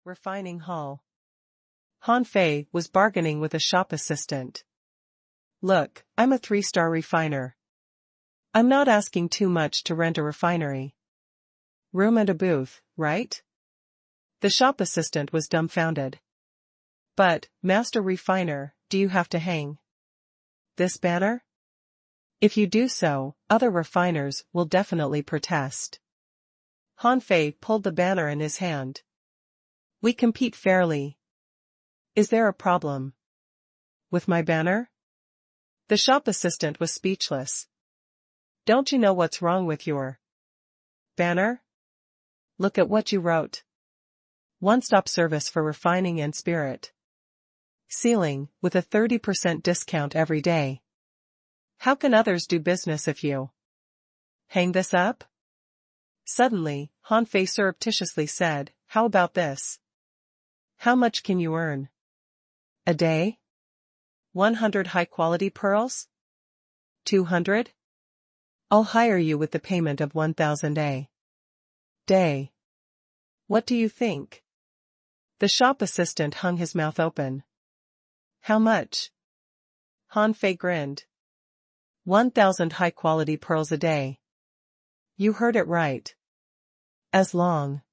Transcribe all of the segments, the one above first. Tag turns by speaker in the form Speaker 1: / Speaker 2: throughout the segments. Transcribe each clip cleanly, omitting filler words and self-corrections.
Speaker 1: Refining hall. Han Fei was bargaining with a shop assistant. Look, I'm a 3-star refiner. I'm not asking too much to rent a refinery. Room and a booth, right? The shop assistant was dumbfounded. But, Master Refiner, do you have to hang this banner? If you do so, other refiners will definitely protest. Han Fei pulled the banner in his hand. We compete fairly. Is there a problem with my banner? The shop assistant was speechless. Don't you know what's wrong with your banner? Look at what you wrote. One-stop service for refining and spirit sealing, with a 30% discount every day. How can others do business if you hang this up? Suddenly, Han Fei surreptitiously said, how about this? How much can you earn a day? 100 high-quality pearls? 200? I'll hire you with the payment of 1,000 a day. What do you think? The shop assistant hung his mouth open. How much? Han Fei grinned. 1,000 high-quality pearls a day. You heard it right. As long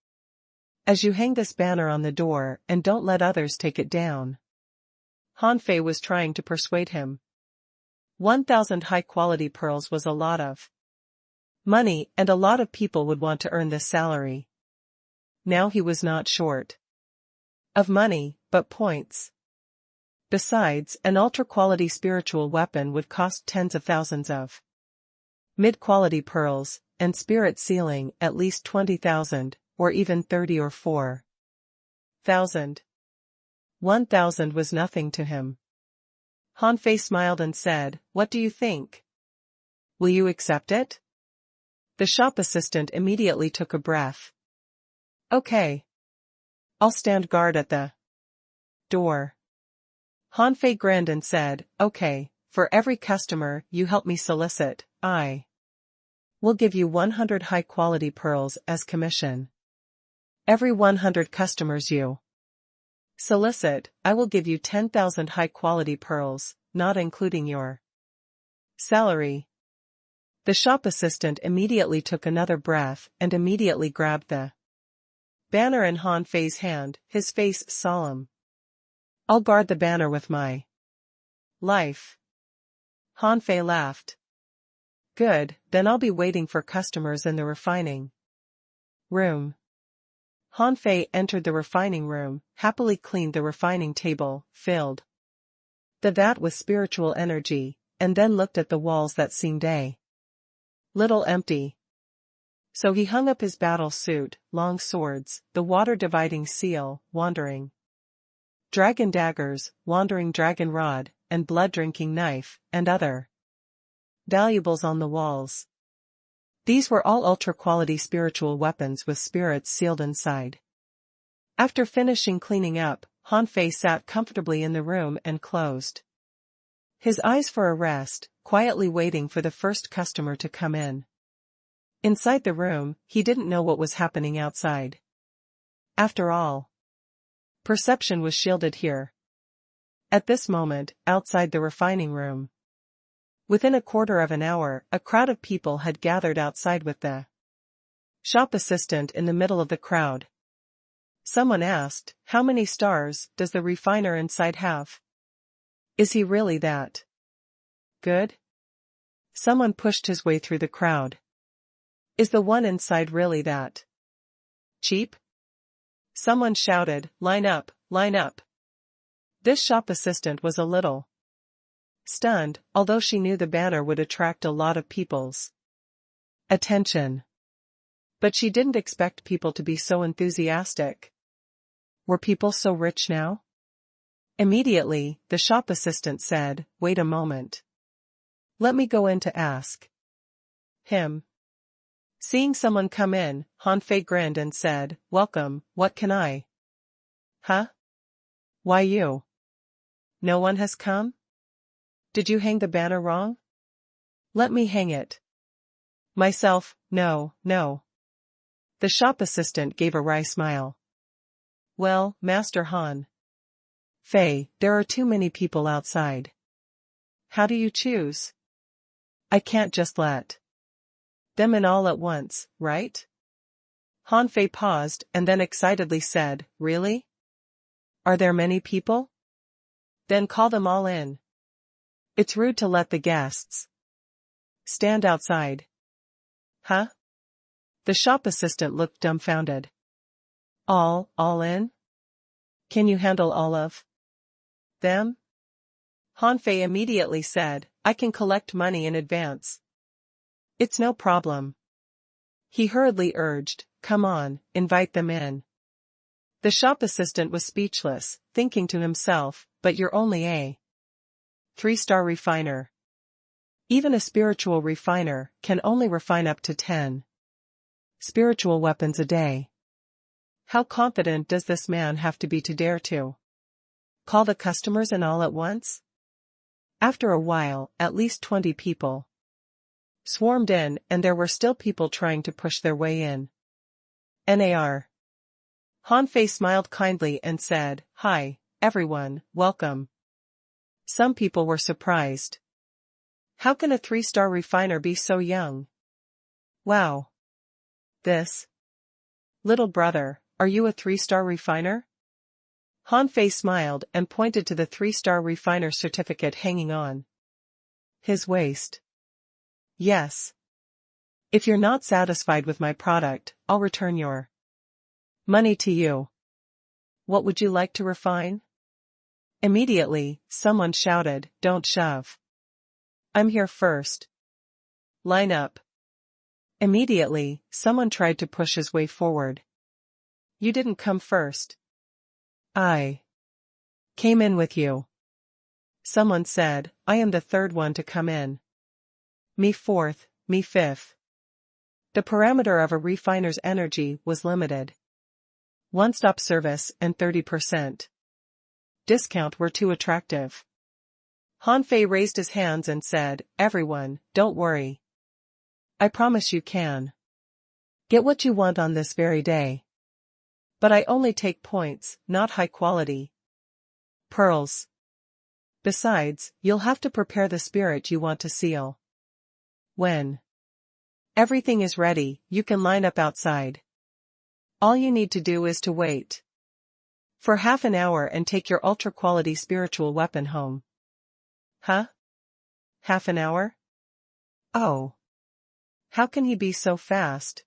Speaker 1: as you hang this banner on the door and don't let others take it down. Han Fei was trying to persuade him. 1,000 high-quality pearls was a lot of money, and a lot of people would want to earn this salary. Now he was not short of money, but points. Besides, an ultra-quality spiritual weapon would cost tens of thousands of mid-quality pearls, and spirit sealing at least 20,000, or even 30 or 4,000. 1,000 was nothing to him. Han Fei smiled and said, what do you think? Will you accept it? The shop assistant immediately took a breath. Okay. I'll stand guard at the door. Han Fei grinned and said, okay, for every customer you help me solicit, I will give you 100 high-quality pearls as commission. Every 100 customers you solicit, I will give you 10,000 high-quality pearls, not including your salary. The shop assistant immediately took another breath and immediately grabbed the banner in Han Fei's hand, his face solemn. I'll guard the banner with my life. Han Fei laughed. Good, then I'll be waiting for customers in the refining room. Han Fei entered the refining room, happily cleaned the refining table, filled the vat with spiritual energy, and then looked at the walls that seemed a little empty. So he hung up his battle suit, long swords, the water-dividing seal, wandering dragon daggers, wandering dragon rod, and blood-drinking knife, and other valuables on the walls. These were all ultra-quality spiritual weapons with spirits sealed inside. After finishing cleaning up, Han Fei sat comfortably in the room and closed his eyes for a rest, quietly waiting for the first customer to come in. Inside the room, he didn't know what was happening outside. After all, perception was shielded here. At this moment, outside the refining room, within a quarter of an hour, a crowd of people had gathered outside with the shop assistant in the middle of the crowd. Someone asked, how many stars does the refiner inside have? Is he really that good? Someone pushed his way through the crowd. Is the one inside really that cheap? Someone shouted, line up, line up. This shop assistant was a little stunned, although she knew the banner would attract a lot of people's attention. But she didn't expect people to be so enthusiastic. Were people so rich now? Immediately, the shop assistant said, wait a moment. Let me go in to ask him. Seeing someone come in, Han Fei grinned and said, welcome, what can I? Huh? Why you? No one has come? Did you hang the banner wrong? Let me hang it myself. No, no. The shop assistant gave a wry smile. Well, Master Han Fei, there are too many people outside. How do you choose? I can't just let them in all at once, right? Han Fei paused and then excitedly said, Really? Are there many people? Then call them all in. It's rude to let the guests stand outside. Huh? The shop assistant looked dumbfounded. All in? Can you handle all of them? Han Fei immediately said, I can collect money in advance. It's no problem. He hurriedly urged, Come on, invite them in. The shop assistant was speechless, thinking to himself, but you're only a 3-star refiner. Even a spiritual refiner can only refine up to 10 spiritual weapons a day. How confident does this man have to be to dare to call the customers in all at once? After a while, at least 20 people swarmed in, and there were still people trying to push their way in. NAR. Han Fei smiled kindly and said, Hi, everyone, welcome. Some people were surprised. How can a 3-star refiner be so young? Wow. This little brother, are you a 3-star refiner? Han Fei smiled and pointed to the 3-star refiner certificate hanging on his waist. Yes. If you're not satisfied with my product, I'll return your money to you. What would you like to refine? Immediately, someone shouted, Don't shove. I'm here first. Line up. Immediately, someone tried to push his way forward. You didn't come first. I came in with you. Someone said, I am the third one to come in. Me fourth, me fifth. The parameter of a refiner's energy was limited. One-stop service and 30% discount were too attractive. Han Fei raised his hands and said, Everyone, don't worry. I promise you can get what you want on this very day. But I only take points, not high quality pearls. Besides, you'll have to prepare the spirit you want to seal. When everything is ready, you can line up outside. All you need to do is to wait for half an hour and take your ultra-quality spiritual weapon home. Huh? Half an hour? Oh. How can he be so fast?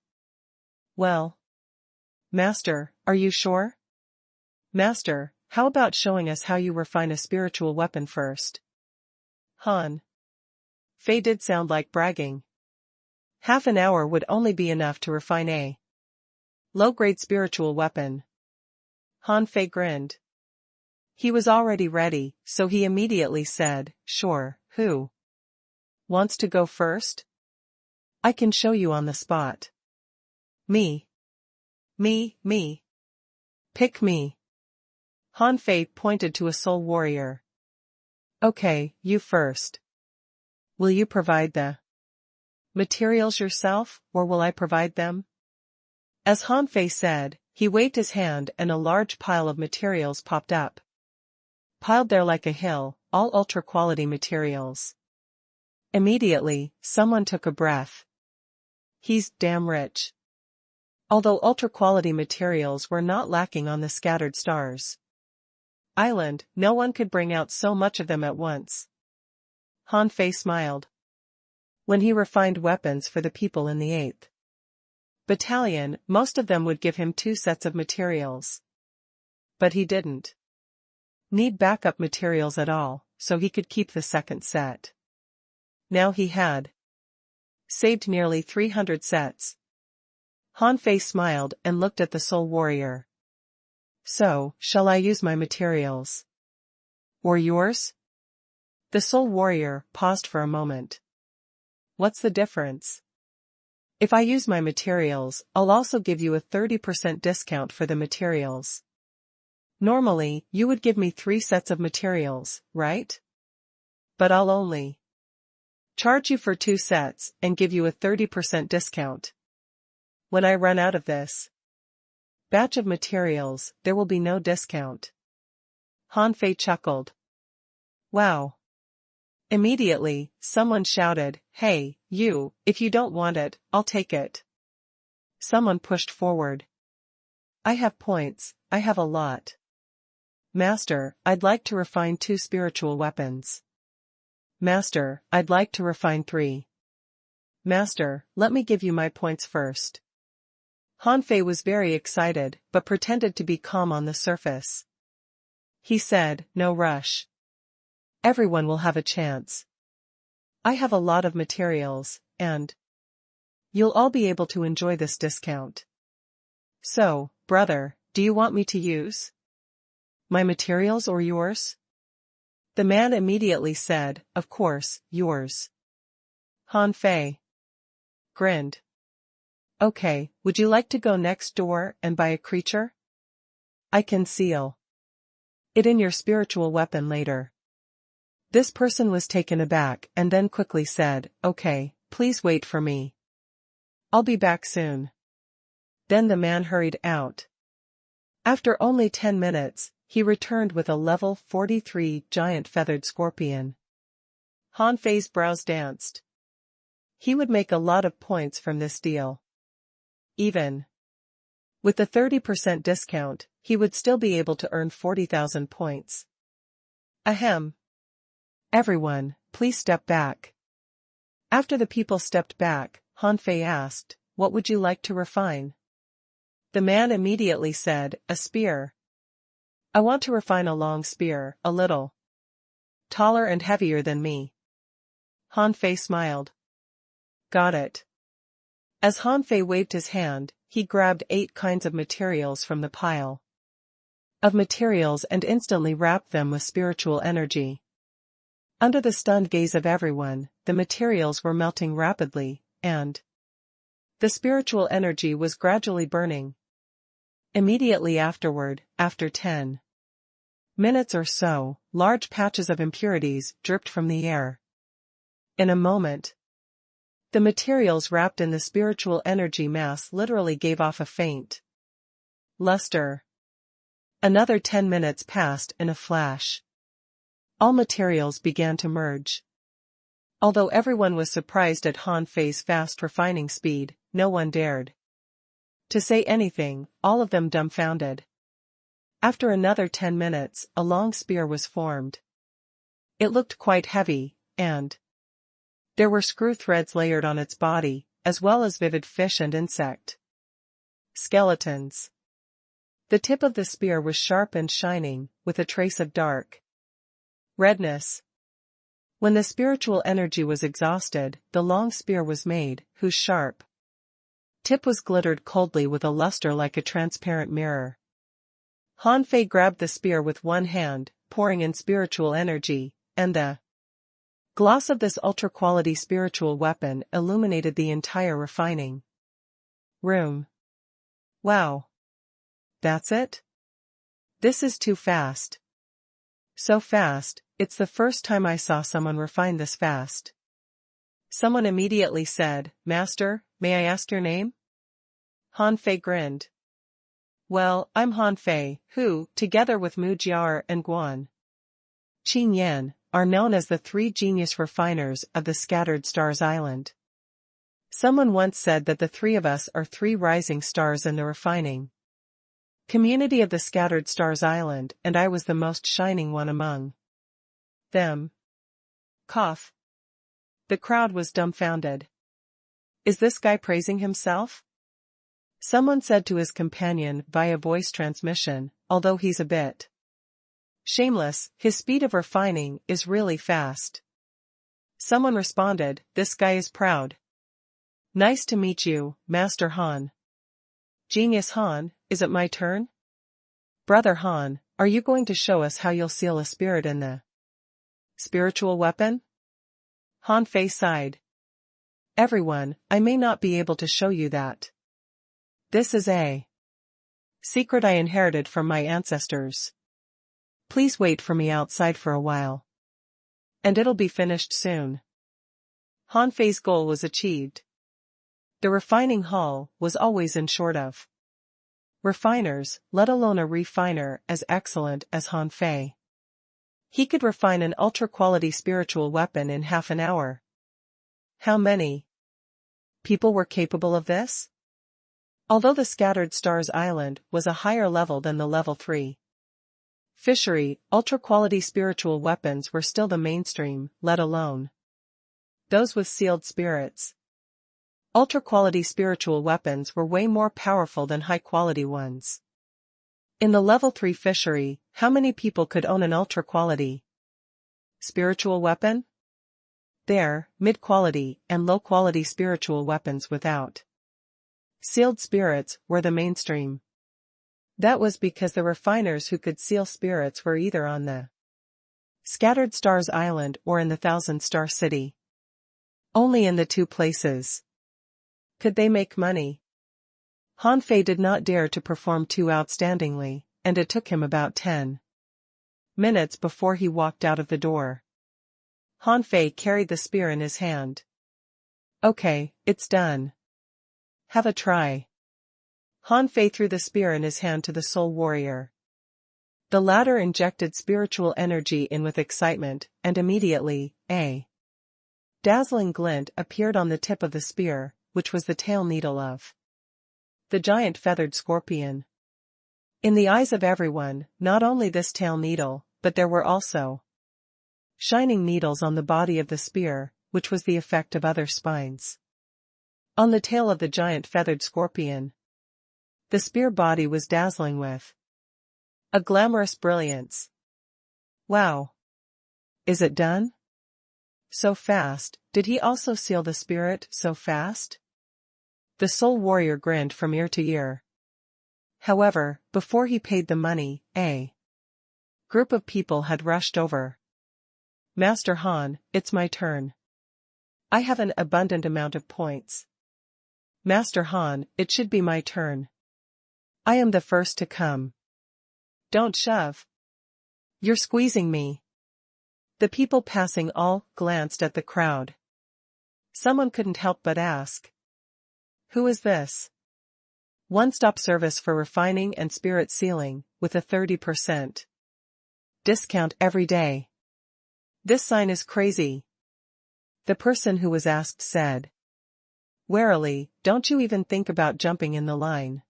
Speaker 1: Well. Master, are you sure? Master, how about showing us how you refine a spiritual weapon first? Han Fei did sound like bragging. Half an hour would only be enough to refine a low-grade spiritual weapon. Han Fei grinned. He was already ready, so he immediately said, Sure, who wants to go first? I can show you on the spot. Me. Me. Pick me. Han Fei pointed to a soul warrior. Okay, you first. Will you provide the materials yourself, or will I provide them? As Han Fei said, he waved his hand and a large pile of materials popped up. Piled there like a hill, all ultra-quality materials. Immediately, someone took a breath. He's damn rich. Although ultra-quality materials were not lacking on the scattered stars island, no one could bring out so much of them at once. Han Fei smiled. When he refined weapons for the people in the 8th battalion, most of them would give him 2 sets of materials. But he didn't need backup materials at all, so he could keep the 2nd set. Now he had saved nearly 300 sets. Han Fei smiled and looked at the soul warrior. So, shall I use my materials? Or yours? The soul warrior paused for a moment. What's the difference? If I use my materials, I'll also give you a 30% discount for the materials. Normally, you would give me 3 sets of materials, right? But I'll only charge you for 2 sets and give you a 30% discount. When I run out of this Batch of materials, there will be no discount. Han Fei chuckled. Wow. Immediately, someone shouted, "Hey, you, if you don't want it, I'll take it." Someone pushed forward. "I have points, I have a lot. Master, I'd like to refine 2 spiritual weapons. Master, I'd like to refine 3. Master, let me give you my points first." Han Fei was very excited, but pretended to be calm on the surface. He said, "No rush. Everyone will have a chance. I have a lot of materials, and you'll all be able to enjoy this discount. So, brother, do you want me to use my materials or yours?" The man immediately said, "Of course, yours." Han Fei grinned. "Okay, would you like to go next door and buy a creature? I can seal it in your spiritual weapon later." This person was taken aback and then quickly said, "Okay, please wait for me. I'll be back soon." Then the man hurried out. After only 10 minutes, he returned with a level 43 giant feathered scorpion. Han Fei's brows danced. He would make a lot of points from this deal. Even with the 30% discount, he would still be able to earn 40,000 points. Ahem. Everyone, please step back. After the people stepped back, Han Fei asked, "What would you like to refine?" The man immediately said, "A spear. I want to refine a long spear, a little taller and heavier than me." Han Fei smiled. "Got it." As Han Fei waved his hand, he grabbed 8 kinds of materials from the pile of materials and instantly wrapped them with spiritual energy. Under the stunned gaze of everyone, the materials were melting rapidly, and the spiritual energy was gradually burning. Immediately afterward, after 10 minutes or so, large patches of impurities dripped from the air. In a moment, the materials wrapped in the spiritual energy mass literally gave off a faint luster. Another 10 minutes passed in a flash. All materials began to merge. Although everyone was surprised at Han Fei's fast refining speed, no one dared to say anything, all of them dumbfounded. After another 10 minutes, a long spear was formed. It looked quite heavy, and there were screw threads layered on its body, as well as vivid fish and insect skeletons. The tip of the spear was sharp and shining, with a trace of dark redness. When the spiritual energy was exhausted, the long spear was made, whose sharp tip was glittered coldly with a luster like a transparent mirror. Han Fei grabbed the spear with one hand, pouring in spiritual energy, and the gloss of this ultra-quality spiritual weapon illuminated the entire refining room. Wow. That's it? This is too fast. So fast, it's the first time I saw someone refine this fast. Someone immediately said, "Master, may I ask your name?" Han Fei grinned. "Well, I'm Han Fei, who, together with Mu Jiar and Guan Qin Yan, are known as the 3 genius refiners of the Scattered Stars Island. Someone once said that the 3 of us are 3 rising stars in the refining community of the Scattered Stars Island, and I was the most shining one among them." Cough. The crowd was dumbfounded. Is this guy praising himself? Someone said to his companion via voice transmission, although he's a bit shameless, his speed of refining is really fast. Someone responded, "This guy is proud." "Nice to meet you, Master Han." "Genius Han, is it my turn?" "Brother Han, are you going to show us how you'll seal a spirit in the spiritual weapon?" Han Fei sighed. "Everyone, I may not be able to show you that. This is a secret I inherited from my ancestors. Please wait for me outside for a while. And it'll be finished soon." Han Fei's goal was achieved. The refining hall was always in short of refiners, let alone a refiner as excellent as Han Fei. He could refine an ultra-quality spiritual weapon in half an hour. How many people were capable of this? Although the Scattered Stars Island was a higher level than the level 3 fishery, ultra-quality spiritual weapons were still the mainstream, let alone those with sealed spirits. Ultra-quality spiritual weapons were way more powerful than high-quality ones. In the level 3 fishery, how many people could own an ultra-quality spiritual weapon? There, mid-quality and low-quality spiritual weapons without sealed spirits were the mainstream. That was because the refiners who could seal spirits were either on the Scattered Stars Island or in the Thousand Star City. Only in the two places could they make money. Han Fei did not dare to perform too outstandingly, and it took him about 10 minutes before he walked out of the door. Han Fei carried the spear in his hand. Okay, it's done. Have a try. Han Fei threw the spear in his hand to the soul warrior. The latter injected spiritual energy in with excitement, and immediately, a dazzling glint appeared on the tip of the spear, which was the tail needle of the giant feathered scorpion. In the eyes of everyone, not only this tail needle, but there were also shining needles on the body of the spear, which was the effect of other spines on the tail of the giant feathered scorpion. The spear body was dazzling with a glamorous brilliance. Wow! Is it done? So fast, did he also seal the spirit so fast? The soul warrior grinned from ear to ear. However, before he paid the money, a group of people had rushed over. Master Han, it's my turn. I have an abundant amount of points. Master Han, it should be my turn. I am the first to come. Don't shove. You're squeezing me. The people passing all glanced at the crowd. Someone couldn't help but ask. Who is this? One-stop service for refining and spirit sealing, with a 30% discount every day. This sign is crazy. The person who was asked said. Warily, don't you even think about jumping in the line.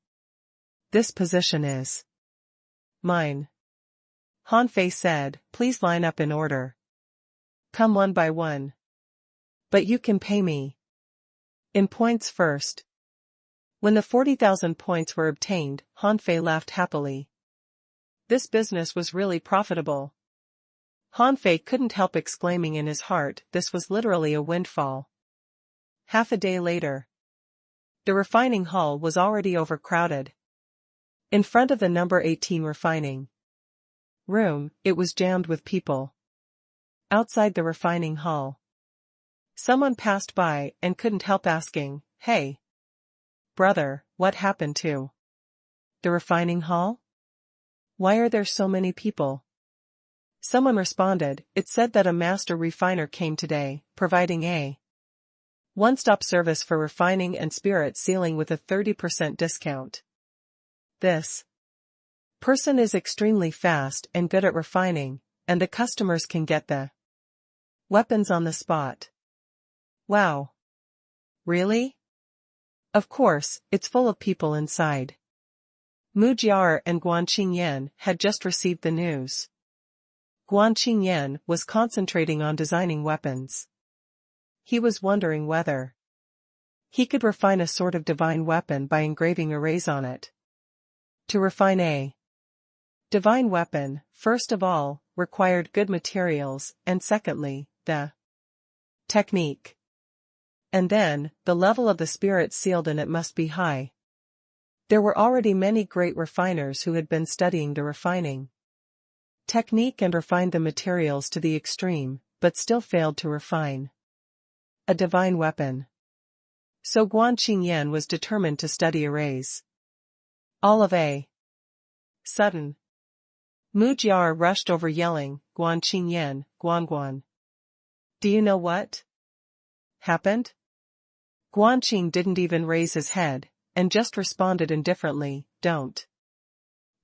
Speaker 1: This position is mine. Han Fei said, please line up in order. Come one by one. But you can pay me in points first. When the 40,000 points were obtained, Han Fei laughed happily. This business was really profitable. Han Fei couldn't help exclaiming in his heart, this was literally a windfall. Half a day later, the refining hall was already overcrowded. In front of the number 18 refining room, it was jammed with people. Outside the refining hall, someone passed by and couldn't help asking, hey, brother, what happened to the refining hall? Why are there so many people? Someone responded, it said that a master refiner came today, providing a one-stop service for refining and spirit sealing with a 30% discount. This person is extremely fast and good at refining, and the customers can get the weapons on the spot. Wow. Really? Of course, it's full of people inside. Mu Jiar and Guan Qingyan had just received the news. Guan Qingyan was concentrating on designing weapons. He was wondering whether he could refine a sort of divine weapon by engraving arrays on it. To refine a divine weapon, first of all, required good materials, and secondly, the technique. And then, the level of the spirit sealed in it must be high. There were already many great refiners who had been studying the refining technique and refined the materials to the extreme, but still failed to refine a divine weapon. So Guan Qingyan was determined to study arrays. All of a sudden, Mu Jiar rushed over yelling, Guan Qingyan, Guan. Do you know what happened? Guan Qing didn't even raise his head, and just responded indifferently, don't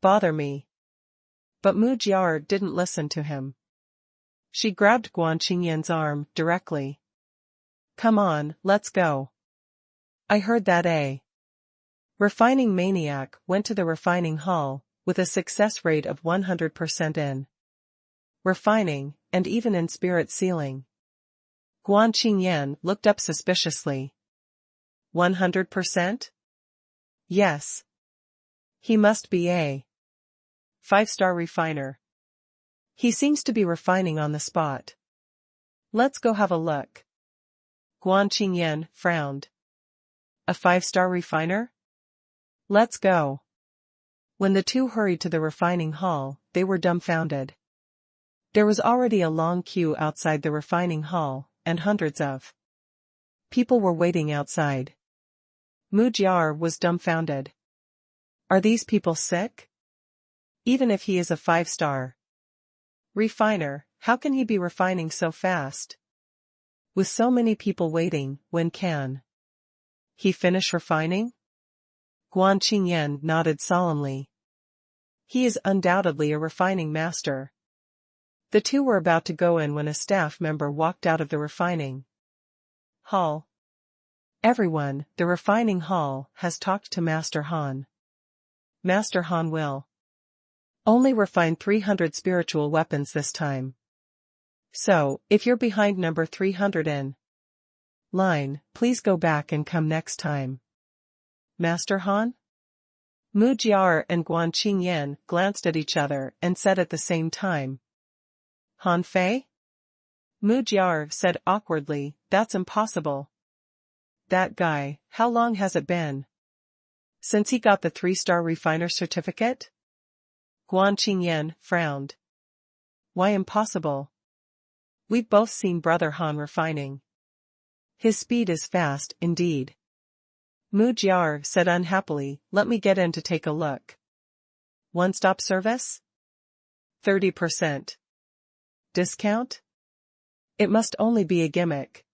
Speaker 1: Bother me. But Mu Jiar didn't listen to him. She grabbed Guan Qingyan's arm directly. Come on, let's go. I heard that a refining maniac went to the refining hall, with a success rate of 100% in refining, and even in spirit sealing. Guan Qingyan looked up suspiciously. 100%? Yes. He must be a 5-star refiner. He seems to be refining on the spot. Let's go have a look. Guan Qingyan frowned. A 5-star refiner? Let's go. When the two hurried to the refining hall, they were dumbfounded. There was already a long queue outside the refining hall, and hundreds of people were waiting outside. Mu Jiar was dumbfounded. Are these people sick? Even if he is a 5-star refiner, how can he be refining so fast? With so many people waiting, when can he finish refining? Guan Qingyan nodded solemnly. He is undoubtedly a refining master. The two were about to go in when a staff member walked out of the refining hall. Everyone, the refining hall has talked to Master Han. Master Han will only refine 300 spiritual weapons this time. So, if you're behind number 300 in line, please go back and come next time. Master Han? Mu Jiar and Guan Qingyan glanced at each other and said at the same time. Han Fei? Mu Jiar said awkwardly, that's impossible. That guy, how long has it been since he got the 3-star refiner certificate? Guan Qingyan frowned. Why impossible? We've both seen Brother Han refining. His speed is fast, indeed. Mu Jiar said unhappily, let me get in to take a look. One-stop service? 30%. Discount? It must only be a gimmick.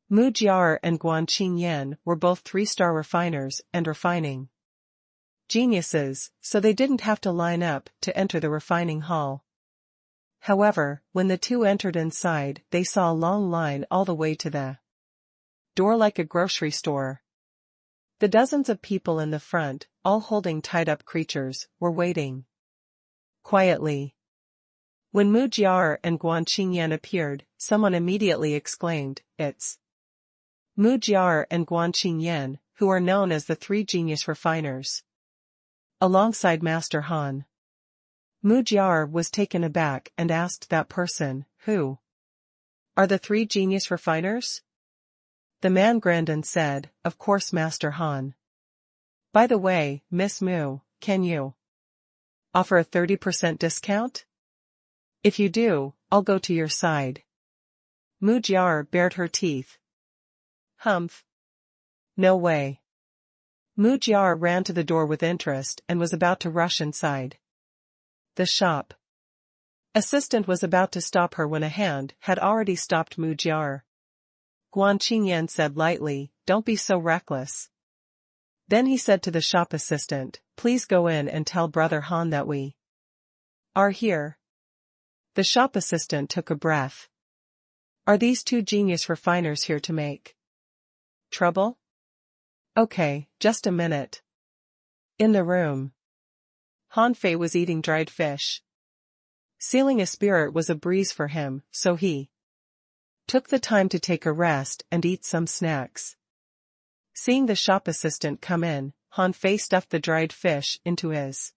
Speaker 1: Mu Jiar and Guan Qingyan were both 3-star refiners and refining geniuses, so they didn't have to line up to enter the refining hall. However, when the two entered inside, they saw a long line all the way to the door like a grocery store. The dozens of people in the front, all holding tied-up creatures, were waiting quietly. When Mu Jiar and Guan Qingyan appeared, someone immediately exclaimed, it's Mu Jiar and Guan Qingyan, who are known as the 3 genius refiners. Alongside Master Han. Mu Jiar was taken aback and asked that person, who are the 3 genius refiners? The man grinned and said, of course Master Han. By the way, Miss Mu, can you offer a 30% discount? If you do, I'll go to your side. Mu Jiar bared her teeth. Humph. No way. Mu Jiar ran to the door with interest and was about to rush inside the shop. Assistant was about to stop her when a hand had already stopped Mu Jiar. Guan Qingyan said lightly, don't be so reckless. Then he said to the shop assistant, please go in and tell Brother Han that we are here. The shop assistant took a breath. Are these 2 genius refiners here to make trouble? Okay, just a minute. In the room, Han Fei was eating dried fish. Sealing a spirit was a breeze for him, so he took the time to take a rest and eat some snacks. Seeing the shop assistant come in, Han Fei stuffed the dried fish into his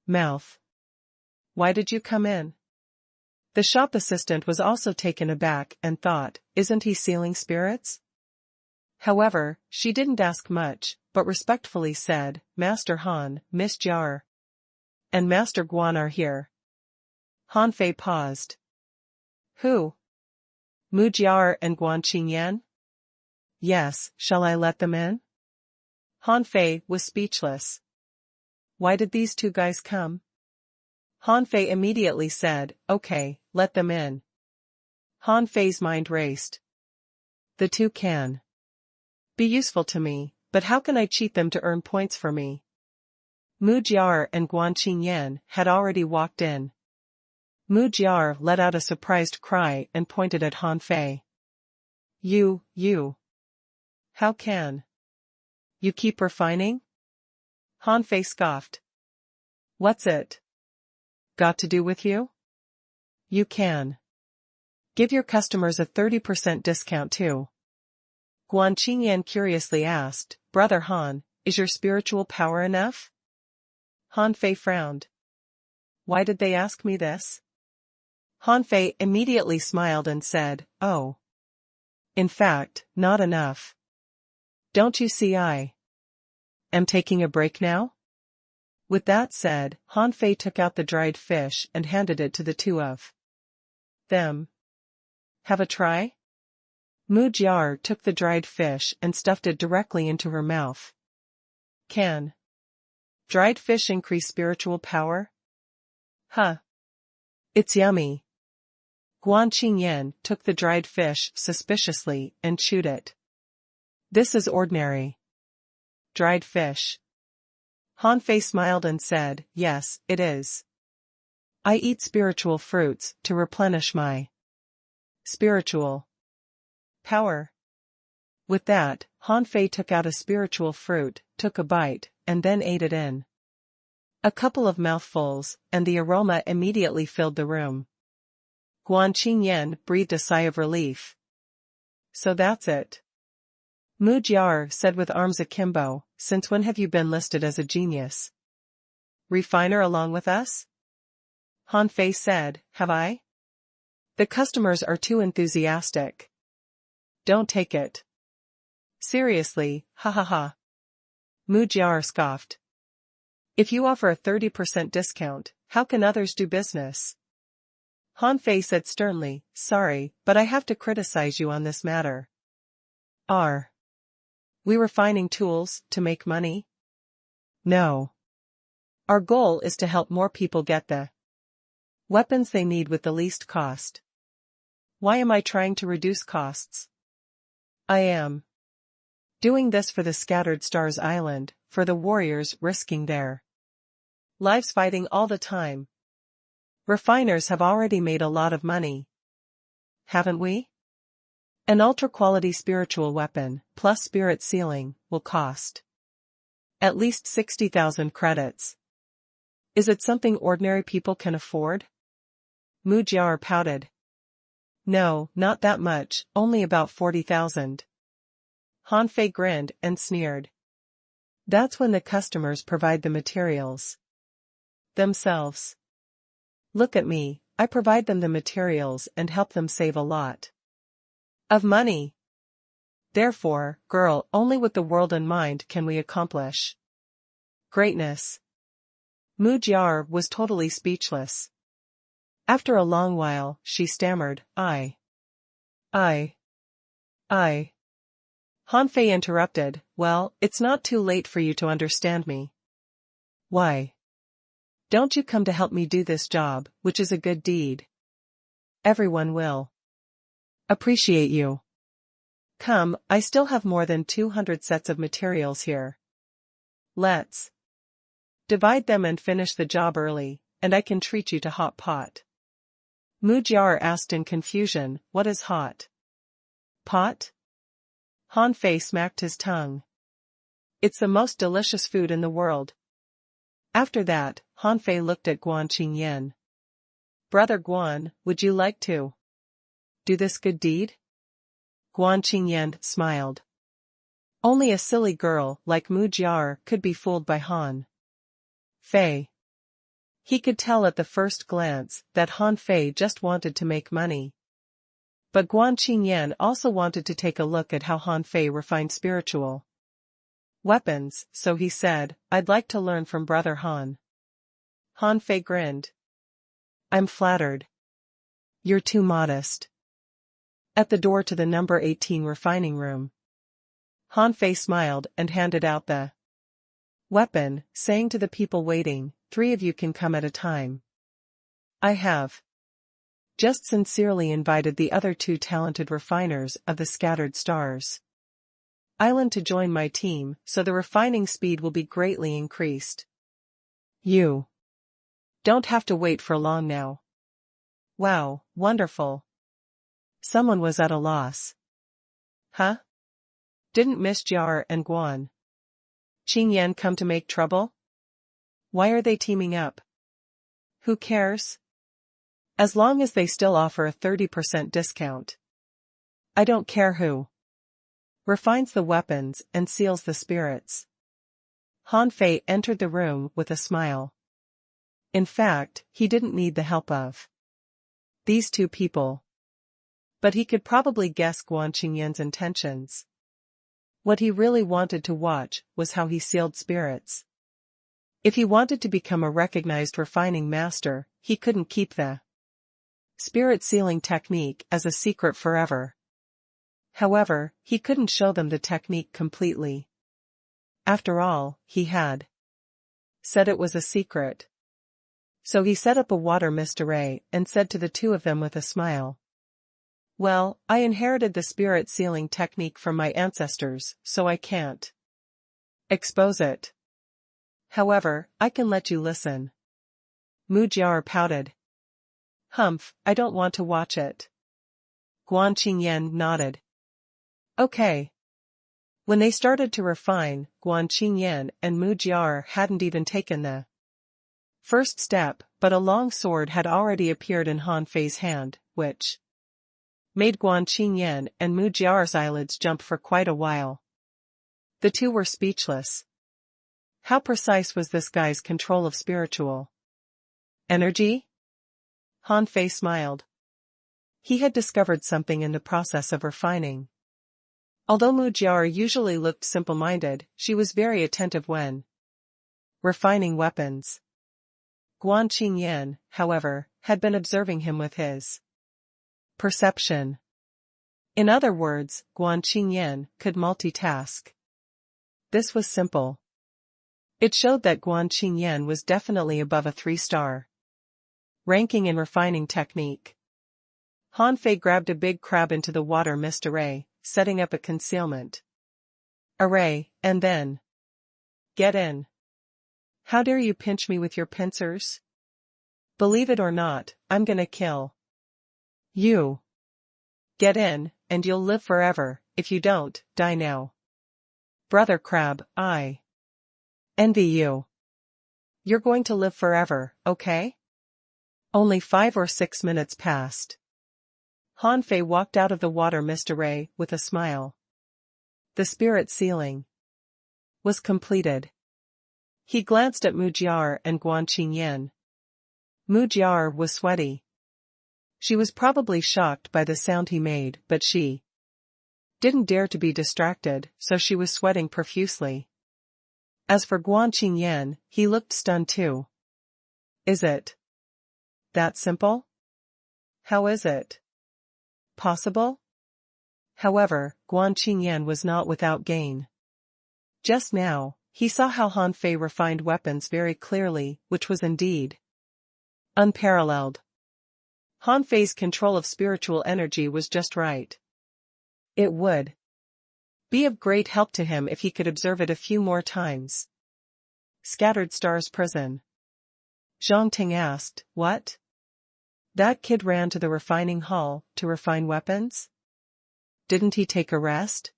Speaker 1: mouth. Why did you come in? The shop assistant was also taken aback and thought, isn't he sealing spirits? However, she didn't ask much, but respectfully said, Master Han, Miss Jiar, and Master Guan are here. Han Fei paused. Who? Mu Jiar and Guan Qingyan? Yes, shall I let them in? Han Fei was speechless. Why did these 2 guys come? Han Fei immediately said, okay, let them in. Han Fei's mind raced. The 2 can be useful to me, but how can I cheat them to earn points for me? Mujiar and Guan Qingyan had already walked in. Mujiar let out a surprised cry and pointed at Han Fei. You. How can you keep refining? Han Fei scoffed. What's it got to do with you? You can give your customers a 30% discount too. Guan Qingyan curiously asked, Brother Han, is your spiritual power enough? Han Fei frowned. Why did they ask me this? Han Fei immediately smiled and said, Oh. In fact, not enough. Don't you see I am taking a break now? With that said, Han Fei took out the dried fish and handed it to the two of them. Have a try? Mujiar took the dried fish and stuffed it directly into her mouth. Can dried fish increase spiritual power? Huh. It's yummy. Guan Qingyan took the dried fish suspiciously and chewed it. This is ordinary dried fish. Han Fei smiled and said, Yes, it is. I eat spiritual fruits to replenish my spiritual power. With that, Han Fei took out a spiritual fruit, took a bite, and then ate it in a couple of mouthfuls, and the aroma immediately filled the room. Guan Qingyan breathed a sigh of relief. So that's it. Mujiar said with arms akimbo, Since when have you been listed as a genius refiner along with us? Han Fei said, Have I? The customers are too enthusiastic. Don't take it seriously, ha ha ha. Mujiar scoffed. If you offer a 30% discount, how can others do business? Han Fei said sternly, Sorry, but I have to criticize you on this matter. Are we refining tools to make money? No. Our goal is to help more people get the weapons they need with the least cost. Why am I trying to reduce costs? I am doing this for the Scattered Stars Island, for the warriors risking their lives fighting all the time. Refiners have already made a lot of money. Haven't we? An ultra-quality spiritual weapon, plus spirit sealing, will cost at least 60,000 credits. Is it something ordinary people can afford? Mujiar pouted. No, not that much, only about 40,000. Han Fei grinned and sneered. That's when the customers provide the materials themselves. Look at me, I provide them the materials and help them save a lot of money. Therefore, girl, only with the world in mind can we accomplish greatness. Mujiar was totally speechless. After a long while, she stammered, I. Han Fei interrupted, Well, it's not too late for you to understand me. Why don't you come to help me do this job, which is a good deed? Everyone will appreciate you. Come, I still have more than 200 sets of materials here. Let's divide them and finish the job early, and I can treat you to hot pot. Mujiar asked in confusion, What is hot pot? Han Fei smacked his tongue. It's the most delicious food in the world. After that, Han Fei looked at Guan Qingyan. Brother Guan, would you like to do this good deed? Guan Qingyan smiled. Only a silly girl like Mujiar could be fooled by Han Fei. He could tell at the first glance that Han Fei just wanted to make money. But Guan Qingyan also wanted to take a look at how Han Fei refined spiritual weapons, so he said, I'd like to learn from Brother Han. Han Fei grinned. I'm flattered. You're too modest. At the door to the number 18 refining room, Han Fei smiled and handed out the weapon, saying to the people waiting, 3 of you can come at a time. I have just sincerely invited the other 2 talented refiners of the Scattered Stars Island to join my team, so the refining speed will be greatly increased. You don't have to wait for long now. Wow, wonderful. Someone was at a loss. Huh? Didn't Miss Jiar and Guan Qingyan come to make trouble? Why are they teaming up? Who cares? As long as they still offer a 30% discount. I don't care who refines the weapons and seals the spirits. Han Fei entered the room with a smile. In fact, he didn't need the help of these two people. But he could probably guess Guan Qingyan's intentions. What he really wanted to watch was how he sealed spirits. If he wanted to become a recognized refining master, he couldn't keep the spirit sealing technique as a secret forever. However, he couldn't show them the technique completely. After all, he had said it was a secret. So he set up a water mist array and said to the two of them with a smile, "Well, I inherited the spirit sealing technique from my ancestors, so I can't expose it. However, I can let you listen." Mu Jiar pouted. "Humph, I don't want to watch it." Guan Qingyan nodded. "Okay." When they started to refine, Guan Qingyan and Mu Jiar hadn't even taken the first step, but a long sword had already appeared in Han Fei's hand, which made Guan Qingyan and Mu Jiar's eyelids jump for quite a while. The two were speechless. How precise was this guy's control of spiritual energy? Han Fei smiled. He had discovered something in the process of refining. Although Mu Jiar usually looked simple-minded, she was very attentive when refining weapons. Guan Qingyan, however, had been observing him with his perception. In other words, Guan Qingyan could multitask. This was simple. It showed that Guan Qingyan was definitely above a 3-star ranking in refining technique. Han Fei grabbed a big crab into the water mist array, setting up a concealment array, and then, "Get in. How dare you pinch me with your pincers? Believe it or not, I'm gonna kill you. Get in, and you'll live forever. If you don't, die now. Brother Crab, I envy you. You're going to live forever, okay?" Only 5 or 6 minutes passed. Han Fei walked out of the water mist array with a smile. The spirit sealing was completed. He glanced at Mu Jiar and Guan Qingyan. Mu Jiar was sweaty. She was probably shocked by the sound he made, but she didn't dare to be distracted, so she was sweating profusely. As for Guan Qingyan, he looked stunned too. "Is it that simple? How is it possible?" However, Guan Qingyan was not without gain. Just now, he saw how Han Fei refined weapons very clearly, which was indeed unparalleled. Han Fei's control of spiritual energy was just right. It would be of great help to him if he could observe it a few more times. Scattered Stars Prison. Zhang Ting asked, "What? That kid ran to the refining hall to refine weapons? Didn't he take a rest?"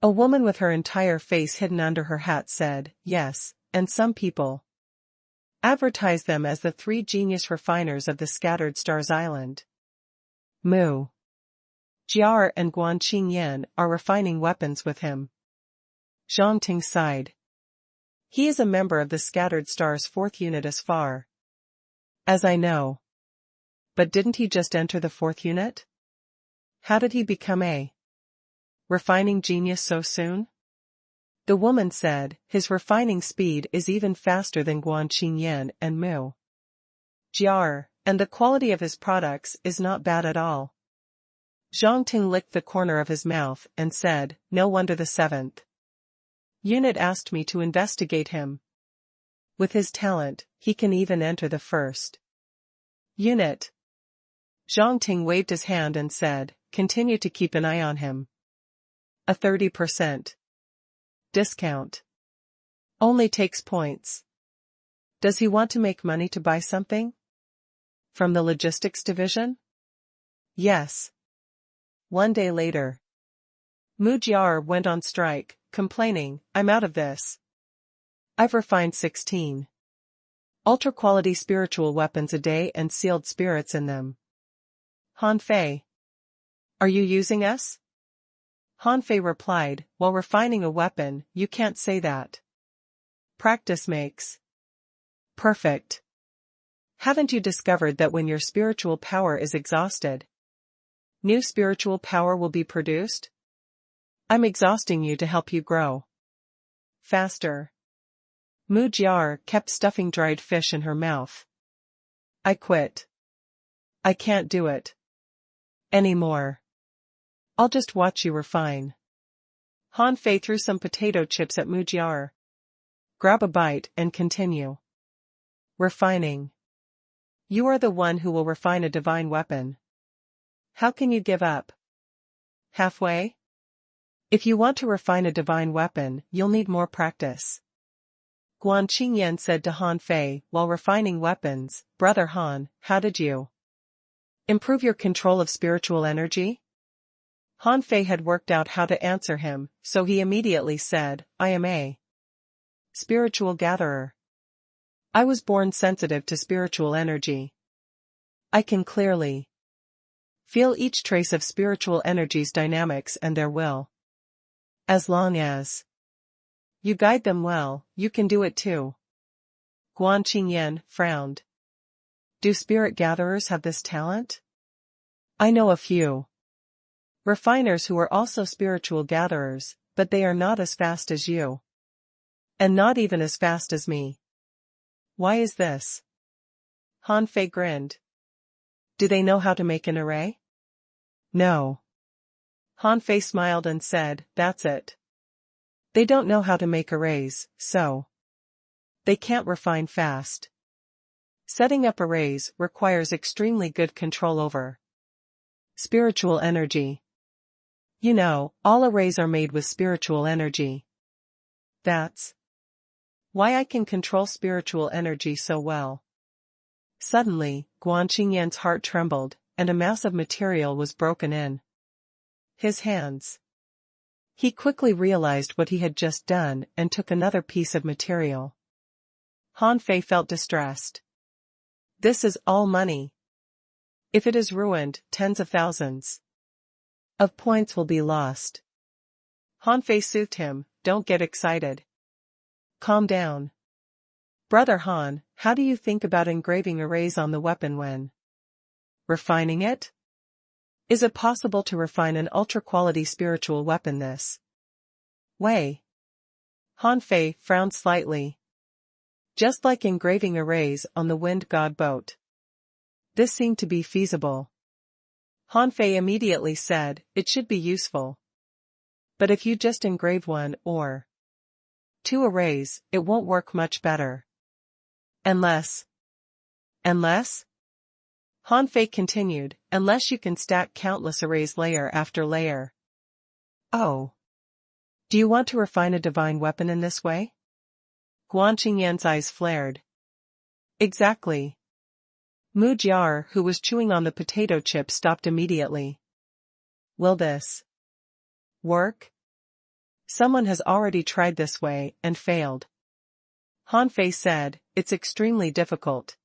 Speaker 1: A woman with her entire face hidden under her hat said, "Yes, and some people advertise them as the 3 genius refiners of the Scattered Stars Island. Mu Jiar and Guan Qingyan are refining weapons with him." Zhang Ting sighed. "He is a member of the Scattered Stars 4th unit as far as I know. But didn't he just enter the 4th unit? How did he become a refining genius so soon?" The woman said, "His refining speed is even faster than Guan Qingyan and Mu Jiar, and the quality of his products is not bad at all." Zhang Ting licked the corner of his mouth and said, "No wonder the 7th unit asked me to investigate him. With his talent, he can even enter the 1st unit." Zhang Ting waved his hand and said, "Continue to keep an eye on him. A 30% discount. Only takes points. Does he want to make money to buy something? From the logistics division? Yes. One day later. Mujiar went on strike, complaining, I'm out of this. I've refined 16 ultra-quality spiritual weapons a day and sealed spirits in them. Han Fei. Are you using us? Han Fei replied, while refining a weapon, you can't say that. Practice makes perfect. Haven't you discovered that when your spiritual power is exhausted, new spiritual power will be produced? I'm exhausting you to help you grow faster. Mujiar kept stuffing dried fish in her mouth. I quit. I can't do it anymore. I'll just watch you refine. Han Fei threw some potato chips at Mujiar. Grab a bite and continue refining. You are the one who will refine a divine weapon. How can you give up halfway? If you want to refine a divine weapon, you'll need more practice. Guan Qingyan said to Han Fei while refining weapons, Brother Han, how did you improve your control of spiritual energy? Han Fei had worked out how to answer him, so he immediately said, I am a spiritual gatherer. I was born sensitive to spiritual energy. I can clearly feel each trace of spiritual energy's dynamics and their will. As long as you guide them well, you can do it too. Guan Qingyan frowned. Do spirit gatherers have this talent? I know a few refiners who are also spiritual gatherers, but they are not as fast as you. And not even as fast as me. Why is this? Han Fei grinned. Do they know how to make an array? No. Han Fei smiled and said, that's it. They don't know how to make arrays, so they can't refine fast. Setting up arrays requires extremely good control over spiritual energy. You know, all arrays are made with spiritual energy. That's why I can control spiritual energy so well. Suddenly, Guan Qingyan's heart trembled, and a mass of material was broken in his hands. He quickly realized what he had just done and took another piece of material. Han Fei felt distressed. This is all money. If it is ruined, tens of thousands of points will be lost. Han Fei soothed him, don't get excited. Calm down. Brother Han, how do you think about engraving arrays on the weapon when refining it? Is it possible to refine an ultra-quality spiritual weapon this way? Han Fei frowned slightly. Just like engraving arrays on the wind god boat. This seemed to be feasible. Han Fei immediately said, it should be useful. But if you just engrave one or two arrays, it won't work much better. Unless? Han Fei continued, unless you can stack countless arrays layer after layer. Oh. Do you want to refine a divine weapon in this way? Guan Qingyan's eyes flared. Exactly. Mujiar, who was chewing on the potato chip, stopped immediately. Will this work? Someone has already tried this way and failed. Han Fei said, it's extremely difficult.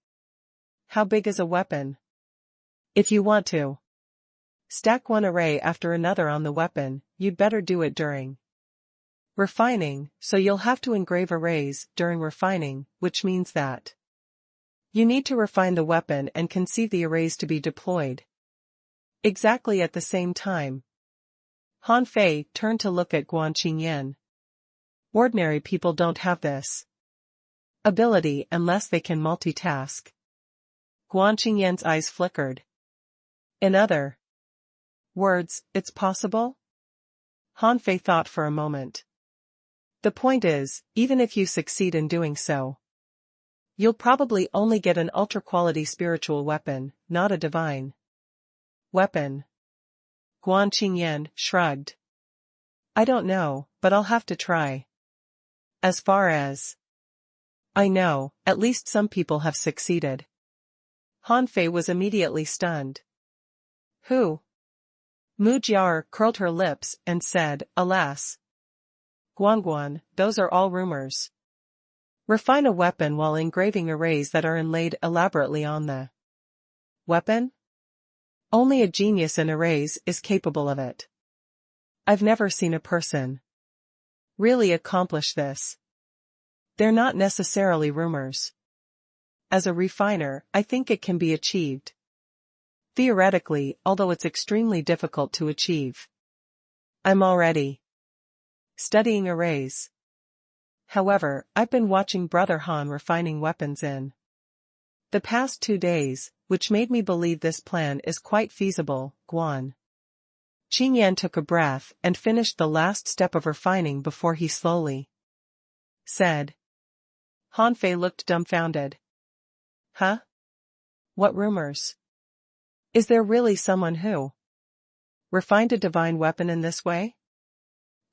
Speaker 1: How big is a weapon? If you want to stack one array after another on the weapon, you'd better do it during refining, so you'll have to engrave arrays during refining, which means that you need to refine the weapon and conceive the arrays to be deployed exactly at the same time. Han Fei turned to look at Guan Qingyan. Ordinary people don't have this ability unless they can multitask. Guan Qingyan's eyes flickered. In other words, it's possible? Han Fei thought for a moment. The point is, even if you succeed in doing so, you'll probably only get an ultra-quality spiritual weapon, not a divine weapon. Guan Qingyan shrugged. I don't know, but I'll have to try. As far as I know, at least some people have succeeded. Han Fei was immediately stunned. Who? Mu Jiar curled her lips and said, alas. Guan, those are all rumors. Refine a weapon while engraving arrays that are inlaid elaborately on the weapon? Only a genius in arrays is capable of it. I've never seen a person really accomplish this. They're not necessarily rumors. As a refiner, I think it can be achieved. Theoretically, although it's extremely difficult to achieve. I'm already studying arrays. However, I've been watching Brother Han refining weapons in the past 2 days, which made me believe this plan is quite feasible. Guan Qingyan took a breath and finished the last step of refining before he slowly said. Han Fei looked dumbfounded. Huh? What rumors? Is there really someone who refined a divine weapon in this way?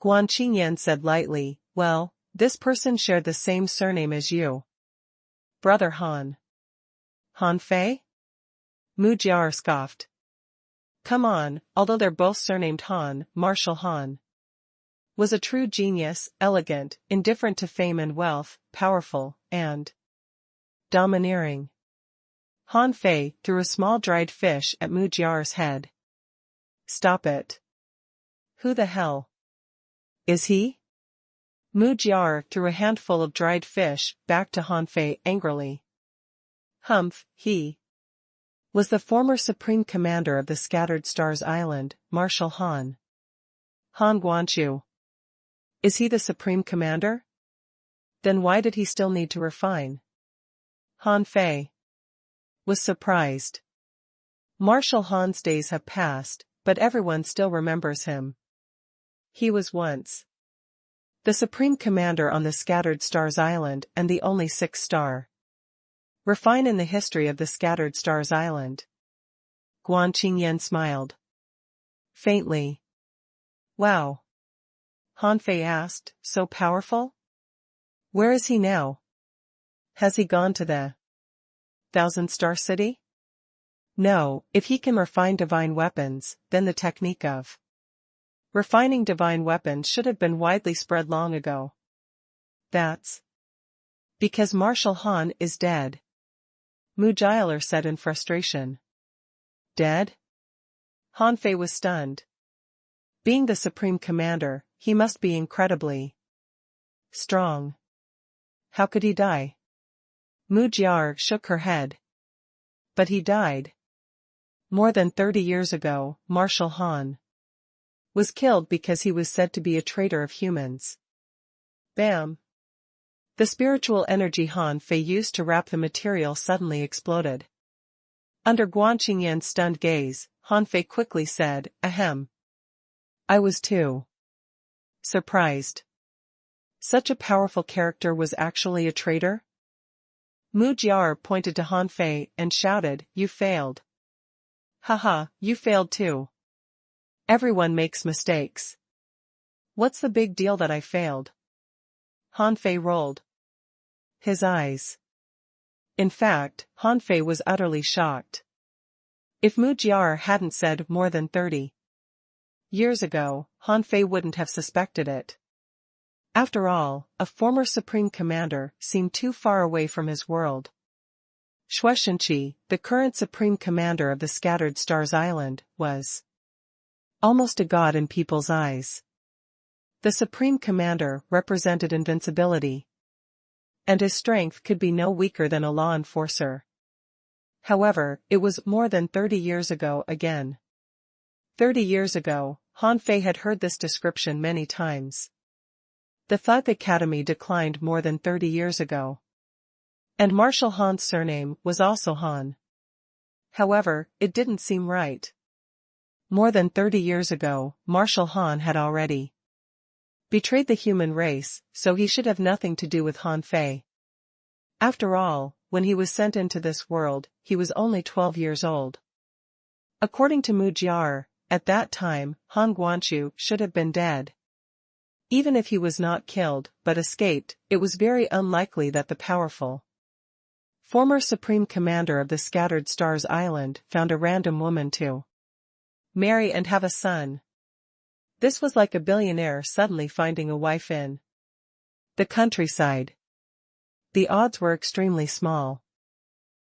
Speaker 1: Guan Qingyan said lightly, well, this person shared the same surname as you. Brother Han. Han Fei? Mu Jiar scoffed. Come on, although they're both surnamed Han, Marshal Han was a true genius, elegant, indifferent to fame and wealth, powerful, and domineering. Han Fei threw a small dried fish at Mu Jiar's head. Stop it. Who the hell is he? Mu Jiar threw a handful of dried fish back to Han Fei angrily. Humph, he was the former supreme commander of the Scattered Stars Island, Marshal Han. Han Guanqiu. Is he the supreme commander? Then why did he still need to refine? Han Fei was surprised. Marshal Han's days have passed, but everyone still remembers him. He was once the supreme commander on the Scattered Stars Island and the only 6-star refine in the history of the Scattered Stars Island. Guan Qingyan smiled faintly. Wow. Han Fei asked, so powerful? Where is he now? Has he gone to the 1,000-star city? No, if he can refine divine weapons, then the technique of refining divine weapons should have been widely spread long ago. That's because Marshal Han is dead. Mu Jialer said in frustration. Dead? Han Fei was stunned. Being the supreme commander, he must be incredibly strong. How could he die? Mu Jiar shook her head. But he died. More than 30 years ago, Marshal Han was killed because he was said to be a traitor of humans. Bam! The spiritual energy Han Fei used to wrap the material suddenly exploded. Under Guan Qingyan's stunned gaze, Han Fei quickly said, ahem. I was too surprised. Such a powerful character was actually a traitor? Mu Jiar pointed to Han Fei and shouted, you failed. Haha, you failed too. Everyone makes mistakes. What's the big deal that I failed? Han Fei rolled his eyes. In fact, Han Fei was utterly shocked. If Mu Jiar hadn't said more than 30 years ago, Han Fei wouldn't have suspected it. After all, a former supreme commander seemed too far away from his world. Shueishenqi, the current supreme commander of the Scattered Stars Island, was almost a god in people's eyes. The supreme commander represented invincibility, and his strength could be no weaker than a law enforcer. However, it was more than 30 years ago again. 30 years ago, Han Fei had heard this description many times. The Thought Academy declined more than 30 years ago. And Marshal Han's surname was also Han. However, it didn't seem right. More than 30 years ago, Marshal Han had already betrayed the human race, so he should have nothing to do with Han Fei. After all, when he was sent into this world, he was only 12 years old. According to Mu Jiar, at that time, Han Guanqiu should have been dead. Even if he was not killed, but escaped, it was very unlikely that the powerful former Supreme Commander of the Scattered Stars Island found a random woman to marry and have a son. This was like a billionaire suddenly finding a wife in the countryside. The odds were extremely small.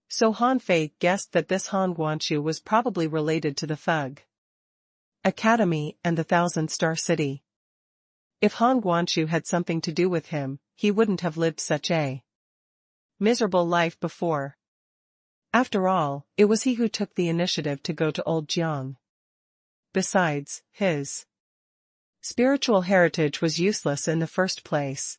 Speaker 1: So Han Fei guessed that this Han Guangqiu was probably related to the Thug Academy and the Thousand-Star City. If Han Guangqiu had something to do with him, he wouldn't have lived such a miserable life before. After all, it was he who took the initiative to go to Old Jiang. Besides, his spiritual heritage was useless in the first place.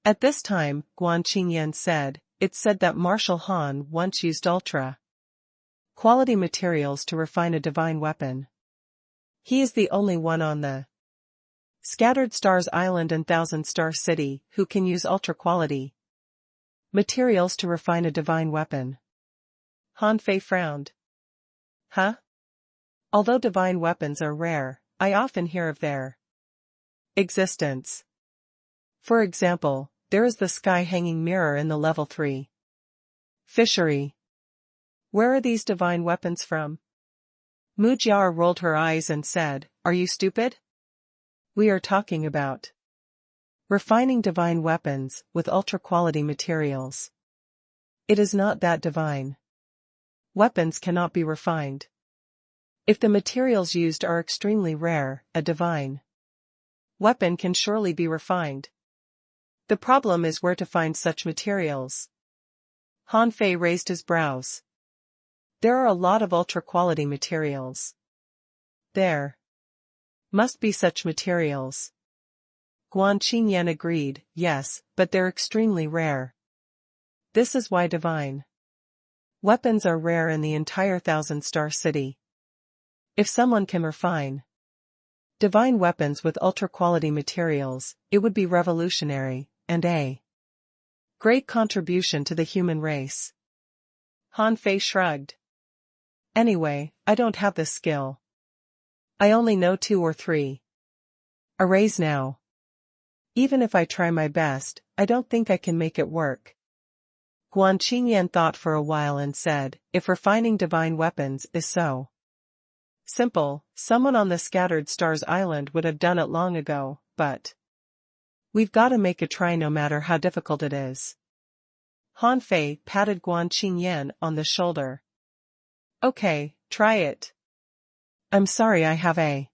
Speaker 1: At this time, Guan Qingyan said, it's said that Marshal Han once used ultra-quality materials to refine a divine weapon. He is the only one on the Scattered Stars Island and Thousand Star City who can use ultra-quality materials to refine a divine weapon. Han Fei frowned. Huh? Although divine weapons are rare, I often hear of their existence. For example, there is the sky-hanging mirror in the level 3 fishery. Where are these divine weapons from? Mu Jiao rolled her eyes and said, are you stupid? We are talking about refining divine weapons with ultra-quality materials. It is not that divine. Weapons cannot be refined. If the materials used are extremely rare, a divine weapon can surely be refined. The problem is where to find such materials. Han Fei raised his brows. There are a lot of ultra-quality materials. There must be such materials. Guan Qingyan agreed, yes, but they're extremely rare. This is why divine weapons are rare in the entire Thousand-Star City. If someone can refine divine weapons with ultra-quality materials, it would be revolutionary, and a great contribution to the human race. Han Fei shrugged. Anyway, I don't have this skill. I only know 2 or 3 arrays now. Even if I try my best, I don't think I can make it work. Guan Qingyan thought for a while and said, if refining divine weapons is so simple, someone on the Scattered Stars Island would have done it long ago, but we've got to make a try no matter how difficult it is. Han Fei patted Guan Qingyan on the shoulder. Okay, try it. I'm sorry I have a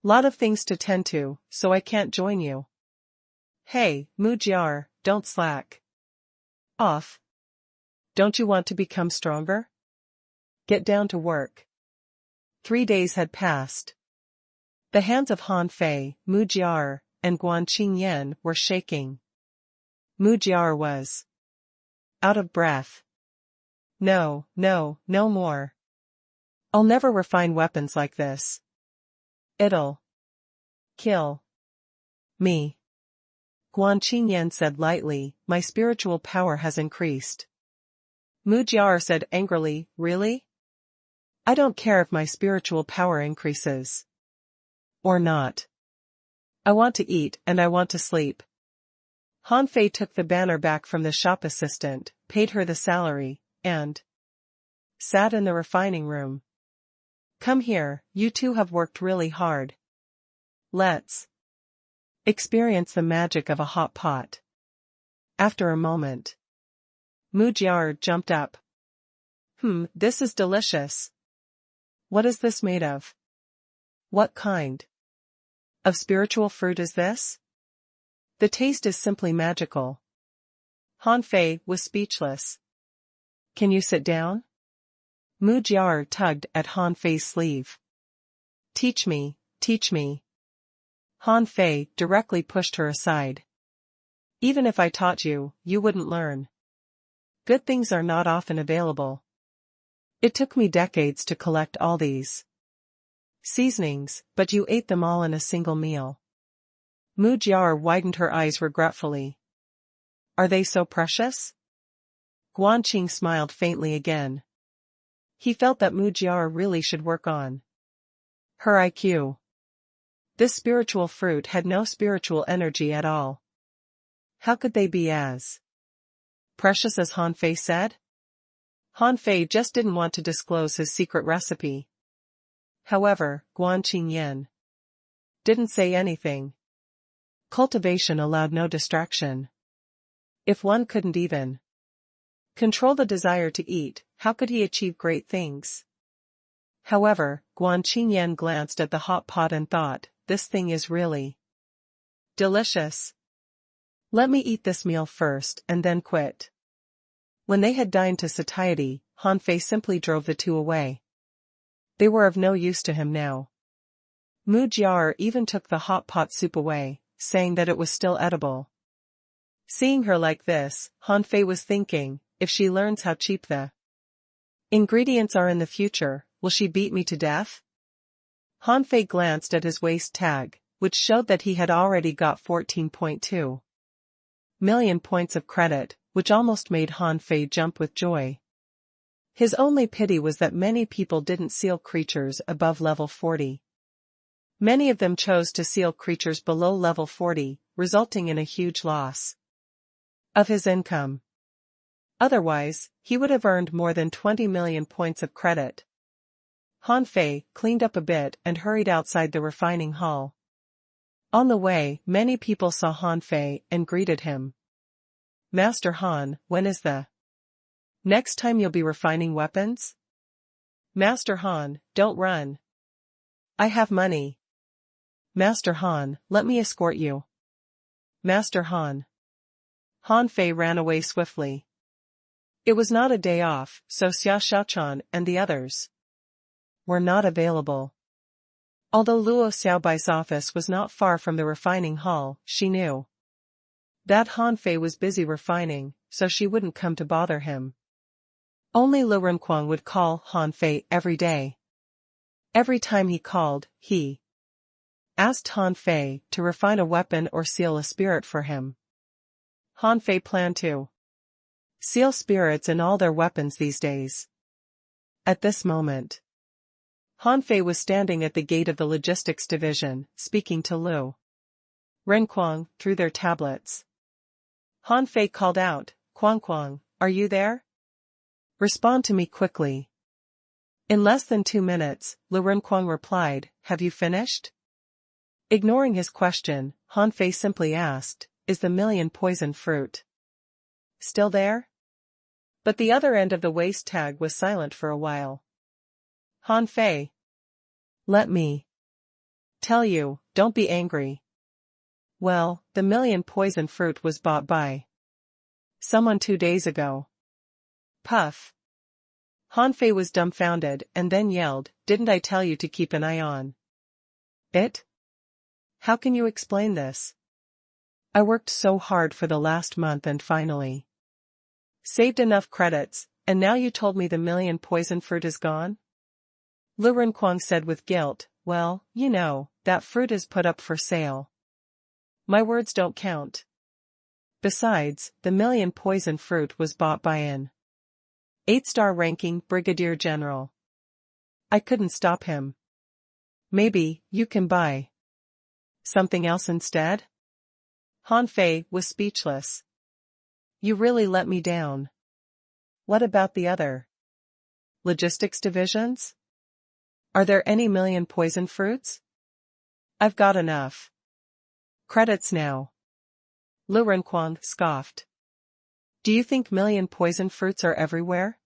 Speaker 1: lot of things to tend to, so I can't join you. Hey, Mu Jiao, don't slack off. Don't you want to become stronger? Get down to work. 3 days had passed. The hands of Han Fei, Mu Jiao, and Guan Qingyan were shaking. Mu Jiao was out of breath. No more. I'll never refine weapons like this. It'll kill me. Guan Qingyan said lightly, my spiritual power has increased. Mu Jiao said angrily, really? I don't care if my spiritual power increases or not. I want to eat and I want to sleep. Han Fei took the banner back from the shop assistant, paid her the salary, and sat in the refining room. Come here, you two have worked really hard. Let's experience the magic of a hot pot. After a moment, Mu Jiao jumped up. This is delicious. What is this made of? What kind of spiritual fruit is this? The taste is simply magical. Han Fei was speechless. Can you sit down? Mu Jiao tugged at Han Fei's sleeve. Teach me. Han Fei directly pushed her aside. Even if I taught you, you wouldn't learn. Good things are not often available. It took me decades to collect all these seasonings, but you ate them all in a single meal. Mu Jiao widened her eyes regretfully. Are they so precious? Guan Qing smiled faintly again. He felt that Mu Jiao really should work on her IQ. This spiritual fruit had no spiritual energy at all. How could they be as precious as Han Fei said? Han Fei just didn't want to disclose his secret recipe. However, Guan Qingyan didn't say anything. Cultivation allowed no distraction. If one couldn't even control the desire to eat, how could he achieve great things? However, Guan Qingyan glanced at the hot pot and thought, this thing is really delicious. Let me eat this meal first and then quit. When they had dined to satiety, Han Fei simply drove the two away. They were of no use to him now. Mu Jiao even took the hot pot soup away, saying that it was still edible. Seeing her like this, Han Fei was thinking, if she learns how cheap the ingredients are in the future, will she beat me to death? Han Fei glanced at his waist tag, which showed that he had already got 14.2 million points of credit, which almost made Han Fei jump with joy. His only pity was that many people didn't seal creatures above level 40. Many of them chose to seal creatures below level 40, resulting in a huge loss of his income. Otherwise, he would have earned more than 20 million points of credit. Han Fei cleaned up a bit and hurried outside the refining hall. On the way, many people saw Han Fei and greeted him. Master Han, when is the next time you'll be refining weapons? Master Han, don't run. I have money. Master Han, let me escort you. Master Han. Han Fei ran away swiftly. It was not a day off, so Xia Xiaochan and the others were not available. Although Luo Xiaobai's office was not far from the refining hall, she knew that Han Fei was busy refining, so she wouldn't come to bother him. Only Lu Renquang would call Han Fei every day. Every time he called, he asked Han Fei to refine a weapon or seal a spirit for him. Han Fei planned to seal spirits in all their weapons these days. At this moment, Han Fei was standing at the gate of the logistics division, speaking to Lu Renquang through their tablets. Han Fei called out, Quang, are you there? Respond to me quickly. In less than 2 minutes, Lu Renquang replied, have you finished? Ignoring his question, Han Fei simply asked, is the million poison fruit still there? But the other end of the waist tag was silent for a while. Han Fei. Let me tell you, don't be angry. Well, the million poison fruit was bought by someone 2 days ago. Puff. Han Fei was dumbfounded and then yelled, didn't I tell you to keep an eye on it? How can you explain this? I worked so hard for the last month and finally saved enough credits, and now you told me the million poison fruit is gone? Lu Renquang said with guilt, well, you know, that fruit is put up for sale. My words don't count. Besides, the million poison fruit was bought by an 8-star ranking brigadier general. I couldn't stop him. Maybe you can buy something else instead? Han Fei was speechless. You really let me down. What about the other logistics divisions? Are there any million poison fruits? I've got enough credits now. Lu Renquang scoffed. Do you think million poison fruits are everywhere?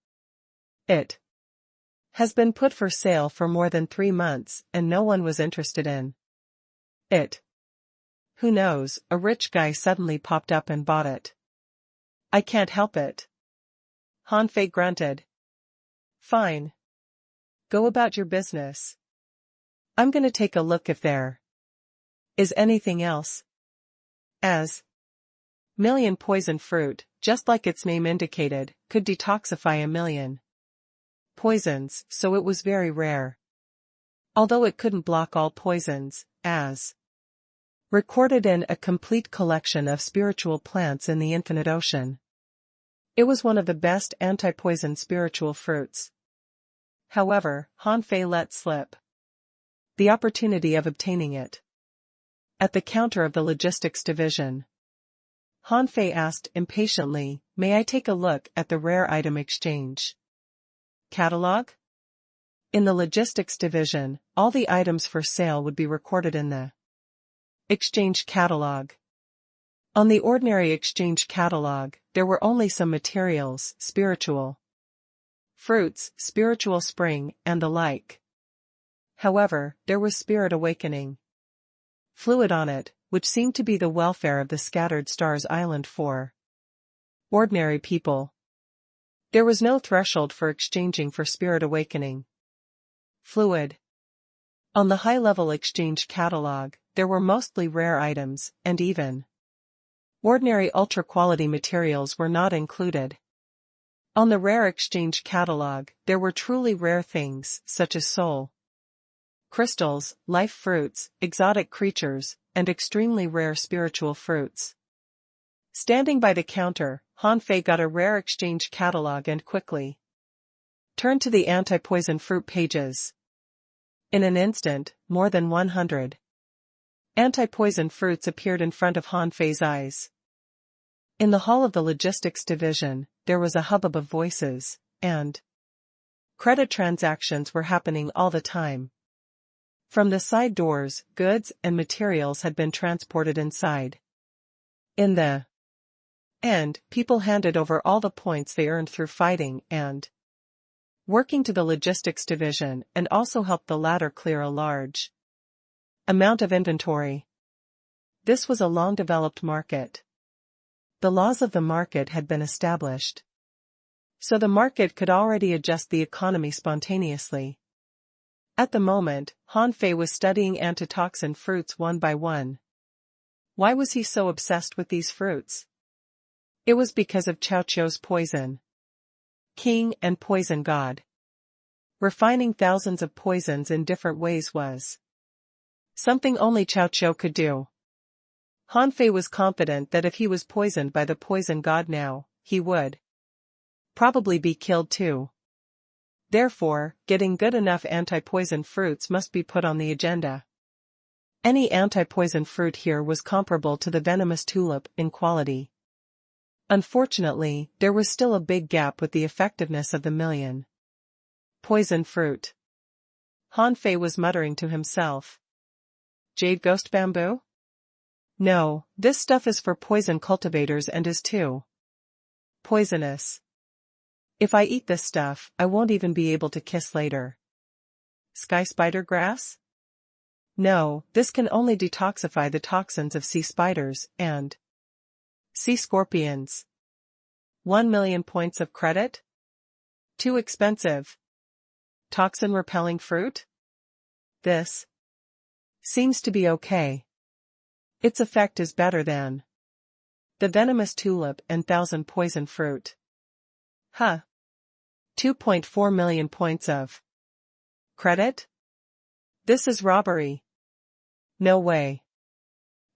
Speaker 1: It has been put for sale for more than 3 months and no one was interested in it. Who knows, a rich guy suddenly popped up and bought it. I can't help it. Han Fei grunted. Fine. Go about your business. I'm gonna take a look if there is anything else. As million poison fruit, just like its name indicated, could detoxify a million poisons, so it was very rare. Although it couldn't block all poisons, as recorded in a complete collection of spiritual plants in the infinite ocean. It was one of the best anti-poison spiritual fruits. However, Han Fei let slip the opportunity of obtaining it. At the counter of the logistics division, Han Fei asked impatiently, "May I take a look at the rare item exchange catalog?" In the logistics division, all the items for sale would be recorded in the exchange catalog. On the ordinary exchange catalog, there were only some materials, spiritual fruits, spiritual spring, and the like. However, there was spirit awakening fluid on it, which seemed to be the welfare of the scattered stars island for ordinary people. There was no threshold for exchanging for spirit awakening fluid. On the high-level exchange catalog, there were mostly rare items, and even ordinary ultra-quality materials were not included. On the rare exchange catalog, there were truly rare things, such as soul crystals, life fruits, exotic creatures, and extremely rare spiritual fruits. Standing by the counter, Han Fei got a rare exchange catalog and quickly turned to the anti-poison fruit pages. In an instant, more than 100 anti-poison fruits appeared in front of Han Fei's eyes. In the hall of the logistics division, there was a hubbub of voices, and credit transactions were happening all the time. From the side doors, goods and materials had been transported inside. In the end, people handed over all the points they earned through fighting and working to the logistics division, and also helped the latter clear a large amount of inventory. This was a long-developed market. The laws of the market had been established, so the market could already adjust the economy spontaneously. At the moment, Han Fei was studying antitoxin fruits one by one. Why was he so obsessed with these fruits? It was because of Cao Qiu's poison king and poison god. Refining thousands of poisons in different ways was something only Cao Qiu could do. Han Fei was confident that if he was poisoned by the poison god now, he would probably be killed too. Therefore, getting good enough anti-poison fruits must be put on the agenda. Any anti-poison fruit here was comparable to the venomous tulip in quality. Unfortunately, there was still a big gap with the effectiveness of the million poison fruit. Han Fei was muttering to himself. Jade ghost bamboo? No, this stuff is for poison cultivators and is too poisonous. If I eat this stuff, I won't even be able to kiss later. Sky spider grass? No, this can only detoxify the toxins of sea spiders and sea scorpions. 1 million points of credit? Too expensive. Toxin-repelling fruit? This seems to be okay. Its effect is better than the venomous tulip and thousand poison fruit. 2.4 million points of credit? This is robbery. No way.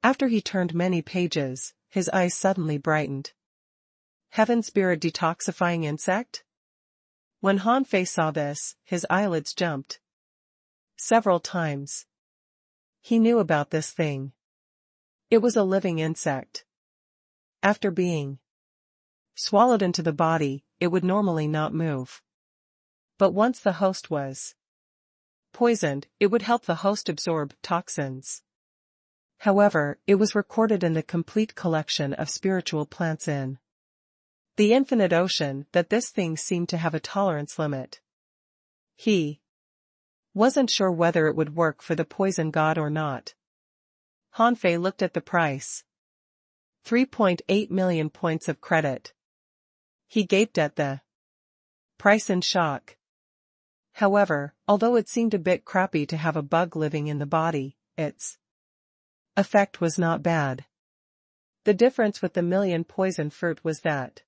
Speaker 1: After he turned many pages, his eyes suddenly brightened. Heaven spirit detoxifying insect? When Han Fei saw this, his eyelids jumped several times. He knew about this thing. It was a living insect. After being swallowed into the body, it would normally not move. But once the host was poisoned, it would help the host absorb toxins. However, it was recorded in the complete collection of spiritual plants in the infinite ocean that this thing seemed to have a tolerance limit. He wasn't sure whether it would work for the poison god or not. Han Fei looked at the price. 3.8 million points of credit. He gaped at the price in shock. However, although it seemed a bit crappy to have a bug living in the body, its effect was not bad. The difference with the million poison fruit was that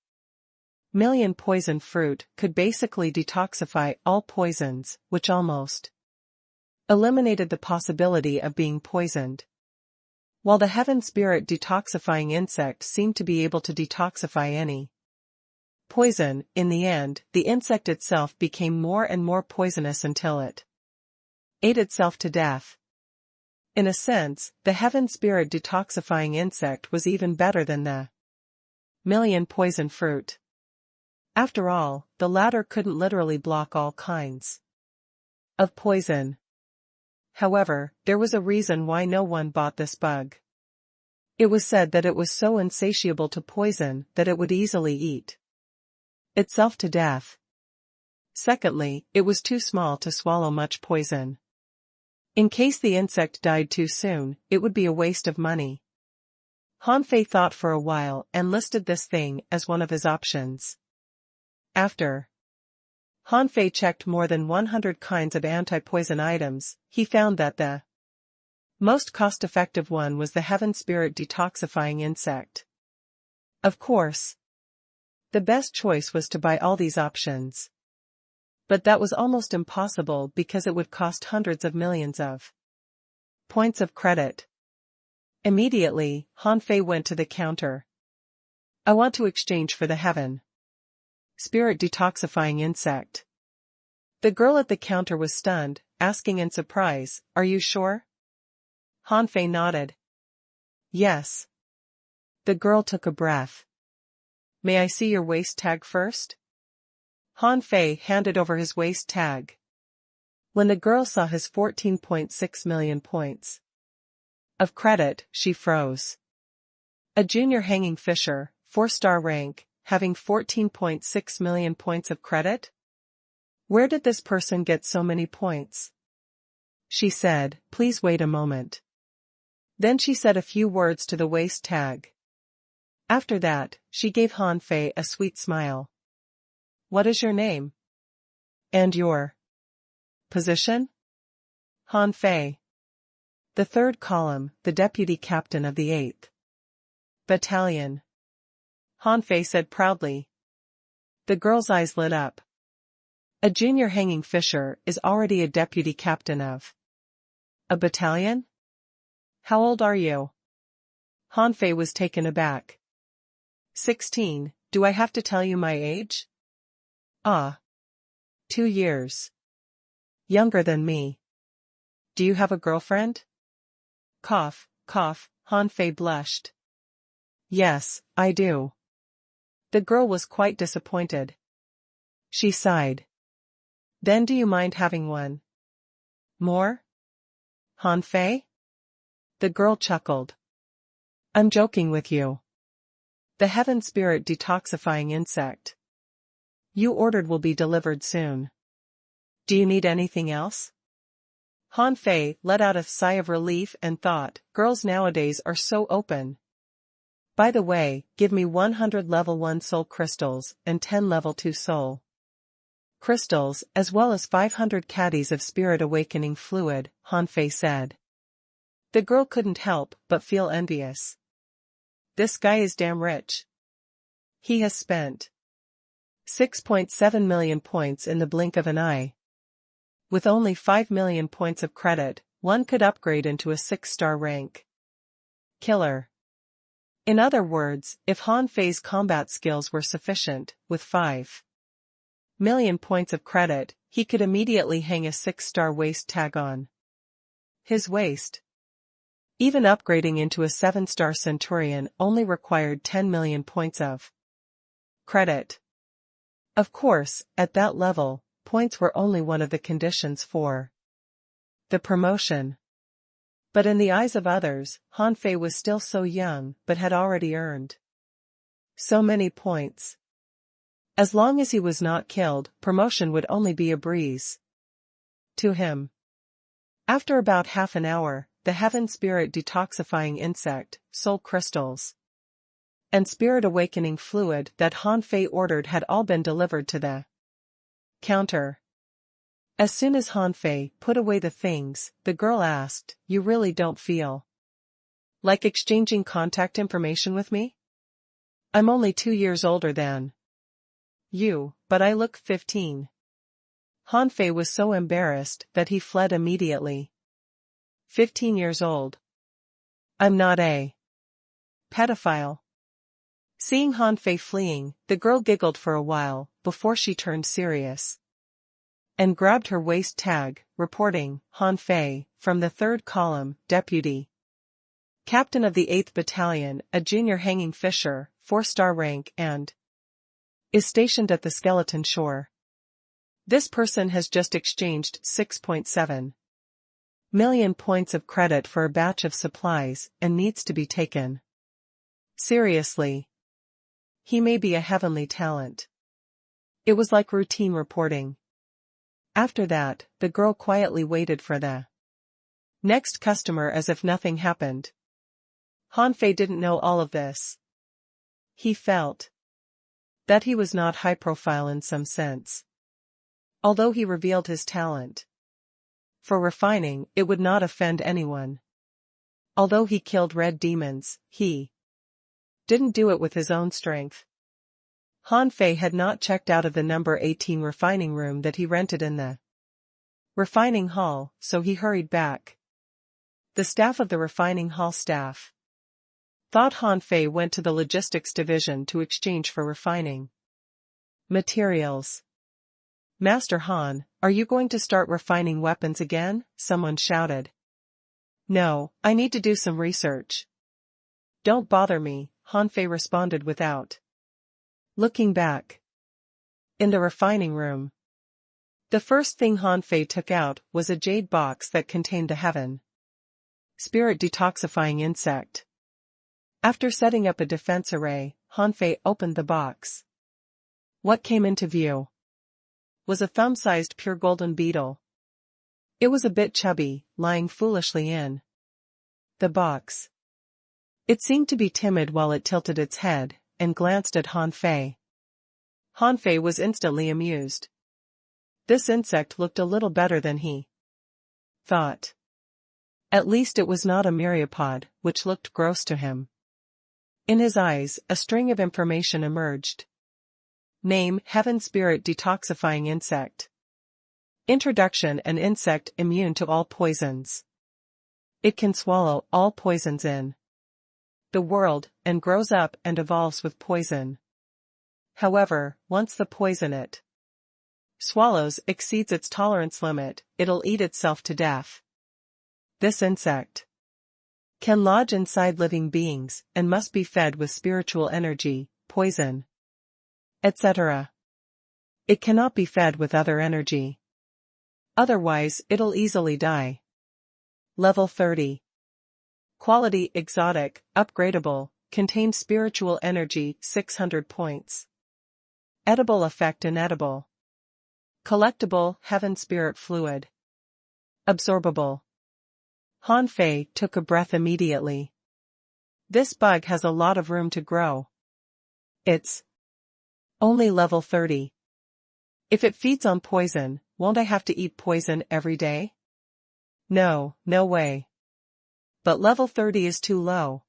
Speaker 1: million poison fruit could basically detoxify all poisons, which almost eliminated the possibility of being poisoned. While the heaven spirit detoxifying insect seemed to be able to detoxify any poison, in the end, the insect itself became more and more poisonous until it ate itself to death. In a sense, the heaven spirit detoxifying insect was even better than the million poison fruit. After all, the latter couldn't literally block all kinds of poison. However, there was a reason why no one bought this bug. It was said that it was so insatiable to poison that it would easily eat itself to death. Secondly, it was too small to swallow much poison. In case the insect died too soon, it would be a waste of money. Han Fei thought for a while and listed this thing as one of his options. After Han Fei checked more than 100 kinds of anti-poison items, he found that the most cost-effective one was the heaven spirit detoxifying insect. Of course, the best choice was to buy all these options. But that was almost impossible because it would cost hundreds of millions of points of credit. Immediately, Han Fei went to the counter. I want to exchange for the heaven spirit detoxifying insect. The girl at the counter was stunned, asking in surprise, "Are you sure?" Han Fei nodded. Yes. The girl took a breath. May I see your waist tag first? Han Fei handed over his waist tag. When the girl saw his 14.6 million points of credit, she froze. A junior hanging fisher, 4-star rank, having 14.6 million points of credit? Where did this person get so many points? She said, "Please wait a moment." Then she said a few words to the waist tag. After that, she gave Han Fei a sweet smile. What is your name? And your position? Han Fei. The third column, the deputy captain of the 8th Battalion. Han Fei said proudly. The girl's eyes lit up. A junior hanging fisher is already a deputy captain of a battalion? How old are you? Han Fei was taken aback. 16, do I have to tell you my age? Ah. 2 years. Younger than me. Do you have a girlfriend? Cough, cough, Han Fei blushed. Yes, I do. The girl was quite disappointed. She sighed. Then do you mind having one more? Han Fei? The girl chuckled. I'm joking with you. The heaven spirit detoxifying insect you ordered will be delivered soon. Do you need anything else? Han Fei let out a sigh of relief and thought, girls nowadays are so open. By the way, give me 100 level 1 soul crystals and 10 level 2 soul crystals as well as 500 caddies of spirit awakening fluid, Han Fei said. The girl couldn't help but feel envious. This guy is damn rich. He has spent 6.7 million points in the blink of an eye. With only 5 million points of credit, one could upgrade into a 6-star rank killer. In other words, if Han Fei's combat skills were sufficient, with 5 million points of credit, he could immediately hang a 6-star waist tag on his waist. Even upgrading into a 7-star centurion only required 10 million points of credit. Of course, at that level, points were only one of the conditions for the promotion. But in the eyes of others, Han Fei was still so young but had already earned so many points. As long as he was not killed, promotion would only be a breeze to him. After about half an hour, the heaven spirit detoxifying insect, soul crystals, and spirit awakening fluid that Han Fei ordered had all been delivered to the counter. As soon as Han Fei put away the things, the girl asked, "You really don't feel like exchanging contact information with me? I'm only 2 years older than you, but I look 15. Han Fei was so embarrassed that he fled immediately. 15 years old. I'm not a pedophile. Seeing Han Fei fleeing, the girl giggled for a while, before she turned serious. and grabbed her waist tag, reporting, Han Fei, from the third column, Deputy Captain of the 8th Battalion, a junior hanging fisher, 4-star rank and is stationed at the skeleton shore. This person has just exchanged 6.7 million points of credit for a batch of supplies and needs to be taken seriously. He may be a heavenly talent. It was like routine reporting. After that, the girl quietly waited for the next customer as if nothing happened. Han Fei didn't know all of this. He felt that he was not high profile in some sense. Although he revealed his talent for refining, it would not offend anyone. Although he killed red demons, he didn't do it with his own strength. Han Fei had not checked out of the number 18 refining room that he rented in the refining hall, so he hurried back. The staff of the refining hall staff thought Han Fei went to the logistics division to exchange for refining materials. Master Han, are you going to start refining weapons again? Someone shouted. No, I need to do some research. Don't bother me, Han Fei responded without looking back. In the refining room, the first thing Han Fei took out was a jade box that contained the heaven spirit detoxifying insect. After setting up a defense array, Han Fei opened the box. What came into view was a thumb-sized pure golden beetle. It was a bit chubby, lying foolishly in the box. It seemed to be timid while it tilted its head and glanced at Han Fei. Han Fei was instantly amused. This insect looked a little better than he thought. At least it was not a myriapod, which looked gross to him. In his eyes, a string of information emerged. Name: Heaven Spirit Detoxifying Insect. Introduction: an insect immune to all poisons. It can swallow all poisons in the world, and grows up and evolves with poison. However, once the poison it swallows exceeds its tolerance limit, it'll eat itself to death. This insect can lodge inside living beings and must be fed with spiritual energy, poison, etc. It cannot be fed with other energy. Otherwise, it'll easily die. Level 30. Quality: exotic, upgradable, contains spiritual energy, 600 points. Edible effect: inedible. Collectible: heaven spirit fluid. Absorbable. Han Fei took a breath immediately. This bug has a lot of room to grow. It's only level 30. If it feeds on poison, won't I have to eat poison every day? No, no way. But level 30 is too low.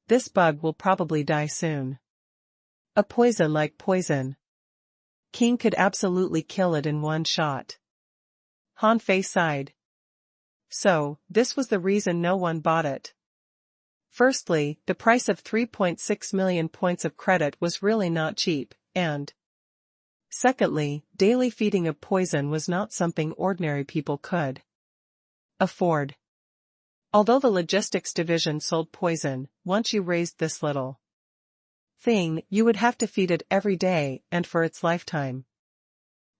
Speaker 1: This bug will probably die soon. A poison like poison King could absolutely kill it in one shot. Han Fei sighed. So, this was the reason no one bought it. Firstly, the price of 3.6 million points of credit was really not cheap, and secondly, daily feeding of poison was not something ordinary people could afford. Although the logistics division sold poison, once you raised this little thing, you would have to feed it every day and for its lifetime.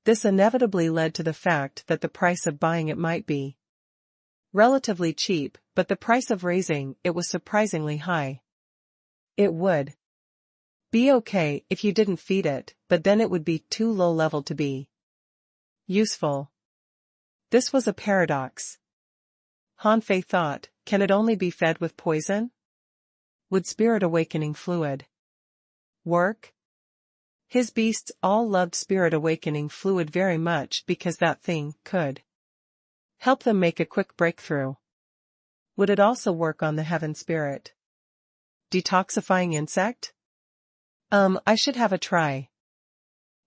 Speaker 1: This inevitably led to the fact that the price of buying it might be relatively cheap, but the price of raising it was surprisingly high. It would be okay if you didn't feed it, but then it would be too low level to be useful. This was a paradox. Han Fei thought, can it only be fed with poison? Would spirit awakening fluid work? His beasts all loved spirit awakening fluid very much because that thing could help them make a quick breakthrough. Would it also work on the heaven spirit detoxifying insect? I should have a try.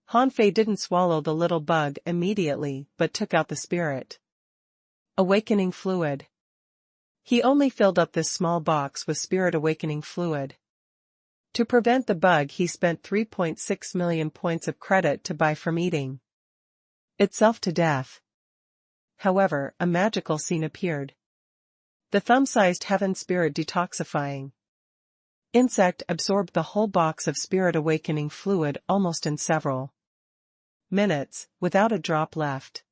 Speaker 1: Han Fei didn't swallow the little bug immediately but took out the spirit awakening fluid. He only filled up this small box with spirit awakening fluid. To prevent the bug, he spent 3.6 million points of credit to buy from eating itself to death. However, a magical scene appeared. The thumb-sized heaven spirit detoxifying insect absorbed the whole box of spirit awakening fluid almost in several minutes, without a drop left.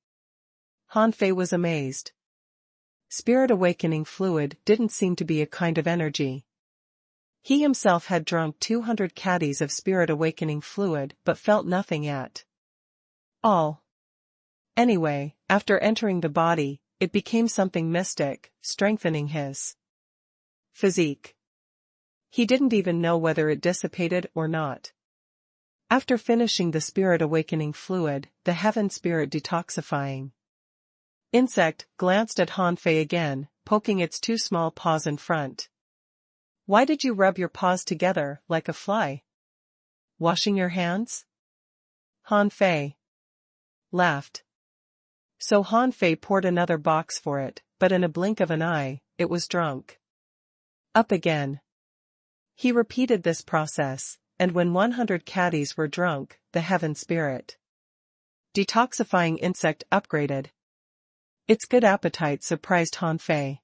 Speaker 1: Han Fei was amazed. Spirit awakening fluid didn't seem to be a kind of energy. He himself had drunk 200 caddies of spirit awakening fluid but felt nothing at all. Anyway, after entering the body, it became something mystic, strengthening his physique. He didn't even know whether it dissipated or not. After finishing the spirit awakening fluid, the heaven spirit detoxifying insect glanced at Han Fei again, poking its two small paws in front. Why did you rub your paws together like a fly? Washing your hands? Han Fei laughed. So Han Fei poured another box for it, but in a blink of an eye, it was drunk up again. He repeated this process, and when 100 caddies were drunk, the heaven spirit detoxifying insect upgraded. Its good appetite surprised Han Fei.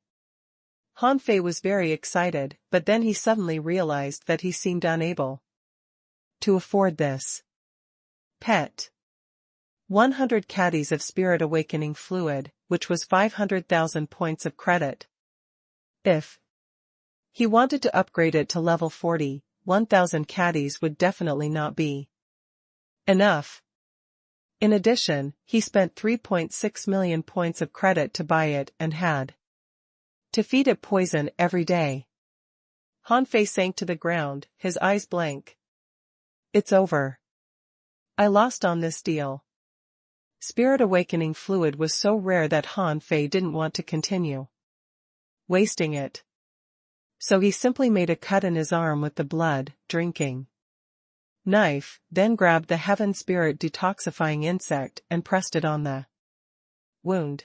Speaker 1: Han Fei was very excited, but then he suddenly realized that he seemed unable to afford this pet. 100 caddies of spirit awakening fluid, which was 500,000 points of credit. If he wanted to upgrade it to level 40, 1,000 caddies would definitely not be enough. In addition, he spent 3.6 million points of credit to buy it and had to feed it poison every day. Han Fei sank to the ground, his eyes blank. It's over. I lost on this deal. Spirit awakening fluid was so rare that Han Fei didn't want to continue wasting it. So he simply made a cut in his arm with the blood, drinking knife, then grabbed the heaven spirit detoxifying insect and pressed it on the wound.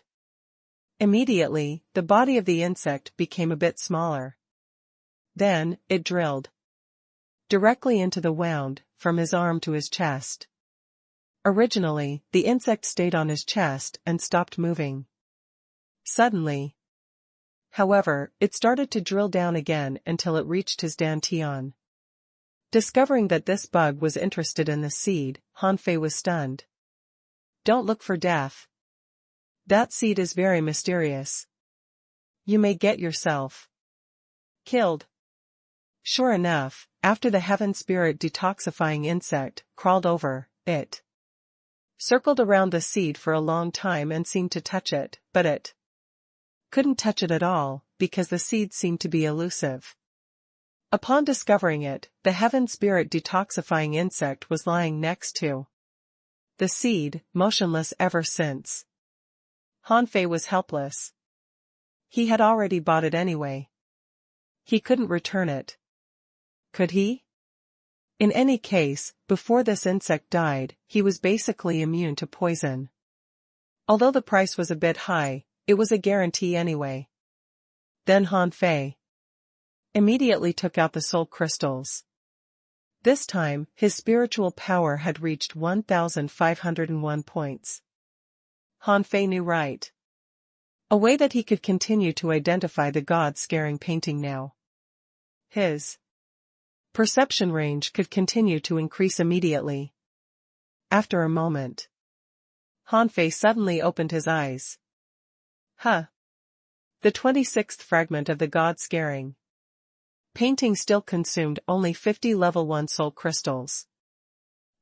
Speaker 1: Immediately, the body of the insect became a bit smaller. Then, it drilled directly into the wound, from his arm to his chest. Originally, the insect stayed on his chest and stopped moving. Suddenly, however, it started to drill down again until it reached his dantian. Discovering that this bug was interested in the seed, Han Fei was stunned. Don't look for death. That seed is very mysterious. You may get yourself killed. Sure enough, after the heaven spirit detoxifying insect crawled over, it circled around the seed for a long time and seemed to touch it, but it couldn't touch it at all, because the seed seemed to be elusive. Upon discovering it, the heaven spirit detoxifying insect was lying next to the seed, motionless ever since. Han Fei was helpless. He had already bought it anyway. He couldn't return it. Could he? In any case, before this insect died, he was basically immune to poison. Although the price was a bit high, it was a guarantee anyway. Then Han Fei immediately took out the soul crystals. This time, his spiritual power had reached 1,501 points. Han Fei knew right away that he could continue to identify the god-scaring painting now. His perception range could continue to increase immediately. After a moment, Han Fei suddenly opened his eyes. Huh. The 26th fragment of the god-scaring painting still consumed only 50 level 1 soul crystals.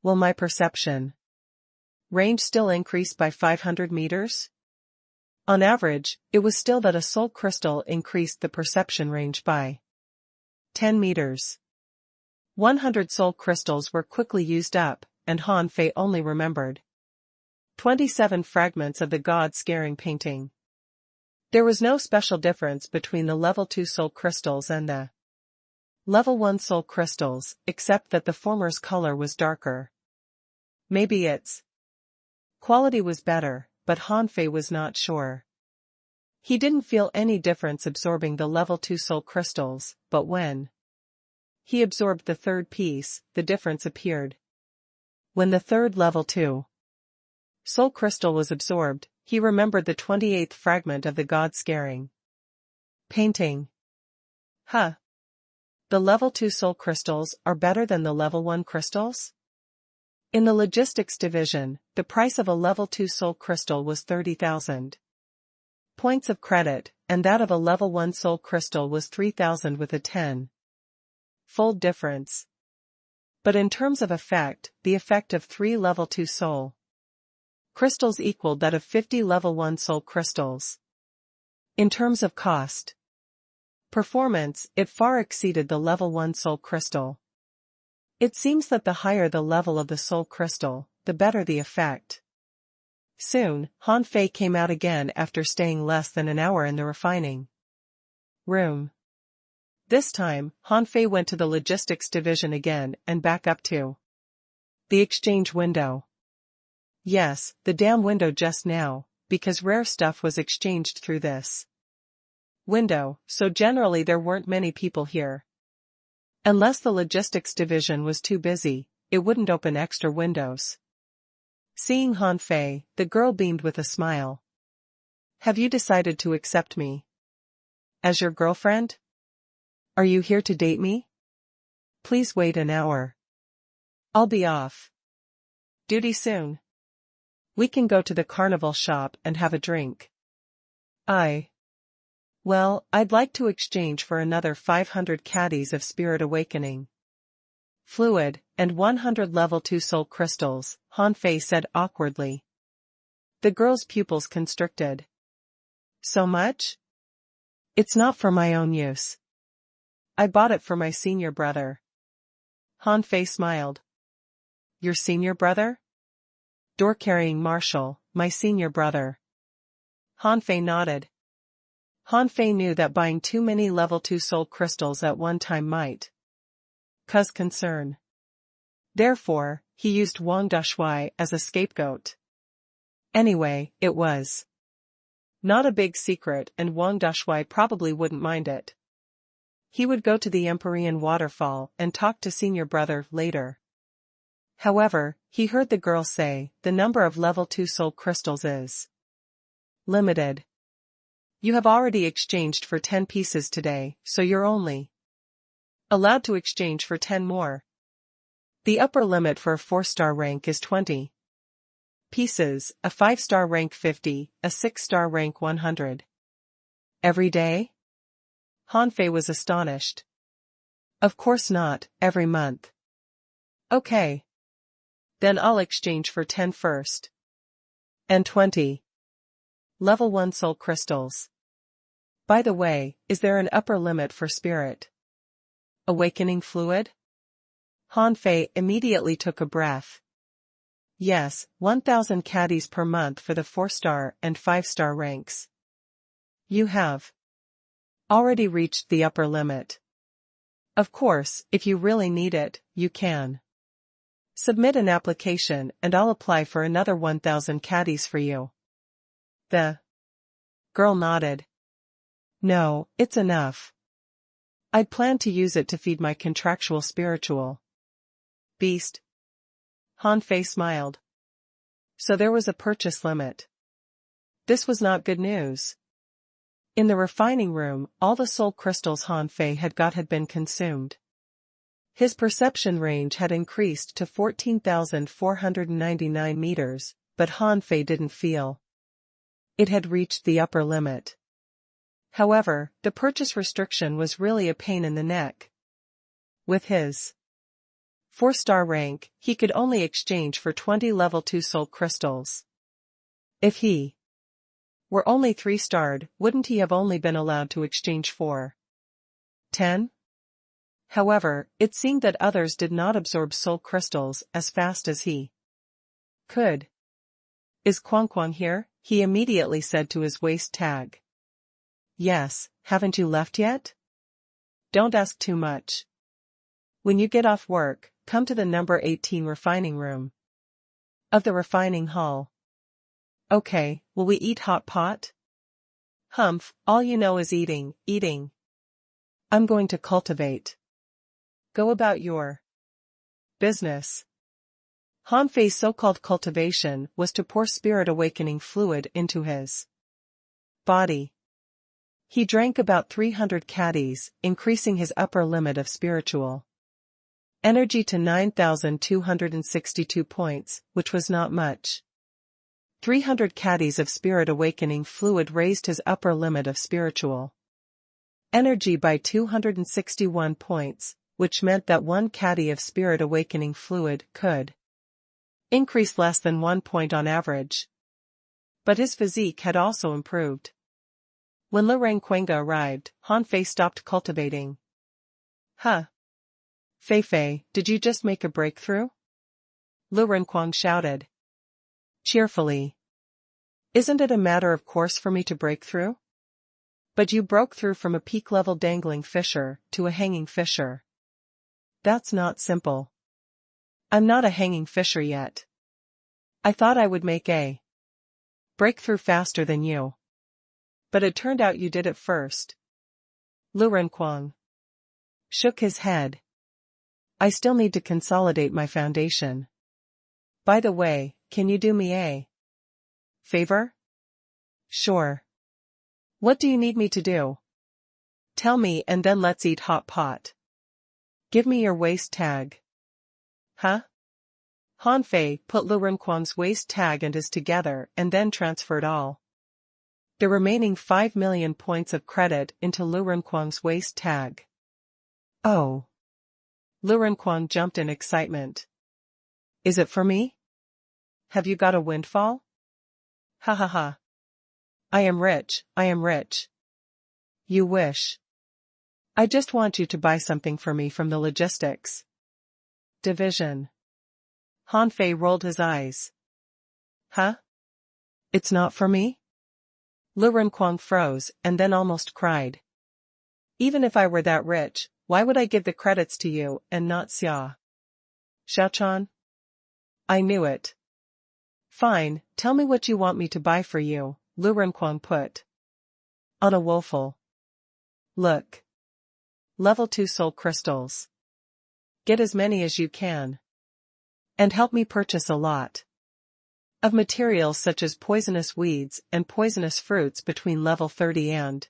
Speaker 1: Will my perception range still increase by 500 meters? On average, it was still that a soul crystal increased the perception range by 10 meters. 100 soul crystals were quickly used up, and Han Fei only remembered 27 fragments of the god-scaring painting. There was no special difference between the level 2 soul crystals and the level 1 soul crystals, except that the former's color was darker. Maybe its quality was better, but Han Fei was not sure. He didn't feel any difference absorbing the level 2 soul crystals, but when he absorbed the third piece, the difference appeared. When the third level 2 Soul crystal was absorbed. He remembered the 28th fragment of the god scaring painting. Huh. The level 2 soul crystals are better than the level 1 crystals? In the logistics division, the price of a level 2 soul crystal was 30,000 points of credit, and that of a level 1 soul crystal was 3,000 with a 10-fold difference. But in terms of effect, the effect of 3 level 2 soul crystals equaled that of 50 level 1 soul crystals. In terms of cost performance, it far exceeded the level 1 soul crystal. It seems that the higher the level of the soul crystal, the better the effect. Soon, Han Fei came out again after staying less than an hour in the refining room. This time, Han Fei went to the logistics division again and back up to the exchange window. Yes, the damn window just now, because rare stuff was exchanged through this window, so generally there weren't many people here. Unless the logistics division was too busy, it wouldn't open extra windows. Seeing Han Fei, the girl beamed with a smile. Have you decided to accept me as your girlfriend? Are you here to date me? Please wait an hour. I'll be off duty soon. We can go to the carnival shop and have a drink. Well, I'd like to exchange for another 500 caddies of spirit awakening fluid, and 100 level 2 soul crystals, Han Fei said awkwardly. The girl's pupils constricted. So much? It's not for my own use. I bought it for my senior brother. Han Fei smiled. Your senior brother? Door-carrying marshal, my senior brother. Han Fei nodded. Han Fei knew that buying too many level 2 soul crystals at one time might cause concern. Therefore, he used Wang Dashui as a scapegoat. Anyway, it was not a big secret, and Wang Dashui probably wouldn't mind it. He would go to the Empyrean waterfall and talk to senior brother later. However, he heard the girl say, the number of level 2 soul crystals is limited. You have already exchanged for 10 pieces today, so you're only allowed to exchange for 10 more. The upper limit for a 4-star rank is 20 pieces, a 5-star rank 50, a 6-star rank 100. Every day? Han Fei was astonished. Of course not, every month. Okay. Then I'll exchange for 10 first. And 20 level 1 soul crystals. By the way, is there an upper limit for spirit awakening fluid? Han Fei immediately took a breath. Yes, 1,000 caddies per month for the 4-star and 5-star ranks. You have already reached the upper limit. Of course, if you really need it, you can submit an application and I'll apply for another 1,000 caddies for you. The girl nodded. No, it's enough. I'd planned to use it to feed my contractual spiritual beast. Han Fei smiled. So there was a purchase limit. This was not good news. In the refining room, all the soul crystals Han Fei had got had been consumed. His perception range had increased to 14,499 meters, but Han Fei didn't feel it had reached the upper limit. However, the purchase restriction was really a pain in the neck. With his 4-star rank, he could only exchange for 20 level 2 soul crystals. If he were only 3-starred, wouldn't he have only been allowed to exchange for 10? However, it seemed that others did not absorb soul crystals as fast as he could. Is Quang Quang here? He immediately said to his waist tag. Yes, haven't you left yet? Don't ask too much. When you get off work, come to the number 18 refining room of the refining hall. Okay, will we eat hot pot? Humph, all you know is eating. I'm going to cultivate. Go about your business. Han Fei's so-called cultivation was to pour spirit awakening fluid into his body. He drank about 300 caddies, increasing his upper limit of spiritual energy to 9,262 points, which was not much. 300 caddies of spirit awakening fluid raised his upper limit of spiritual energy by 261 points, which meant that one caddy of spirit awakening fluid could increase less than 1 point on average. But his physique had also improved. When Lu Rangquanga arrived, Han Fei stopped cultivating. Huh? Fei Fei, did you just make a breakthrough? Lu Renquang shouted cheerfully. Isn't it a matter of course for me to break through? But you broke through from a peak-level dangling fisher to a hanging fisher. That's not simple. I'm not a hanging fisher yet. I thought I would make a breakthrough faster than you. But it turned out you did it first. Lu Renquang shook his head. I still need to consolidate my foundation. By the way, can you do me a favor? Sure. What do you need me to do? Tell me and then let's eat hot pot. Give me your waist tag. Huh? Han Fei put Lu Renquang's waist tag and his together and then transferred all the remaining 5 million points of credit into Lu Renquang's waist tag. Oh. Lu Renquang jumped in excitement. Is it for me? Have you got a windfall? Ha ha ha. I am rich, I am rich. You wish. I just want you to buy something for me from the logistics division. Han Fei rolled his eyes. Huh? It's not for me? Lu Renquang froze and then almost cried. Even if I were that rich, why would I give the credits to you and not Xia Xiaochan? I knew it. Fine, tell me what you want me to buy for you, Lu Renquang put on a woeful look. Level 2 soul crystals. Get as many as you can. And help me purchase a lot of materials such as poisonous weeds and poisonous fruits between level 30 and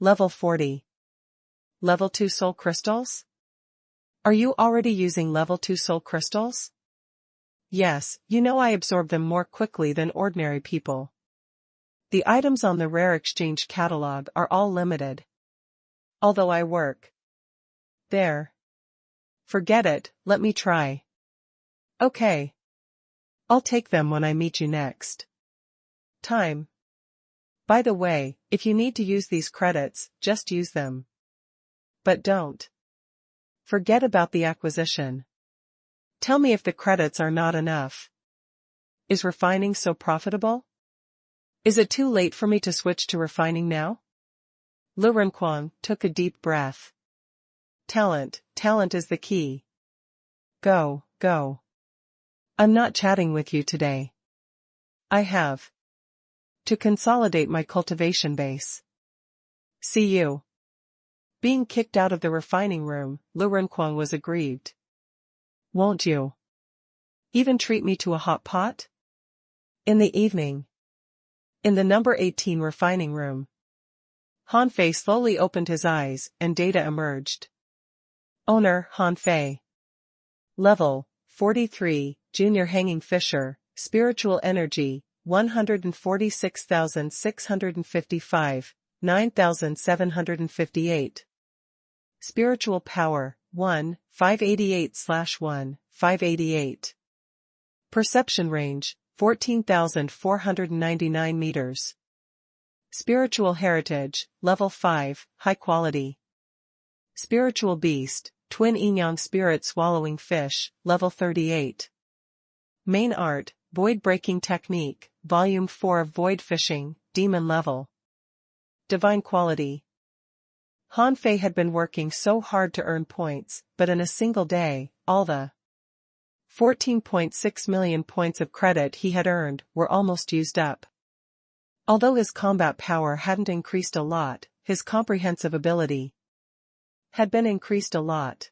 Speaker 1: level 40. Level 2 soul crystals? Are you already using level 2 soul crystals? Yes, you know I absorb them more quickly than ordinary people. The items on the Rare Exchange catalog are all limited. Although I work there. Forget it, let me try. Okay. I'll take them when I meet you next time. By the way, if you need to use these credits, just use them. But don't forget about the acquisition. Tell me if the credits are not enough. Is refining so profitable? Is it too late for me to switch to refining now? Lu Renquang took a deep breath. Talent is the key. Go. I'm not chatting with you today. I have to consolidate my cultivation base. See you. Being kicked out of the refining room, Lu Renquang was aggrieved. Won't you even treat me to a hot pot? In the evening. In the number 18 refining room. Han Fei slowly opened his eyes and data emerged. Owner, Han Fei. Level, 43, Junior Hanging Fisher, Spiritual Energy, 146,655, 9,758. Spiritual Power, 1, 588/1, 588. Perception Range, 14,499 meters. Spiritual Heritage, Level 5, High Quality. Spiritual Beast, Twin Yin-Yang Spirit Swallowing Fish, Level 38. Main Art, Void Breaking Technique, Volume 4 of Void Fishing, Demon Level. Divine Quality. Han Fei had been working so hard to earn points, but in a single day, all the 14.6 million points of credit he had earned were almost used up. Although his combat power hadn't increased a lot, his comprehensive ability had been increased a lot.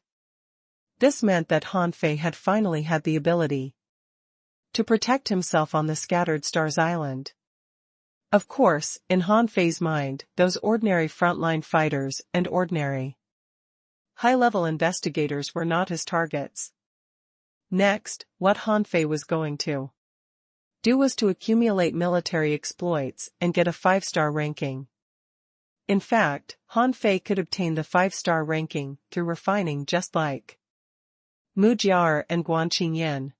Speaker 1: This meant that Han Fei had finally had the ability to protect himself on the scattered stars island. Of course, in Han Fei's mind, those ordinary frontline fighters and ordinary high-level investigators were not his targets. Next, what Han Fei was going to do was to accumulate military exploits and get a 5-star ranking. In fact, Han Fei could obtain the 5-star ranking through refining just like Mu Jiar and Guan Qingyan.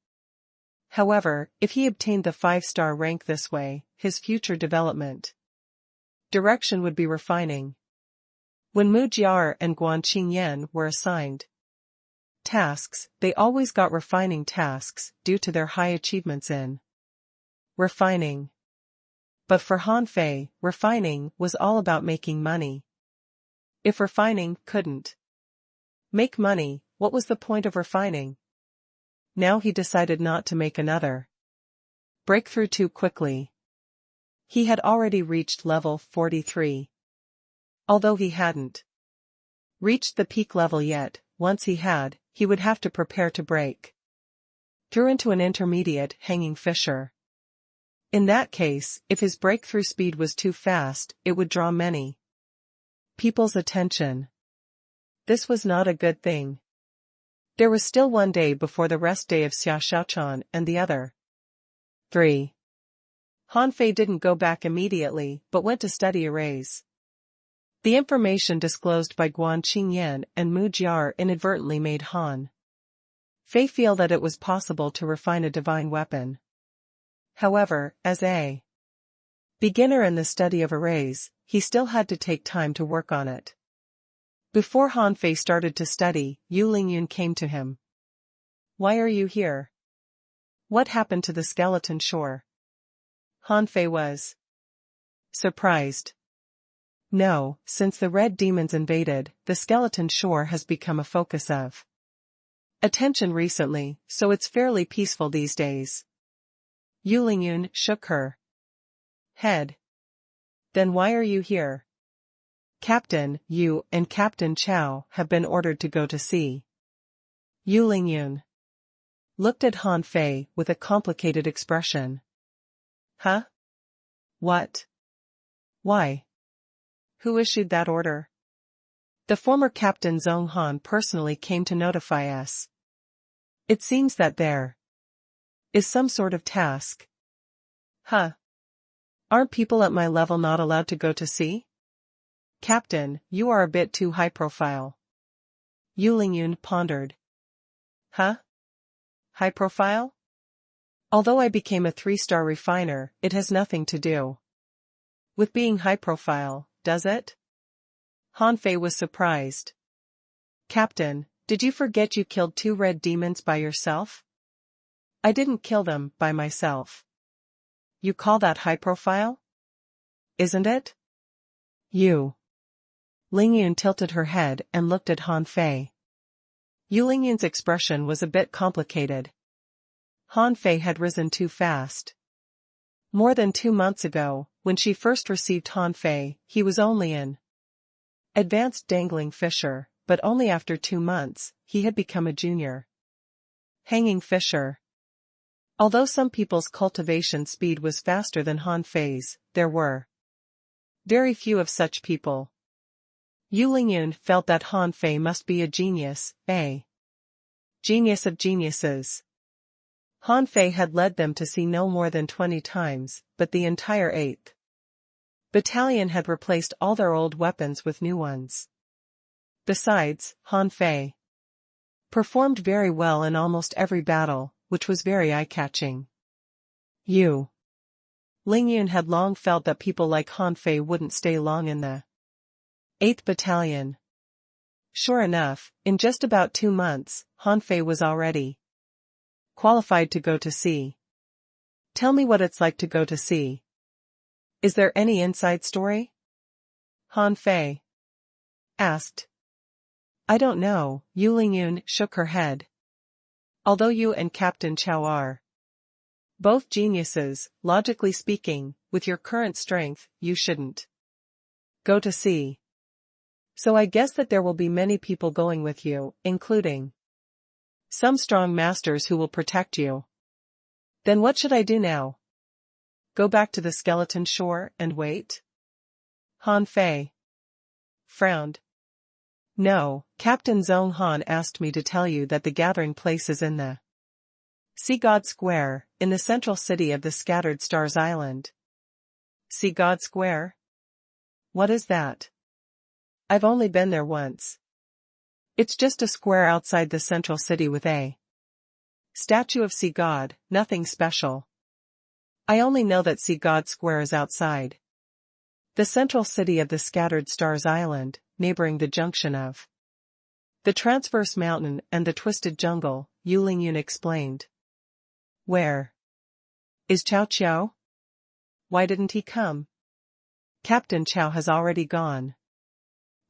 Speaker 1: However, if he obtained the 5-star rank this way, his future development direction would be refining. When Mu Jiar and Guan Qingyan were assigned tasks, they always got refining tasks due to their high achievements in refining. But for Han Fei, refining was all about making money. If refining couldn't make money, what was the point of refining? Now he decided not to make another breakthrough too quickly. He had already reached level 43. Although he hadn't reached the peak level yet, once he had, he would have to prepare to break through into an intermediate hanging fissure. In that case, if his breakthrough speed was too fast, it would draw many people's attention. This was not a good thing. There was still one day before the rest day of Xia Xiaochan and the other 3. Han Fei didn't go back immediately but went to study arrays. The information disclosed by Guan Qingyan and Mu Jiar inadvertently made Han Fei feel that it was possible to refine a divine weapon. However, as a beginner in the study of arrays, he still had to take time to work on it. Before Han Fei started to study, Yu Lingyun came to him. "Why are you here? What happened to the skeleton shore?" Han Fei was surprised. "No, since the red demons invaded, the skeleton shore has become a focus of attention recently, so it's fairly peaceful these days." Yu Lingyun shook her head. "Then why are you here?" "Captain Yu and Captain Chao have been ordered to go to sea." Yu Lingyun looked at Han Fei with a complicated expression. "Huh? What? Why? Who issued that order?" "The former Captain Zhong Han personally came to notify us. It seems that there is some sort of task." "Huh? Aren't people at my level not allowed to go to sea?" "Captain, you are a bit too high profile." Yu Lingyun pondered. "Huh? High profile? Although I became a 3-star refiner, it has nothing to do with being high profile, does it?" Han Fei was surprised. "Captain, did you forget you killed 2 red demons by yourself?" "I didn't kill them by myself." "You call that high profile? Isn't it?" Yu Lingyun tilted her head and looked at Han Fei. Yu Lingyun's expression was a bit complicated. Han Fei had risen too fast. More than 2 months ago, when she first received Han Fei, he was only an advanced dangling fisher, but only after 2 months, he had become a junior hanging fisher. Although some people's cultivation speed was faster than Han Fei's, there were very few of such people. Yu Lingyun felt that Han Fei must be a genius of geniuses. Han Fei had led them to see no more than 20 times, but the entire 8th Battalion had replaced all their old weapons with new ones. Besides, Han Fei performed very well in almost every battle, which was very eye-catching. Yu Lingyun had long felt that people like Han Fei wouldn't stay long in the 8th Battalion. Sure enough, in just about 2 months, Han Fei was already qualified to go to sea. "Tell me what it's like to go to sea. Is there any inside story?" Han Fei asked. "I don't know," Yu Lingyun shook her head. "Although you and Captain Chao are both geniuses, logically speaking, with your current strength, you shouldn't go to sea. So I guess that there will be many people going with you, including some strong masters who will protect you. Then what should I do now? Go back to the skeleton shore and wait? Han Fei frowned. No, Captain Zhong Han asked me to tell you that the gathering place is in the Sea God Square, in the central city of the Scattered Stars Island. Sea God Square? What is that? I've only been there once. It's just a square outside the central city with a statue of Sea God, nothing special. I only know that Sea God Square is outside the central city of the Scattered Stars Island, neighboring the junction of the Transverse Mountain and the Twisted Jungle, Yu Lingyun explained. Where is Chow Chow? Why didn't he come? Captain Chow has already gone.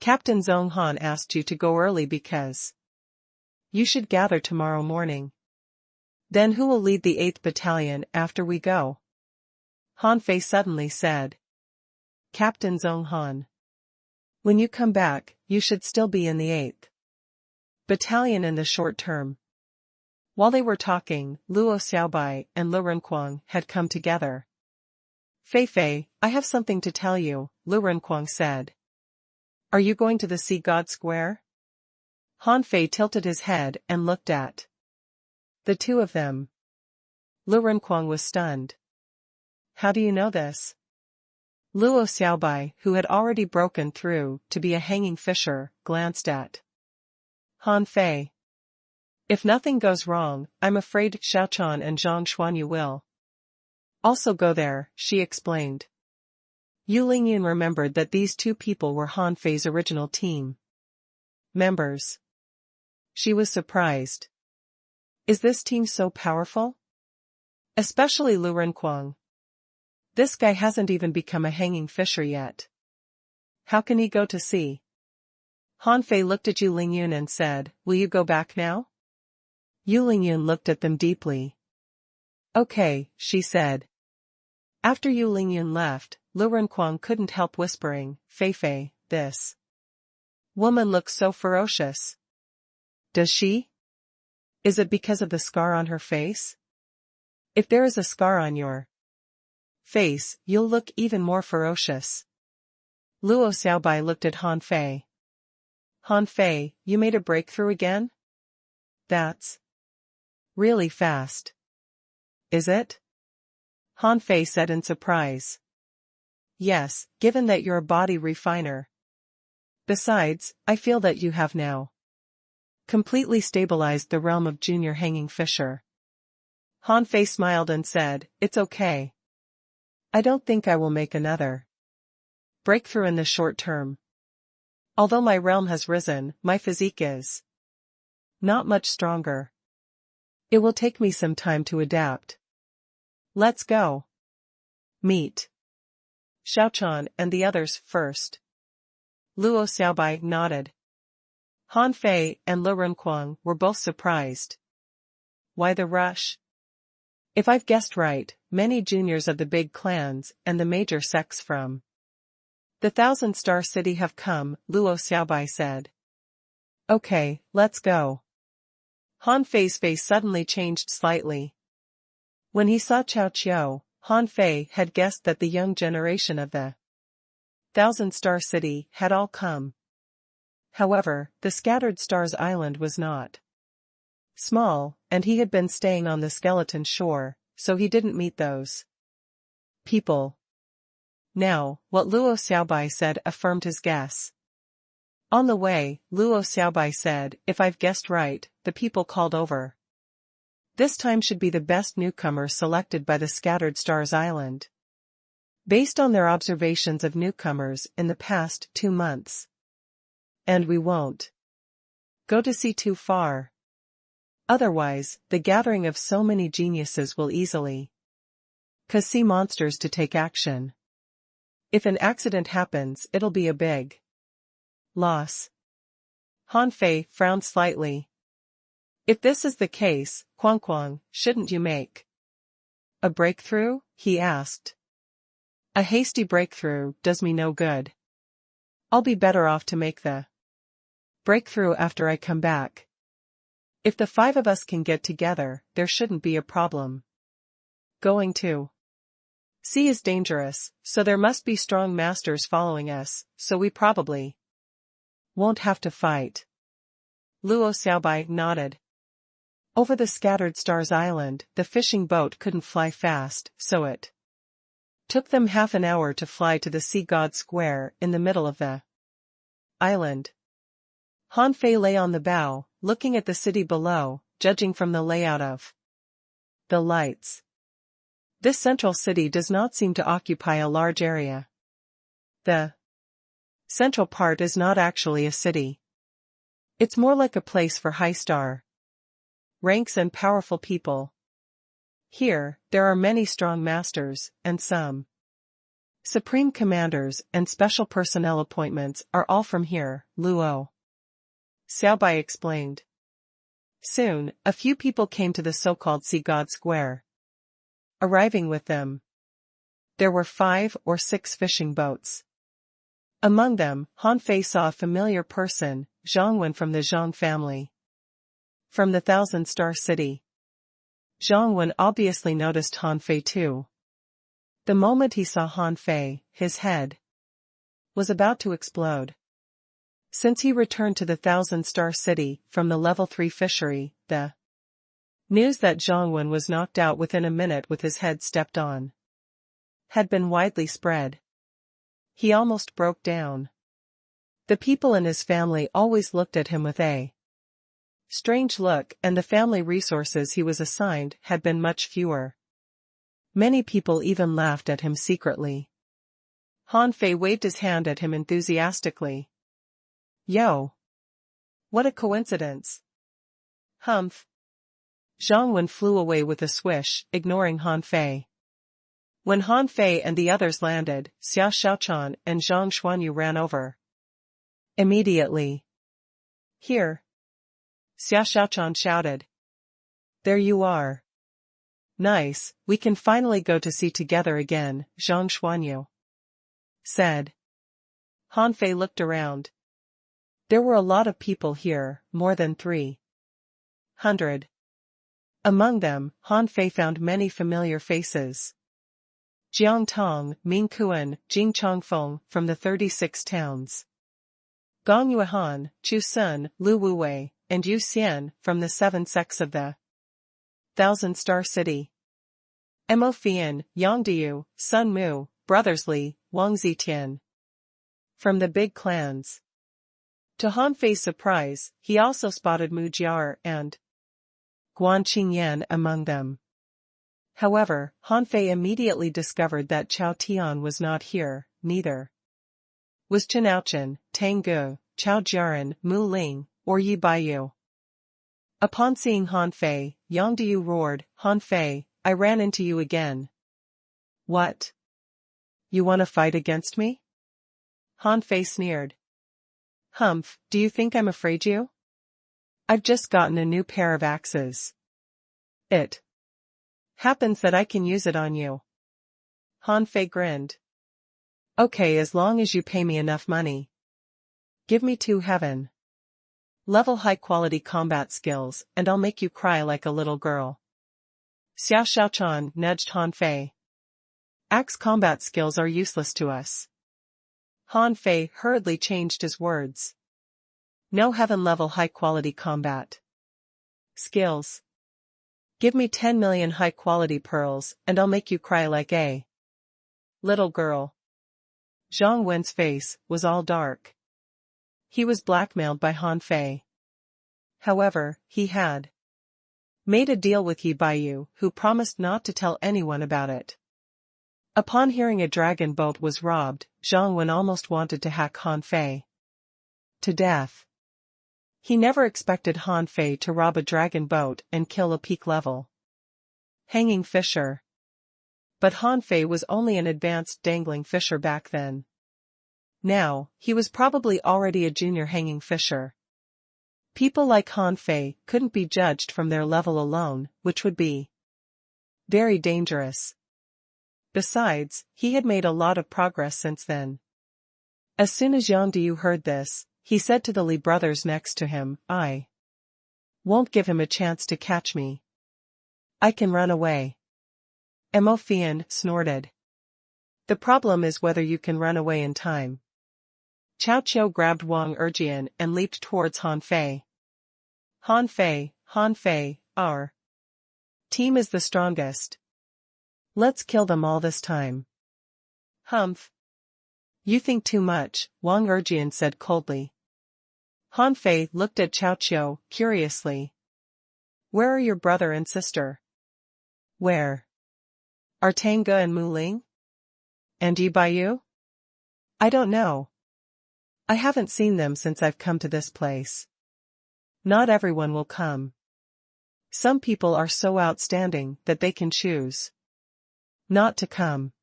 Speaker 1: Captain Zhong Han asked you to go early because you should gather tomorrow morning. Then who will lead the 8th Battalion after we go? Han Fei suddenly said. Captain Zhong Han. When you come back, you should still be in the 8th Battalion in the short term. While they were talking, Luo Xiaobai and Lu Renquang had come together. Fei, I have something to tell you, Lu Renquang said. Are you going to the Sea God Square? Han Fei tilted his head and looked at the two of them. Lu Renquang was stunned. How do you know this? Luo Xiaobai, who had already broken through to be a hanging fisher, glanced at Han Fei. If nothing goes wrong, I'm afraid Xiaochan and Zhang Xuanyu will also go there, she explained. Yu Lingyun remembered that these two people were Han Fei's original team members. She was surprised. Is this team so powerful? Especially Lu Renquang. This guy hasn't even become a hanging fisher yet. How can he go to sea? Han Fei looked at Yu Lingyun and said, will you go back now? Yu Lingyun looked at them deeply. Okay, she said. After Yu Lingyun left, Lu Renquang couldn't help whispering, Fei, this woman looks so ferocious. Does she? Is it because of the scar on her face? If there is a scar on your face, you'll look even more ferocious. Luo Xiaobai looked at Han Fei. Han Fei, you made a breakthrough again? That's really fast. Is it? Han Fei said in surprise. Yes, given that you're a body refiner. Besides, I feel that you have now completely stabilized the realm of junior hanging fisher. Han Fei smiled and said, it's okay. I don't think I will make another breakthrough in the short term. Although my realm has risen, my physique is not much stronger. It will take me some time to adapt. Let's go. Meet Xiaochan and the others first. Luo Xiaobai nodded. Han Fei and Lu Renquang were both surprised. Why the rush? If I've guessed right, many juniors of the big clans and the major sects from the 1,000-star city have come, Luo Xiaobai said. Okay, let's go. Han Fei's face suddenly changed slightly. When he saw Cao Qiu, Han Fei had guessed that the young generation of the 1,000-star city had all come. However, the Scattered Stars Island was not small, and he had been staying on the skeleton shore, so he didn't meet those people. Now, what Luo Xiaobai said affirmed his guess. On the way, Luo Xiaobai said, if I've guessed right, the people called over this time should be the best newcomers selected by the Scattered Stars Island, based on their observations of newcomers in the past 2 months. And we won't go to sea too far. Otherwise, the gathering of so many geniuses will easily cause sea monsters to take action. If an accident happens, it'll be a big loss. Han Fei frowned slightly. If this is the case, Quang, shouldn't you make a breakthrough? He asked. A hasty breakthrough does me no good. I'll be better off to make the breakthrough after I come back. If the 5 of us can get together, there shouldn't be a problem. Going to. Sea is dangerous, so there must be strong masters following us, so we probably won't have to fight. Luo Xiaobai nodded. Over the scattered stars island, the fishing boat couldn't fly fast, so it took them half an hour to fly to the sea god square in the middle of the island. Han Fei lay on the bow, looking at the city below, judging from the layout of the lights. This central city does not seem to occupy a large area. The central part is not actually a city. It's more like a place for high-star ranks and powerful people. Here, there are many strong masters, and some supreme commanders and special personnel appointments are all from here, Luo Xiaobai explained. Soon, a few people came to the so-called Sea God Square. Arriving with them, there were 5 or 6 fishing boats. Among them, Han Fei saw a familiar person, Zhang Wen from the Zhang family. From the Thousand-Star City. Zhang Wen obviously noticed Han Fei too. The moment he saw Han Fei, his head was about to explode. Since he returned to the Thousand-Star City from the level 3 fishery, the news that Zhang Wen was knocked out within a minute with his head stepped on had been widely spread. He almost broke down. The people in his family always looked at him with a strange look, and the family resources he was assigned had been much fewer. Many people even laughed at him secretly. Han Fei waved his hand at him enthusiastically. Yo! What a coincidence! Humph! Zhang Wen flew away with a swish, ignoring Han Fei. When Han Fei and the others landed, Xia Xiaochan and Zhang Xuanyu ran over immediately. Here! Xia Xiaochan shouted. There you are. Nice, we can finally go to sea together again, Zhang Xuanyu said. Han Fei looked around. There were a lot of people here, more than 300. Among them, Han Fei found many familiar faces. Jiang Tong, Ming Kuan, Jing Chongfeng from the 36 towns. Gong Yuehan, Chu Sun, Lu Wuwei, and Yu Xian from the 7 sects of the Thousand-Star City. Mo Fian, Yang Diu, Sun Mu, Brothers Li, Wang Zitian. From the big clans. To Han Fei's surprise, he also spotted Mu Jiar and Guan Qingyan among them. However, Han Fei immediately discovered that Chao Tian was not here, neither was Chen Aochen, Tang Gu, Chao Jiaran, Mu Ling, or Yi Baiyu. Upon seeing Han Fei, Yang Diu roared, Han Fei, I ran into you again. What? You want to fight against me? Han Fei sneered. Humph, do you think I'm afraid you? I've just gotten a new pair of axes. It happens that I can use it on you. Han Fei grinned. Okay, as long as you pay me enough money. Give me 2 heaven level high-quality combat skills, and I'll make you cry like a little girl. Xia Xiaochan nudged Han Fei. Axe combat skills are useless to us. Han Fei hurriedly changed his words. No heaven-level high-quality combat skills. Give me 10 million high-quality pearls, and I'll make you cry like a little girl. Zhang Wen's face was all dark. He was blackmailed by Han Fei. However, he had made a deal with Yi Baiyu, who promised not to tell anyone about it. Upon hearing a dragon boat was robbed, Zhang Wen almost wanted to hack Han Fei to death. He never expected Han Fei to rob a dragon boat and kill a peak level hanging fisher. But Han Fei was only an advanced dangling fisher back then. Now, he was probably already a junior hanging fisher. People like Han Fei couldn't be judged from their level alone, which would be very dangerous. Besides, he had made a lot of progress since then. As soon as Yang Diu heard this, he said to the Li brothers next to him, I won't give him a chance to catch me. I can run away. Emofian snorted. The problem is whether you can run away in time. Chao Qiu grabbed Wang Erjian and leaped towards Han Fei. Han Fei, our team is the strongest. Let's kill them all this time. Humph. You think too much, Wang Erjian said coldly. Han Fei looked at Chao Qiu curiously. Where are your brother and sister? Where are Tanga and Mu Ling? And Yi Baiyu? I don't know. I haven't seen them since I've come to this place. Not everyone will come. Some people are so outstanding that they can choose not to come.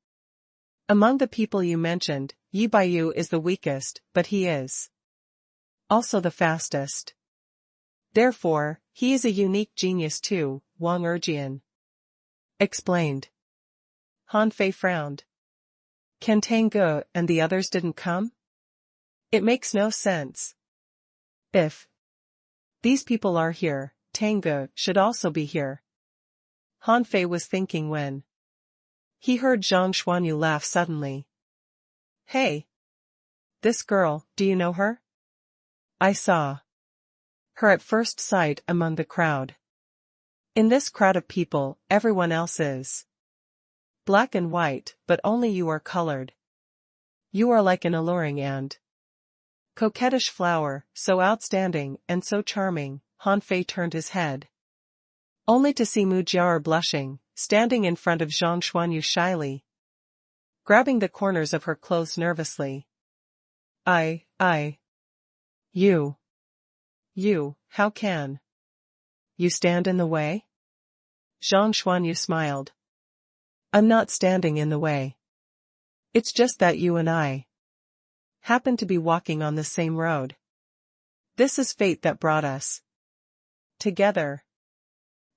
Speaker 1: Among the people you mentioned, Yi Baiyu is the weakest, but he is also the fastest. Therefore, he is a unique genius too, Wang Erjian explained. Han Fei frowned. Can Tangge and the others didn't come? It makes no sense. If these people are here, Tangge should also be here. Han Fei was thinking when he heard Zhang Xuanyu laugh suddenly. Hey! This girl, do you know her? I saw her at first sight among the crowd. In this crowd of people, everyone else is black and white, but only you are colored. You are like an alluring and coquettish flower, so outstanding and so charming. Han Fei turned his head, only to see Mu Jiar blushing, standing in front of Zhang Xuanyu shyly, grabbing the corners of her clothes nervously. You, how can you stand in the way? Zhang Xuanyu smiled. I'm not standing in the way. It's just that you and I happen to be walking on the same road. This is fate that brought us together.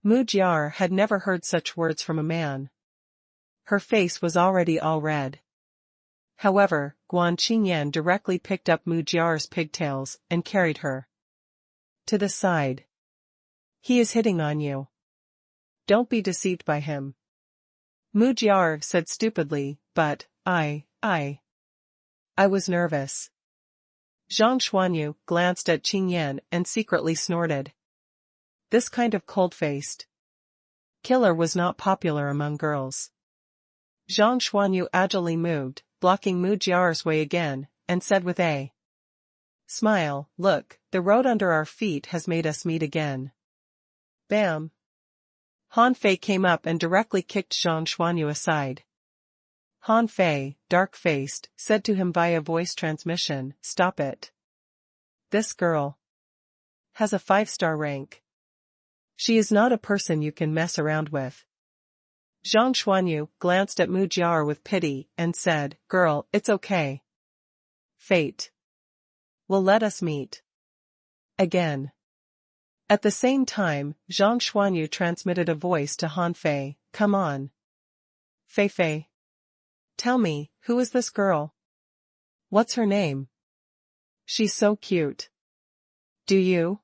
Speaker 1: Mu Jiar had never heard such words from a man. Her face was already all red. However, Guan Qingyan directly picked up Mu Jiar's pigtails and carried her to the side. He is hitting on you. Don't be deceived by him. Mu Jiar said stupidly, but, I was nervous. Zhang Xuanyu glanced at Qingyan and secretly snorted. This kind of cold-faced killer was not popular among girls. Zhang Xuanyu agilely moved, blocking Mu Jiar's way again, and said with a smile, Look, the road under our feet has made us meet again. Bam! Han Fei came up and directly kicked Zhang Xuanyu aside. Han Fei, dark-faced, said to him via voice transmission, Stop it. This girl has a 5-star rank. She is not a person you can mess around with. Zhang Xuanyu glanced at Mu Jiar with pity and said, Girl, it's okay. Fate will let us meet again. At the same time, Zhang Xuanyu transmitted a voice to Han Fei, Come on. Fei. Tell me, who is this girl? What's her name? She's so cute. Do you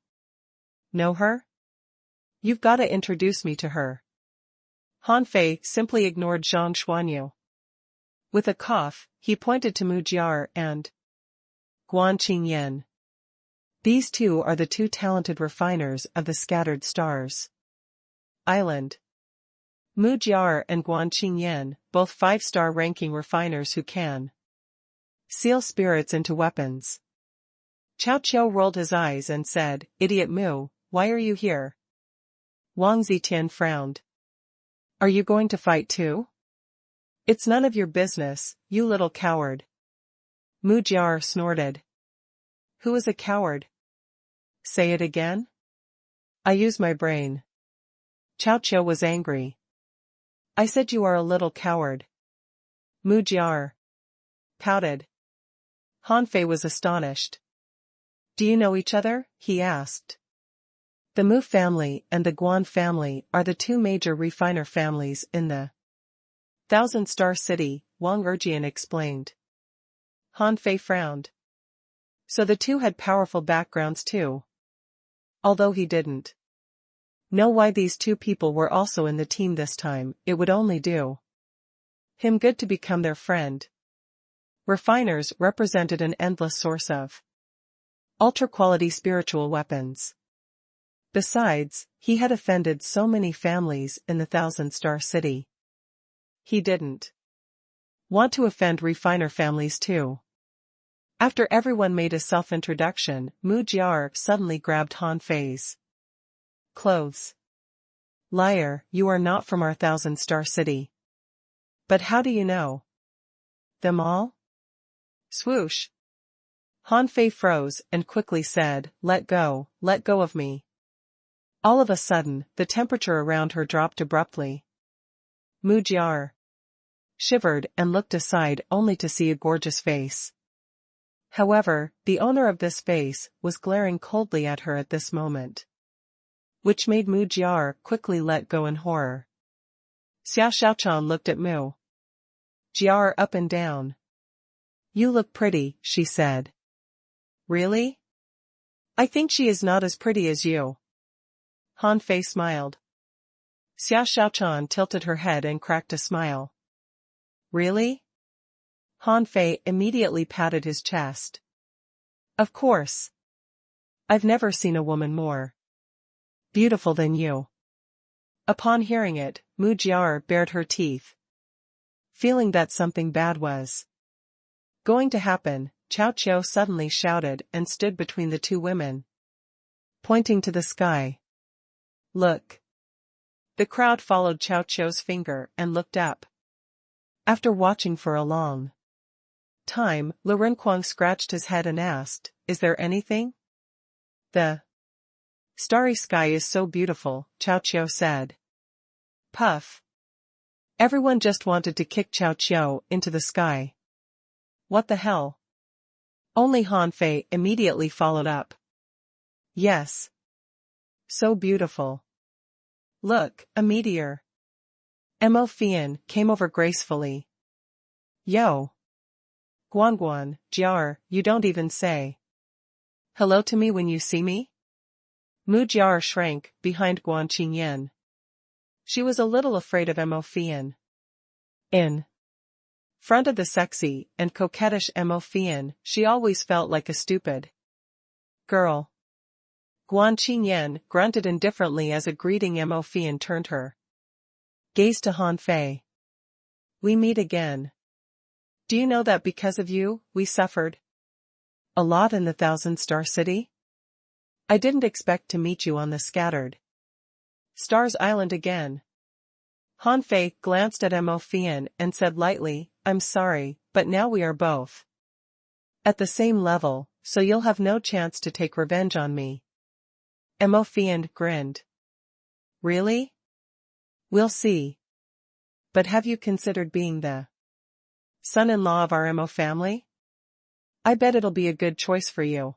Speaker 1: know her? You've got to introduce me to her. Han Fei simply ignored Zhang Xuanyu. With a cough, he pointed to Mu Jiar and Guan Qingyan. These two are the two talented refiners of the Scattered Stars Island. Mu Jiar and Guan Qingyan, both 5-star ranking refiners who can seal spirits into weapons. Chao Qiu rolled his eyes and said, Idiot Mu, why are you here? Wang Zitian frowned. Are you going to fight too? It's none of your business, you little coward. Mu Jiar snorted. Who is a coward? Say it again? I use my brain. Chao Qiu was angry. I said you are a little coward. Mu Jiar pouted. Han Fei was astonished. Do you know each other? He asked. The Mu family and the Guan family are the two major refiner families in the 1,000-star city, Wang Erjian explained. Han Fei frowned. So the two had powerful backgrounds too. Although he didn't know why these two people were also in the team this time, it would only do him good to become their friend. Refiners represented an endless source of ultra-quality spiritual weapons. Besides, he had offended so many families in the thousand-star city. He didn't want to offend refiner families too. After everyone made a self-introduction, Mu Jiar suddenly grabbed Han Fei's clothes. Liar, you are not from our thousand-star city. But how do you know them all? Swoosh. Han Fei froze and quickly said, let go of me. All of a sudden, the temperature around her dropped abruptly. Mu Jiar shivered and looked aside only to see a gorgeous face. However, the owner of this face was glaring coldly at her at this moment, which made Mu Jiar quickly let go in horror. Xia Xiaochan looked at Mu Jiar up and down. You look pretty, she said. Really? I think she is not as pretty as you. Han Fei smiled. Xia Xiaochan tilted her head and cracked a smile. Really? Han Fei immediately patted his chest. Of course. I've never seen a woman more beautiful than you. Upon hearing it, Mu Jiar bared her teeth. Feeling that something bad was going to happen, Chao Qiu suddenly shouted and stood between the two women, pointing to the sky. Look. The crowd followed Chao Qiu's finger and looked up. After watching for a long time, Lu Renquang scratched his head and asked, is there anything? The starry sky is so beautiful, Chao Qiu said. Puff. Everyone just wanted to kick Chao Qiu into the sky. What the hell? Only Han Fei immediately followed up. Yes. So beautiful. Look, a meteor. Mo Fian came over gracefully. Yo. Guan, Jiar, you don't even say hello to me when you see me? Mu Jiar shrank behind Guan Qingyan. She was a little afraid of Mo Fian. In front of the sexy and coquettish Mo Fian, she always felt like a stupid girl. Guan Qingyan grunted indifferently as a greeting Mo Fian turned her gaze to Han Fei. We meet again. Do you know that because of you, we suffered a lot in the thousand-star city? I didn't expect to meet you on the scattered Stars Island again. Han Fei glanced at Mo Fian and said lightly, I'm sorry, but now we are both at the same level, so you'll have no chance to take revenge on me. Mo Fian grinned. Really? We'll see. But have you considered being the son-in-law of our Mo family? I bet it'll be a good choice for you.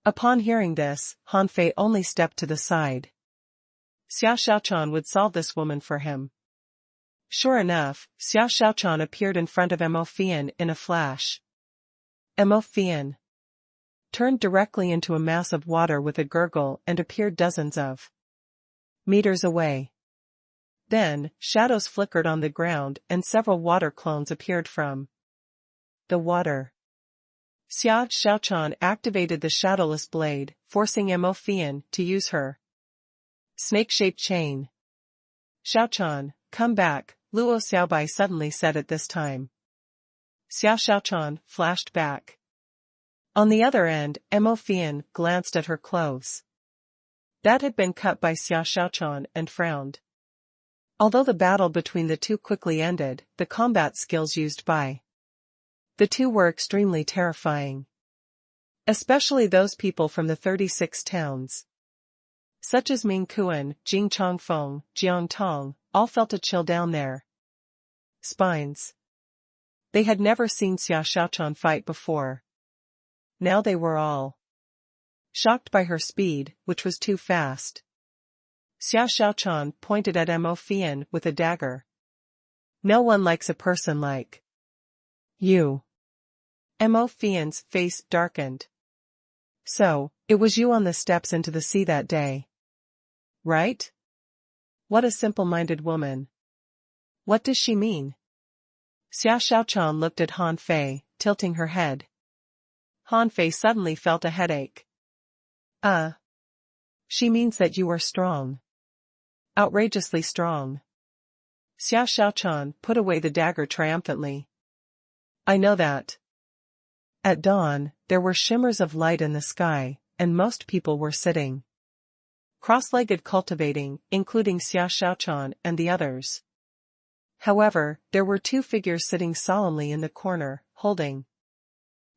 Speaker 1: Upon hearing this, Han Fei only stepped to the side. Xia Xiaochan would solve this woman for him. Sure enough, Xia Xiaochan appeared in front of Mo Fian in a flash. Mo Fian turned directly into a mass of water with a gurgle and appeared dozens of meters away. Then, shadows flickered on the ground and several water clones appeared from the water. Xia Xiaochan activated the shadowless blade, forcing Mo Fian to use her snake-shaped chain. Xiaochan, come back, Luo Xiaobai suddenly said at this time. Xia Xiaochan flashed back. On the other end, Mo Fian glanced at her clothes. That had been cut by Xia Xiaochan and frowned. Although the battle between the two quickly ended, the combat skills used by the two were extremely terrifying. Especially those people from the 36 towns, such as Ming Kuan, Jing Chongfeng, Jiang Tong, all felt a chill down their spines. They had never seen Xia Xiaochan fight before. Now they were all shocked by her speed, which was too fast. Xia Xiaochan pointed at Mo Fian with a dagger. No one likes a person like you. Mo Fian's face darkened. So, it was you on the steps into the sea that day. Right? What a simple-minded woman. What does she mean? Xia Xiaochan looked at Han Fei, tilting her head. Han Fei suddenly felt a headache. She means that you are strong. Outrageously strong. Xia Xiaochan put away the dagger triumphantly. I know that. At dawn, there were shimmers of light in the sky, and most people were sitting cross-legged cultivating, including Xia Xiaochan and the others. However, there were two figures sitting solemnly in the corner, holding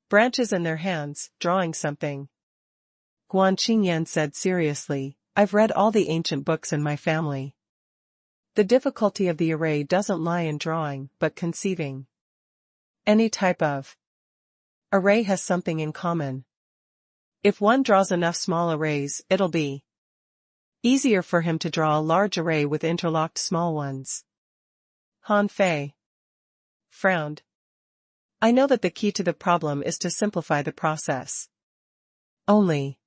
Speaker 1: branches in their hands, drawing something. Guan Qingyan said seriously, I've read all the ancient books in my family. The difficulty of the array doesn't lie in drawing, but conceiving. Any type of array has something in common. If one draws enough small arrays, it'll be easier for him to draw a large array with interlocked small ones. Han Fei frowned. I know that the key to the problem is to simplify the process. Only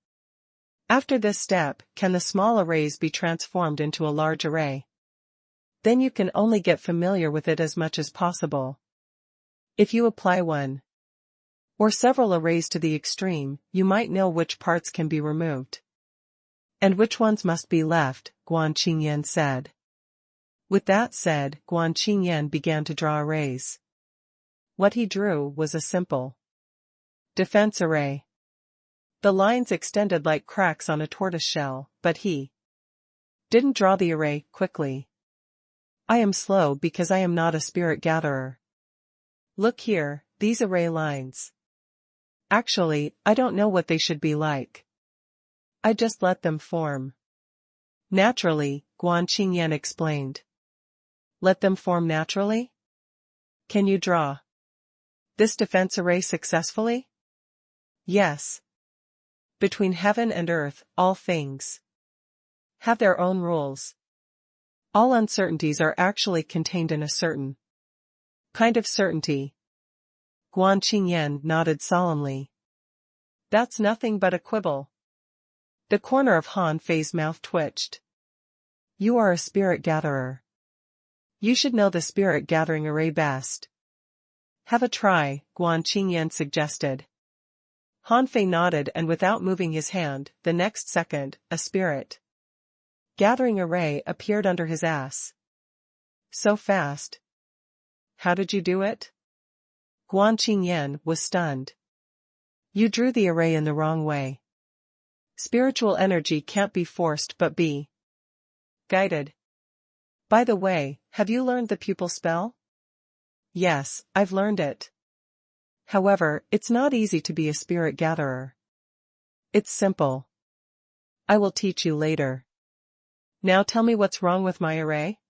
Speaker 1: after this step can the small arrays be transformed into a large array. Then you can only get familiar with it as much as possible. If you apply one or several arrays to the extreme, you might know which parts can be removed and which ones must be left, Guan Qingyan said. With that said, Guan Qingyan began to draw arrays. What he drew was a simple defense array. The lines extended like cracks on a tortoise shell, but he didn't draw the array quickly. I am slow because I am not a spirit gatherer. Look here, these array lines. Actually, I don't know what they should be like. I just let them form naturally, Guan Qingyan explained. Let them form naturally? Can you draw this defense array successfully? Yes. Between heaven and earth, all things have their own rules. All uncertainties are actually contained in a certain kind of certainty. Guan Qingyan nodded solemnly. That's nothing but a quibble. The corner of Han Fei's mouth twitched. You are a spirit gatherer. You should know the spirit gathering array best. Have a try, Guan Qingyan suggested. Han Fei nodded, and without moving his hand, the next second, a spirit gathering array appeared under his ass. So fast. How did you do it? Guan Qingyan was stunned. You drew the array in the wrong way. Spiritual energy can't be forced but be guided. By the way, have you learned the pupil spell? Yes, I've learned it. However, it's not easy to be a spirit gatherer. It's simple. I will teach you later. Now tell me what's wrong with my array?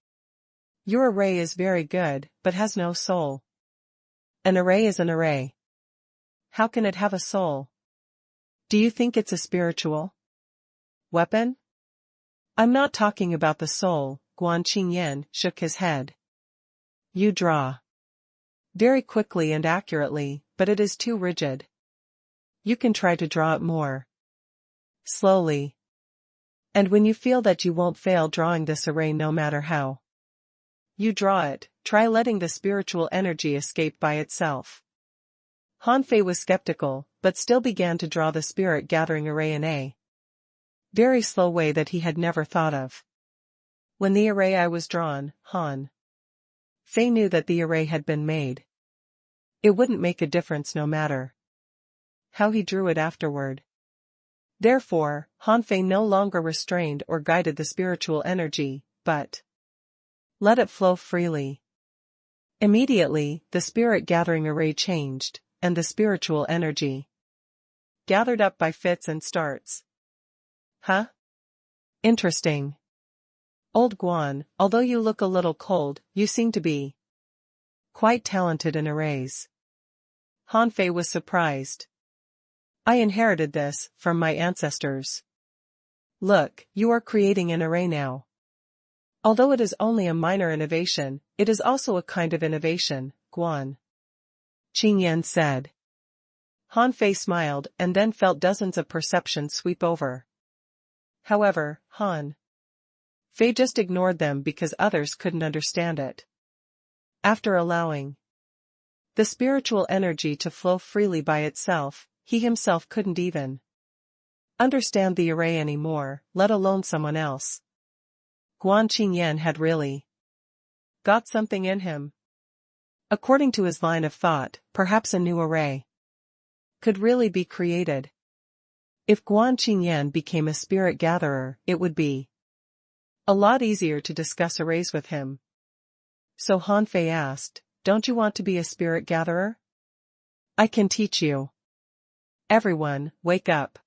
Speaker 1: Your array is very good, but has no soul. An array is an array. How can it have a soul? Do you think it's a spiritual weapon? I'm not talking about the soul, Guan Qingyan shook his head. You draw very quickly and accurately, but it is too rigid. You can try to draw it more slowly. And when you feel that you won't fail drawing this array no matter how you draw it, try letting the spiritual energy escape by itself. Han Fei was skeptical, but still began to draw the spirit gathering array in a very slow way that he had never thought of. When the array I was drawn, Han Fei knew that the array had been made. It wouldn't make a difference no matter how he drew it afterward. Therefore, Han Fei no longer restrained or guided the spiritual energy, but let it flow freely. Immediately, the spirit gathering array changed, and the spiritual energy gathered up by fits and starts. Huh? Interesting. Old Guan, although you look a little cold, you seem to be quite talented in arrays. Han Fei was surprised. I inherited this from my ancestors. Look, you are creating an array now. Although it is only a minor innovation, it is also a kind of innovation, Guan Qingyan said. Han Fei smiled and then felt dozens of perceptions sweep over. However, Han Fei just ignored them because others couldn't understand it. After allowing The spiritual energy to flow freely by itself, he himself couldn't even understand the array anymore, let alone someone else. Guan Qingyan had really got something in him. According to his line of thought, perhaps a new array could really be created. If Guan Qingyan became a spirit gatherer, it would be a lot easier to discuss arrays with him. So Han Fei asked, "Don't you want to be a spirit gatherer? I can teach you." Everyone, wake up.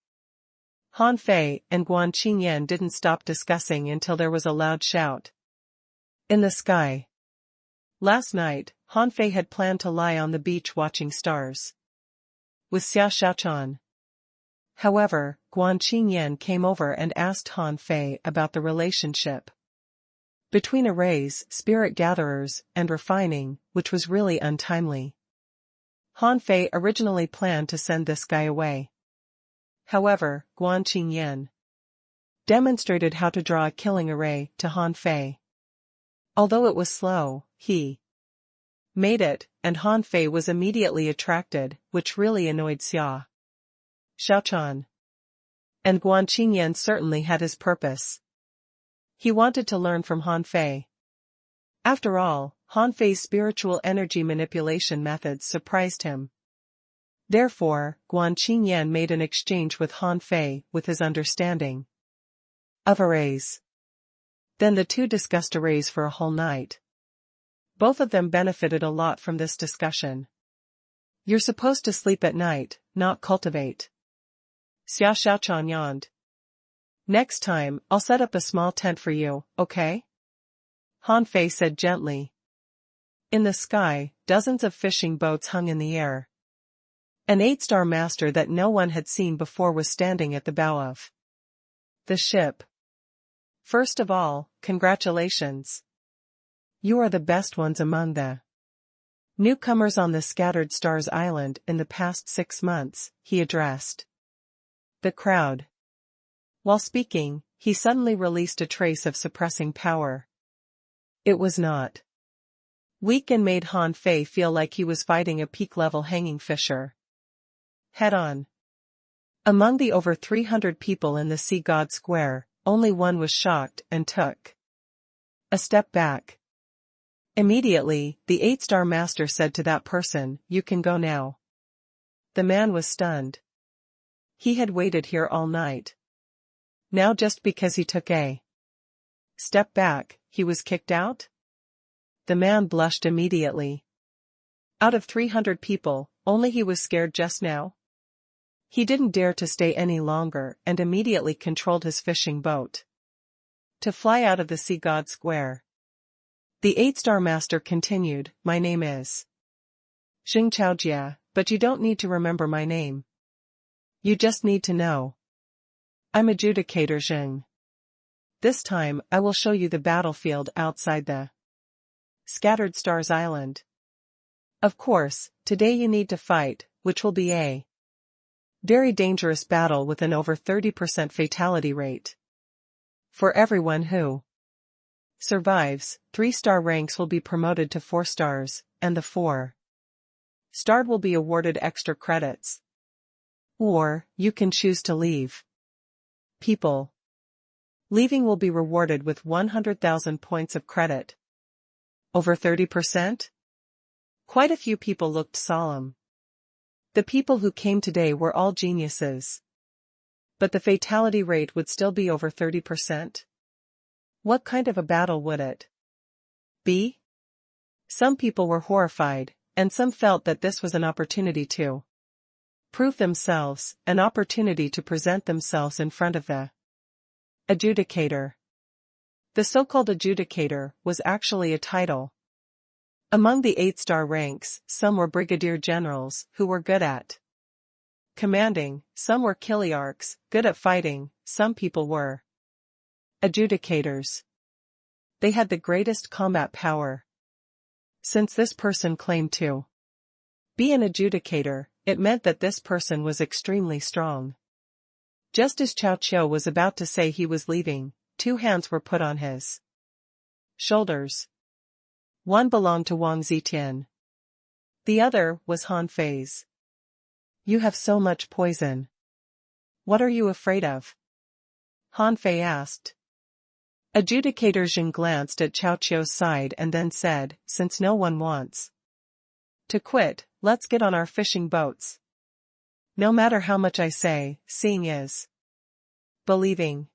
Speaker 1: Han Fei and Guan Qingyan didn't stop discussing until there was a loud shout in the sky. Last night, Han Fei had planned to lie on the beach watching stars with Xia Xiaochan. However, Guan Qingyan came over and asked Han Fei about the relationship between arrays, spirit gatherers, and refining, which was really untimely. Han Fei originally planned to send this guy away. However, Guan Qingyan demonstrated how to draw a killing array to Han Fei. Although it was slow, he made it, and Han Fei was immediately attracted, which really annoyed Xia Xiaochan. And Guan Qingyan certainly had his purpose. He wanted to learn from Han Fei. After all, Han Fei's spiritual energy manipulation methods surprised him. Therefore, Guan Qingyan made an exchange with Han Fei with his understanding of arrays. Then the two discussed arrays for a whole night. Both of them benefited a lot from this discussion. You're supposed to sleep at night, not cultivate. Xia Xiaochan yawned. Next time, I'll set up a small tent for you, okay? Han Fei said gently. In the sky, dozens of fishing boats hung in the air. An 8-star master that no one had seen before was standing at the bow of the ship. First of all, congratulations. You are the best ones among the newcomers on the Scattered Stars Island in the past 6 months, he addressed the crowd. While speaking, he suddenly released a trace of suppressing power. It was not weak and made Han Fei feel like he was fighting a peak-level hanging fisher head-on. Among the over 300 people in the Sea God Square, only one was shocked and took a step back. Immediately, the 8-star master said to that person, "You can go now." The man was stunned. He had waited here all night. Now just because he took a step back, he was kicked out? The man blushed immediately. Out of 300 people, only he was scared just now? He didn't dare to stay any longer and immediately controlled his fishing boat to fly out of the Sea God Square. The 8-star master continued, "My name is Xing Chaojia, but you don't need to remember my name. You just need to know I'm Adjudicator Xing. This time, I will show you the battlefield outside the Scattered Stars Island. Of course, today you need to fight, which will be a very dangerous battle with an over 30% fatality rate. For everyone who survives, 3-star ranks will be promoted to 4 stars, and the 4-starred will be awarded extra credits. Or, you can choose to leave. People leaving will be rewarded with 100,000 points of credit. Over 30%? Quite a few people looked solemn. The people who came today were all geniuses. But the fatality rate would still be over 30%? What kind of a battle would it be? Some people were horrified, and some felt that this was an opportunity to prove themselves, an opportunity to present themselves in front of the adjudicator. The so-called adjudicator was actually a title. Among the 8-star ranks, some were brigadier generals, who were good at commanding, some were kiliarchs, good at fighting, some people were adjudicators. They had the greatest combat power. Since this person claimed to be an adjudicator, it meant that this person was extremely strong. Just as Cao Qiu was about to say he was leaving, 2 hands were put on his shoulders. One belonged to Wang Zetian. The other was Han Fei's. You have so much poison. What are you afraid of? Han Fei asked. Adjudicator Jing glanced at Cao Qiu's side and then said, since no one wants to quit, let's get on our fishing boats. No matter how much I say, seeing is believing.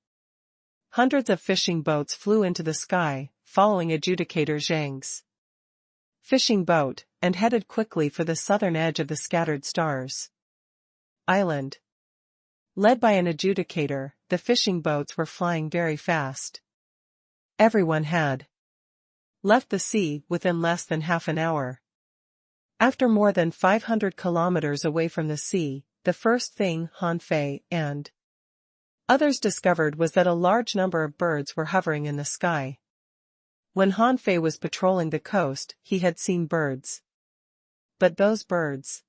Speaker 1: Hundreds of fishing boats flew into the sky, following Adjudicator Zhang's fishing boat, and headed quickly for the southern edge of the scattered stars island. Led by an adjudicator, the fishing boats were flying very fast. Everyone had left the sea within less than half an hour. After more than 500 kilometers away from the sea, the first thing Han Fei and others discovered was that a large number of birds were hovering in the sky. When Han Fei was patrolling the coast, he had seen birds. But those birds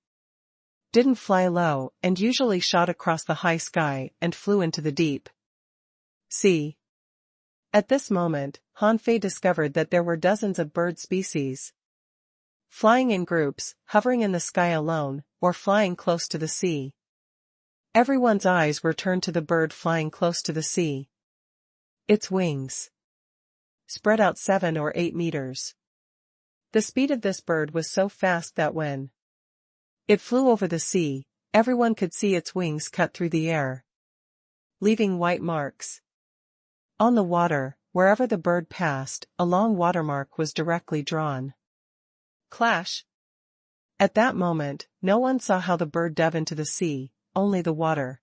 Speaker 1: didn't fly low and usually shot across the high sky and flew into the deep sea. At this moment, Han Fei discovered that there were dozens of bird species flying in groups, hovering in the sky alone, or flying close to the sea. Everyone's eyes were turned to the bird flying close to the sea. Its wings spread out 7 or 8 meters. The speed of this bird was so fast that when it flew over the sea, everyone could see its wings cut through the air, leaving white marks on the water. Wherever the bird passed, a long watermark was directly drawn. Clash! At that moment, no one saw how the bird dove into the sea, only the water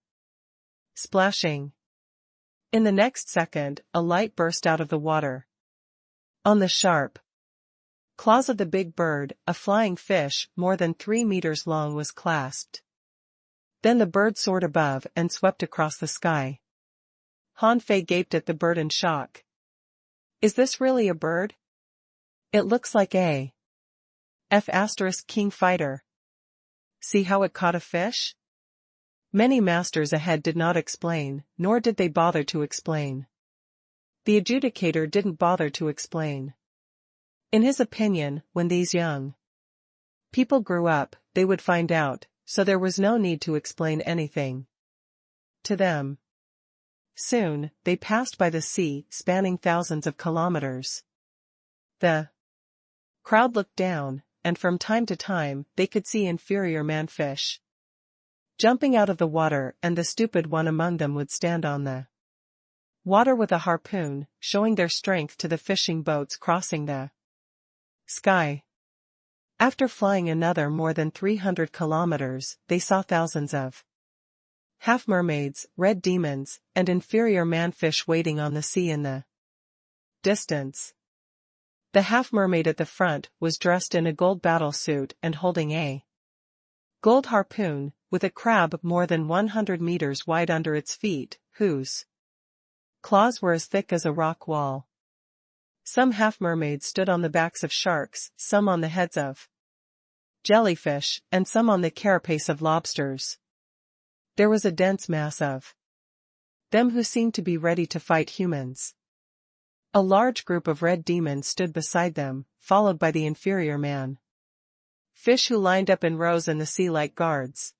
Speaker 1: splashing. In the next second, a light burst out of the water. On the sharp claws of the big bird, a flying fish more than 3 meters long was clasped. Then the bird soared above and swept across the sky. Han Fei gaped at the bird in shock. Is this really a bird? It looks like a King fighter. See how it caught a fish? Many masters ahead did not explain, nor did they bother to explain. The adjudicator didn't bother to explain. In his opinion, when these young people grew up, they would find out, so there was no need to explain anything to them. Soon, they passed by the sea, spanning thousands of kilometers. The crowd looked down, and from time to time, they could see inferior manfish jumping out of the water, and the stupid one among them would stand on the water with a harpoon, showing their strength to the fishing boats crossing the sky. After flying another more than 300 kilometers, they saw thousands of half-mermaids, red demons, and inferior manfish waiting on the sea in the distance. The half-mermaid at the front was dressed in a gold battle suit and holding a gold harpoon, with a crab more than 100 meters wide under its feet, whose claws were as thick as a rock wall. Some half-mermaids stood on the backs of sharks, some on the heads of jellyfish, and some on the carapace of lobsters. There was a dense mass of them who seemed to be ready to fight humans. A large group of red demons stood beside them, followed by the inferior man fish who lined up in rows in the sea like guards.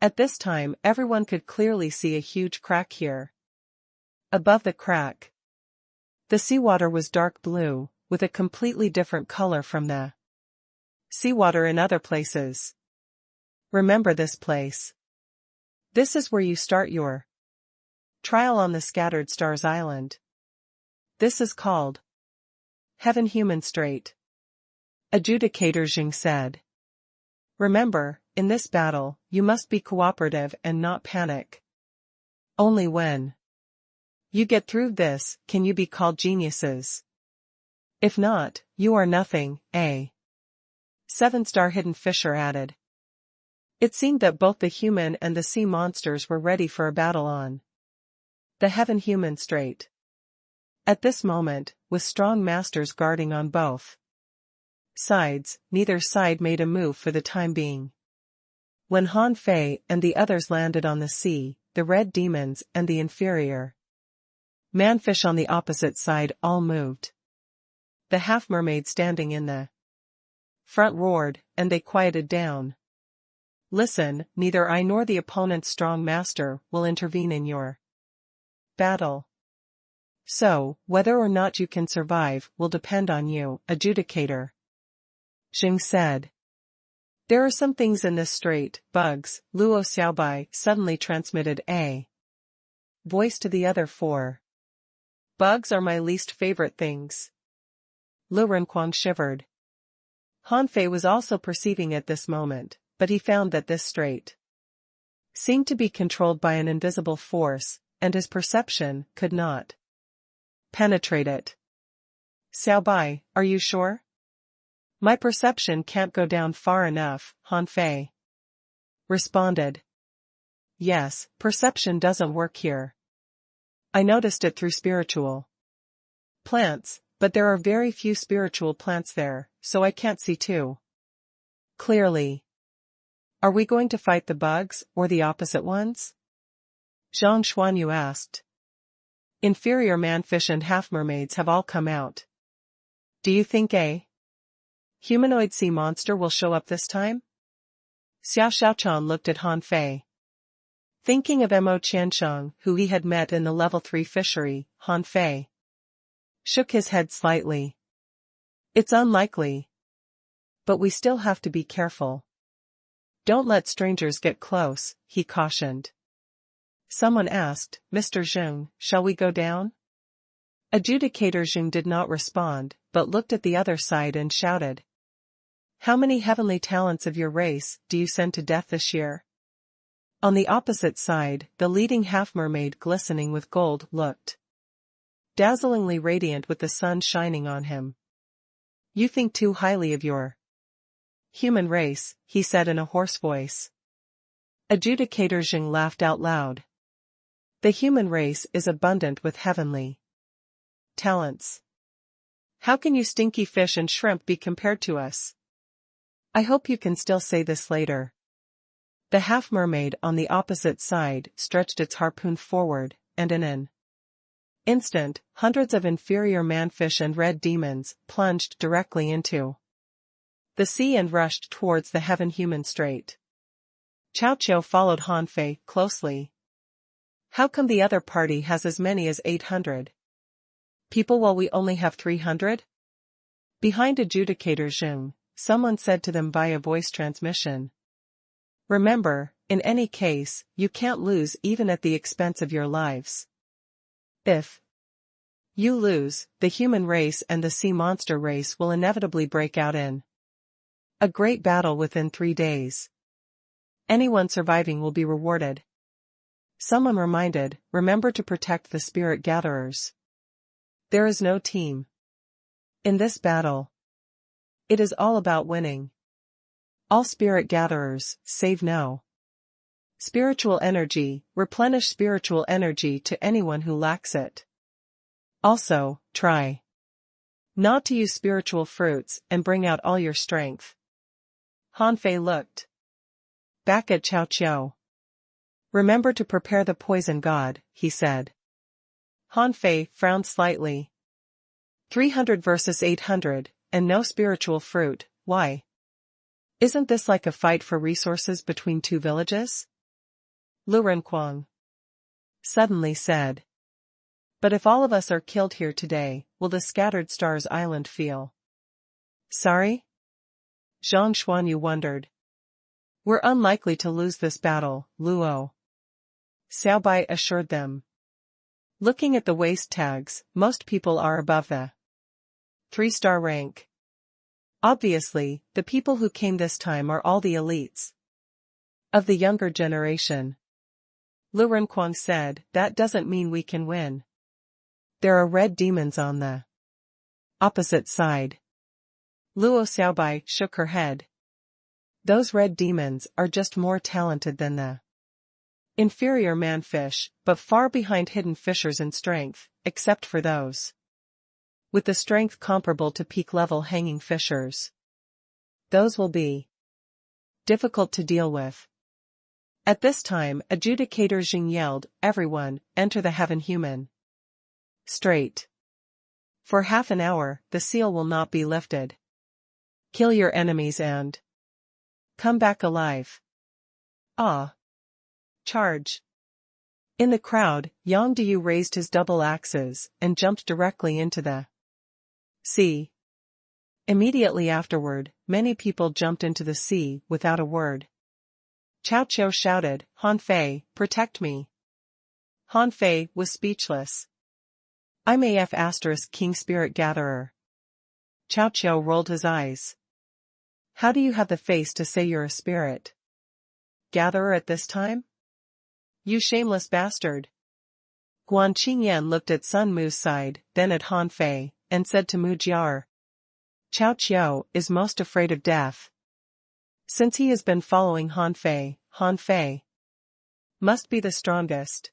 Speaker 1: At this time, everyone could clearly see a huge crack here. Above the crack, the seawater was dark blue, with a completely different color from the seawater in other places. Remember this place. This is where you start your trial on the Scattered Stars Island. This is called Heaven Human Strait. Adjudicator Jing said. Remember, in this battle, you must be cooperative and not panic. Only when you get through this, can you be called geniuses. If not, you are nothing, a 7-star hidden fisher added. It seemed that both the human and the sea monsters were ready for a battle on the Heaven Human Strait. At this moment, with strong masters guarding on both sides, neither side made a move for the time being. When Han Fei and the others landed on the sea, the red demons and the inferior manfish on the opposite side all moved. The half-mermaid standing in the front roared, and they quieted down. Listen, neither I nor the opponent's strong master will intervene in your battle. So, whether or not you can survive will depend on you, adjudicator. Jing said. There are some things in this strait, bugs, Luo Xiaobai suddenly transmitted a voice to the other four. Bugs are my least favorite things. Lu Renquang shivered. Han Fei was also perceiving at this moment, but he found that this strait seemed to be controlled by an invisible force, and his perception could not penetrate it. Xiaobai, are you sure? My perception can't go down far enough, Han Fei responded. Yes, perception doesn't work here. I noticed it through spiritual plants, but there are very few spiritual plants there, so I can't see too clearly. Are we going to fight the bugs, or the opposite ones? Zhang Xuanyu asked. Inferior manfish and half-mermaids have all come out. Do you think a humanoid sea monster will show up this time? Xiao Xiaochan looked at Han Fei. Thinking of Mo Qiansheng, who he had met in the level 3 fishery, Han Fei shook his head slightly. It's unlikely. But we still have to be careful. Don't let strangers get close, he cautioned. Someone asked, Mr. Zheng, shall we go down? Adjudicator Zheng did not respond, but looked at the other side and shouted. How many heavenly talents of your race do you send to death this year? On the opposite side, the leading half-mermaid glistening with gold looked dazzlingly radiant with the sun shining on him. You think too highly of your human race, he said in a hoarse voice. Adjudicator Zheng laughed out loud. The human race is abundant with heavenly talents. How can you stinky fish and shrimp be compared to us? I hope you can still say this later. The half-mermaid on the opposite side stretched its harpoon forward, and in an instant, hundreds of inferior manfish and red demons plunged directly into the sea and rushed towards the heaven-human strait. Chao Qiu followed Han Fei closely. How come the other party has as many as 800 people while we only have 300? Behind Adjudicator Zheng, someone said to them via voice transmission. Remember, in any case, you can't lose even at the expense of your lives. If you lose, the human race and the sea monster race will inevitably break out in a great battle within 3 days. Anyone surviving will be rewarded. Someone reminded, remember to protect the spirit gatherers. There is no team in this battle. It is all about winning. All spirit gatherers, save no spiritual energy, replenish spiritual energy to anyone who lacks it. Also, try not to use spiritual fruits and bring out all your strength. Han Fei looked back at Chao Qiu. Remember to prepare the poison god, he said. Han Fei frowned slightly. 300 versus 800, and no spiritual fruit, why? Isn't this like a fight for resources between two villages? Lu Renquang suddenly said. But if all of us are killed here today, will the Scattered Stars Island feel sorry? Zhang Xuanyu wondered. We're unlikely to lose this battle, Luo Xiaobai assured them. Looking at the waist tags, most people are above the 3-star rank. Obviously, the people who came this time are all the elites of the younger generation. Lu Renquang said, that doesn't mean we can win. There are red demons on the opposite side. Luo Xiaobai shook her head. Those red demons are just more talented than the inferior manfish, but far behind hidden fishers in strength, except for those with the strength comparable to peak-level hanging fishers. Those will be difficult to deal with. At this time, Adjudicator Jing yelled, everyone, enter the heaven-human strait. For half an hour, the seal will not be lifted. Kill your enemies and come back alive. Ah. Charge. In the crowd, Yang Diu raised his double axes and jumped directly into the sea. Immediately afterward, many people jumped into the sea without a word. Cao Qiu shouted, Han Fei, protect me. Han Fei was speechless. I'm AF * King Spirit Gatherer. Cao Qiu rolled his eyes. How do you have the face to say you're a spirit gatherer at this time? You shameless bastard. Guan Qingyan looked at Sun Mu's side, then at Han Fei, and said to Mu Jiar, Cao Qiu is most afraid of death. Since he has been following Han Fei must be the strongest.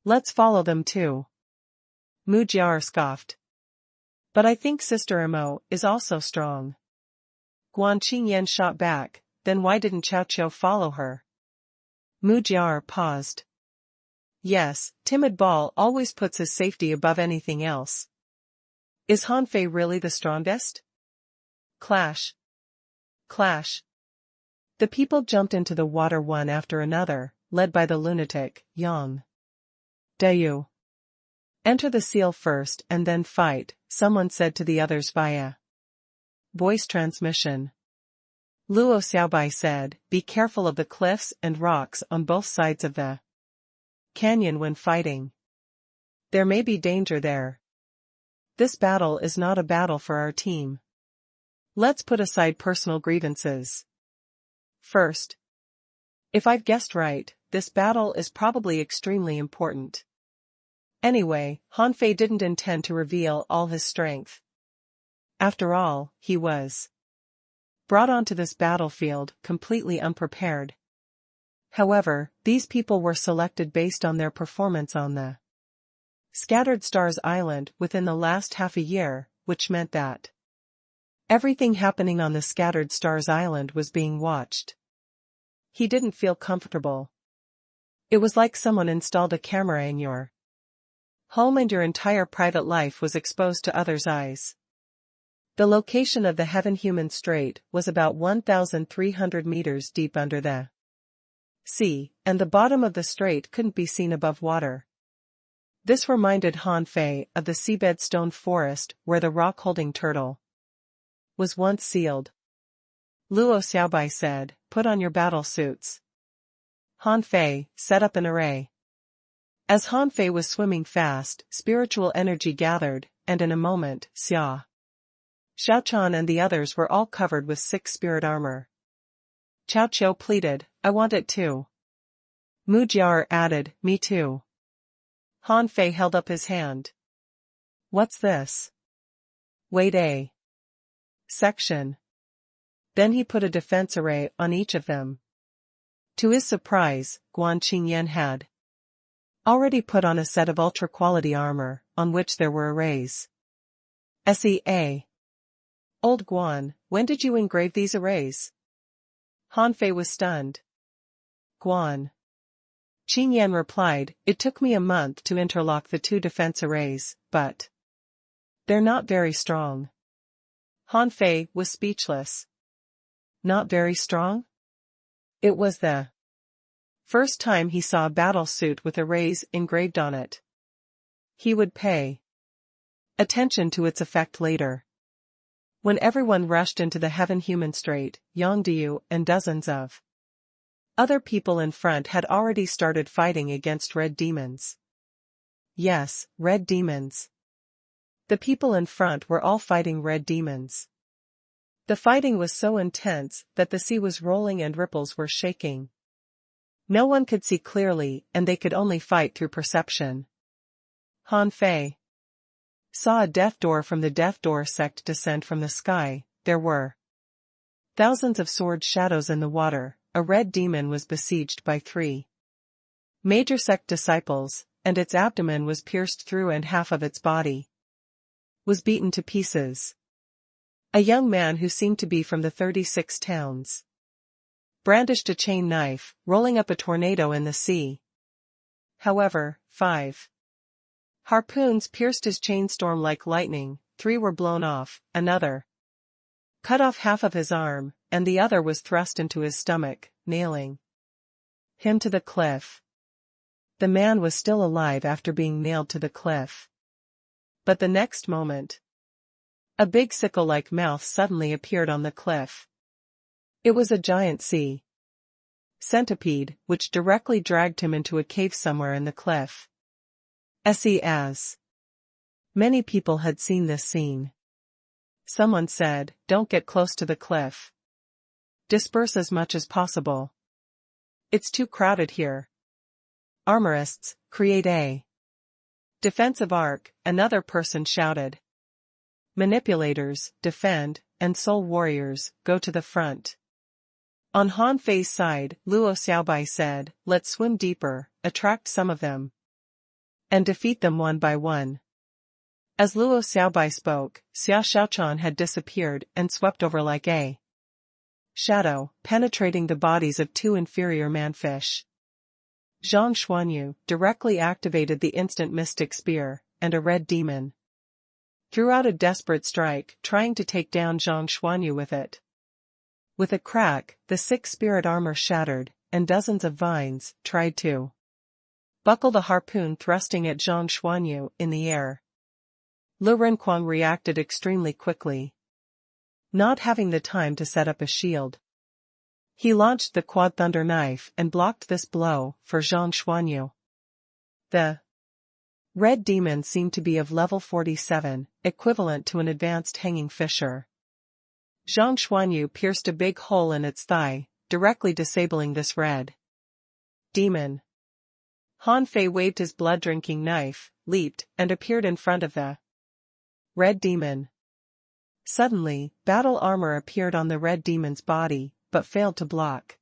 Speaker 1: Let's follow them too. Mu Jiar scoffed. But I think Sister Imo is also strong. Guan Qingyan shot back, then why didn't Cao Qiu follow her? Mu Jiar paused. Yes, timid Ball always puts his safety above anything else. Is Han Fei really the strongest? Clash. Clash. The people jumped into the water one after another, led by the lunatic, Yang Diu. Enter the seal first and then fight, someone said to the others via voice transmission. Luo Xiaobai said, be careful of the cliffs and rocks on both sides of the canyon when fighting. There may be danger there. This battle is not a battle for our team. Let's put aside personal grievances. First. If I've guessed right, this battle is probably extremely important. Anyway, Han Fei didn't intend to reveal all his strength. After all, he was brought onto this battlefield completely unprepared. However, these people were selected based on their performance on the Scattered Stars Island within the last half a year, which meant that everything happening on the Scattered Stars Island was being watched. He didn't feel comfortable. It was like someone installed a camera in your home and your entire private life was exposed to others' eyes. The location of the Heaven-Human Strait was about 1,300 meters deep under the sea, and the bottom of the strait couldn't be seen above water. This reminded Han Fei of the seabed stone forest where the rock-holding turtle was once sealed. Luo Xiaobai said, put on your battle suits. Han Fei set up an array. As Han Fei was swimming fast, spiritual energy gathered, and in a moment, Xia Xiaochan and the others were all covered with 6 spirit armor. Cao Qiu pleaded, I want it too. Mu Jiar added, me too. Han Fei held up his hand. What's this? Wait a section. Then he put a defense array on each of them. To his surprise, Guan Qingyan had already put on a set of ultra-quality armor, on which there were arrays. SEA. Old Guan, when did you engrave these arrays? Han Fei was stunned. Guan Qingyan replied, it took me a month to interlock the 2 defense arrays, but they're not very strong. Han Fei was speechless. Not very strong? It was the first time he saw a battle suit with arrays engraved on it. He would pay attention to its effect later. When everyone rushed into the Heaven-Human Strait, Yang Diu and dozens of other people in front had already started fighting against red demons. Yes, red demons. The people in front were all fighting red demons. The fighting was so intense that the sea was rolling and ripples were shaking. No one could see clearly and they could only fight through perception. Han Fei saw a death door from the Death Door sect descend from the sky. There were thousands of sword shadows in the water. A red demon was besieged by 3 major sect disciples, and its abdomen was pierced through and half of its body was beaten to pieces. A young man who seemed to be from the 36 towns brandished a chain knife, rolling up a tornado in the sea. However, 5 harpoons pierced his chain storm like lightning, 3 were blown off, another cut off half of his arm, and the other was thrust into his stomach, nailing him to the cliff. The man was still alive after being nailed to the cliff. But the next moment, a big sickle-like mouth suddenly appeared on the cliff. It was a giant sea centipede, which directly dragged him into a cave somewhere in the cliff. As many people had seen this scene. Someone said, "Don't get close to the cliff. Disperse as much as possible. It's too crowded here. Armorists, create a defensive arc," another person shouted. Manipulators, defend, and soul warriors, go to the front. On Han Fei's side, Luo Xiaobai said, "Let's swim deeper, attract some of them, and defeat them one by one." As Luo Xiaobai spoke, Xia Xiaochan had disappeared and swept over like a shadow, penetrating the bodies of two inferior manfish. Zhang Xuanyu directly activated the instant mystic spear, and a red demon threw out a desperate strike, trying to take down Zhang Xuanyu with it. With a crack, the 6 spirit armor shattered, and dozens of vines tried to buckle the harpoon thrusting at Zhang Xuanyu in the air. Lu Renquang reacted extremely quickly, not having the time to set up a shield. He launched the quad thunder knife and blocked this blow for Zhang Xuanyu. The red demon seemed to be of level 47, equivalent to an advanced hanging fisher. Zhang Xuanyu pierced a big hole in its thigh, directly disabling this red demon. Han Fei waved his blood-drinking knife, leaped, and appeared in front of the red demon. Suddenly, battle armor appeared on the red demon's body, but failed to block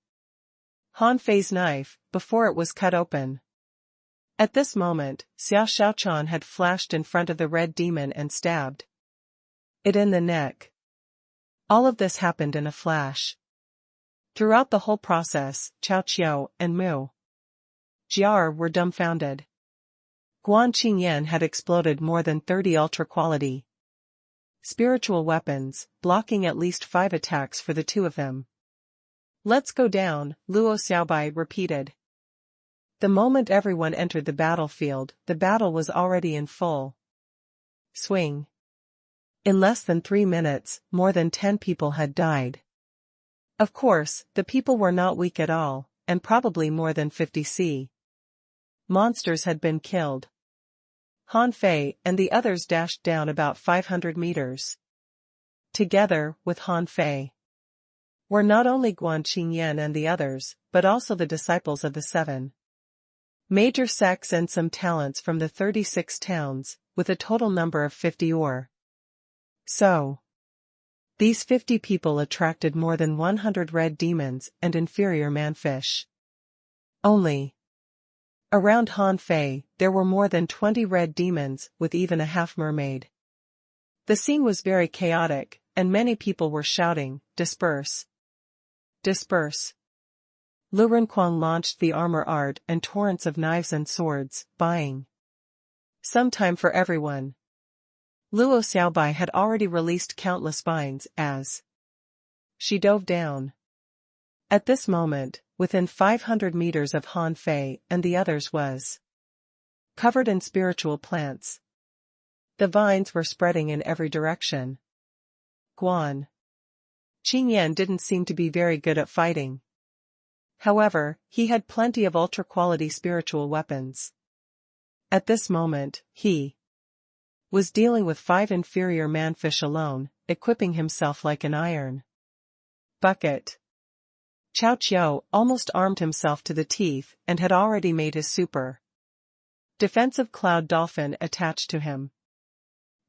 Speaker 1: Han Fei's knife before it was cut open. At this moment, Xia Xiaochan had flashed in front of the red demon and stabbed it in the neck. All of this happened in a flash. Throughout the whole process, Cao Qiu and Mu Jiar were dumbfounded. Guan Qingyan had exploded more than 30 ultra-quality spiritual weapons, blocking at least 5 attacks for the two of them. "Let's go down," Luo Xiaobai repeated. The moment everyone entered the battlefield, the battle was already in full swing. In less than 3 minutes, more than 10 people had died. Of course, the people were not weak at all, and probably more than 50 monsters had been killed. Han Fei and the others dashed down about 500 meters. Together with Han Fei were not only Guan Qingyan and the others, but also the disciples of the 7 major sects and some talents from the 36 towns, with a total number of 50 or so. These 50 people attracted more than 100 red demons and inferior manfish. Only around Han Fei, there were more than 20 red demons, with even a half-mermaid. The scene was very chaotic, and many people were shouting, "Disperse! Disperse!" Lu Renquang launched the armor art and torrents of knives and swords, buying some time for everyone. Luo Xiaobai had already released countless vines as she dove down. At this moment, within 500 meters of Han Fei and the others was covered in spiritual plants. The vines were spreading in every direction. Guan Qingyan didn't seem to be very good at fighting. However, he had plenty of ultra-quality spiritual weapons. At this moment, he was dealing with 5 inferior manfish alone, equipping himself like an iron bucket. Cao Qiu almost armed himself to the teeth and had already made his super defensive cloud dolphin attached to him.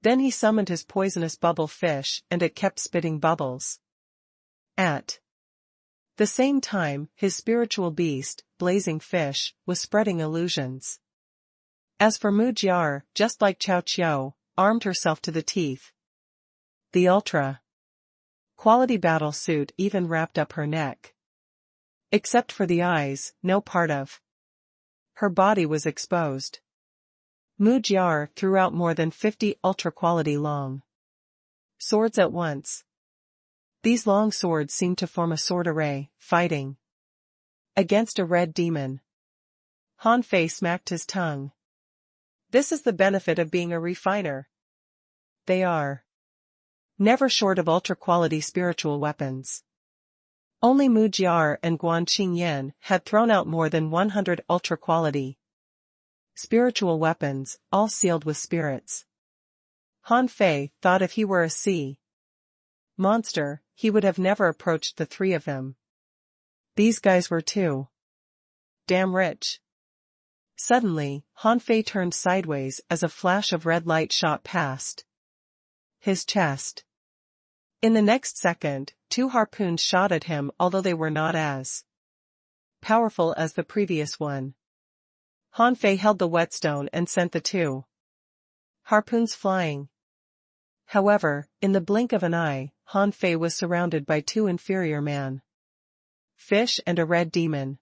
Speaker 1: Then he summoned his poisonous bubble fish and it kept spitting bubbles. At the same time, his spiritual beast, blazing fish, was spreading illusions. As for Mu Jiar, just like Cao Qiu, armed herself to the teeth. The ultra-quality battle suit even wrapped up her neck. Except for the eyes, no part of her body was exposed. Mu Jiar threw out more than 50 ultra-quality long swords at once. These long swords seemed to form a sword array, fighting against a red demon. Han Fei smacked his tongue. This is the benefit of being a refiner. They are never short of ultra-quality spiritual weapons. Only Mu Jiar and Guan Qingyan had thrown out more than 100 ultra-quality spiritual weapons, all sealed with spirits. Han Fei thought if he were a sea monster, he would have never approached the three of them. These guys were too damn rich. Suddenly, Han Fei turned sideways as a flash of red light shot past his chest. In the next second, two harpoons shot at him, although they were not as powerful as the previous one. Han Fei held the whetstone and sent the two harpoons flying. However, in the blink of an eye, Han Fei was surrounded by two inferior man-fish and a red demon.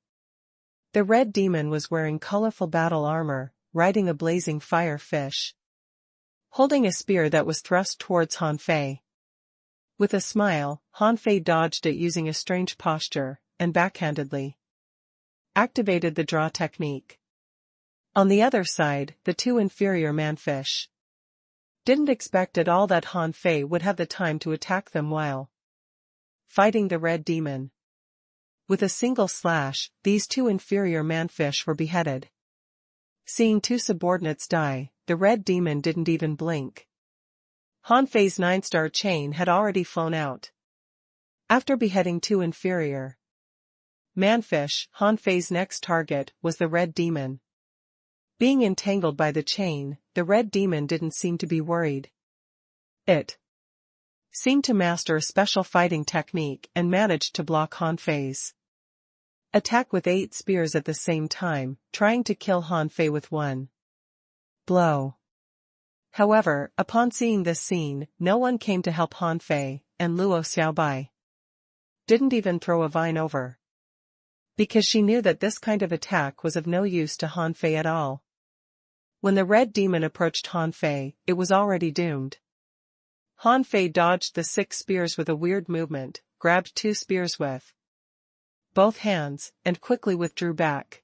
Speaker 1: The red demon was wearing colorful battle armor, riding a blazing fire fish, holding a spear that was thrust towards Han Fei. With a smile, Han Fei dodged it using a strange posture, and backhandedly activated the draw technique. On the other side, the two inferior man-fish didn't expect at all that Han Fei would have the time to attack them while fighting the red demon. With a single slash, these two inferior man-fish were beheaded. Seeing two subordinates die, the red demon didn't even blink. Han Fei's 9-star chain had already flown out. After beheading two inferior man-fish, Han Fei's next target was the red demon. Being entangled by the chain, the red demon didn't seem to be worried. It seemed to master a special fighting technique and managed to block Han Fei's attack with 8 spears at the same time, trying to kill Han Fei with one blow. However, upon seeing this scene, no one came to help Han Fei, and Luo Xiaobai didn't even throw a vine over, because she knew that this kind of attack was of no use to Han Fei at all. When the red demon approached Han Fei, it was already doomed. Han Fei dodged the 6 spears with a weird movement, grabbed 2 spears with both hands, and quickly withdrew back.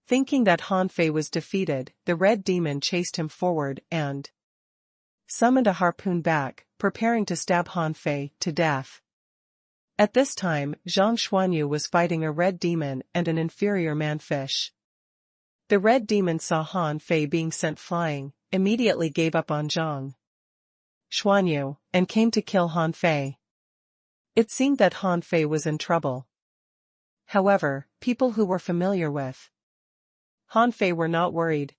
Speaker 1: Thinking that Han Fei was defeated, the red demon chased him forward and summoned a harpoon back, preparing to stab Han Fei to death. At this time, Zhang Xuanyu was fighting a red demon and an inferior man-fish. The red demon saw Han Fei being sent flying, immediately gave up on Zhang Xuanyu, and came to kill Han Fei. It seemed that Han Fei was in trouble. However, people who were familiar with Han Fei were not worried.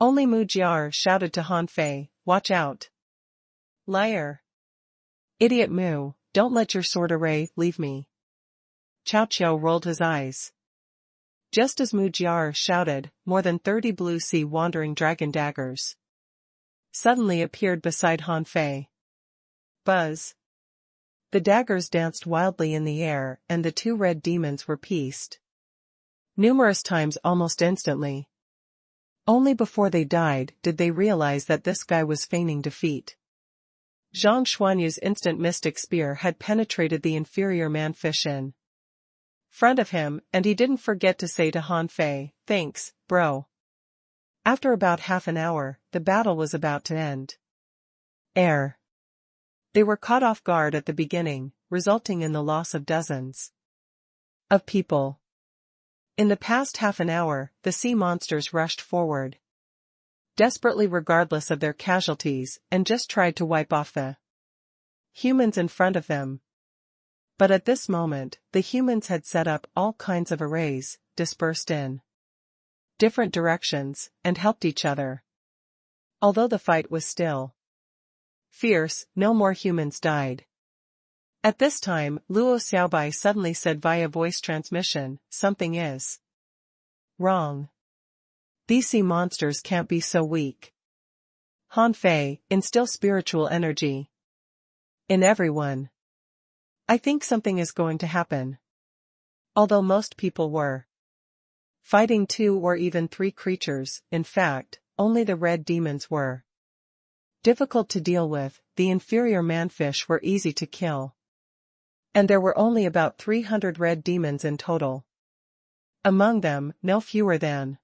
Speaker 1: Only Mu Jiar shouted to Han Fei, "Watch out! Liar! Idiot Mu, don't let your sword array leave me." Cao Qiao rolled his eyes. Just as Mu Jiar shouted, more than 30 blue sea wandering dragon daggers suddenly appeared beside Han Fei. Buzz! The daggers danced wildly in the air, and the 2 red demons were pieced numerous times almost instantly. Only before they died did they realize that this guy was feigning defeat. Zhang Xuanyu's instant mystic spear had penetrated the inferior man-fish in front of him, and he didn't forget to say to Han Fei, "Thanks, bro." After about half an hour, the battle was about to end. They were caught off guard at the beginning, resulting in the loss of dozens of people. In the past half an hour, the sea monsters rushed forward, desperately regardless of their casualties, and just tried to wipe off the humans in front of them. But at this moment, the humans had set up all kinds of arrays, dispersed in different directions, and helped each other. Although the fight was still fierce, no more humans died. At this time, Luo Xiaobai suddenly said via voice transmission, "Something is wrong. These sea monsters can't be so weak. Han Fei, instill spiritual energy in everyone. I think something is going to happen." Although most people were fighting 2 or even 3 creatures, in fact, only the red demons were difficult to deal with. The inferior man-fish were easy to kill. And there were only about 300 red demons in total. Among them, no fewer than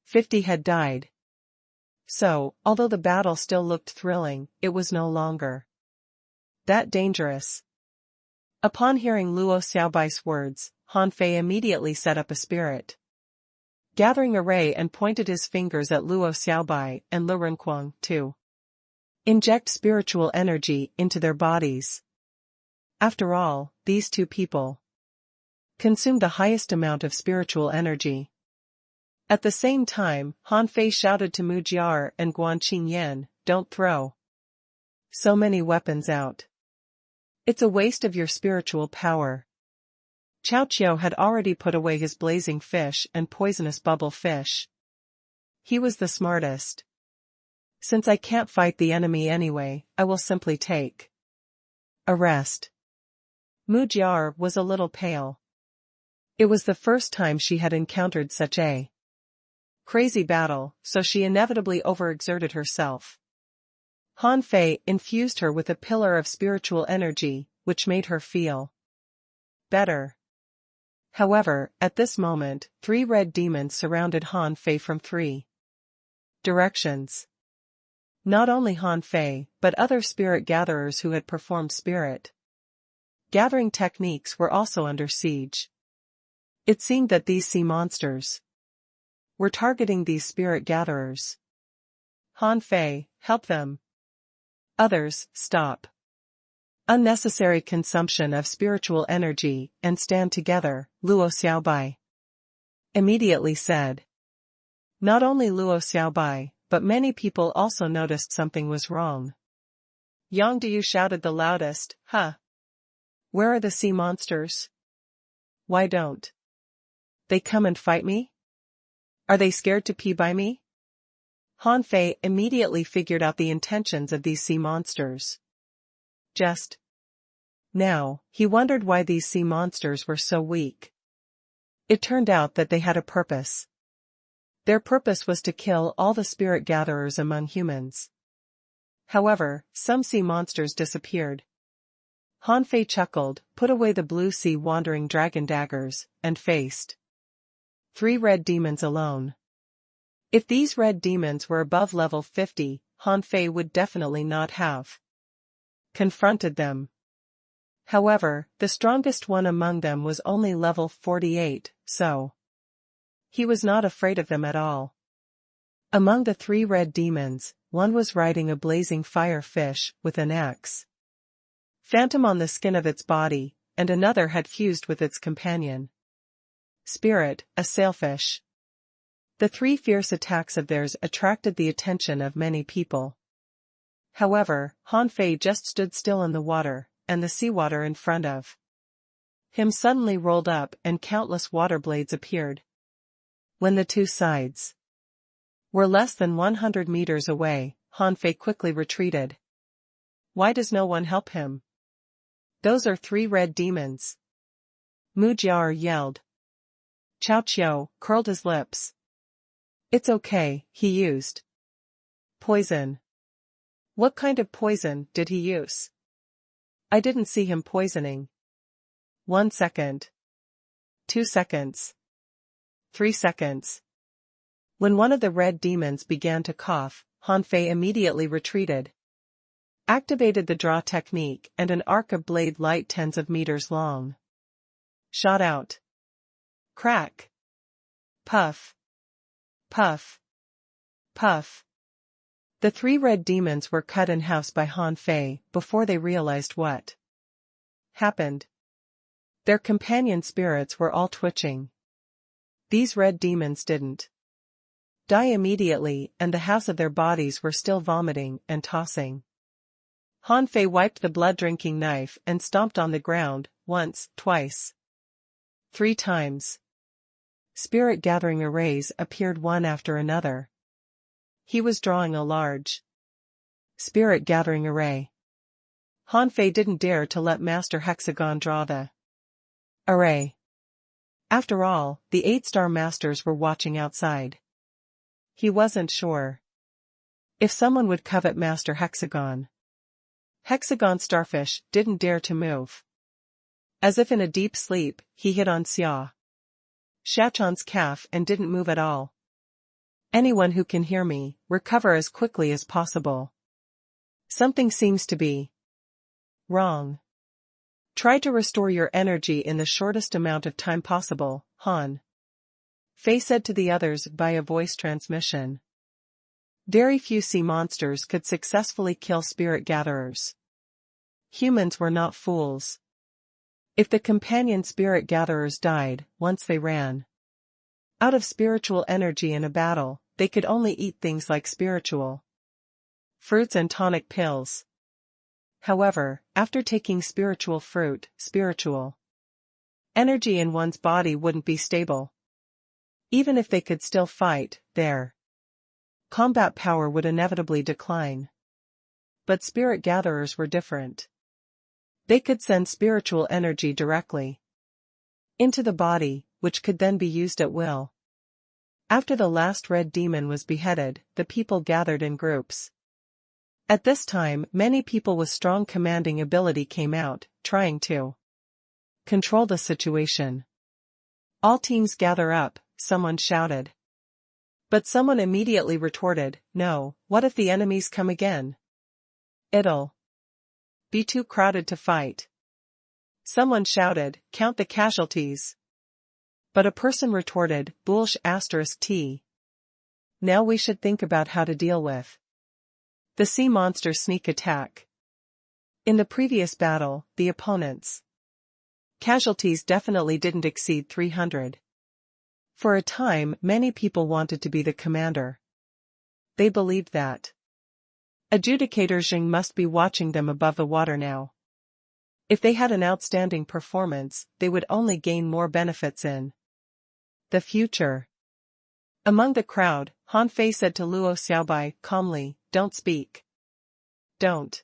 Speaker 1: 50 had died. So, although the battle still looked thrilling, it was no longer that dangerous. Upon hearing Luo Xiaobai's words, Han Fei immediately set up a spirit gathering array and pointed his fingers at Luo Xiaobai and Lu Renquang to inject spiritual energy into their bodies. After all, these two people consumed the highest amount of spiritual energy. At the same time, Han Fei shouted to Mu Jiar and Guan Qingyan, "Don't throw so many weapons out. It's a waste of your spiritual power." Chao Qiu had already put away his blazing fish and poisonous bubble fish. He was the smartest. "Since I can't fight the enemy anyway, I will simply take a rest." Mu Jiar was a little pale. It was the first time she had encountered such a crazy battle, so she inevitably overexerted herself. Han Fei infused her with a pillar of spiritual energy, which made her feel better. However, at this moment, 3 red demons surrounded Han Fei from 3 directions. Not only Han Fei, but other spirit gatherers who had performed spirit gathering techniques were also under siege. It seemed that these sea monsters were targeting these spirit gatherers. Han Fei, help them. Others, stop unnecessary consumption of spiritual energy and stand together, Luo Xiaobai immediately said. Not only Luo Xiaobai, but many people also noticed something was wrong. Yang Diyu shouted the loudest, "Huh! Where are the sea monsters? Why don't they come and fight me? Are they scared to pee by me?" Han Fei immediately figured out the intentions of these sea monsters. Just now, he wondered why these sea monsters were so weak. It turned out that they had a purpose. Their purpose was to kill all the spirit gatherers among humans. However, some sea monsters disappeared. Han Fei chuckled, put away the blue sea wandering dragon daggers, and faced 3 red demons alone. If these red demons were above level 50, Han Fei would definitely not have confronted them. However, the strongest one among them was only level 48, so he was not afraid of them at all. Among the 3 red demons, one was riding a blazing fire fish with an axe phantom on the skin of its body, and another had fused with its companion spirit, a sailfish. The 3 fierce attacks of theirs attracted the attention of many people. However, Han Fei just stood still in the water, and the seawater in front of him suddenly rolled up and countless water blades appeared. When the 2 sides were less than 100 meters away, Han Fei quickly retreated. Why does no one help him? Those are 3 red demons. Mu Jiar yelled. Chao Qiu curled his lips. It's okay, he used poison. What kind of poison did he use? I didn't see him poisoning. 1 second. 2 seconds. 3 seconds. When one of the red demons began to cough, Han Fei immediately retreated. Activated the draw technique and an arc of blade light tens of meters long shot out. Crack. Puff. Puff. Puff. The 3 red demons were cut in half by Han Fei before they realized what happened. Their companion spirits were all twitching. These red demons didn't die immediately, and the halves of their bodies were still vomiting and tossing. Han Fei wiped the blood-drinking knife and stomped on the ground, once, twice, 3 times. Spirit gathering arrays appeared one after another. He was drawing a large spirit gathering array. Han Fei didn't dare to let Master Hexagon draw the array. After all, the 8-star masters were watching outside. He wasn't sure if someone would covet Master Hexagon. Hexagon starfish didn't dare to move. As if in a deep sleep, he hit on Xia Shachan's calf and didn't move at all. Anyone who can hear me, recover as quickly as possible. Something seems to be wrong. Try to restore your energy in the shortest amount of time possible, Han Fei said to the others via voice transmission. Very few sea monsters could successfully kill spirit gatherers. Humans were not fools. If the companion spirit gatherers died, once they ran out of spiritual energy in a battle, they could only eat things like spiritual fruits and tonic pills. However, after taking spiritual fruit, spiritual energy in one's body wouldn't be stable. Even if they could still fight, their combat power would inevitably decline. But spirit gatherers were different. They could send spiritual energy directly into the body, which could then be used at will. After the last red demon was beheaded, the people gathered in groups. At this time, many people with strong commanding ability came out, trying to control the situation. All teams gather up, someone shouted. But someone immediately retorted, no, what if the enemies come again? It'll be too crowded to fight. Someone shouted, count the casualties. But a person retorted, Bullsh *T. Now we should think about how to deal with the sea monster sneak attack. In the previous battle, the opponents' casualties definitely didn't exceed 300. For a time, many people wanted to be the commander. They believed that Adjudicator Jing must be watching them above the water now. If they had an outstanding performance, they would only gain more benefits in the future. Among the crowd, Han Fei said to Luo Xiaobai calmly, don't speak. Don't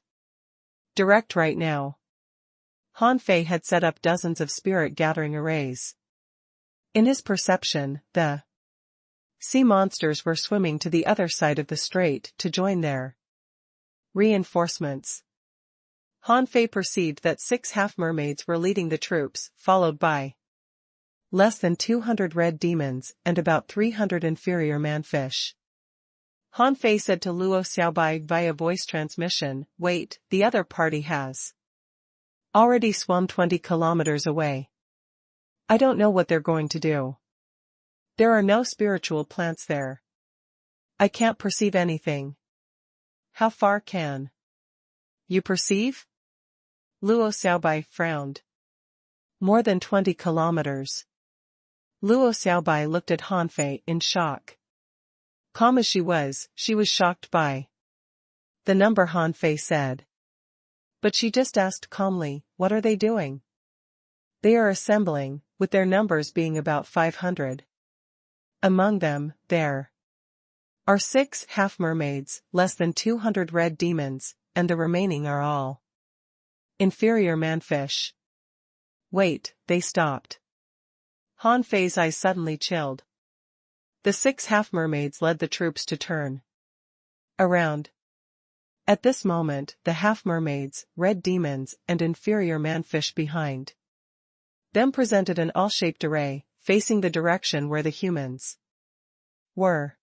Speaker 1: direct right now. Han Fei had set up dozens of spirit gathering arrays. In his perception, the sea monsters were swimming to the other side of the strait to join their reinforcements. Han Fei perceived that 6 half-mermaids were leading the troops, followed by less than 200 red demons and about 300 inferior manfish. Han Fei said to Luo Xiaobai via voice transmission, wait, the other party has already swum 20 kilometers away. I don't know what they're going to do. There are no spiritual plants there. I can't perceive anything. How far can you perceive? Luo Xiaobai frowned. More than 20 kilometers. Luo Xiaobai looked at Han Fei in shock. Calm as she was shocked by the number Han Fei said. But she just asked calmly, what are they doing? They are assembling, with their numbers being about 500. Among them, there are 6 half-mermaids, less than 200 red demons, and the remaining are all inferior manfish. Wait, they stopped. Han Fei's eyes suddenly chilled. The 6 half-mermaids led the troops to turn around. At this moment, the half-mermaids, red demons, and inferior manfish behind them presented an all-shaped array, facing the direction where the humans were.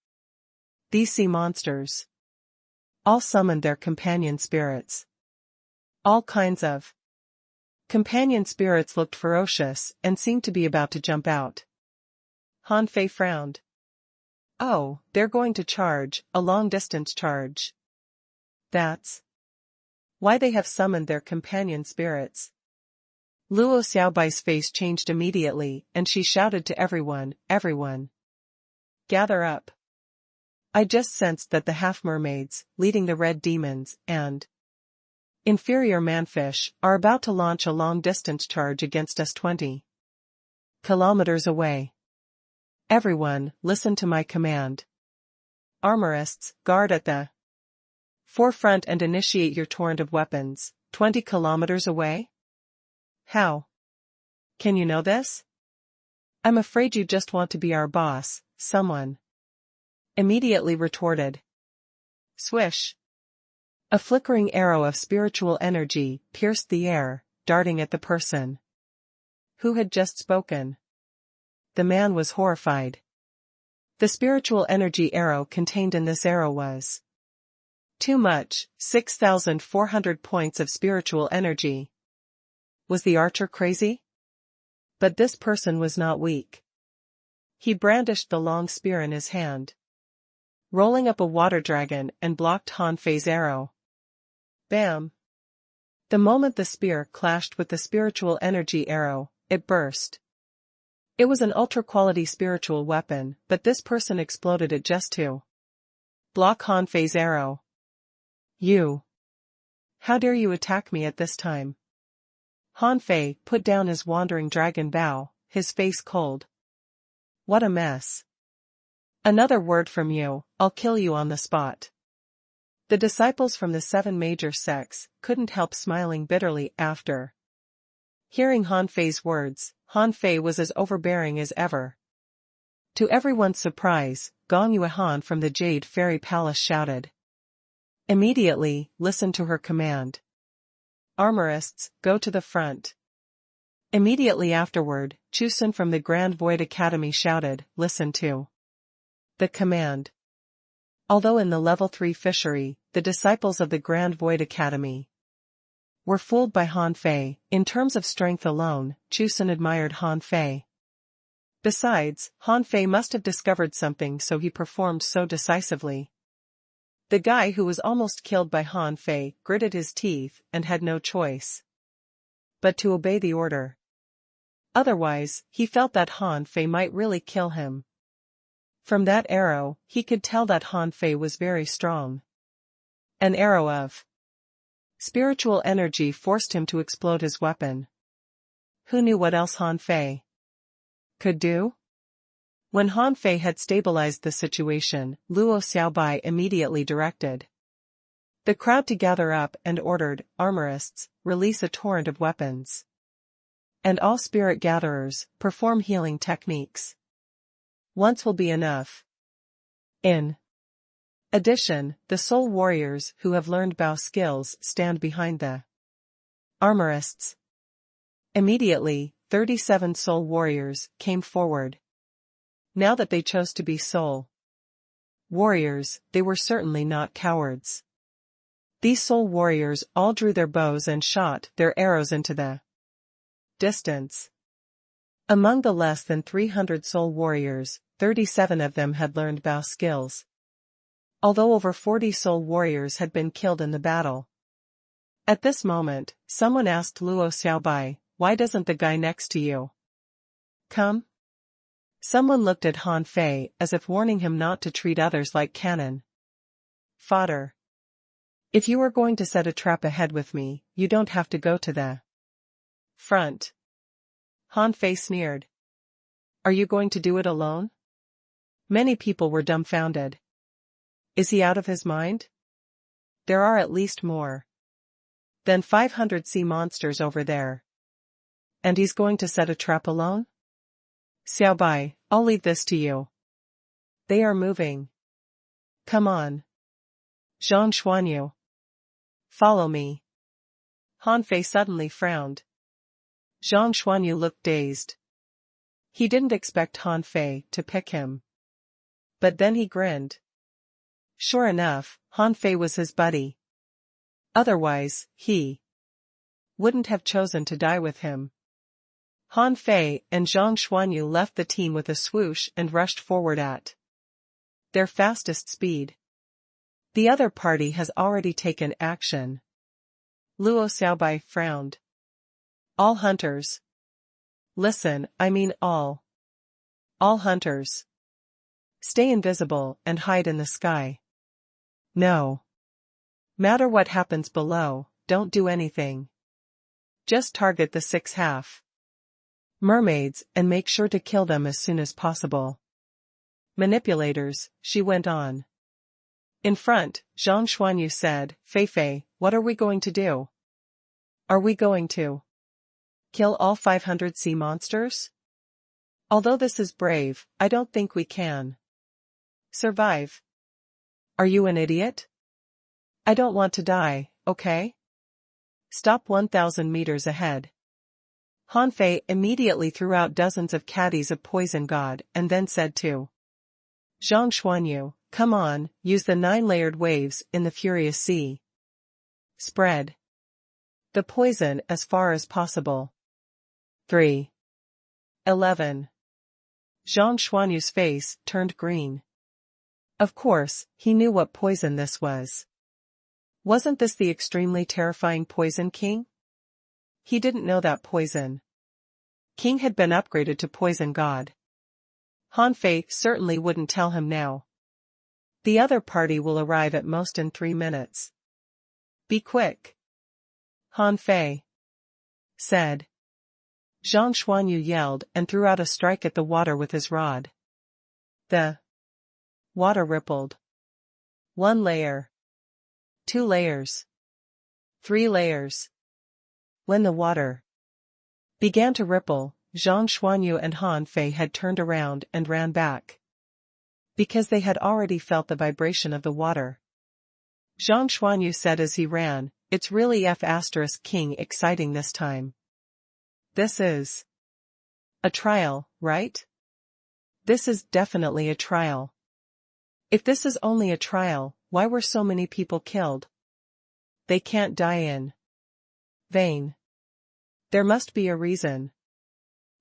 Speaker 1: These sea monsters all summoned their companion spirits. All kinds of companion spirits looked ferocious and seemed to be about to jump out. Han Fei frowned. Oh, they're going to charge, a long-distance charge. That's why they have summoned their companion spirits. Luo Xiaobai's face changed immediately, and she shouted to everyone, everyone, gather up. I just sensed that the half-mermaids, leading the red demons, and inferior manfish, are about to launch a long-distance charge against us 20 kilometers away. Everyone, listen to my command. Armorists, guard at the forefront and initiate your torrent of weapons, 20 kilometers away? How can you know this? I'm afraid you just want to be our boss, someone immediately retorted. Swish. A flickering arrow of spiritual energy pierced the air, darting at the person Who had just spoken? The man was horrified. The spiritual energy arrow contained in this arrow was too much, 6,400 points of spiritual energy. Was the archer crazy? But this person was not weak. He brandished the long spear in his hand, rolling up a water dragon and blocked Han Fei's arrow. Bam! The moment the spear clashed with the spiritual energy arrow, it burst. It was an ultra-quality spiritual weapon, but this person exploded it just to block Han Fei's arrow. You! How dare you attack me at this time? Han Fei put down his wandering dragon bow, his face cold. What a mess. Another word from you, I'll kill you on the spot. The disciples from the 7 major sects couldn't help smiling bitterly after hearing Han Fei's words. Han Fei was as overbearing as ever. To everyone's surprise, Gong Yuehan from the Jade Fairy Palace shouted. Immediately, listen to her command. Armorists, go to the front. Immediately afterward, Chusun from the Grand Void Academy shouted, listen to the command. Although in the level 3 fishery, the disciples of the Grand Void Academy were fooled by Han Fei, in terms of strength alone, Chusun admired Han Fei. Besides, Han Fei must have discovered something, so he performed so decisively. The guy who was almost killed by Han Fei gritted his teeth and had no choice but to obey the order. Otherwise, he felt that Han Fei might really kill him. From that arrow, he could tell that Han Fei was very strong. An arrow of spiritual energy forced him to explode his weapon. Who knew what else Han Fei could do? When Han Fei had stabilized the situation, Luo Xiaobai immediately directed the crowd to gather up and ordered, armorists, release a torrent of weapons. And all spirit gatherers, perform healing techniques. Once will be enough. In addition, the soul warriors who have learned Bao skills stand behind the armorists. Immediately, 37 soul warriors came forward. Now that they chose to be soul warriors, they were certainly not cowards. These soul warriors all drew their bows and shot their arrows into the distance. Among the less than 300 soul warriors, 37 of them had learned Bao skills. Although over 40 soul warriors had been killed in the battle. At this moment, someone asked Luo Xiaobai, why doesn't the guy next to you come? Someone looked at Han Fei as if warning him not to treat others like cannon fodder. If you are going to set a trap ahead with me, you don't have to go to the front. Han Fei sneered. Are you going to do it alone? Many people were dumbfounded. Is he out of his mind? There are at least more than 500 sea monsters over there. And he's going to set a trap alone? Xiaobai, I'll leave this to you. They are moving. Come on. Zhang Xuanyu. Follow me. Han Fei suddenly frowned. Zhang Xuanyu looked dazed. He didn't expect Han Fei to pick him. But then he grinned. Sure enough, Han Fei was his buddy. Otherwise, he wouldn't have chosen to die with him. Han Fei and Zhang Xuanyu left the team with a swoosh and rushed forward at their fastest speed. The other party has already taken action. Luo Xiaobai frowned. All hunters. Listen, I mean all. All hunters. Stay invisible and hide in the sky. No matter what happens below, don't do anything. Just target the 6 half mermaids and make sure to kill them as soon as possible. Manipulators, she went on. In front, Zhang Xuanyu said, Fei, what are we going to do? Are we going to kill all 500 sea monsters? Although this is brave, I don't think we can survive. Are you an idiot? I don't want to die, okay? Stop 1,000 meters ahead. Han Fei immediately threw out dozens of caddies of poison god and then said to Zhang Xuanyu, come on, use the 9-layered waves in the furious sea. Spread the poison as far as possible. 3:11. Zhang Xuanyu's face turned green. Of course, he knew what poison this was. Wasn't this the extremely terrifying Poison King? He didn't know that Poison King had been upgraded to Poison God. Han Fei certainly wouldn't tell him now. The other party will arrive at most in 3 minutes. Be quick, Han Fei said. Zhang Xuanyu yelled and threw out a strike at the water with his rod. The water rippled. 1 layer. 2 layers. 3 layers. When the water began to ripple, Zhang Xuanyu and Han Fei had turned around and ran back. Because they had already felt the vibration of the water. Zhang Xuanyu said as he ran, it's really F*King exciting this time. This is a trial, right? This is definitely a trial. If this is only a trial, why were so many people killed? They can't die in vain. There must be a reason.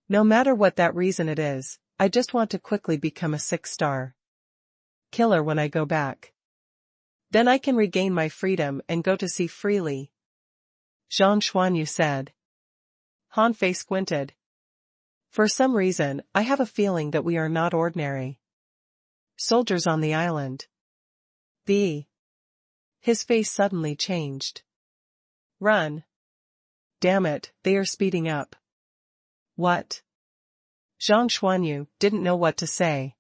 Speaker 1: No matter what that reason it is, I just want to quickly become a 6-star killer when I go back. Then I can regain my freedom and go to sea freely. Zhang Xuanyu said. Han Fei squinted. For some reason, I have a feeling that we are not ordinary soldiers on the island. His face suddenly changed. Run. Damn it, they are speeding up. What? Zhang Xuanyu didn't know what to say.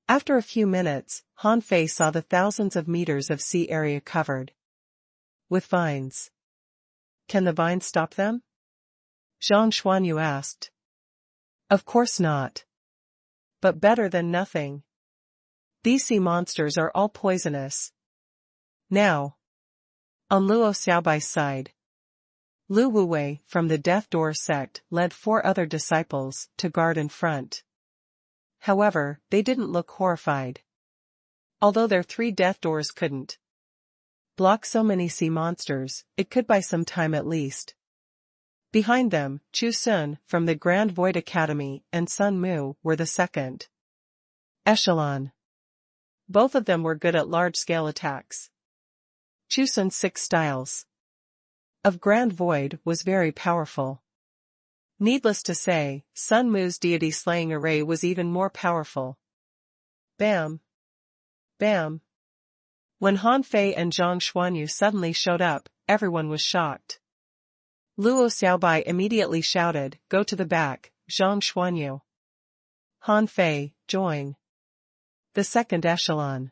Speaker 1: After a few minutes, Han Fei saw the thousands of meters of sea area covered with vines. Can the vines stop them? Zhang Xuanyu asked. Of course not. But better than nothing. These sea monsters are all poisonous. Now, on Luo Xiaobai's side, Lu Wuwei from the Death Door sect led 4 other disciples to guard in front. However, they didn't look horrified. Although their 3 death doors couldn't block so many sea monsters, it could buy some time at least. Behind them, Chu Sun from the Grand Void Academy and Sun Mu were the second echelon. Both of them were good at large-scale attacks. Chu Sun's 6 styles of Grand Void was very powerful. Needless to say, Sun Mu's deity-slaying array was even more powerful. Bam! Bam! When Han Fei and Zhang Xuanyu suddenly showed up, everyone was shocked. Luo Xiaobai immediately shouted, go to the back, Zhang Xuanyu. Han Fei, join the second echelon.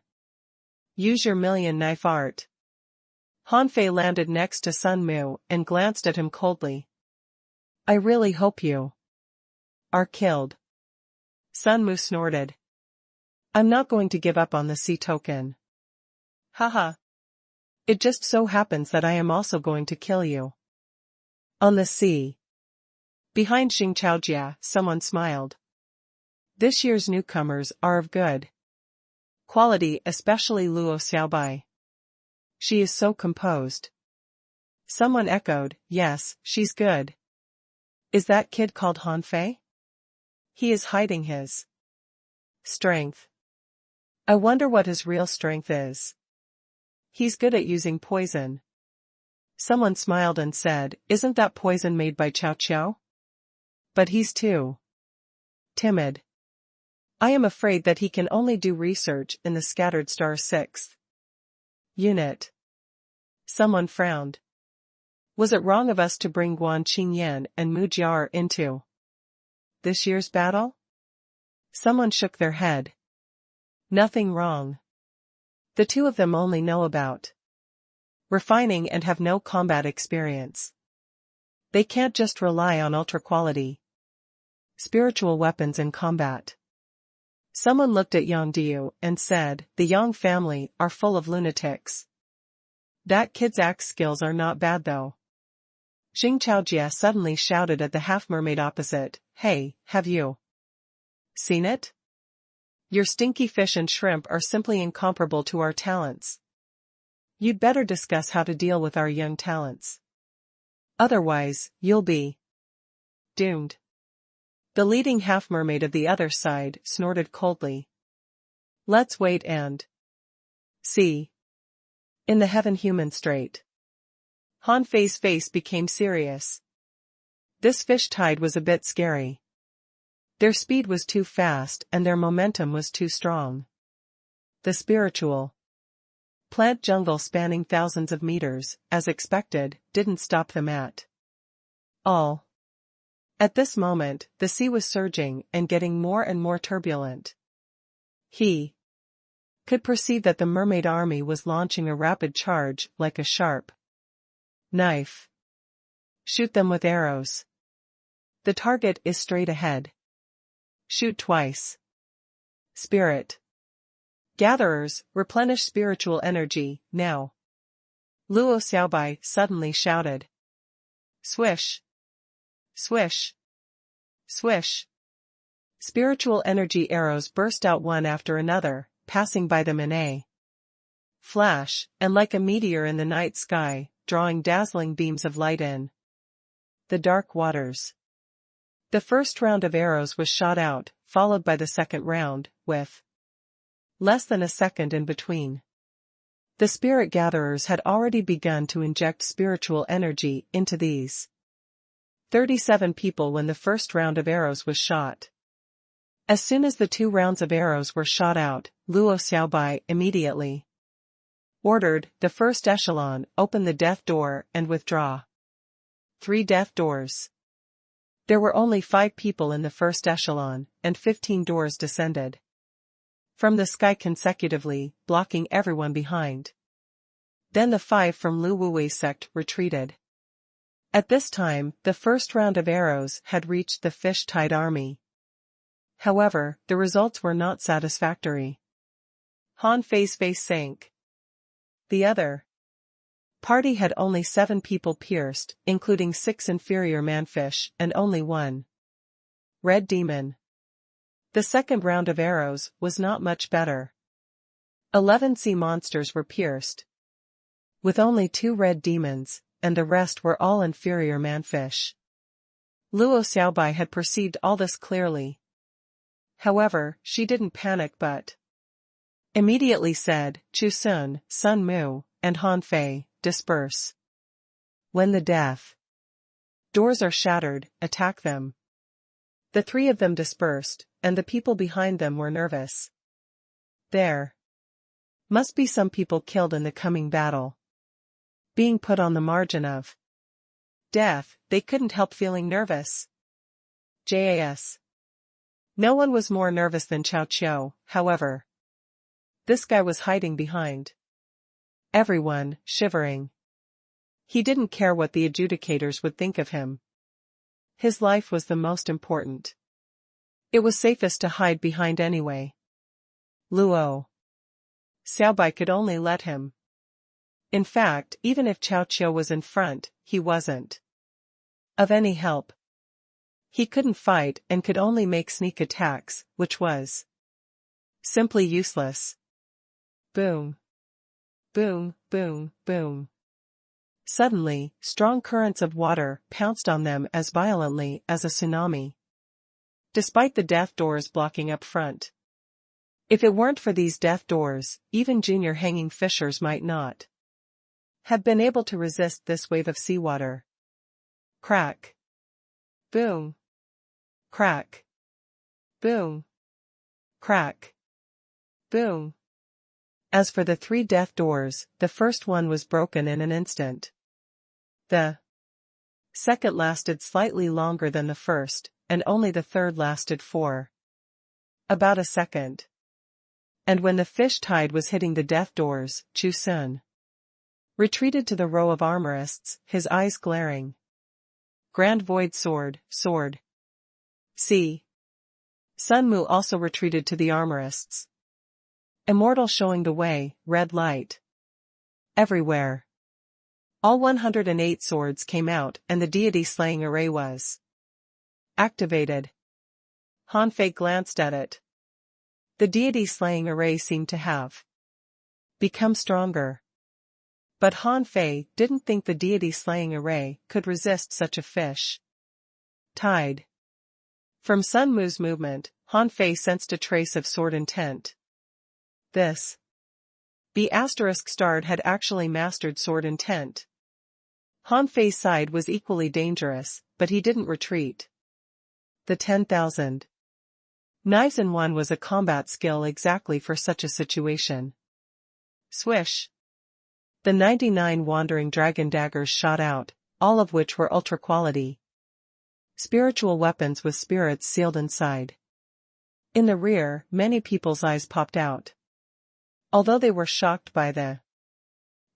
Speaker 1: Use your million knife art. Han Fei landed next to Sun Mu and glanced at him coldly. I really hope you are killed. Sun Mu snorted. I'm not going to give up on the sea token. Haha. It just so happens that I am also going to kill you. On the sea. Behind Xing Chaojia, someone smiled. This year's newcomers are of good quality, especially Luo Xiaobai. She is so composed. Someone echoed, yes, she's good. Is that kid called Han Fei? He is hiding his strength. I wonder what his real strength is. He's good at using poison. Someone smiled and said, isn't that poison made by Cao Qiao? But he's too timid. I am afraid that he can only do research in the Scattered Star 6th unit. Someone frowned. Was it wrong of us to bring Guan Qingyan and Mu Jiar into this year's battle? Someone shook their head. Nothing wrong. The 2 of them only know about refining and have no combat experience. They can't just rely on ultra-quality spiritual weapons in combat. Someone looked at Yang Diu and said, the Yang family are full of lunatics. That kid's axe skills are not bad though. Xing Chaojie suddenly shouted at the half-mermaid opposite, "Hey, have you seen it? Your stinky fish and shrimp are simply incomparable to our talents. You'd better discuss how to deal with our young talents. Otherwise, you'll be doomed." The leading half-mermaid of the other side snorted coldly. "Let's wait and see. In the heaven human straight." Han Fei's face became serious. This fish tide was a bit scary. Their speed was too fast and their momentum was too strong. The spiritual plant jungle spanning thousands of meters, as expected, didn't stop them at all. At this moment, the sea was surging and getting more and more turbulent. He could perceive that the mermaid army was launching a rapid charge like a sharp knife. Shoot them with arrows. The target is straight ahead. Shoot twice. Spirit gatherers, replenish spiritual energy, now. Luo Xiaobai suddenly shouted. Swish. Swish. Swish. Spiritual energy arrows burst out one after another, passing by them in a flash, and like a meteor in the night sky, drawing dazzling beams of light in the dark waters. The first round of arrows was shot out, followed by the second round, with less than a second in between. The spirit gatherers had already begun to inject spiritual energy into these 37 people when the first round of arrows was shot. As soon as the 2 rounds of arrows were shot out, Luo Xiaobai immediately ordered the first echelon, open the death door and withdraw 3 death doors. There were only 5 people in the first echelon, and 15 doors descended from the sky consecutively, blocking everyone behind. Then the 5 from Lu Wuwei's sect retreated. At this time, the first round of arrows had reached the fish-tide army. However, the results were not satisfactory. Han Fei's face sank. The other party had only 7 people pierced, including 6 inferior manfish, and only 1 red demon. The second round of arrows was not much better. 11 sea monsters were pierced, with only 2 red demons, and the rest were all inferior manfish. Luo Xiaobai had perceived all this clearly. However, she didn't panic but immediately said, Chu Sun, Sun Mu, and Han Fei, disperse. When the death doors are shattered, attack them. The 3 of them dispersed, and the people behind them were nervous. There must be some people killed in the coming battle. Being put on the margin of death, they couldn't help feeling nervous. JAS. No one was more nervous than Chao Qiao, however. This guy was hiding behind everyone, shivering. He didn't care what the adjudicators would think of him. His life was the most important. It was safest to hide behind anyway. Luo Xiaobai could only let him. In fact, even if Chao Qiao was in front, he wasn't of any help. He couldn't fight and could only make sneak attacks, which was simply useless. Boom. Boom, boom, boom. Suddenly, strong currents of water pounced on them as violently as a tsunami. Despite the death doors blocking up front. If it weren't for these death doors, even junior hanging fishers might not have been able to resist this wave of seawater. Crack. Boom. Crack. Boom. Crack. Boom. As for the 3 death doors, the first one was broken in an instant. The second lasted slightly longer than the first, and only the third lasted for about a second. And when the fish tide was hitting the death doors, Chu Sun retreated to the row of armorists, his eyes glaring. Grand Void Sword, sword. See. Sun Mu also retreated to the armorists. Immortal showing the way, red light. Everywhere. All 108 swords came out and the deity-slaying array was activated. Han Fei glanced at it. The deity-slaying array seemed to have become stronger. But Han Fei didn't think the deity-slaying array could resist such a fish tide. From Sun Mu's movement, Han Fei sensed a trace of sword intent. This B***starred had actually mastered sword intent. Han Fei's side was equally dangerous, but he didn't retreat. The 10,000 knives in one was a combat skill exactly for such a situation. Swish! The 99 wandering dragon daggers shot out, all of which were ultra-quality spiritual weapons with spirits sealed inside. In the rear, many people's eyes popped out. Although they were shocked by the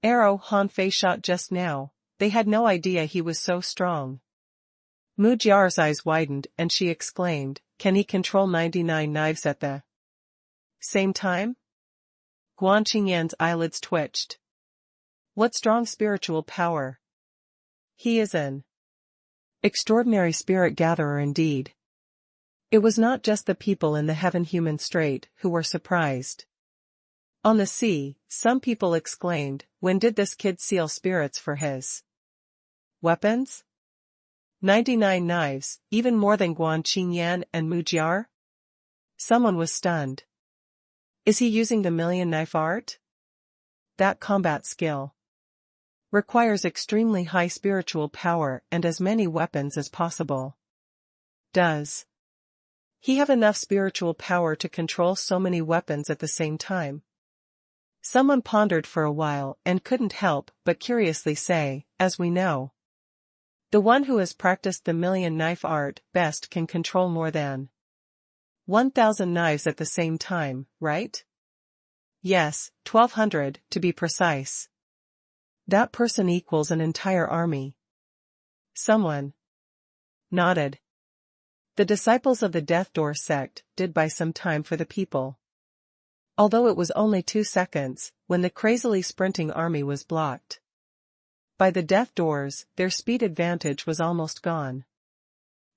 Speaker 1: arrow Han Fei shot just now, they had no idea he was so strong. Mu Jia's eyes widened and she exclaimed, "Can he control 99 knives at the same time?" Guan Qingyan's eyelids twitched. What strong spiritual power! He is an extraordinary spirit gatherer indeed. It was not just the people in the heaven-human strait who were surprised. On the sea, some people exclaimed, "When did this kid seal spirits for his weapons? 99 knives, even more than Guan Qingyan and Mu Jia?" Someone was stunned. Is he using the million knife art? That combat skill requires extremely high spiritual power and as many weapons as possible. Does he have enough spiritual power to control so many weapons at the same time? Someone pondered for a while and couldn't help but curiously say, "As we know, the one who has practiced the million knife art best can control more than 1,000 knives at the same time, right?" "Yes, 1,200 to be precise." "That person equals an entire army." Someone nodded. The disciples of the Death Door sect did buy some time for the people. Although it was only 2 seconds, when the crazily sprinting army was blocked by the Death Doors, their speed advantage was almost gone.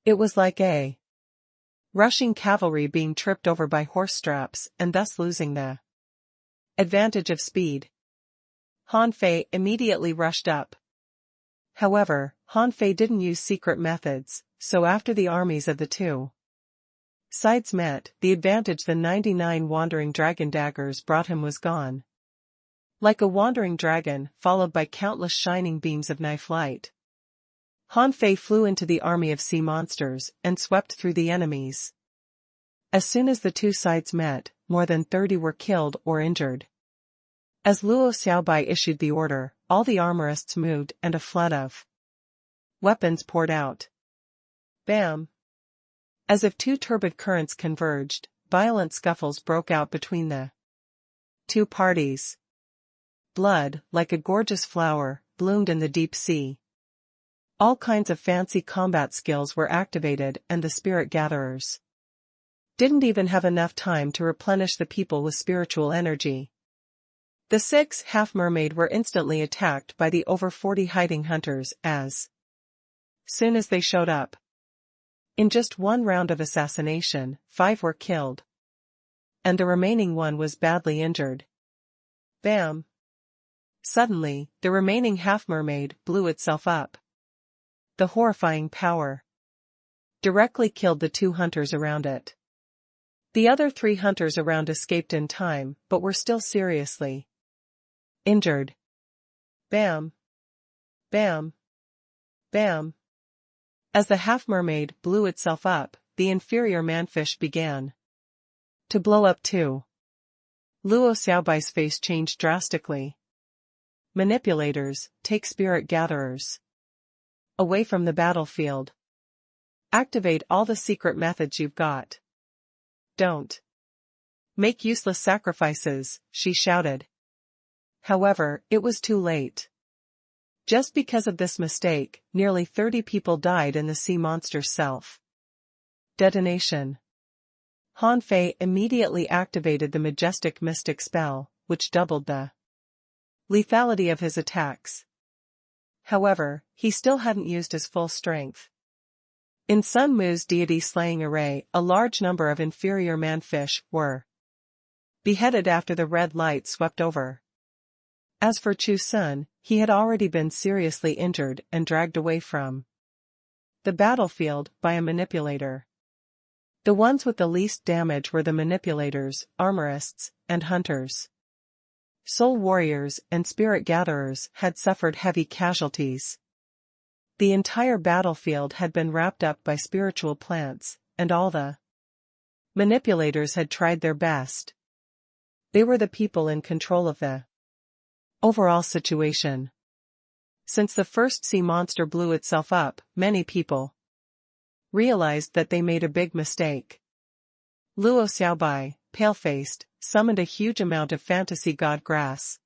Speaker 1: It was like a rushing cavalry being tripped over by horse straps and thus losing the advantage of speed. Han Fei immediately rushed up. However, Han Fei didn't use secret methods, so after the armies of the two sides met, the advantage the 99 wandering dragon daggers brought him was gone. Like a wandering dragon, followed by countless shining beams of knife light, Han Fei flew into the army of sea monsters and swept through the enemies. As soon as the two sides met, more than 30 were killed or injured. As Luo Xiaobai issued the order, all the armorists moved and a flood of weapons poured out. Bam! As if two turbid currents converged, violent scuffles broke out between the two parties. Blood, like a gorgeous flower, bloomed in the deep sea. All kinds of fancy combat skills were activated and the spirit gatherers didn't even have enough time to replenish the people with spiritual energy. The 6 half-mermaid were instantly attacked by the over 40 hiding hunters as soon as they showed up. In just one round of assassination, 5 were killed. And the remaining one was badly injured. Bam! Suddenly, the remaining half-mermaid blew itself up. The horrifying power directly killed the 2 hunters around it. The other 3 hunters around escaped in time, but were still seriously injured. Bam! Bam! Bam! As the half-mermaid blew itself up, the inferior manfish began to blow up too. Luo Xiaobai's face changed drastically. Manipulators, take spirit gatherers away from the battlefield. Activate all the secret methods you've got. Don't make useless sacrifices, she shouted. However, it was too late. Just because of this mistake, nearly 30 people died in the sea monster's self detonation. Han Fei immediately activated the majestic mystic spell, which doubled the lethality of his attacks. However, he still hadn't used his full strength. In Sun Mu's deity-slaying array, a large number of inferior man-fish were beheaded after the red light swept over. As for Chu Sun, he had already been seriously injured and dragged away from the battlefield by a manipulator. The ones with the least damage were the manipulators, armorists, and hunters. Soul warriors and spirit gatherers had suffered heavy casualties. The entire battlefield had been wrapped up by spiritual plants, and all the manipulators had tried their best. They were the people in control of the overall situation. Since the first sea monster blew itself up, many people realized that they made a big mistake. Luo Xiaobai, pale-faced, summoned a huge amount of fantasy god grass,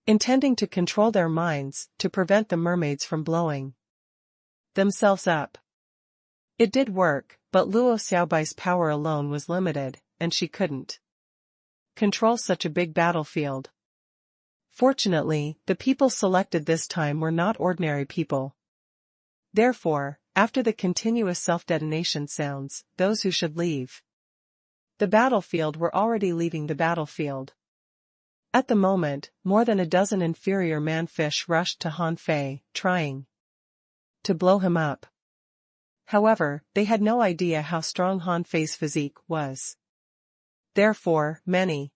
Speaker 1: intending to control their minds to prevent the mermaids from blowing themselves up. It did work, but Luo Xiaobai's power alone was limited, and she couldn't control such a big battlefield. Fortunately, the people selected this time were not ordinary people. Therefore, after the continuous self-detonation sounds, those who should leave the battlefield were already leaving the battlefield. At the moment, more than a dozen inferior man-fish rushed to Han Fei, trying to blow him up. However, they had no idea how strong Han Fei's physique was. Therefore, many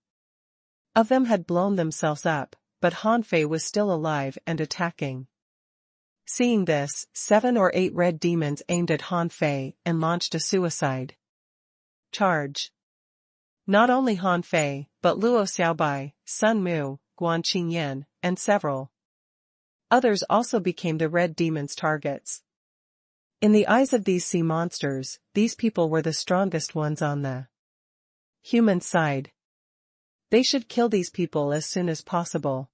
Speaker 1: of them had blown themselves up, but Han Fei was still alive and attacking. Seeing this, 7 or 8 red demons aimed at Han Fei and launched a suicide charge. Not only Han Fei, but Luo Xiaobai, Sun Mu, Guan Qingyan, and several others also became the red demons' targets. In the eyes of these sea monsters, these people were the strongest ones on the human side. They should kill these people as soon as possible.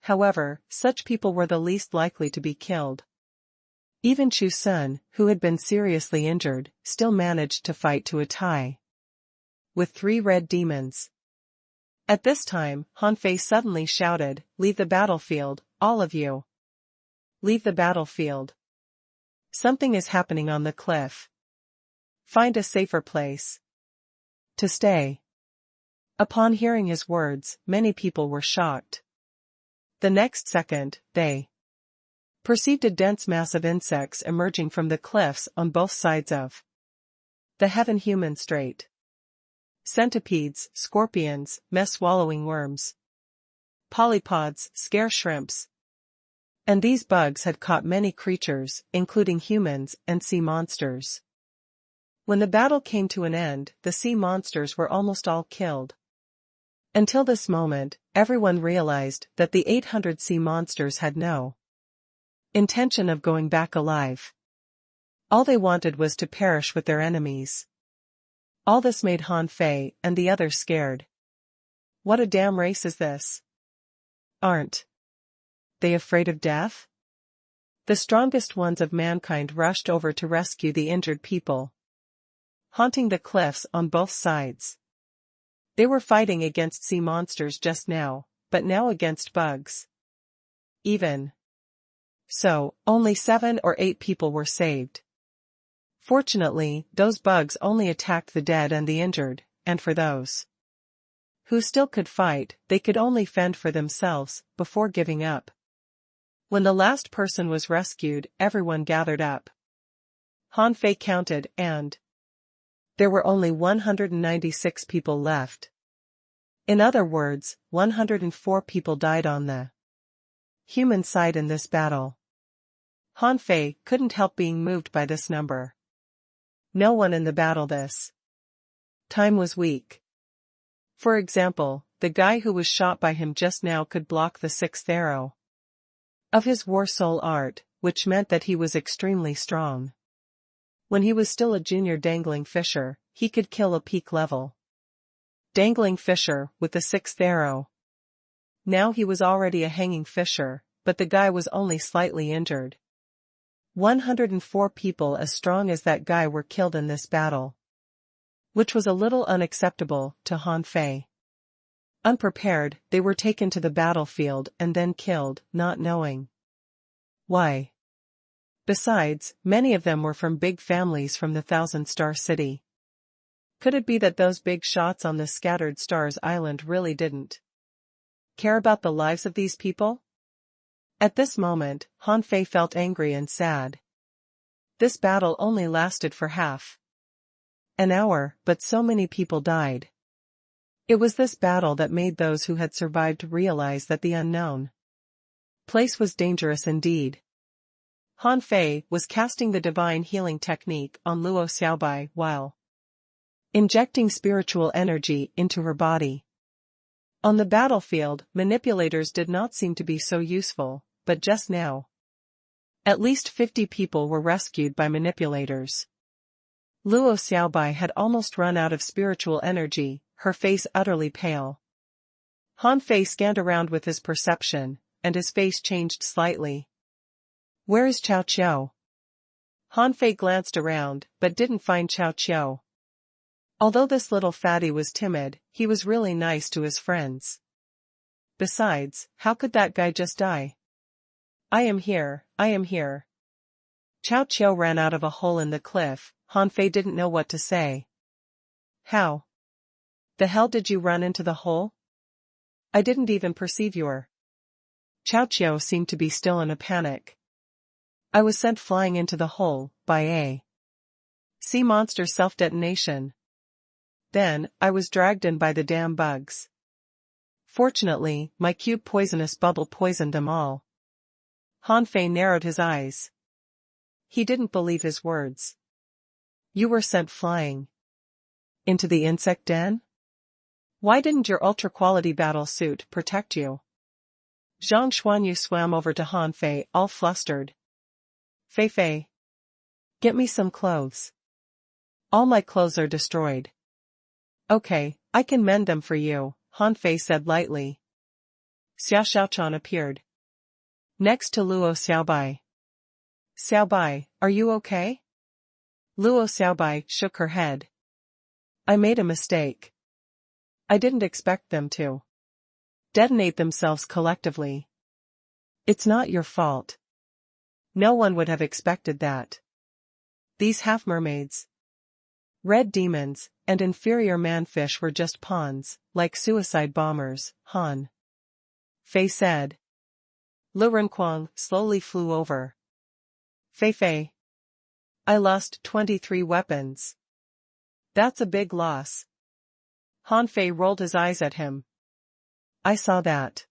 Speaker 1: However, such people were the least likely to be killed. Even Chu Sun, who had been seriously injured, still managed to fight to a tie with 3 red demons. At this time, Han Fei suddenly shouted, "Leave the battlefield, all of you! Leave the battlefield! Something is happening on the cliff. Find a safer place to stay." Upon hearing his words, many people were shocked. The next second, they perceived a dense mass of insects emerging from the cliffs on both sides of the heaven-human strait. Centipedes, scorpions, mess-swallowing worms, polypods, scare shrimps. And these bugs had caught many creatures, including humans and sea monsters. When the battle came to an end, the sea monsters were almost all killed. Until this moment, everyone realized that the 800 sea monsters had no intention of going back alive. All they wanted was to perish with their enemies. All this made Han Fei and the others scared. What a damn race is this? Aren't they afraid of death? The strongest ones of mankind rushed over to rescue the injured people, haunting the cliffs on both sides. They were fighting against sea monsters just now, but now against bugs. Even so, only 7 or 8 people were saved. Fortunately, those bugs only attacked the dead and the injured, and for those who still could fight, they could only fend for themselves before giving up. When the last person was rescued, everyone gathered up. Han Fei counted, and there were only 196 people left. In other words, 104 people died on the human side in this battle. Han Fei couldn't help being moved by this number. No one in the battle this time was weak. For example, the guy who was shot by him just now could block the 6th arrow of his war soul art, which meant that he was extremely strong. When he was still a junior dangling fisher, he could kill a peak level dangling fisher with the 6th arrow. Now he was already a hanging fisher, but the guy was only slightly injured. 104 people as strong as that guy were killed in this battle, which was a little unacceptable to Han Fei. Unprepared, they were taken to the battlefield and then killed, not knowing Why? Besides, many of them were from big families from the thousand-star city. Could it be that those big shots on the scattered stars island really didn't care about the lives of these people? At this moment, Han Fei felt angry and sad. This battle only lasted for half an hour, but so many people died. It was this battle that made those who had survived realize that the unknown place was dangerous indeed. Han Fei was casting the divine healing technique on Luo Xiaobai while injecting spiritual energy into her body. On the battlefield, manipulators did not seem to be so useful, but just now, at least 50 people were rescued by manipulators. Luo Xiaobai had almost run out of spiritual energy, her face utterly pale. Han Fei scanned around with his perception, and his face changed slightly. Where is Cao Qiao? Han Fei glanced around, but didn't find Cao Qiao. Although this little fatty was timid, he was really nice to his friends. Besides, how could that guy just die? I am here, I am here. Cao Qiao ran out of a hole in the cliff. Han Fei didn't know what to say. How the hell did you run into the hole? I didn't even perceive your. Cao Qiao seemed to be still in a panic. I was sent flying into the hole by a sea monster self-detonation. Then, I was dragged in by the damn bugs. Fortunately, my cube poisonous bubble poisoned them all. Han Fei narrowed his eyes. He didn't believe his words. You were sent flying into the insect den? Why didn't your ultra-quality battle suit protect you? Zhang Xuanyu swam over to Han Fei, all flustered. Fei Fei. Get me some clothes. All my clothes are destroyed. Okay, I can mend them for you, Han Fei said lightly. Xia Xiaochan appeared next to Luo Xiaobai. Xiaobai, are you okay? Luo Xiaobai shook her head. I made a mistake. I didn't expect them to detonate themselves collectively. It's not your fault. No one would have expected that. These half-mermaids, red demons, and inferior manfish were just pawns, like suicide bombers, Han Fei said. Lu Renquang slowly flew over. Fei Fei. I lost 23 weapons. That's a big loss. Han Fei rolled his eyes at him. I saw that.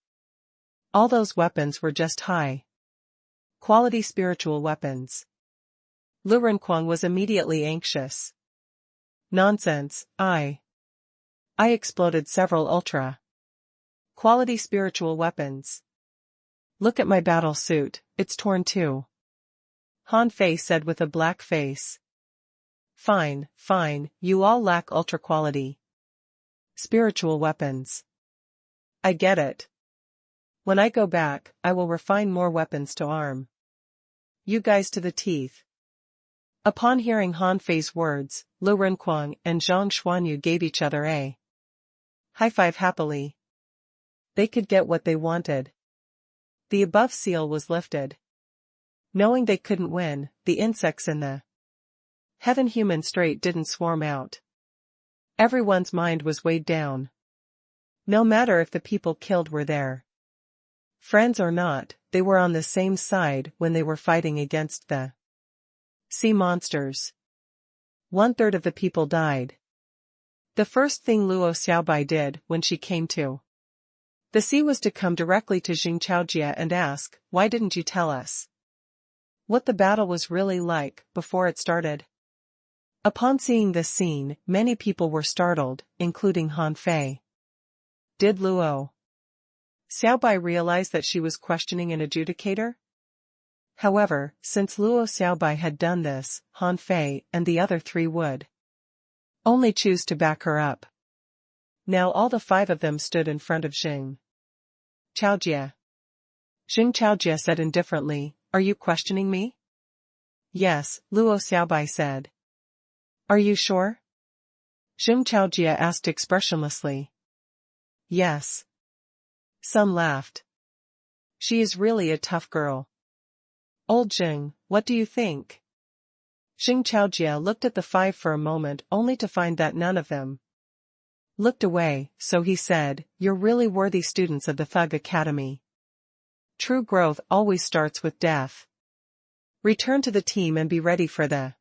Speaker 1: All those weapons were just high-quality spiritual weapons. Lu Renquang was immediately anxious. Nonsense, I exploded several ultra-quality spiritual weapons. Look at my battle suit, it's torn too. Han Fei said with a black face. Fine, fine, you all lack ultra-quality spiritual weapons. I get it. When I go back, I will refine more weapons to arm you guys to the teeth. Upon hearing Han Fei's words, Lu Renquang and Zhang Xuanyu gave each other a high five happily. They could get what they wanted. The above seal was lifted. Knowing they couldn't win, the insects in the Heaven Human Strait didn't swarm out. Everyone's mind was weighed down. No matter if the people killed were their friends or not, they were on the same side when they were fighting against the sea monsters. 1/3 of the people died. The first thing Luo Xiaobai did when she came to the sea was to come directly to Jing Chaojie and ask, why didn't you tell us what the battle was really like before it started? Upon seeing this scene, many people were startled, including Han Fei. Did Luo Xiaobai realize that she was questioning an adjudicator? However, since Luo Xiaobai had done this, Han Fei and the other 3 would only choose to back her up. Now all the 5 of them stood in front of Jing Chaojie. Jing Chaojie said indifferently, are you questioning me? Yes, Luo Xiaobai said. Are you sure? Jing Chaojie asked expressionlessly. Yes. Some laughed. She is really a tough girl. Old Jing, what do you think? Xing Chaojie looked at the five for a moment only to find that none of them looked away, so he said, "You're really worthy students of the Thug Academy. True growth always starts with death. Return to the team and be ready for the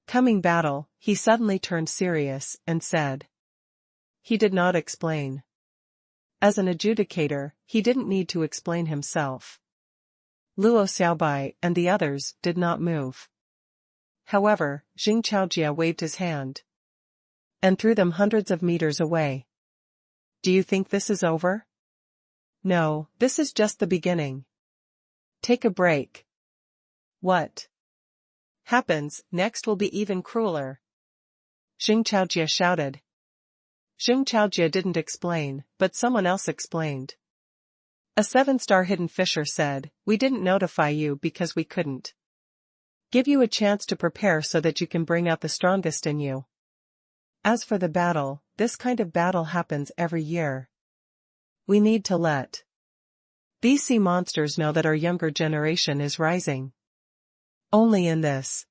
Speaker 1: coming battle." He suddenly turned serious and said. He did not explain. As an adjudicator, he didn't need to explain himself. Luo Xiaobai and the others did not move. However, Xing Chaojie waved his hand and threw them hundreds of meters away. "Do you think this is over?" "No, this is just the beginning. Take a break. What happens next will be even crueler," Xing Chaojie shouted. Xing Chaojie didn't explain, but someone else explained. A 7-star hidden fisher said, "We didn't notify you because we couldn't give you a chance to prepare so that you can bring out the strongest in you. As for the battle, this kind of battle happens every year. We need to let these sea monsters know that our younger generation is rising. Only in this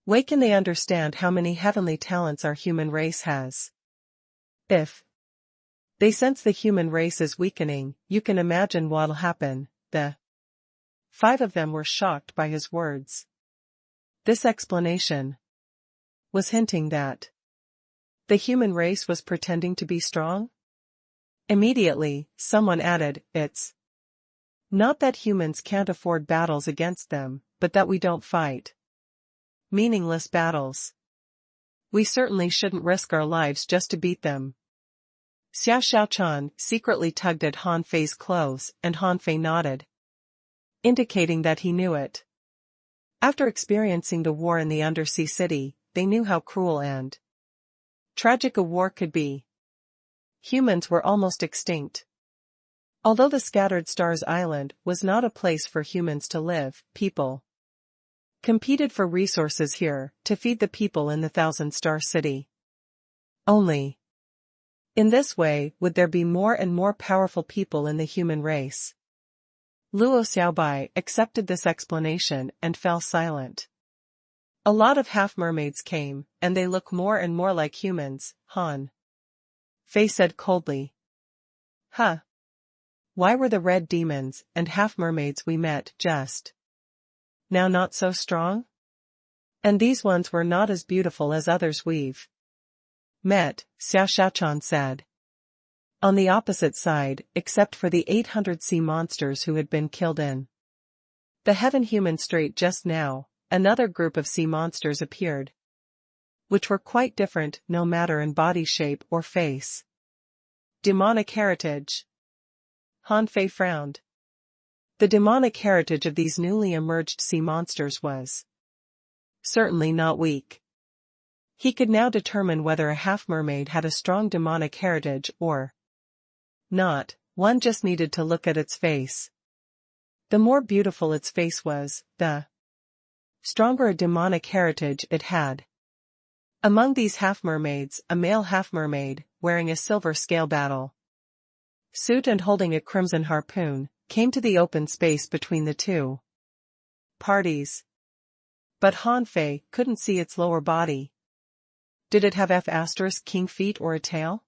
Speaker 1: way can they understand how many heavenly talents our human race has. If they sense the human race is weakening, you can imagine what'll happen." The 5 of them were shocked by his words. This explanation was hinting that the human race was pretending to be strong? Immediately, someone added, "It's not that humans can't afford battles against them, but that we don't fight meaningless battles. We certainly shouldn't risk our lives just to beat them." Xia Xiaochan secretly tugged at Han Fei's clothes, and Han Fei nodded, indicating that he knew it. After experiencing the war in the undersea city, they knew how cruel and tragic a war could be. Humans were almost extinct. Although the Scattered Stars Island was not a place for humans to live, people competed for resources here to feed the people in the 1,000-star city. Only in this way would there be more and more powerful people in the human race. Luo Xiaobai accepted this explanation and fell silent. A lot of half-mermaids came, and they look more and more like humans, Han Fei said coldly. "Huh. Why were the red demons and half-mermaids we met just now not so strong? And these ones were not as beautiful as others we've met," Xiao Xiaochan said. On the opposite side, except for the 800 sea monsters who had been killed in the Heaven Human Strait just now, another group of sea monsters appeared, which were quite different no matter in body shape or face. Demonic heritage. Han Fei frowned. The demonic heritage of these newly emerged sea monsters was certainly not weak. He could now determine whether a half-mermaid had a strong demonic heritage or not. One just needed to look at its face. The more beautiful its face was, the stronger a demonic heritage it had. Among these half-mermaids, a male half-mermaid, wearing a silver scale battle suit and holding a crimson harpoon, came to the open space between the two parties. But Han Fei couldn't see its lower body. Did it have F*** feet or a tail?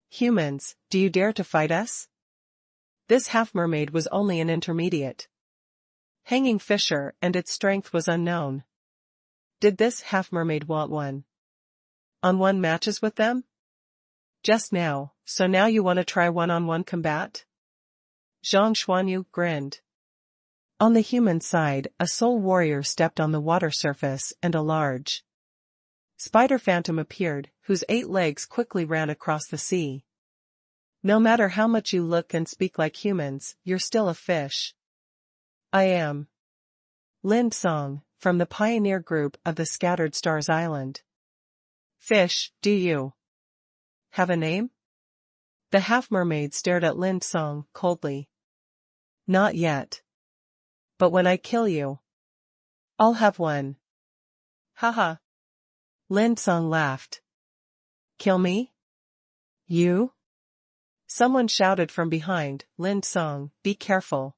Speaker 1: "Humans, do you dare to fight us?" This half-mermaid was only an intermediate hanging fisher and its strength was unknown. Did this half-mermaid want one-on-one matches with them? Just now, so now you want to try one-on-one combat? Zhang Xuanyu grinned. On the human side, a soul warrior stepped on the water surface and a large spider phantom appeared, whose 8 legs quickly ran across the sea. "No matter how much you look and speak like humans, you're still a fish." "I am Lin Song, from the pioneer group of the Scattered Stars Island." "Fish, do you have a name?" The half-mermaid stared at Lin Song coldly. "Not yet. But when I kill you, I'll have one." "Haha." Lin Song laughed. "Kill me? You?" Someone shouted from behind, "Lin Song, be careful.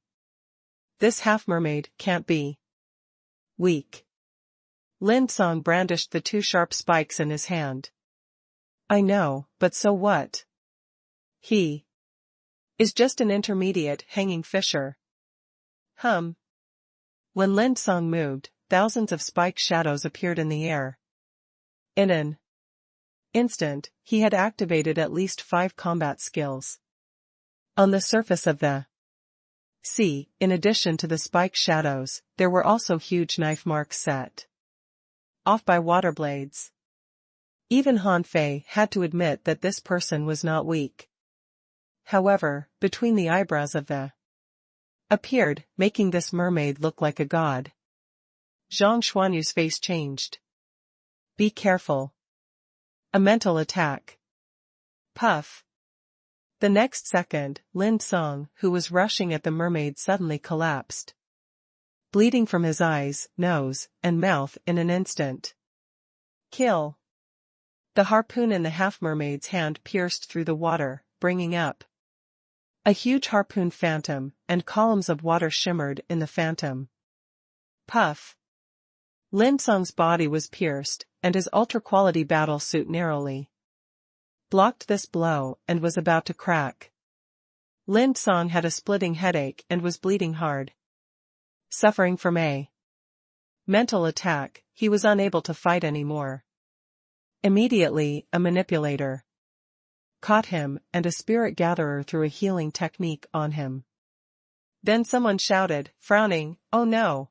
Speaker 1: This half-mermaid can't be weak. Lin Song brandished the two sharp spikes in his hand. I know, but so what? He is just an intermediate hanging fisher. When Lin Song moved, thousands of spiked shadows appeared in the air. In an instant, he had activated at least 5 combat skills. On the surface of the sea, in addition to the spiked shadows, there were also huge knife marks set off by water blades. Even Han Fei had to admit that this person was not weak. However, between the eyebrows of the appeared, making this mermaid look like a god. Zhang Xuanyu's face changed. Be careful. A mental attack. Puff. The next second, Lin Song, who was rushing at the mermaid, suddenly collapsed, bleeding from his eyes, nose, and mouth in an instant. Kill. The harpoon in the half-mermaid's hand pierced through the water, bringing up a huge harpoon phantom, and columns of water shimmered in the phantom. Puff. Lin Song's body was pierced, and his ultra-quality battle suit narrowly blocked this blow and was about to crack. Lin Song had a splitting headache and was bleeding hard. Suffering from a mental attack, he was unable to fight anymore. Immediately, a manipulator caught him, and a spirit gatherer threw a healing technique on him. Then someone shouted, frowning, "Oh no!"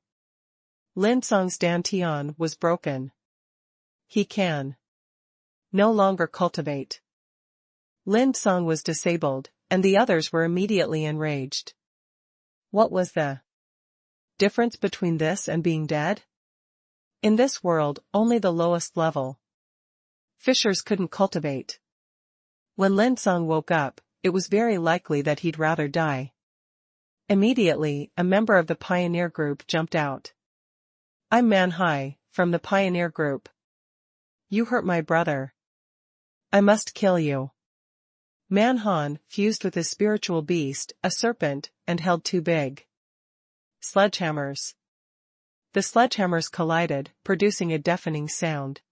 Speaker 1: Lin Song's dantian was broken. He can no longer cultivate. Lin Song was disabled, and the others were immediately enraged. What was the difference between this and being dead? In this world, only the lowest level fishers couldn't cultivate. When Lin Song woke up, it was very likely that he'd rather die. Immediately, a member of the pioneer group jumped out. I'm Man Hai, from the pioneer group. You hurt my brother. I must kill you. Man Han fused with his spiritual beast, a serpent, and held 2 big sledgehammers. The sledgehammers collided, producing a deafening sound.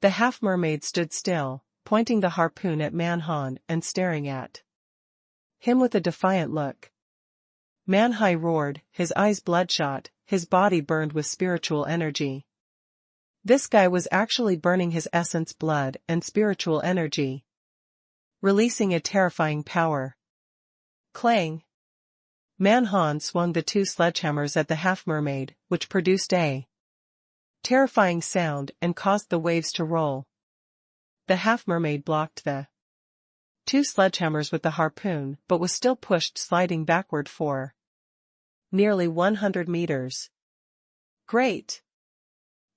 Speaker 1: The half-mermaid stood still, pointing the harpoon at Man Han and staring at him with a defiant look. Man Hai roared, his eyes bloodshot, his body burned with spiritual energy. This guy was actually burning his essence, blood, and spiritual energy, releasing a terrifying power. Clang! Man Han swung the 2 sledgehammers at the half-mermaid, which produced a terrifying sound and caused the waves to roll. The half-mermaid blocked the 2 sledgehammers with the harpoon, but was still pushed, sliding backward for nearly 100 meters. Great!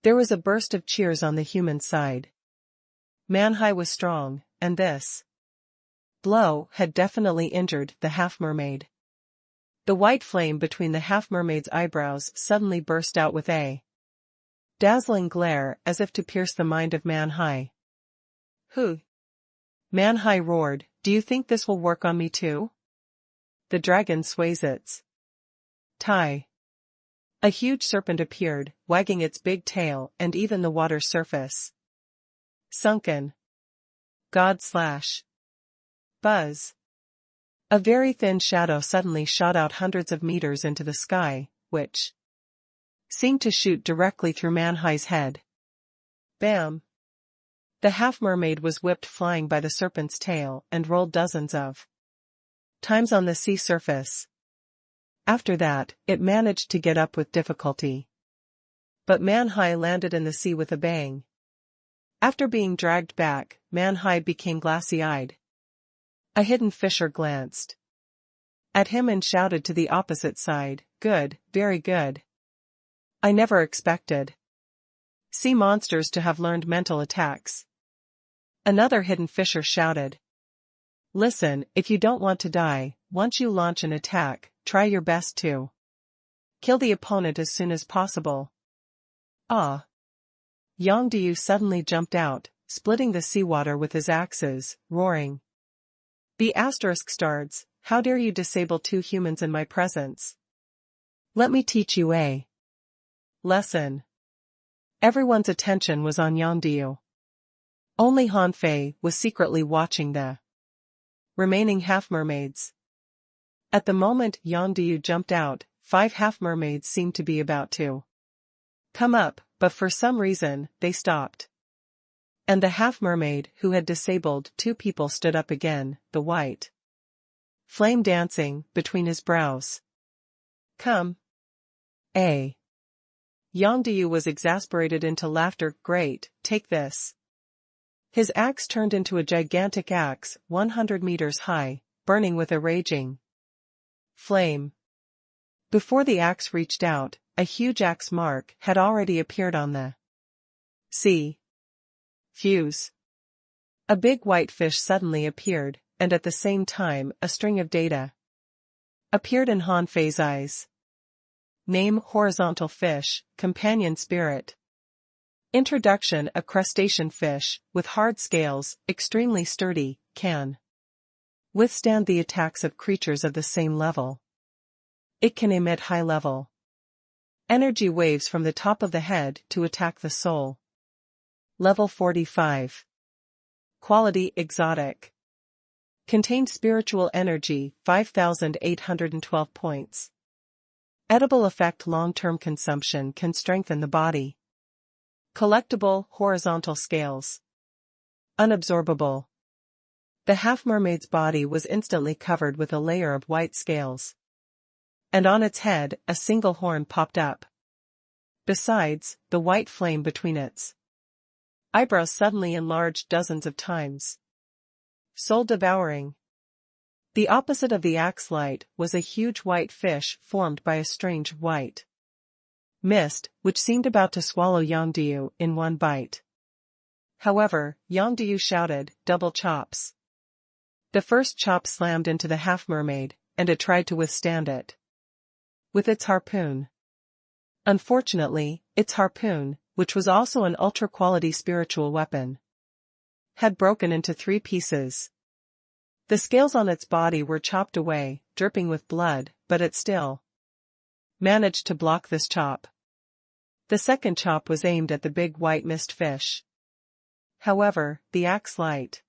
Speaker 1: There was a burst of cheers on the human side. Man Hai was strong, and this blow had definitely injured the half-mermaid. The white flame between the half-mermaid's eyebrows suddenly burst out with a dazzling glare, as if to pierce the mind of Man Hai. Who? Man Hai roared, do you think this will work on me too? The dragon sways its tie. A huge serpent appeared, wagging its big tail, and even the water's surface sunken. Buzz. A very thin shadow suddenly shot out hundreds of meters into the sky, which seemed to shoot directly through Man Hai's head. Bam! The half-mermaid was whipped flying by the serpent's tail and rolled dozens of times on the sea surface. After that, it managed to get up with difficulty. But Man Hai landed in the sea with a bang. After being dragged back, Man Hai became glassy-eyed. A hidden fisher glanced at him and shouted to the opposite side, good, very good. I never expected sea monsters to have learned mental attacks. Another hidden fisher shouted. Listen, if you don't want to die, once you launch an attack, try your best to kill the opponent as soon as possible. Ah! Yang Diu suddenly jumped out, splitting the seawater with his axes, roaring. The *****, how dare you disable 2 humans in my presence? Let me teach you a lesson. Everyone's attention was on Yongdiu. Only Han Fei was secretly watching the remaining half-mermaids. At the moment Yongdiu jumped out, 5 half-mermaids seemed to be about to come up, but for some reason, they stopped. And the half-mermaid who had disabled 2 people stood up again, the white flame dancing between his brows. Come. Yongdiu was exasperated into laughter. Great, take this. His axe turned into a gigantic axe, 100 meters high, burning with a raging flame. Before the axe reached out, a huge axe mark had already appeared on the sea. Fuse. A big white fish suddenly appeared, and at the same time a string of data appeared in Han Fei's eyes. Name: horizontal fish, companion spirit. Introduction: a crustacean fish, with hard scales, extremely sturdy, can withstand the attacks of creatures of the same level. It can emit high-level energy waves from the top of the head to attack the soul. Level 45. Quality: exotic. Contained spiritual energy, 5,812 points. Edible effect: long-term consumption can strengthen the body. Collectible: horizontal scales. Unabsorbable. The half-mermaid's body was instantly covered with a layer of white scales. And on its head, a single horn popped up. Besides, the white flame between its eyebrows suddenly enlarged dozens of times. Soul devouring. The opposite of the axe light was a huge white fish formed by a strange white mist, which seemed about to swallow Yongdiu in one bite. However, Yongdiu shouted, "Double chops." The first chop slammed into the half-mermaid, and it tried to withstand it with its harpoon. Unfortunately, its harpoon, which was also an ultra-quality spiritual weapon, had broken into 3 pieces. The scales on its body were chopped away, dripping with blood, but it still managed to block this chop. The second chop was aimed at the big white mist fish. However, the axe light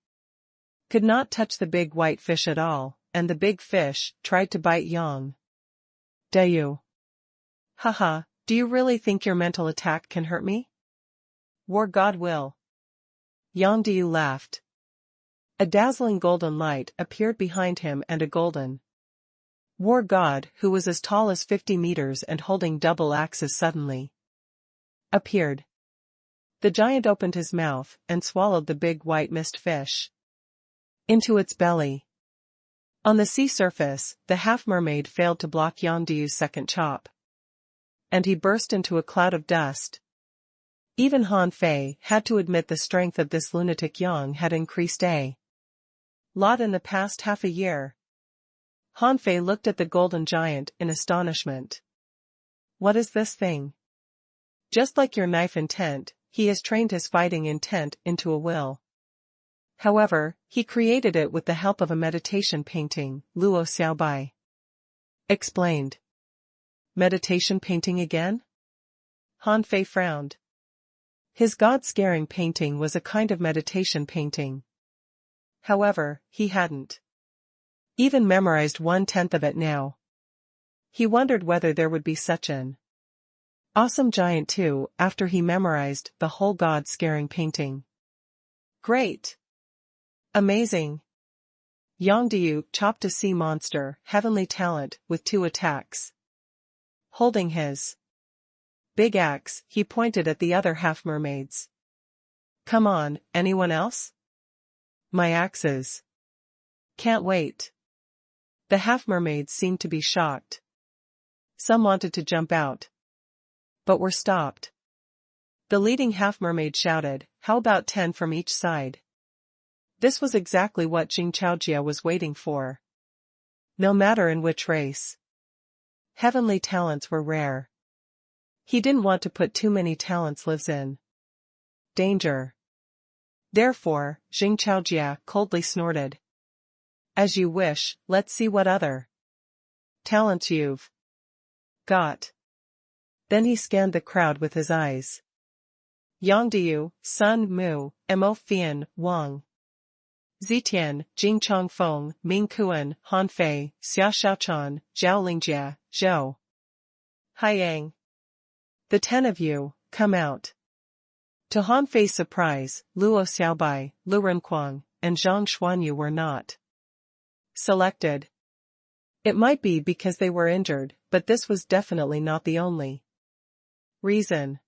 Speaker 1: could not touch the big white fish at all, and the big fish tried to bite Yang Dayu. Haha, do you really think your mental attack can hurt me? War God will. Yang Dayu laughed. A dazzling golden light appeared behind him, and a golden war god who was as tall as 50 meters and holding double axes suddenly appeared. The giant opened his mouth and swallowed the big white mist fish into its belly. On the sea surface, the half-mermaid failed to block Yongdiu's second chop, and he burst into a cloud of dust. Even Han Fei had to admit the strength of this lunatic Yang had increased a lot in the past half a year. Han Fei looked at the golden giant in astonishment. What is this thing? Just like your knife intent, he has trained his fighting intent into a will. However, he created it with the help of a meditation painting, Luo Xiaobai explained. Meditation painting again? Han Fei frowned. His god-scaring painting was a kind of meditation painting. However, he hadn't even memorized 1/10 of it now. He wondered whether there would be such an awesome giant too after he memorized the whole god-scaring painting. Great! Amazing! Yongdiu chopped a sea monster, heavenly talent, with 2 attacks. Holding his big axe, he pointed at the other half-mermaids. Come on, anyone else? My axes. Can't wait. The half-mermaids seemed to be shocked. Some wanted to jump out, but were stopped. The leading half-mermaid shouted, how about 10 from each side? This was exactly what Jing Chaojia was waiting for. No matter in which race, heavenly talents were rare. He didn't want to put too many talents lives in danger. Therefore, Jing Chaojia coldly snorted. As you wish, let's see what other talents you've Got. Then he scanned the crowd with his eyes. Yang Diu, Sun Mu, Mo Fian, Wang Zitian, Jing Chongfeng, Ming Kuan, Han Fei, Xia Xiaochan, Zhao Lingjia, Zhou Haiyang. The 10 of you, come out. To Han Fei's surprise, Luo Xiaobai, Lu Renquang, and Zhang Xuanyu were not selected. It might be because they were injured, but this was definitely not the only reason.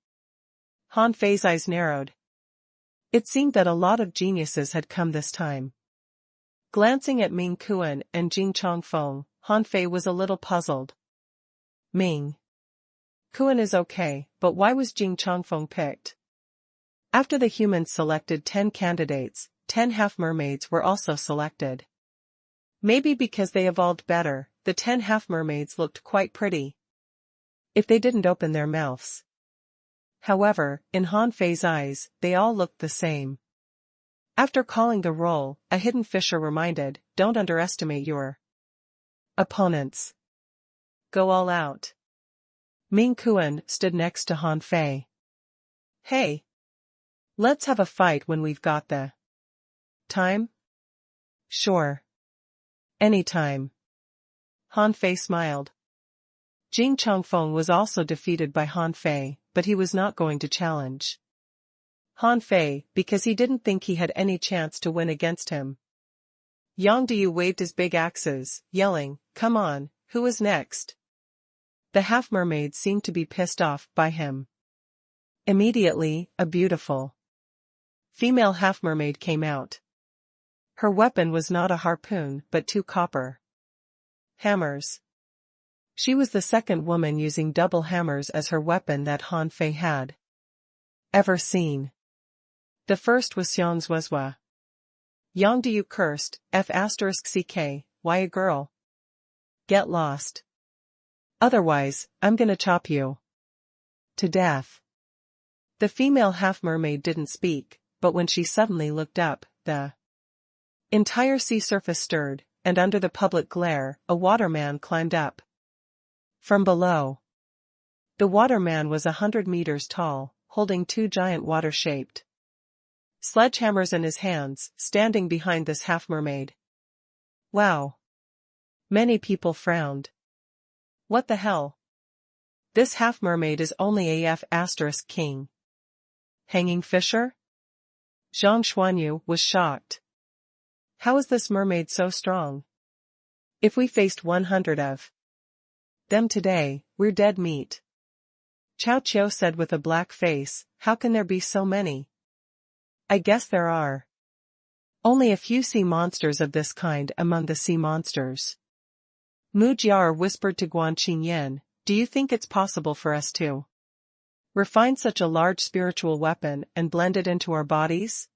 Speaker 1: Han Fei's eyes narrowed. It seemed that a lot of geniuses had come this time. Glancing at Ming Kuan and Jing Chongfeng, Han Fei was a little puzzled. Ming Kuan is okay, but why was Jing Chongfeng picked? After the humans selected 10 candidates, 10 half-mermaids were also selected. Maybe because they evolved better, the 10 half-mermaids looked quite pretty. If they didn't open their mouths. However, in Han Fei's eyes, they all looked the same. After calling the roll, a hidden fisher reminded, don't underestimate your opponents. Go all out. Ming Kuan stood next to Han Fei. Hey! Let's have a fight when we've got the time? Sure. Anytime. Han Fei smiled. Jing Chongfeng was also defeated by Han Fei, but he was not going to challenge Han Fei because he didn't think he had any chance to win against him. Yang Diu waved his big axes, yelling, come on, who is next? The half-mermaids seemed to be pissed off by him. Immediately, a beautiful female half-mermaid came out. Her weapon was not a harpoon but 2 copper hammers. She was the second woman using double hammers as her weapon that Han Fei had ever seen. The first was Xiang Zuozhua. Yang Diu cursed, F*ck, why a girl? Get lost. Otherwise, I'm gonna chop you to death. The female half-mermaid didn't speak, but when she suddenly looked up, the entire sea surface stirred, and under the public glare, a waterman climbed up from below. The waterman was 100 meters tall, holding 2 giant water-shaped sledgehammers in his hands, standing behind this half-mermaid. Wow! Many people frowned. What the hell? This half-mermaid is only AF** king. Hanging Fisher? Zhang Xuanyu was shocked. How is this mermaid so strong? If we faced 100 of them today, we're dead meat. Chao Qiu said with a black face, how can there be so many? I guess there are only a few sea monsters of this kind among the sea monsters. Mu Jiar whispered to Guan Qingyan, do you think it's possible for us to refine such a large spiritual weapon and blend it into our bodies?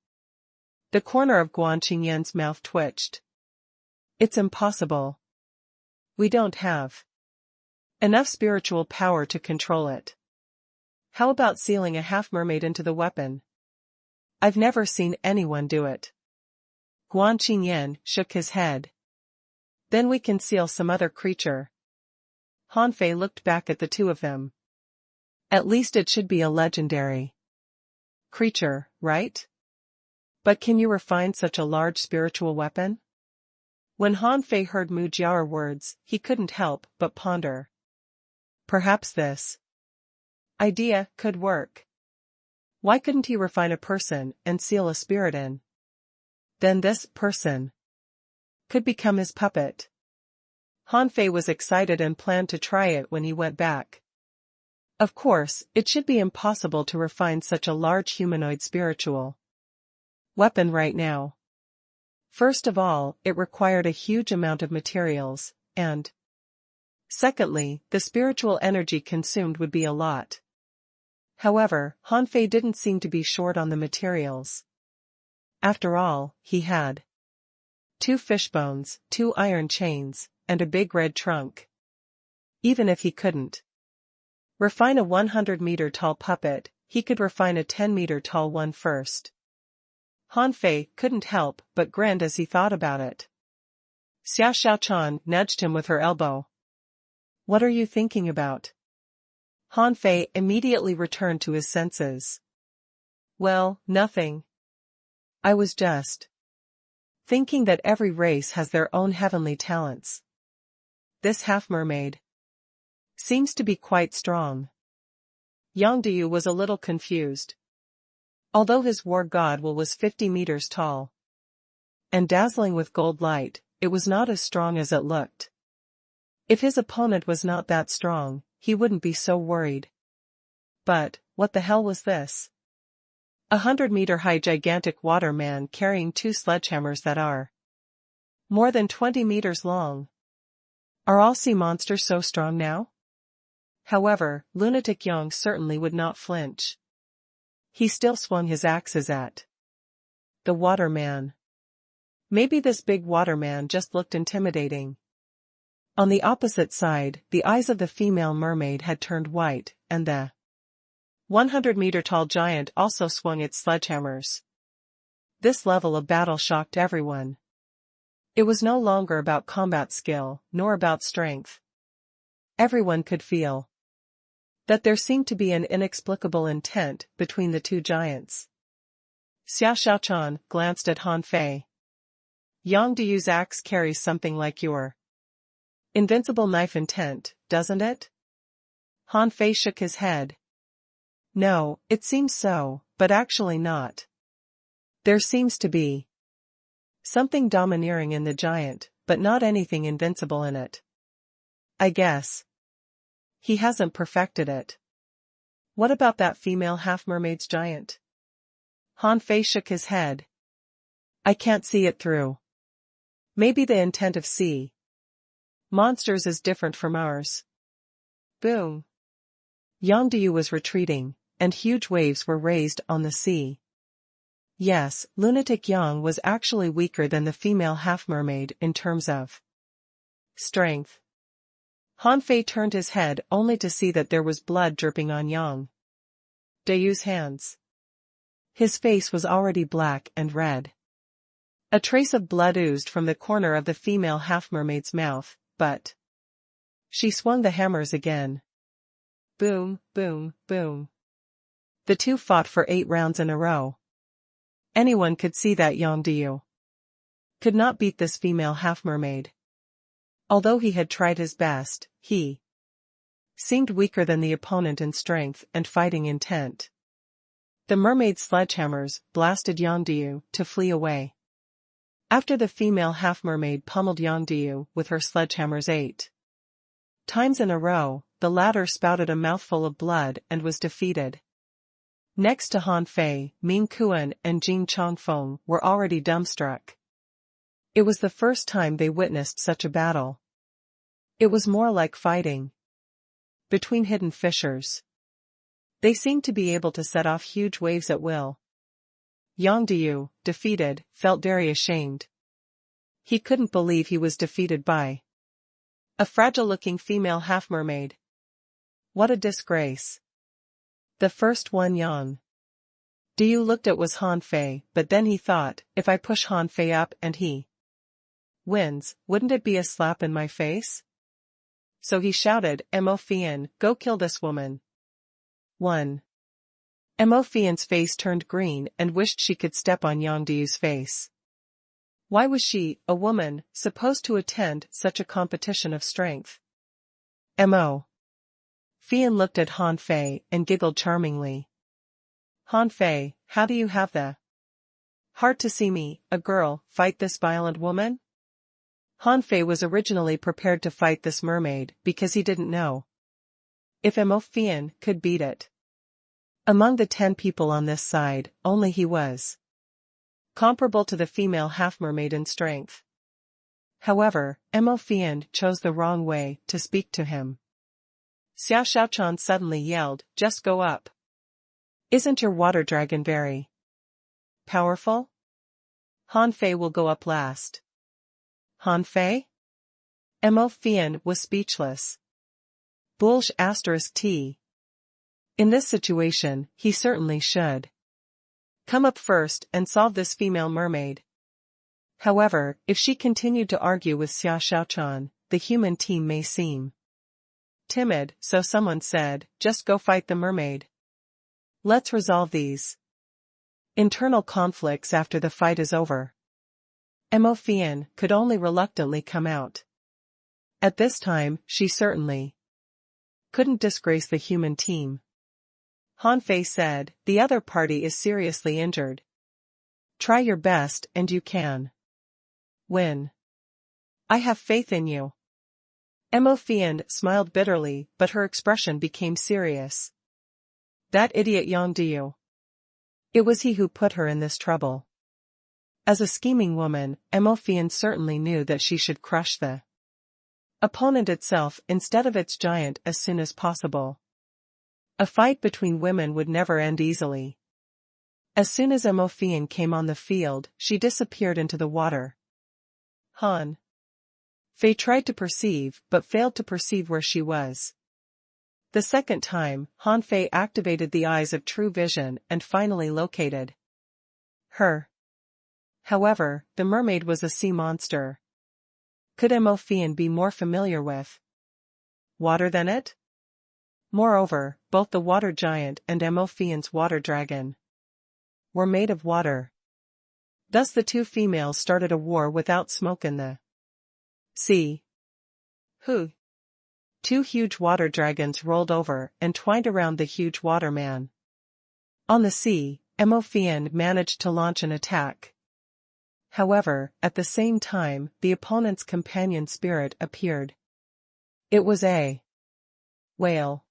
Speaker 1: The corner of Guan Qingyan's mouth twitched. It's impossible. We don't have enough spiritual power to control it. How about sealing a half-mermaid into the weapon? I've never seen anyone do it. Guan Qingyan shook his head. Then we can seal some other creature. Han Fei looked back at the 2 of them. At least it should be a legendary creature, right? But can you refine such a large spiritual weapon? When Han Fei heard Mu Jiao's words, he couldn't help but ponder. Perhaps this idea could work. Why couldn't he refine a person and seal a spirit in? Then this person could become his puppet. Han Fei was excited and planned to try it when he went back. Of course, it should be impossible to refine such a large humanoid spiritual weapon right now. First of all, it required a huge amount of materials, and secondly, the spiritual energy consumed would be a lot. However, Han Fei didn't seem to be short on the materials. After all, he had 2 fish bones, 2 iron chains, and a big red trunk. Even if he couldn't refine a 100-meter-tall puppet, he could refine a 10-meter-tall one first. Han Fei couldn't help but grin as he thought about it. Xia Xiaochan nudged him with her elbow. What are you thinking about? Han Fei immediately returned to his senses. Well, nothing. I was just thinking that every race has their own heavenly talents. This half-mermaid seems to be quite strong. Yang Diyu was a little confused. Although his war god Will was 50 meters tall and dazzling with gold light, it was not as strong as it looked. If his opponent was not that strong, he wouldn't be so worried. But, what the hell was this? 100-meter-high gigantic water man carrying 2 sledgehammers that are more than 20 meters long. Are all sea monsters so strong now? However, lunatic Yang certainly would not flinch. He still swung his axes at the water man. Maybe this big water man just looked intimidating. On the opposite side, the eyes of the female mermaid had turned white, and the 100-meter-tall giant also swung its sledgehammers. This level of battle shocked everyone. It was no longer about combat skill, nor about strength. Everyone could feel that there seemed to be an inexplicable intent between the two giants. Xia Xiaochan glanced at Han Fei. Yang Diyu's axe carries something like your invincible knife intent, doesn't it? Han Fei shook his head. No, it seems so, but actually not. There seems to be something domineering in the giant, but not anything invincible in it. I guess he hasn't perfected it. What about that female half-mermaid's giant? Han Fei shook his head. I can't see it through. Maybe the intent of sea monsters is different from ours. Boom. Yang Diyu was retreating, and huge waves were raised on the sea. Yes, lunatic Yang was actually weaker than the female half-mermaid in terms of strength. Han Fei turned his head only to see that there was blood dripping on Yang Diyu's hands. His face was already black and red. A trace of blood oozed from the corner of the female half-mermaid's mouth, but she swung the hammers again. Boom, boom, boom. The two fought for 8 rounds in a row. Anyone could see that Yang Diyu could not beat this female half-mermaid. Although he had tried his best, he seemed weaker than the opponent in strength and fighting intent. The mermaid's sledgehammers blasted Yang Diyu to flee away. After the female half-mermaid pummeled Yang Diyu with her sledgehammers 8 times in a row, the latter spouted a mouthful of blood and was defeated. Next to Han Fei, Ming Kuan and Jing Chongfeng were already dumbstruck. It was the first time they witnessed such a battle. It was more like fighting between hidden fishers. They seemed to be able to set off huge waves at will. Yang Diyu, defeated, felt very ashamed. He couldn't believe he was defeated by a fragile-looking female half-mermaid. What a disgrace. The first one Yang Diyu looked at was Han Fei, but then he thought, if I push Han Fei up and he wins, wouldn't it be a slap in my face? So he shouted, Mo Fian, go kill this woman. 1. Mo Fian's face turned green and wished she could step on Yang Diyu's face. Why was she, a woman, supposed to attend such a competition of strength? Mo Fian looked at Han Fei and giggled charmingly. Han Fei, how do you have the heart to see me, a girl, fight this violent woman? Han Fei was originally prepared to fight this mermaid because he didn't know if Mo Fian could beat it. Among the 10 people on this side, only he was comparable to the female half-mermaid in strength. However, Mo Fian chose the wrong way to speak to him. Xia Xiaochan suddenly yelled, just go up. Isn't your water dragon very powerful? Han Fei will go up last. Han Fei? Mo Fian was speechless. Bulge *T. In this situation, he certainly should come up first and solve this female mermaid. However, if she continued to argue with Xia Xiaochan, the human team may seem Timid, so someone said, just go fight the mermaid. Let's resolve these internal conflicts after the fight is over. Emofian could only reluctantly come out. At this time, she certainly couldn't disgrace the human team. Han Fei said, the other party is seriously injured. Try your best and you can win. I have faith in you. Emofian smiled bitterly, but her expression became serious. That idiot Yang Diu. It was he who put her in this trouble. As a scheming woman, Emofian certainly knew that she should crush the opponent itself instead of its giant as soon as possible. A fight between women would never end easily. As soon as Emofian came on the field, she disappeared into the water. Han Fei tried to perceive, but failed to perceive where she was. The second time, Han Fei activated the eyes of true vision and finally located her. However, the mermaid was a sea monster. Could Emofian be more familiar with water than it? Moreover, both the water giant and Emofian's water dragon were made of water. Thus the two females started a war without smoke in the sea. Two huge water dragons rolled over and twined around the huge water man. On the sea, Emofian managed to launch an attack. However, at the same time, the opponent's companion spirit appeared. It was a whale.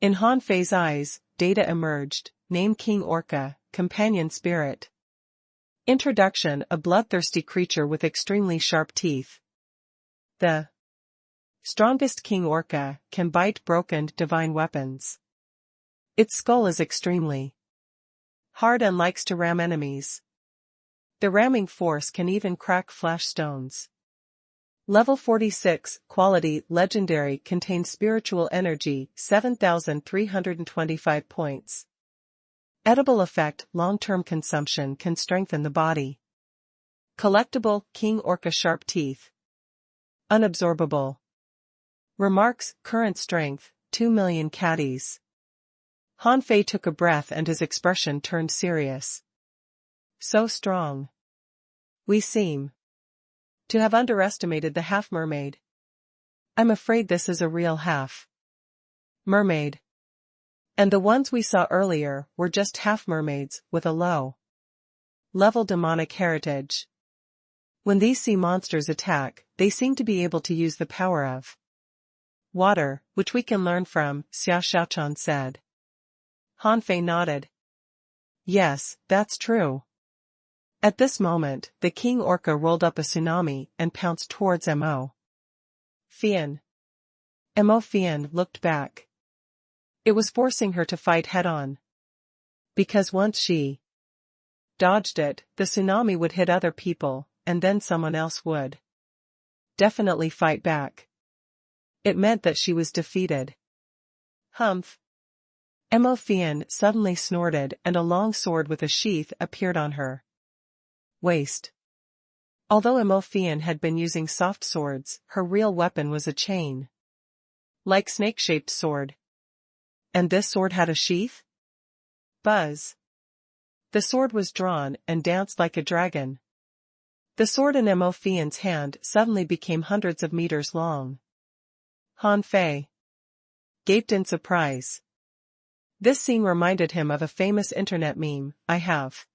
Speaker 1: In Han Fei's eyes, data emerged, name King Orca, companion spirit. Introduction: a bloodthirsty creature with extremely sharp teeth. The strongest King Orca can bite broken divine weapons. Its skull is extremely hard and likes to ram enemies. The ramming force can even crack flash stones. Level 46, quality, legendary, contains spiritual energy, 7,325 points. Edible effect, long-term consumption can strengthen the body. Collectible, King Orca sharp teeth. Unabsorbable. Remarks, current strength, 2 million caddies. Han Fei took a breath and his expression turned serious. So strong. We seem to have underestimated the half-mermaid. I'm afraid this is a real half-mermaid. And the ones we saw earlier were just half-mermaids with a low-level demonic heritage. When these sea monsters attack, they seem to be able to use the power of water, which we can learn from, Xia Xiaochan said. Han Fei nodded. Yes, that's true. At this moment, the King Orca rolled up a tsunami and pounced towards Emofian. Emofian looked back. It was forcing her to fight head-on. Because once she dodged it, the tsunami would hit other people, and then someone else would definitely fight back. It meant that she was defeated. Humph. Emofian suddenly snorted and a long sword with a sheath appeared on her waist. Although Emofian had been using soft swords, her real weapon was a chain-like snake-shaped sword. And this sword had a sheath? Buzz. The sword was drawn and danced like a dragon. The sword in Emofian's hand suddenly became hundreds of meters long. Han Fei gaped in surprise. This scene reminded him of a famous internet meme, I have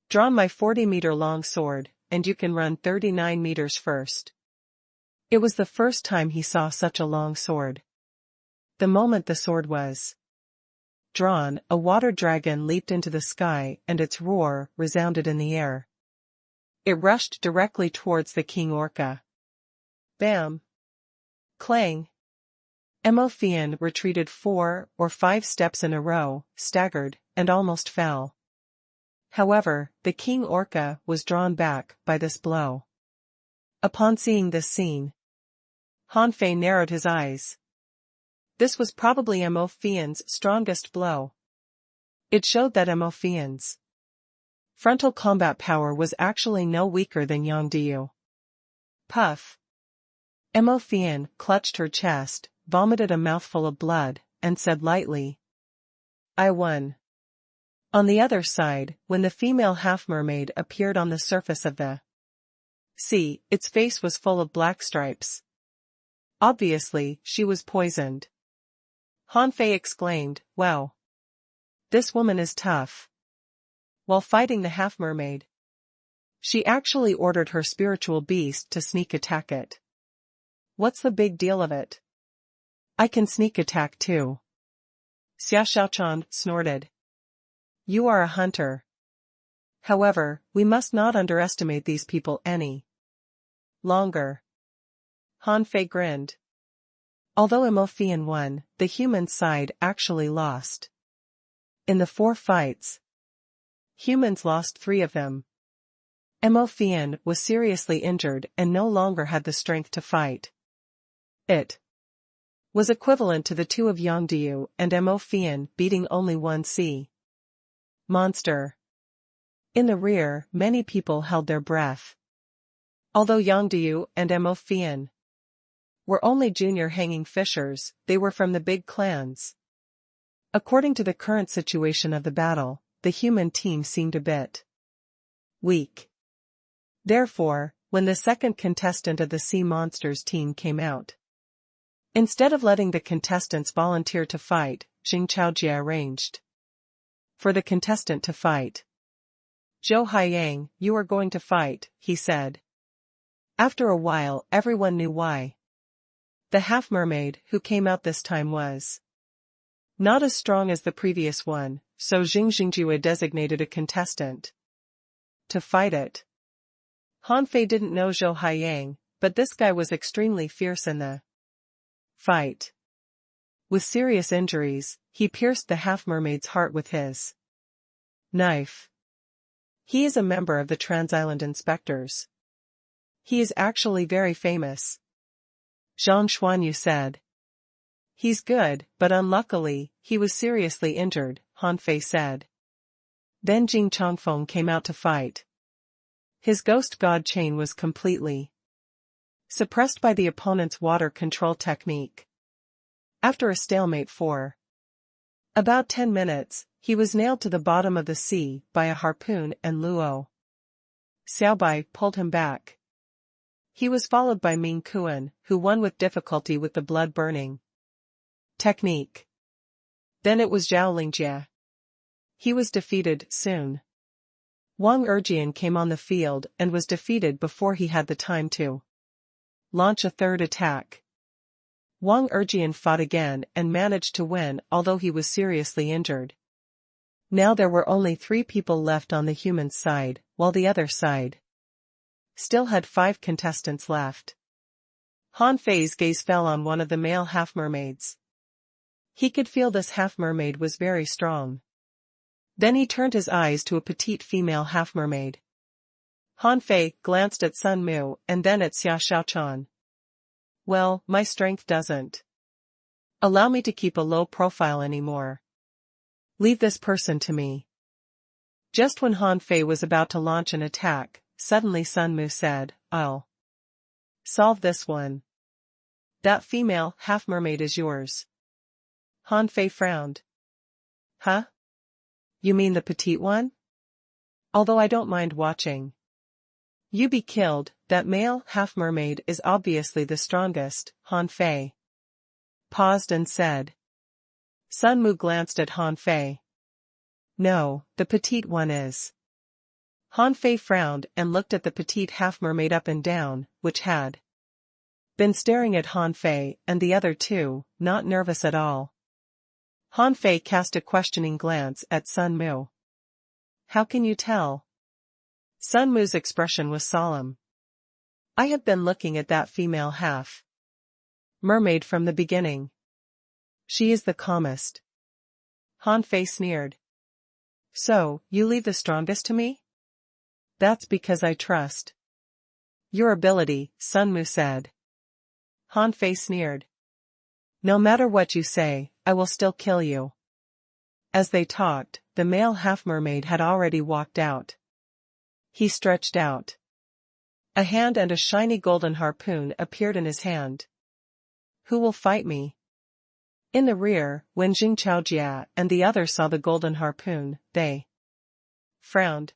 Speaker 1: drawn my 40-meter-long sword, and you can run 39 meters first. It was the first time he saw such a long sword. The moment the sword was drawn, a water dragon leaped into the sky and its roar resounded in the air. It rushed directly towards the King Orca. Bam! Clang! Emofian retreated 4 or 5 steps in a row, staggered, and almost fell. However, the King Orca was drawn back by this blow. Upon seeing this scene, Han Fei narrowed his eyes. This was probably Emofian's strongest blow. It showed that Emofian's frontal combat power was actually no weaker than Yang Diu. Puff. Emofian clutched her chest, vomited a mouthful of blood, and said lightly, "I won." On the other side, when the female half-mermaid appeared on the surface of the sea, its face was full of black stripes. Obviously, she was poisoned. Han Fei exclaimed, "Wow! This woman is tough." While fighting the half-mermaid, she actually ordered her spiritual beast to sneak attack it. "What's the big deal of it? I can sneak attack too." Xia Xiaochan snorted. "You are a hunter. However, we must not underestimate these people any longer." Han Fei grinned. Although Imofian won, the human side actually lost. In the 4 fights, humans lost 3 of them. Imofian was seriously injured and no longer had the strength to fight. It was equivalent to the 2 of Yangdiu and Imofian beating only 1 sea monster. In the rear, many people held their breath. Although Yangdiu and Imofian were only junior hanging fishers, they were from the big clans. According to the current situation of the battle, the human team seemed a bit weak. Therefore, when the second contestant of the sea monsters team came out, instead of letting the contestants volunteer to fight, Jing Chaojie arranged for the contestant to fight. "Zhou Haiyang, you are going to fight," he said. After a while, everyone knew why. The half-mermaid who came out this time was not as strong as the previous one, so Jing Jingjue designated a contestant to fight it. Han Fei didn't know Zhou Haiyang, but this guy was extremely fierce in the fight. With serious injuries, he pierced the half-mermaid's heart with his knife. He is a member of the Trans-Island Inspectors. He is actually very famous, Zhang Xuanyu said. "He's good, but unluckily, he was seriously injured," Han Fei said. Then Jing Changfeng came out to fight. His ghost god chain was completely suppressed by the opponent's water control technique. After a stalemate for about 10 minutes, he was nailed to the bottom of the sea by a harpoon and Luo Xiaobai pulled him back. He was followed by Ming Kuan, who won with difficulty with the blood-burning technique. Then it was Zhao Lingjie. He was defeated soon. Wang Erjian came on the field and was defeated before he had the time to launch a third attack. Wang Erjian fought again and managed to win, although he was seriously injured. Now there were only 3 people left on the human side, while the other side still had 5 contestants left. Han Fei's gaze fell on one of the male half-mermaids. He could feel this half-mermaid was very strong. Then he turned his eyes to a petite female half-mermaid. Han Fei glanced at Sun Mu and then at Xia Xiaochan. "Well, my strength doesn't allow me to keep a low profile anymore. Leave this person to me." Just when Han Fei was about to launch an attack, suddenly Sun Mu said, "I'll solve this one. That female half-mermaid is yours." Han Fei frowned. "Huh? You mean the petite one? Although I don't mind watching you be killed, that male half-mermaid is obviously the strongest," Han Fei paused and said. Sun Mu glanced at Han Fei. "No, the petite one is." Han Fei frowned and looked at the petite half-mermaid up and down, which had been staring at Han Fei and the other 2, not nervous at all. Han Fei cast a questioning glance at Sun Mu. "How can you tell?" Sun Mu's expression was solemn. "I have been looking at that female half-mermaid from the beginning. She is the calmest." Han Fei sneered. "So, you leave the strongest to me?" "That's because I trust your ability," Sun Mu said. Han Fei sneered. "No matter what you say, I will still kill you." As they talked, the male half-mermaid had already walked out. He stretched out a hand and a shiny golden harpoon appeared in his hand. Who will fight me? In the rear, when Jing Chaojia and the others saw the golden harpoon, they frowned.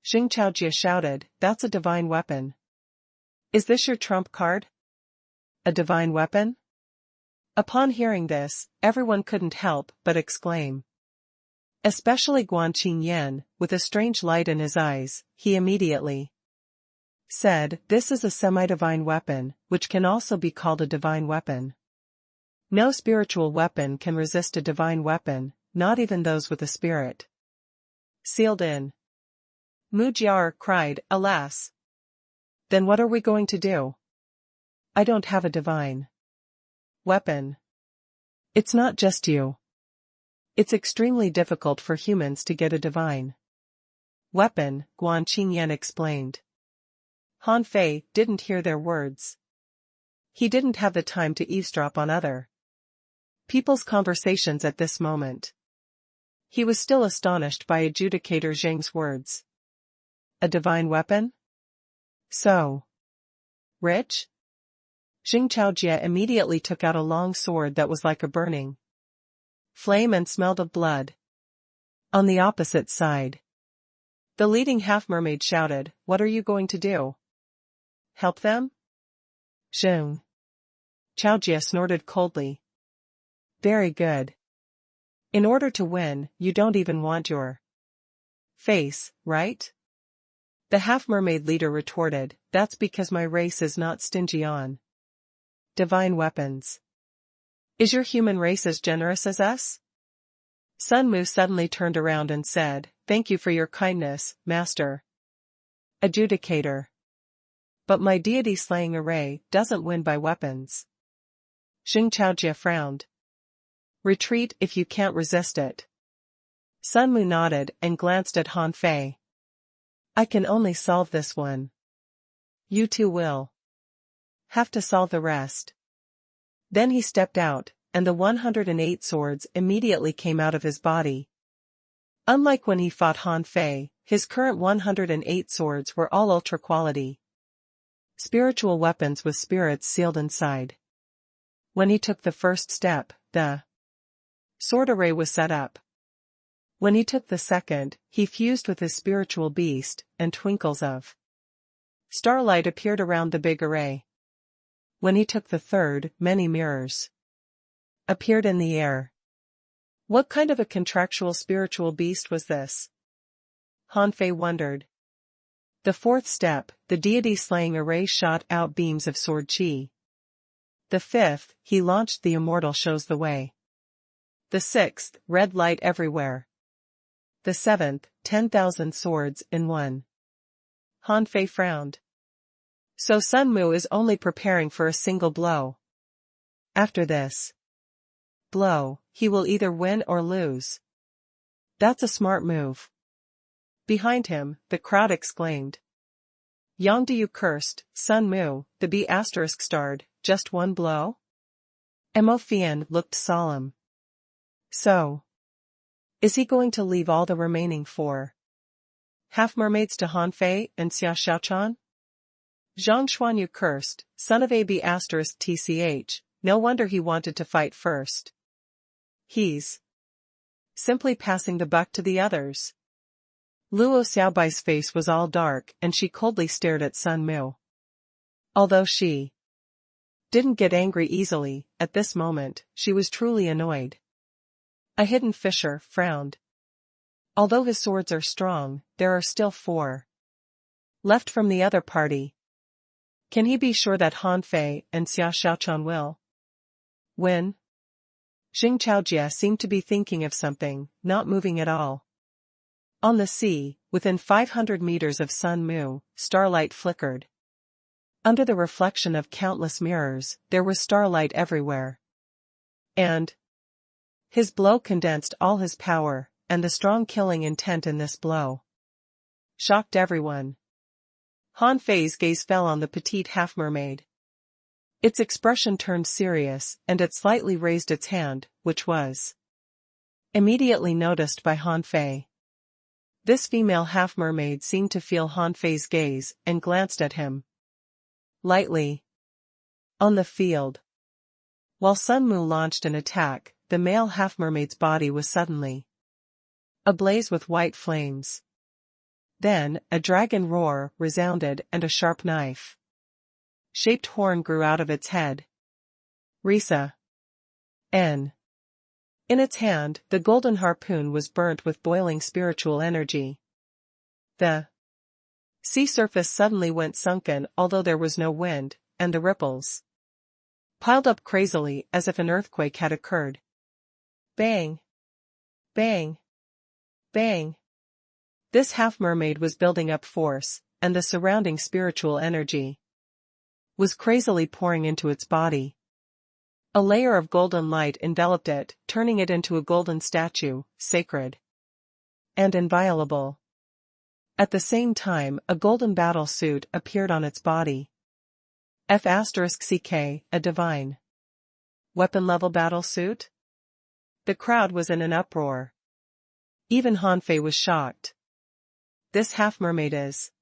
Speaker 1: Jing Chaojia shouted, "That's a divine weapon. Is this your trump card? A divine weapon?" Upon hearing this, everyone couldn't help but exclaim. Especially Guan Qingyan, with a strange light in his eyes, he immediately said, "This is a semi-divine weapon, which can also be called a divine weapon. No spiritual weapon can resist a divine weapon, not even those with a spirit sealed in." Mu Jiao cried, "Alas! Then what are we going to do? I don't have a divine weapon." "It's not just you. It's extremely difficult for humans to get a divine weapon," Guan Qingyan explained. Han Fei didn't hear their words. He didn't have the time to eavesdrop on other people's conversations at this moment. He was still astonished by Adjudicator Zheng's words. A divine weapon? So rich? Jing Chaojia immediately took out a long sword that was like a burning flame and smelled of blood. On the opposite side, the leading half-mermaid shouted, "What are you going to do? Help them?" Jing Chaojia snorted coldly. "Very good. In order to win, you don't even want your face, right?" The half-mermaid leader retorted, "That's because my race is not stingy on divine weapons. Is your human race as generous as us?" Sun Mu suddenly turned around and said, "Thank you for your kindness, Master Adjudicator. But my deity-slaying array doesn't win by weapons." Jing Chaojia frowned. "Retreat if you can't resist it." Sun Mu nodded and glanced at Han Fei. "I can only solve this one. You two will have to solve the rest." Then he stepped out, and the 108 swords immediately came out of his body. Unlike when he fought Han Fei, his current 108 swords were all ultra-quality spiritual weapons with spirits sealed inside. When he took the first step, the sword array was set up. When he took the second, he fused with his spiritual beast, and twinkles of starlight appeared around the big array. When he took the third, many mirrors appeared in the air. What kind of a contractual spiritual beast was this? Han Fei wondered. The fourth step, the deity-slaying array shot out beams of sword chi. The fifth, he launched the immortal shows the way. The sixth, red light everywhere. The seventh, 10,000 swords in one. Han Fei frowned. So Sun Mu is only preparing for a single blow. After this blow, he will either win or lose. That's a smart move. Behind him, the crowd exclaimed. Yangdu, you cursed, Sun Mu, the B** starred, just one blow? Mo Fian looked solemn. So, is he going to leave all the remaining four half-mermaids to Han Fei and Xia Xiaochan? Zhang Xuan, you cursed, son of AB** tch, no wonder he wanted to fight first. He's simply passing the buck to the others. Luo Xiaobai's face was all dark and she coldly stared at Sun Mu. Although she didn't get angry easily, at this moment, she was truly annoyed. A hidden fisher frowned. Although his swords are strong, there are still four left from the other party. Can he be sure that Han Fei and Xia Xiaochan will win? Jing Chaojia seemed to be thinking of something, not moving at all. On the sea, within 500 meters of Sun Mu, starlight flickered. Under the reflection of countless mirrors, there was starlight everywhere. And his blow condensed all his power, and the strong killing intent in this blow shocked everyone. Han Fei's gaze fell on the petite half-mermaid. Its expression turned serious, and it slightly raised its hand, which was immediately noticed by Han Fei. This female half-mermaid seemed to feel Han Fei's gaze and glanced at him lightly. On the field, While Sun Mu launched an attack, the male half-mermaid's body was suddenly ablaze with white flames. Then, a dragon roar resounded and a sharp knife-shaped horn grew out of its head. Risa. N. In its hand, the golden harpoon was burnt with boiling spiritual energy. The sea surface suddenly went sunken although there was no wind, and the ripples piled up crazily as if an earthquake had occurred. Bang! Bang! Bang! This half-mermaid was building up force, and the surrounding spiritual energy was crazily pouring into its body. A layer of golden light enveloped it, turning it into a golden statue, sacred and inviolable. At the same time, a golden battle suit appeared on its body. F*CK, a divine weapon-level battle suit? The crowd was in an uproar. Even Hanfei was shocked. This half-mermaid is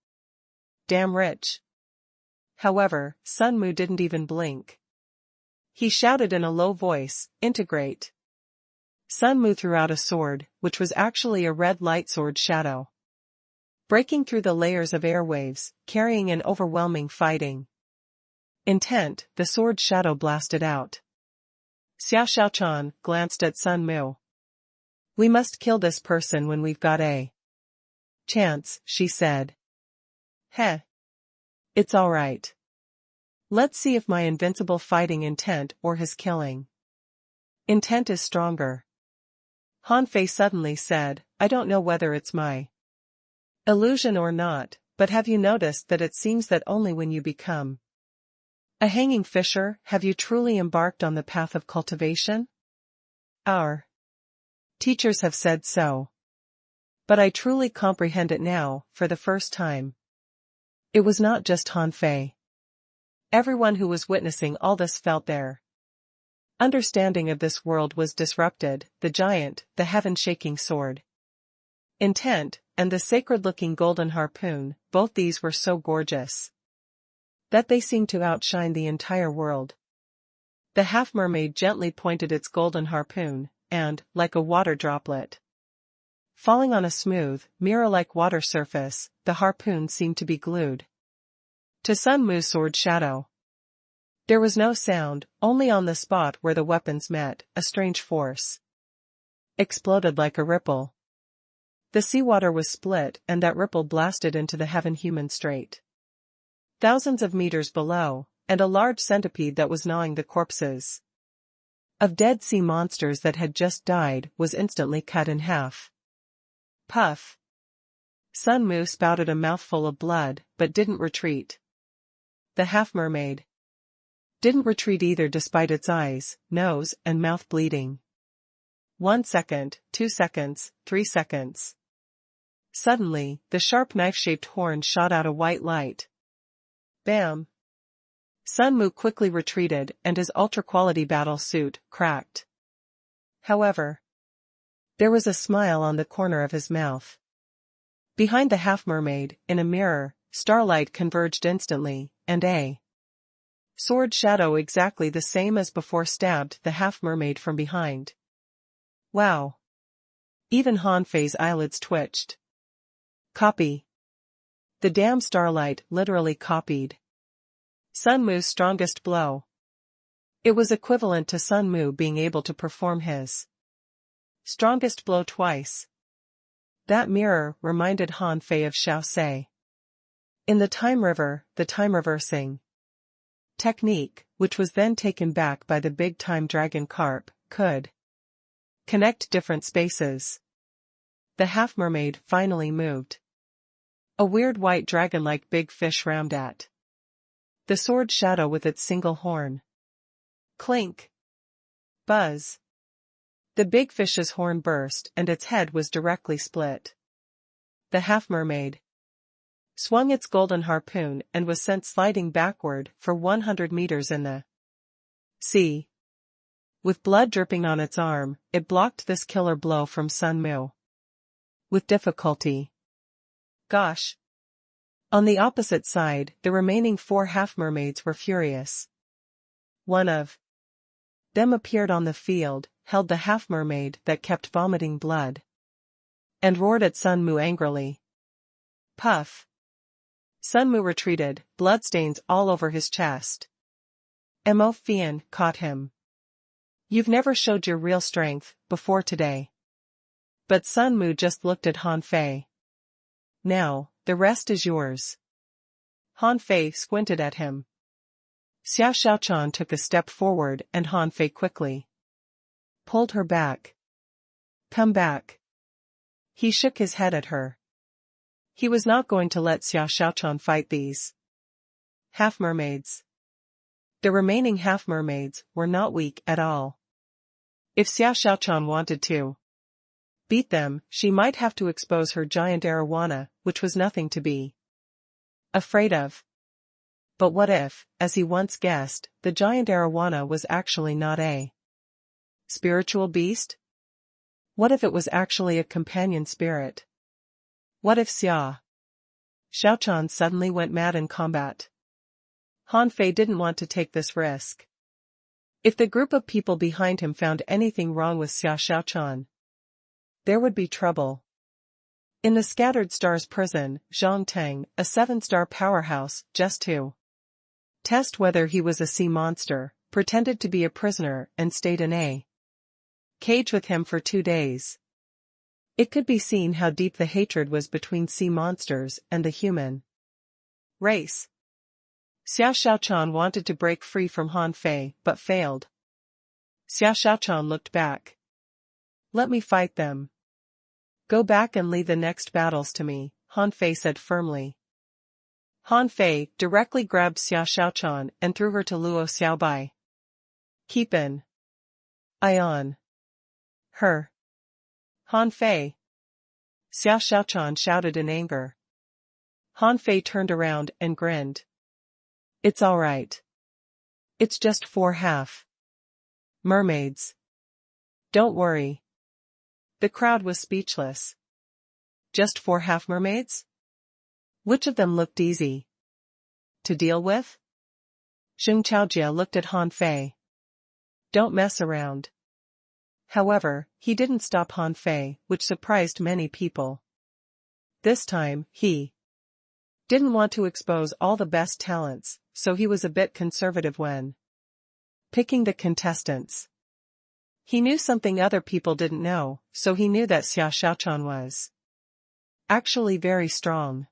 Speaker 1: damn rich. However, Sun Mu didn't even blink. He shouted in a low voice, "Integrate." Sun Mu threw out a sword, which was actually a red light sword shadow, breaking through the layers of airwaves, carrying an overwhelming fighting intent. The sword shadow blasted out. Xiao Xiaochan glanced at Sun Mu. "We must kill this person when we've got a chance," she said. "Heh. It's all right. Let's see if my invincible fighting intent or his killing intent is stronger." Hanfei suddenly said, "I don't know whether it's my illusion or not, but have you noticed that it seems that only when you become a hanging fisher have you truly embarked on the path of cultivation? Our teachers have said so. But I truly comprehend it now, for the first time." It was not just Hanfei. Everyone who was witnessing all this felt their understanding of this world was disrupted. The giant, the heaven-shaking sword intent, and the sacred-looking golden harpoon, both these were so gorgeous that they seemed to outshine the entire world. The half-mermaid gently pointed its golden harpoon, and, like a water droplet falling on a smooth, mirror-like water surface, the harpoon seemed to be glued to Sun Mu's sword shadow. There was no sound, only on the spot where the weapons met, a strange force exploded like a ripple. The seawater was split and that ripple blasted into the heaven-human strait thousands of meters below, and a large centipede that was gnawing the corpses of dead sea monsters that had just died was instantly cut in half. Puff! Sun Mu spouted a mouthful of blood, but didn't retreat. The half-mermaid didn't retreat either despite its eyes, nose, and mouth bleeding. 1 second, 2 seconds, 3 seconds. Suddenly, the sharp knife-shaped horn shot out a white light. Bam! Sun Mu quickly retreated and his ultra-quality battle suit cracked. However, there was a smile on the corner of his mouth. Behind the half-mermaid, in a mirror, starlight converged instantly, and a sword shadow exactly the same as before stabbed the half-mermaid from behind. Wow! Even Hanfei's eyelids twitched. Copy. The damn starlight literally copied Sun Mu's strongest blow. It was equivalent to Sun Mu being able to perform his strongest blow twice. That mirror reminded Hanfei of Xiao Sei. In the time river, the time-reversing technique, which was then taken back by the big-time dragon carp, could connect different spaces. The half-mermaid finally moved. A weird white dragon-like big fish rammed at the sword shadow with its single horn. Clink! Buzz! The big fish's horn burst and its head was directly split. The half-mermaid swung its golden harpoon and was sent sliding backward for 100 meters in the sea. With blood dripping on its arm, it blocked this killer blow from Sun Mu with difficulty. Gosh! On the opposite side, the remaining 4 half-mermaids were furious. One of Them appeared on the field, held the half-mermaid that kept vomiting blood, and roared at Sun Mu angrily. Puff! Sun Mu retreated, bloodstains all over his chest. Mo Fian caught him. You've never showed your real strength before today. But Sun Mu just looked at Han Fei. Now, the rest is yours. Han Fei squinted at him. Xiao Xiaochan took a step forward and Han Fei quickly pulled her back. Come back. He shook his head at her. He was not going to let Xiao Xiaochan fight these half-mermaids. The remaining half-mermaids were not weak at all. If Xiao Xiaochan wanted to beat them, she might have to expose her giant arowana, which was nothing to be afraid of. But what if, as he once guessed, the giant arowana was actually not a spiritual beast? What if it was actually a companion spirit? What if Xiao Xiaochan suddenly went mad in combat? Han Fei didn't want to take this risk. If the group of people behind him found anything wrong with Xiao Xiaochan, there would be trouble. In the Scattered Stars prison, Zhang Teng, a 7-star powerhouse, just to test whether he was a sea monster, pretended to be a prisoner and stayed in a cage with him for 2 days. It could be seen how deep the hatred was between sea monsters and the human race. Xiao Xiaochan wanted to break free from Han Fei but failed. Xiao Xiaochan looked back. Let me fight them. Go back and lead the next battles to me, Han Fei said firmly. Han Fei directly grabbed Xiao Xiaochan and threw her to Luo Xiaobai. Keep an eye on her. Han Fei! Xiao Xiaochan shouted in anger. Han Fei turned around and grinned. It's all right. It's just 4 half-mermaids. Don't worry. The crowd was speechless. Just 4 half-mermaids? Which of them looked easy to deal with? Zheng Chaojie looked at Han Fei. Don't mess around. However, he didn't stop Han Fei, which surprised many people. This time, he didn't want to expose all the best talents, so he was a bit conservative when picking the contestants. He knew something other people didn't know, so he knew that Xiao Xiaochan was actually very strong.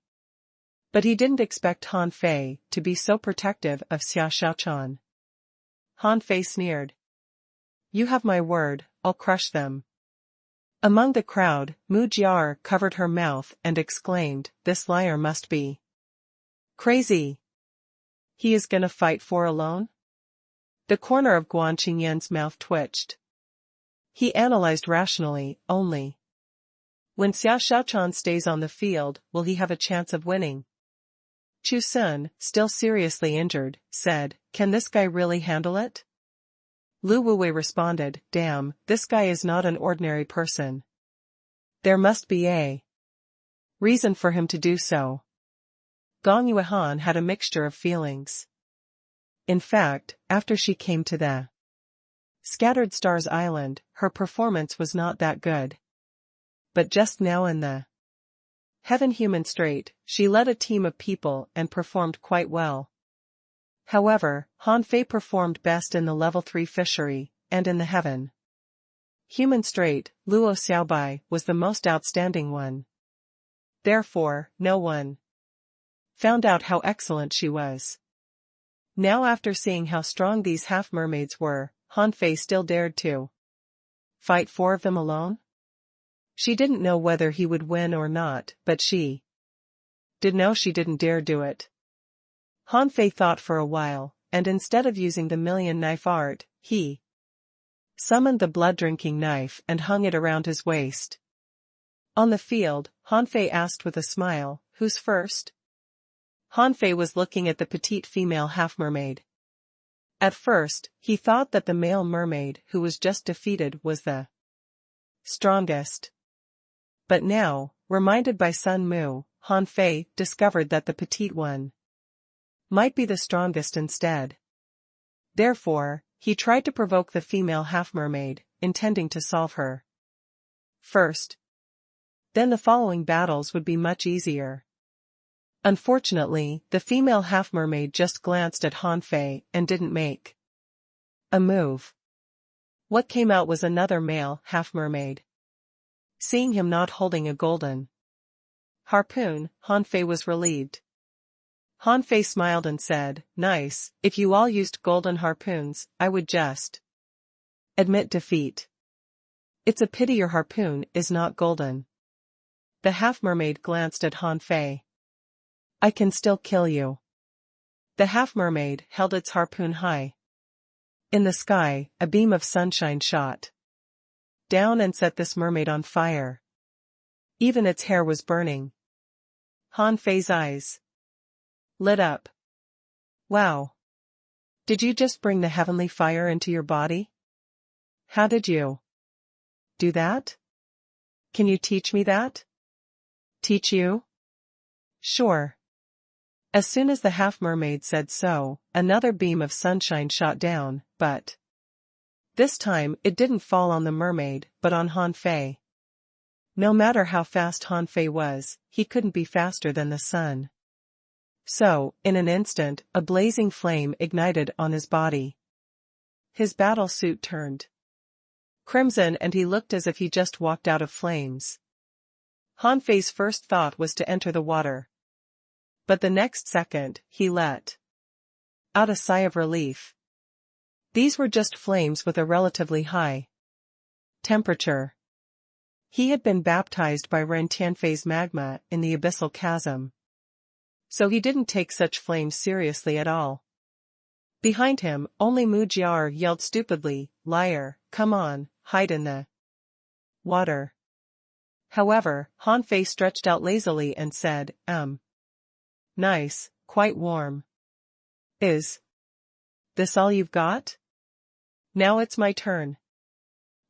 Speaker 1: But he didn't expect Han Fei to be so protective of Xiao Xiaochan. Han Fei sneered. You have my word, I'll crush them. Among the crowd, Mu Jiar covered her mouth and exclaimed, this liar must be crazy. He is gonna fight 4 alone? The corner of Guan Qingyan's mouth twitched. He analyzed rationally, only when Xiao Xiaochan stays on the field will he have a chance of winning. Chu Sun, still seriously injured, said, can this guy really handle it? Lu Wuwei responded, damn, this guy is not an ordinary person. There must be a reason for him to do so. Gong Yuehan had a mixture of feelings. In fact, after she came to the Scattered Stars Island, her performance was not that good. But just now in the Heaven Human Strait, she led a team of people and performed quite well. However, Han Fei performed best in the level 3 fishery, and in the Heaven Human Strait, Luo Xiaobai was the most outstanding one. Therefore, no one found out how excellent she was. Now after seeing how strong these half-mermaids were, Han Fei still dared to fight 4 of them alone? She didn't know whether he would win or not, but she did know she didn't dare do it. Han Fei thought for a while, and instead of using the million knife art, he summoned the blood-drinking knife and hung it around his waist. On the field, Han Fei asked with a smile, who's first? Han Fei was looking at the petite female half-mermaid. At first, he thought that the male mermaid who was just defeated was the strongest. But now, reminded by Sun Mu, Han Fei discovered that the petite one might be the strongest instead. Therefore, he tried to provoke the female half-mermaid, intending to solve her first. Then the following battles would be much easier. Unfortunately, the female half-mermaid just glanced at Han Fei and didn't make a move. What came out was another male half-mermaid. Seeing him not holding a golden harpoon, Han Fei was relieved. Han Fei smiled and said, "Nice, if you all used golden harpoons, I would just admit defeat. It's a pity your harpoon is not golden." The half-mermaid glanced at Han Fei. "I can still kill you." The half-mermaid held its harpoon high. In the sky, a beam of sunshine shot down and set this mermaid on fire. Even its hair was burning. Han Fei's eyes lit up. "Wow. Did you just bring the heavenly fire into your body? How did you do that? Can you teach me that?" "Teach you? Sure." As soon as the half-mermaid said so, another beam of sunshine shot down, but this time it didn't fall on the mermaid, but on Han Fei. No matter how fast Han Fei was, he couldn't be faster than the sun. So, in an instant, a blazing flame ignited on his body. His battle suit turned crimson and he looked as if he just walked out of flames. Han Fei's first thought was to enter the water. But the next second, he let out a sigh of relief. These were just flames with a relatively high temperature. He had been baptized by Ren Tianfei's magma in the abyssal chasm. So he didn't take such flames seriously at all. Behind him, only Mu Jiar yelled stupidly, "Liar, come on, hide in the water." However, Han Fei stretched out lazily and said, Nice, quite warm. Is this all you've got? Now it's my turn."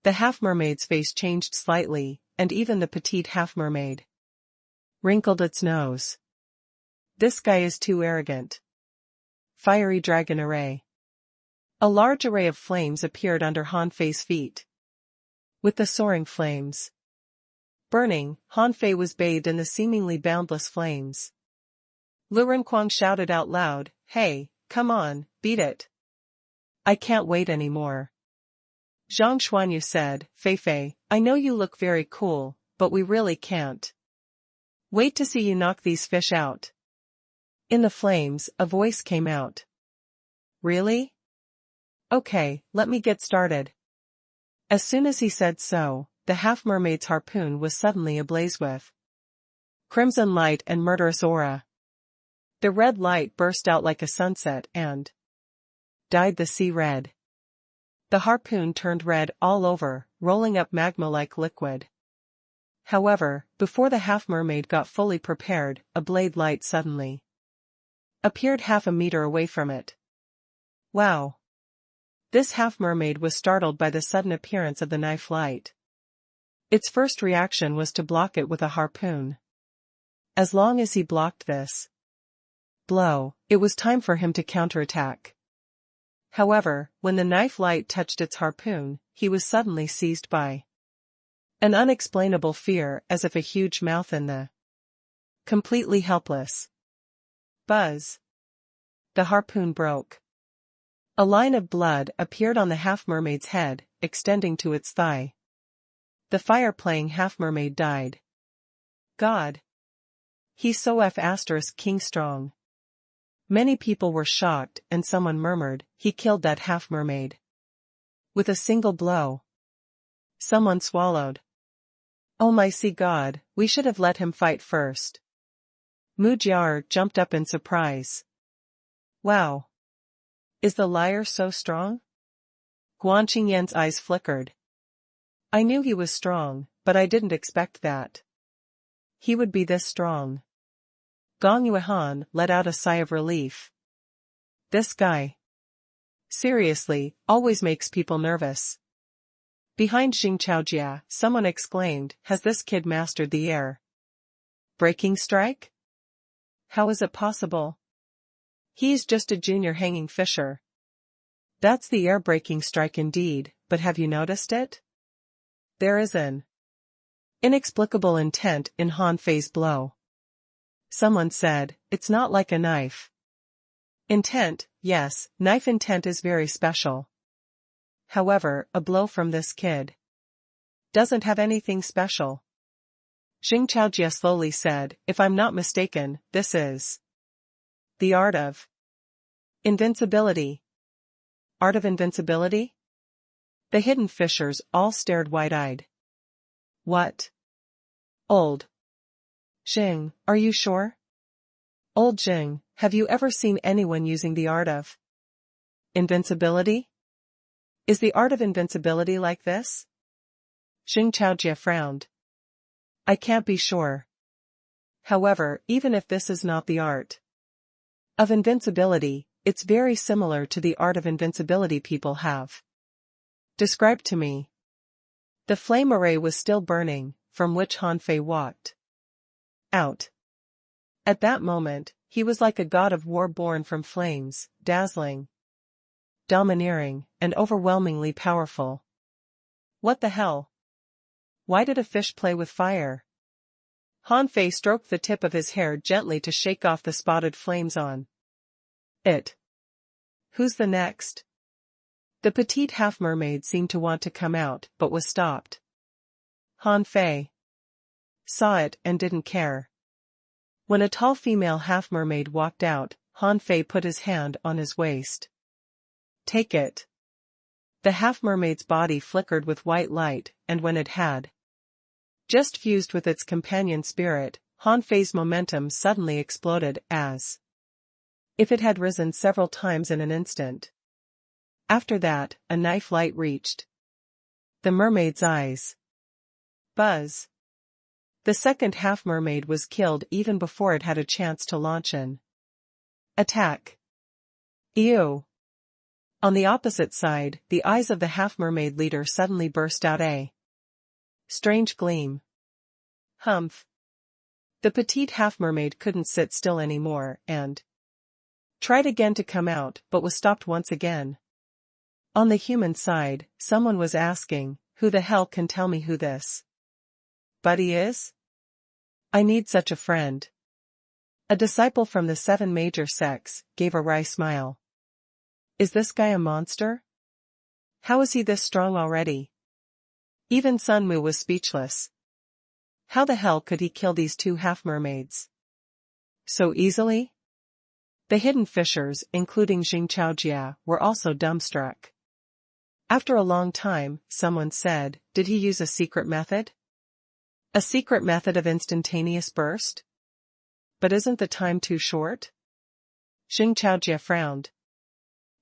Speaker 1: The half-mermaid's face changed slightly, and even the petite half-mermaid wrinkled its nose. "This guy is too arrogant." Fiery dragon array. A large array of flames appeared under Han Fei's feet. With the soaring flames burning, Han Fei was bathed in the seemingly boundless flames. Lu Renquang shouted out loud, "Hey, come on, beat it. I can't wait anymore." Zhang Xuanyu said, "Fei, I know you look very cool, but we really can't wait to see you knock these fish out." In the flames, a voice came out. "Really? Okay, let me get started." As soon as he said so, the half-mermaid's harpoon was suddenly ablaze with crimson light and murderous aura. The red light burst out like a sunset and dyed the sea red. The harpoon turned red all over, rolling up magma-like liquid. However, before the half-mermaid got fully prepared, a blade light suddenly appeared half a meter away from it. Wow! This half-mermaid was startled by the sudden appearance of the knife light. Its first reaction was to block it with a harpoon. As long as he blocked this blow, it was time for him to counterattack. However, when the knife light touched its harpoon, he was suddenly seized by an unexplainable fear, as if a huge mouth in the completely helpless. Buzz! The harpoon broke. A line of blood appeared on the half-mermaid's head, extending to its thigh. The fire-playing half-mermaid died. God! He's so King strong. Many people were shocked and someone murmured, "He killed that half-mermaid with a single blow." Someone swallowed. "Oh my God, we should have let him fight first." Mu Jiar jumped up in surprise. "Wow! Is the liar so strong?" Guan Qingyan's eyes flickered. "I knew he was strong, but I didn't expect that he would be this strong." Gong Yuehan let out a sigh of relief. This guy, seriously, always makes people nervous. Behind Xing Chaojia, someone exclaimed, "Has this kid mastered the air breaking strike? How is it possible? He's just a junior hanging fisher." That's the air-breaking strike indeed, but have you noticed it? There is an inexplicable intent in Han Fei's blow. Someone said, it's not like a knife. Intent, yes, knife intent is very special. However, a blow from this kid doesn't have anything special. Xing Chaojie slowly said, if I'm not mistaken, this is the art of invincibility. Art of invincibility? The hidden fishers all stared wide-eyed. What? Old Xing, are you sure? Old Xing, have you ever seen anyone using the art of invincibility? Is the art of invincibility like this? Xing Chaojie frowned. I can't be sure. However, even if this is not the art of invincibility, it's very similar to the art of invincibility people have described to me. The flame array was still burning, from which Han Fei walked out. At that moment, he was like a god of war born from flames, dazzling, domineering, and overwhelmingly powerful. What the hell? Why did a fish play with fire? Han Fei stroked the tip of his hair gently to shake off the spotted flames on it. Who's the next? The petite half-mermaid seemed to want to come out, but was stopped. Han Fei saw it and didn't care. When a tall female half-mermaid walked out, Han Fei put his hand on his waist. Take it. The half-mermaid's body flickered with white light, and when it had just fused with its companion spirit, Han Fei's momentum suddenly exploded as if it had risen several times in an instant. After that, a knife light reached the mermaid's eyes. Buzz. The second half-mermaid was killed even before it had a chance to launch an attack. Ew. On the opposite side, the eyes of the half-mermaid leader suddenly burst out a strange gleam. Humph. The petite half-mermaid couldn't sit still anymore and tried again to come out, but was stopped once again. On the human side, someone was asking, who the hell can tell me who this buddy is? I need such a friend. A disciple from the 7 major sects gave a wry smile. Is this guy a monster? How is he this strong already? Even Sun Mu was speechless. How the hell could he kill these 2 half-mermaids so easily? The hidden fishers, including Xing Chaojie, were also dumbstruck. After a long time, someone said, did he use a secret method? A secret method of instantaneous burst? But isn't the time too short? Xing Chaojie frowned.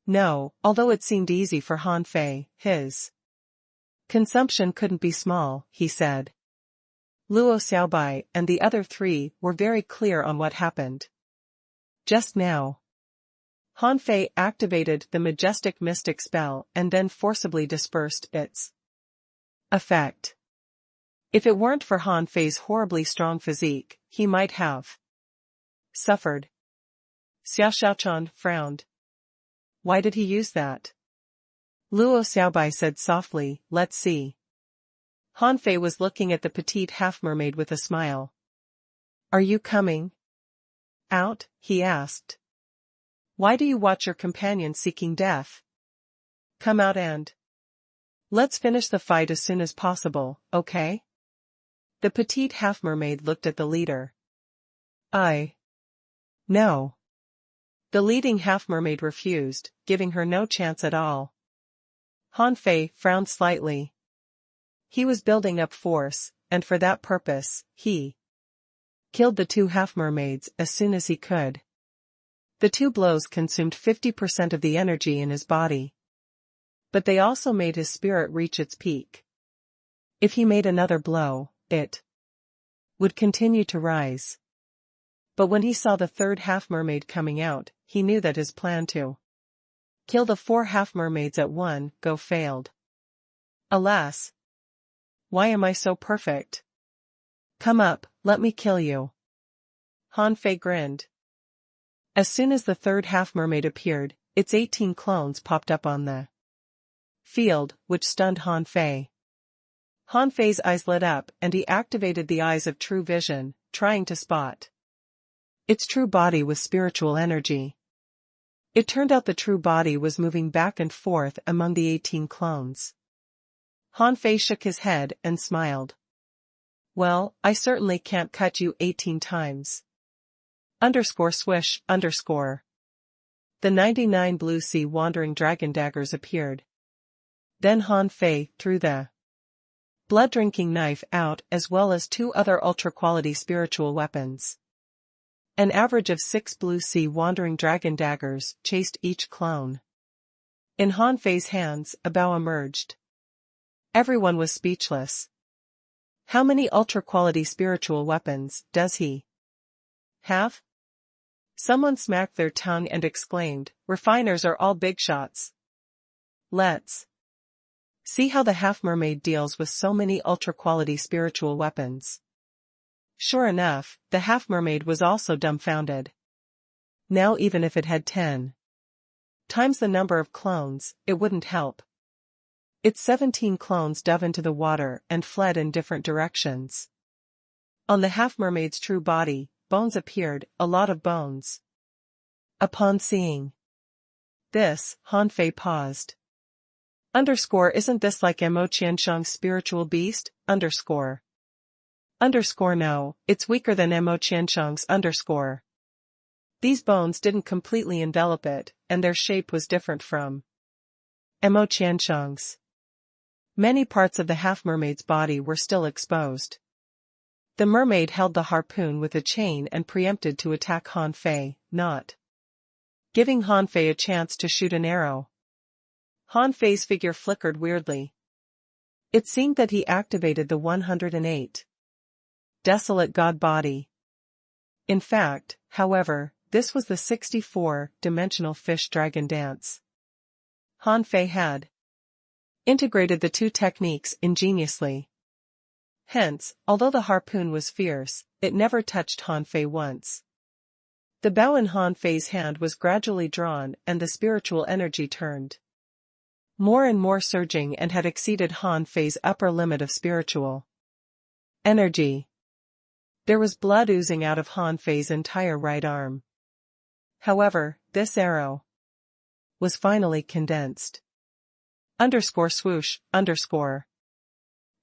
Speaker 1: No, although it seemed easy for Han Fei, his consumption couldn't be small, he said. Luo Xiaobai and the other 3 were very clear on what happened just now. Han Fei activated the majestic mystic spell and then forcibly dispersed its effect. If it weren't for Han Fei's horribly strong physique, he might have suffered. Xiao Xiaochan frowned. Why did he use that? Luo Xiaobai said softly, let's see. Han Fei was looking at the petite half-mermaid with a smile. Are you coming out? He asked. Why do you watch your companion seeking death? Come out and let's finish the fight as soon as possible, okay? The petite half-mermaid looked at the leader. No. The leading half-mermaid refused, giving her no chance at all. Han Fei frowned slightly. He was building up force, and for that purpose, he killed the 2 half-mermaids as soon as he could. The 2 blows consumed 50% of the energy in his body. But they also made his spirit reach its peak. If he made another blow, it would continue to rise. But when he saw the 3rd half-mermaid coming out, he knew that his plan to kill the 4 half-mermaids at one go failed. Alas! Why am I so perfect? Come up, let me kill you. Han Fei grinned. As soon as the 3rd half-mermaid appeared, its 18 clones popped up on the field, which stunned Han Fei. Han Fei's eyes lit up and he activated the eyes of true vision, trying to spot its true body with spiritual energy. It turned out the true body was moving back and forth among the 18 clones. Han Fei shook his head and smiled. Well, I certainly can't cut you 18 times. Swish. The 99 blue sea wandering dragon daggers appeared. Then Han Fei threw the blood-drinking knife out as well as 2 other ultra-quality spiritual weapons. An average of 6 blue sea wandering dragon daggers chased each clone. In Han Fei's hands, a bow emerged. Everyone was speechless. How many ultra-quality spiritual weapons does he have? Someone smacked their tongue and exclaimed, "Refiners are all big shots. Let's see how the half-mermaid deals with so many ultra-quality spiritual weapons." Sure enough, the half-mermaid was also dumbfounded. Now even if it had 10 times the number of clones, it wouldn't help. Its 17 clones dove into the water and fled in different directions. On the half-mermaid's true body, bones appeared, a lot of bones. Upon seeing this, Han Fei paused. Isn't this like Mo Qiansheng's spiritual beast? No, it's weaker than Mo Qiansheng's. These bones didn't completely envelop it, and their shape was different from Mo Qiansheng's. Many parts of the half-mermaid's body were still exposed. The mermaid held the harpoon with a chain and preempted to attack Han Fei, not giving Han Fei a chance to shoot an arrow. Han Fei's figure flickered weirdly. It seemed that he activated the 108 desolate god body. In fact, however, this was the 64-dimensional fish dragon dance. Han Fei had integrated the 2 techniques ingeniously. Hence, although the harpoon was fierce, it never touched Han Fei once. The bow in Han Fei's hand was gradually drawn and the spiritual energy turned more and more surging and had exceeded Han Fei's upper limit of spiritual energy. There was blood oozing out of Han Fei's entire right arm. However, this arrow was finally condensed. Swoosh.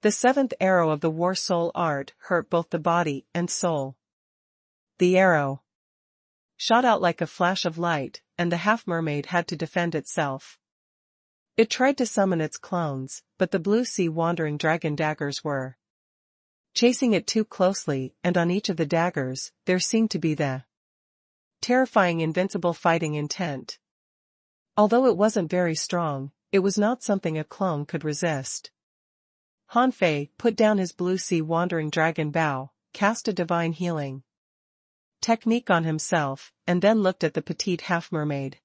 Speaker 1: The 7th arrow of the war soul art hurt both the body and soul. The arrow shot out like a flash of light, and the half-mermaid had to defend itself. It tried to summon its clones, but the blue sea wandering dragon daggers were chasing it too closely, and on each of the daggers, there seemed to be the terrifying invincible fighting intent. Although it wasn't very strong, it was not something a clone could resist. Han Fei put down his blue sea wandering dragon bow, cast a divine healing technique on himself, and then looked at the petite half-mermaid.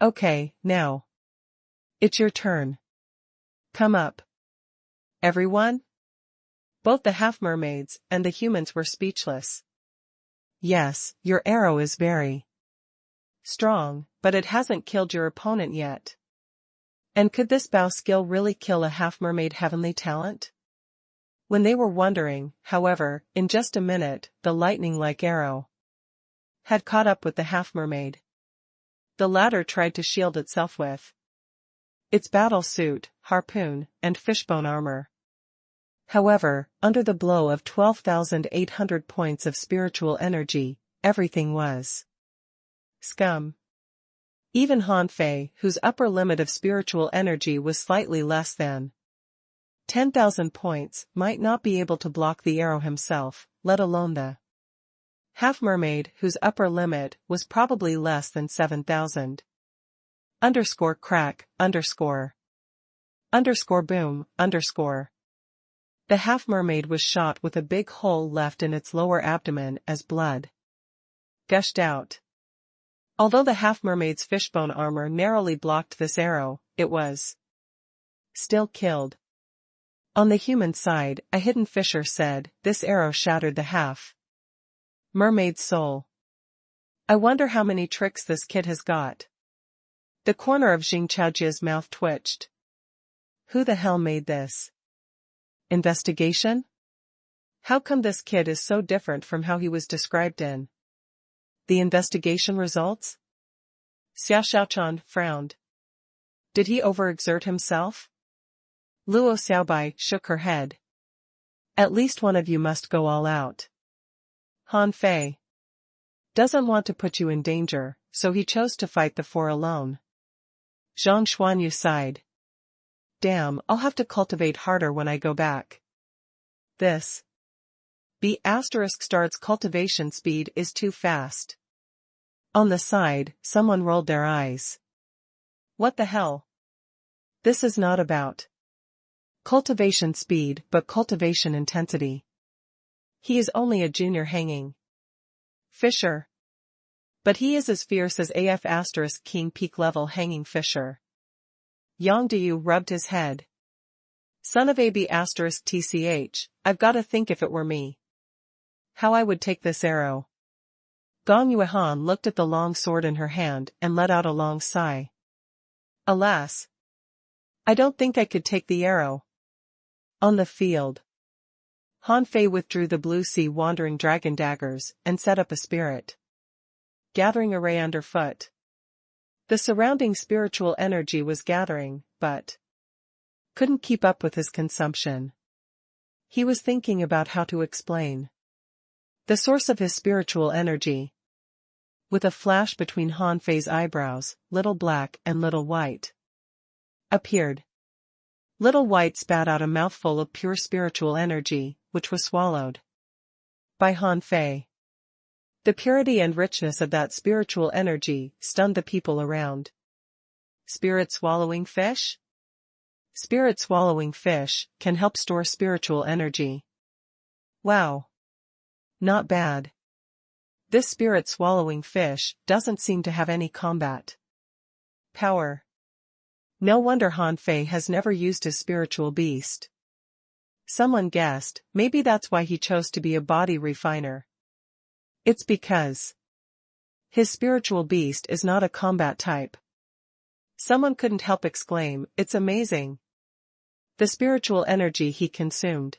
Speaker 1: Okay, now it's your turn. Come up. Everyone? Both the half-mermaids and the humans were speechless. Yes, your arrow is very strong, but it hasn't killed your opponent yet. And could this bow skill really kill a half-mermaid heavenly talent? When they were wondering, however, in just a minute, the lightning-like arrow had caught up with the half-mermaid. The latter tried to shield itself with its battle suit, harpoon, and fishbone armor. However, under the blow of 12,800 points of spiritual energy, everything was scum. Even Han Fei, whose upper limit of spiritual energy was slightly less than 10,000 points, might not be able to block the arrow himself, let alone the half-mermaid, whose upper limit was probably less than 7,000. Crack, boom, The half-mermaid was shot with a big hole left in its lower abdomen as blood gushed out. Although the half-mermaid's fishbone armor narrowly blocked this arrow, it was still killed. On the human side, a hidden fisher said, "This arrow shattered the half-mermaid's soul. I wonder how many tricks this kid has got." The corner of Xing Chaojia's mouth twitched. Who the hell made this? Investigation? How come this kid is so different from how he was described in the investigation results? Xia Xiaochan frowned. Did he overexert himself? Luo Xiaobai shook her head. At least one of you must go all out. Han Fei doesn't want to put you in danger, so he chose to fight the four alone. Zhang Xuanyu sighed. Damn, I'll have to cultivate harder when I go back. This B******'s cultivation speed is too fast. On the side, someone rolled their eyes. What the hell? This is not about cultivation speed but cultivation intensity. He is only a junior hanging fisher. But he is as fierce as AF** King peak level hanging fisher. Yang Diyu rubbed his head. Son of AB***TCH, I've gotta think if it were me. How I would take this arrow. Gong Yuehan looked at the long sword in her hand and let out a long sigh. Alas! I don't think I could take the arrow. On the field. Han Fei withdrew the blue sea wandering dragon daggers and set up a spirit gathering array underfoot. The surrounding spiritual energy was gathering, but couldn't keep up with his consumption. He was thinking about how to explain the source of his spiritual energy. With a flash between Han Fei's eyebrows, Little Black and Little White appeared. Little White spat out a mouthful of pure spiritual energy, which was swallowed by Han Fei. The purity and richness of that spiritual energy stunned the people around. Spirit swallowing fish? Spirit swallowing fish can help store spiritual energy. Wow. Not bad. This spirit swallowing fish doesn't seem to have any combat power. No wonder Han Fei has never used his spiritual beast. Someone guessed, maybe that's why he chose to be a body refiner. It's because his spiritual beast is not a combat type. Someone couldn't help exclaim, it's amazing. The spiritual energy he consumed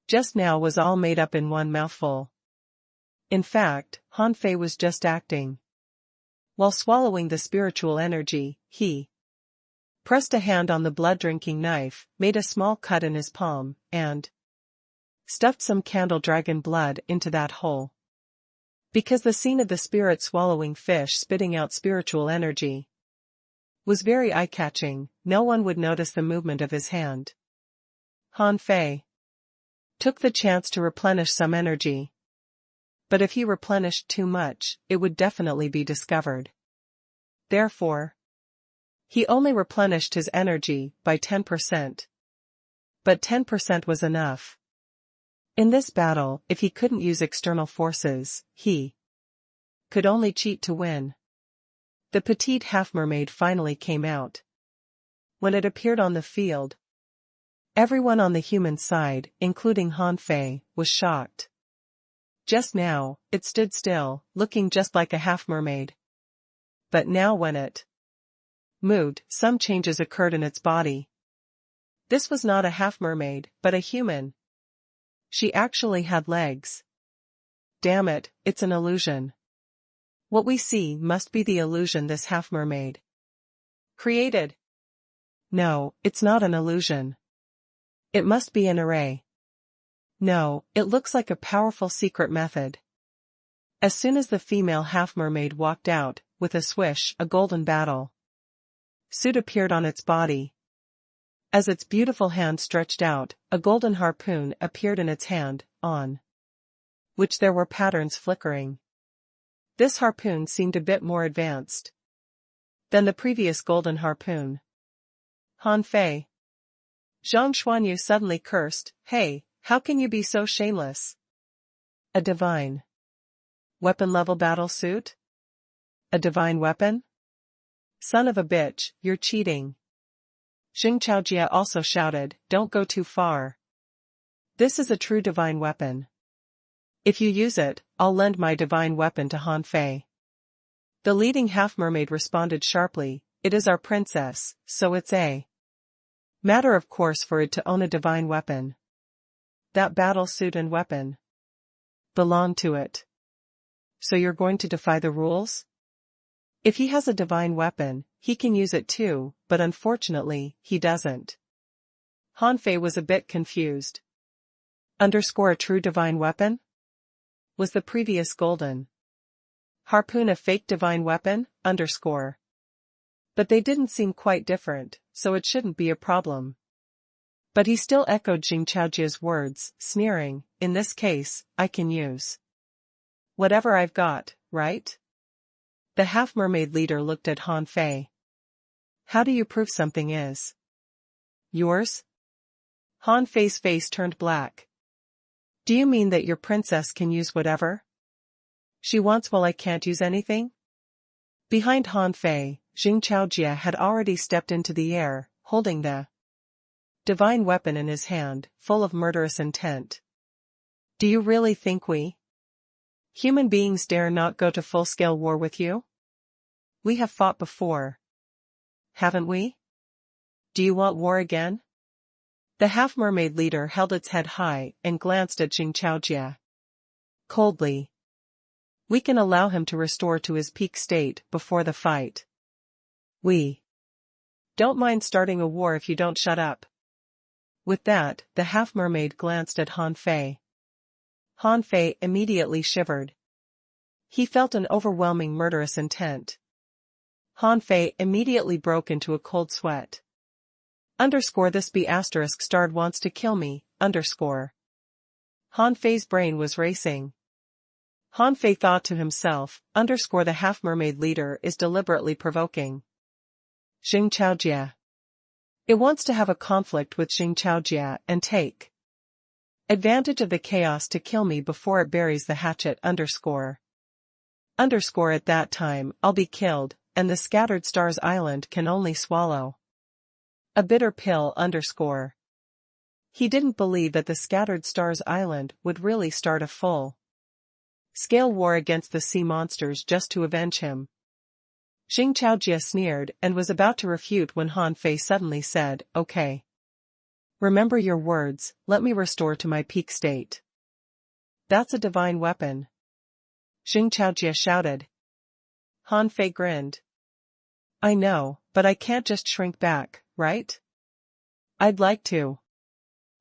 Speaker 1: just now was all made up in one mouthful. In fact, Han Fei was just acting. While swallowing the spiritual energy, he pressed a hand on the blood-drinking knife, made a small cut in his palm, and stuffed some candle dragon blood into that hole. Because the scene of the spirit swallowing fish spitting out spiritual energy was very eye-catching, no one would notice the movement of his hand. Han Fei took the chance to replenish some energy. But if he replenished too much, it would definitely be discovered. Therefore, he only replenished his energy by 10%. But 10% was enough. In this battle, if he couldn't use external forces, he could only cheat to win. The petite half-mermaid finally came out. When it appeared on the field, everyone on the human side, including Han Fei, was shocked. Just now, it stood still, looking just like a half-mermaid. But now when it moved, some changes occurred in its body. This was not a half-mermaid, but a human. She actually had legs. Damn it, it's an illusion. What we see must be the illusion this half-mermaid created. No, it's not an illusion. It must be an array. No, it looks like a powerful secret method. As soon as the female half-mermaid walked out, with a swish, a golden battle suit appeared on its body. As its beautiful hand stretched out, a golden harpoon appeared in its hand, on which there were patterns flickering. This harpoon seemed a bit more advanced than the previous golden harpoon. Han Fei. Zhang Xuanyu suddenly cursed, "Hey, how can you be so shameless? A divine weapon-level battle suit? A divine weapon? Son of a bitch, you're cheating." Xing Chaojia also shouted, "Don't go too far. This is a true divine weapon. If you use it, I'll lend my divine weapon to Han Fei." The leading half-mermaid responded sharply, It is our princess, so it's a matter of course for it to own a divine weapon. That battle suit and weapon belong to it. So you're going to defy the rules? If he has a divine weapon, he can use it too, but unfortunately, he doesn't. Han Fei was a bit confused. A true divine weapon? Was the previous golden harpoon a fake divine weapon? But they didn't seem quite different, so it shouldn't be a problem. But he still echoed Jing Chaojia's words, sneering, in this case, I can use whatever I've got, right? The half-mermaid leader looked at Han Fei. How do you prove something is yours? Han Fei's face turned black. Do you mean that your princess can use whatever she wants while I can't use anything? Behind Han Fei, Jing Chaojia had already stepped into the air, holding the divine weapon in his hand, full of murderous intent. Do you really think we human beings dare not go to full-scale war with you? We have fought before. Haven't we? Do you want war again? The half-mermaid leader held its head high and glanced at Jing Chaojia coldly. We can allow him to restore to his peak state before the fight. We don't mind starting a war if you don't shut up. With that, the half-mermaid glanced at Han Fei. Han Fei immediately shivered. He felt an overwhelming murderous intent. Han Fei immediately broke into a cold sweat. This B** starred wants to kill me, Han Fei's brain was racing. Han Fei thought to himself, the half-mermaid leader is deliberately provoking Jing Chaojia. It wants to have a conflict with Jing Chaojia and take advantage of the chaos to kill me before it buries the hatchet. At that time, I'll be killed, and the Scattered Stars Island can only swallow a bitter pill. He didn't believe that the Scattered Stars Island would really start a full-scale war against the sea monsters just to avenge him. Jing Chaojia sneered and was about to refute when Han Fei suddenly said, Okay. Remember your words, let me restore to my peak state. That's a divine weapon. Jing Chaojia shouted. Han Fei grinned. I know, but I can't just shrink back, right? I'd like to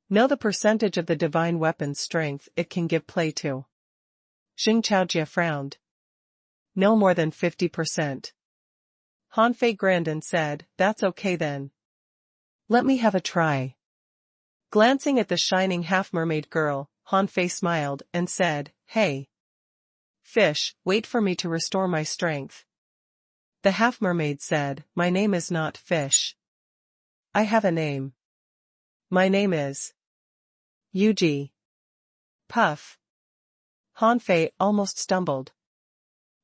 Speaker 1: know the percentage of the divine weapon's strength it can give play to. Jing Chaojia frowned. No more than 50%. Han Fei grinned and said, That's okay then. Let me have a try. Glancing at the shining half-mermaid girl, Han Fei smiled and said, Hey, fish, wait for me to restore my strength. The half-mermaid said, My name is not Fish. I have a name. My name is Yuji. Puff. Han Fei almost stumbled.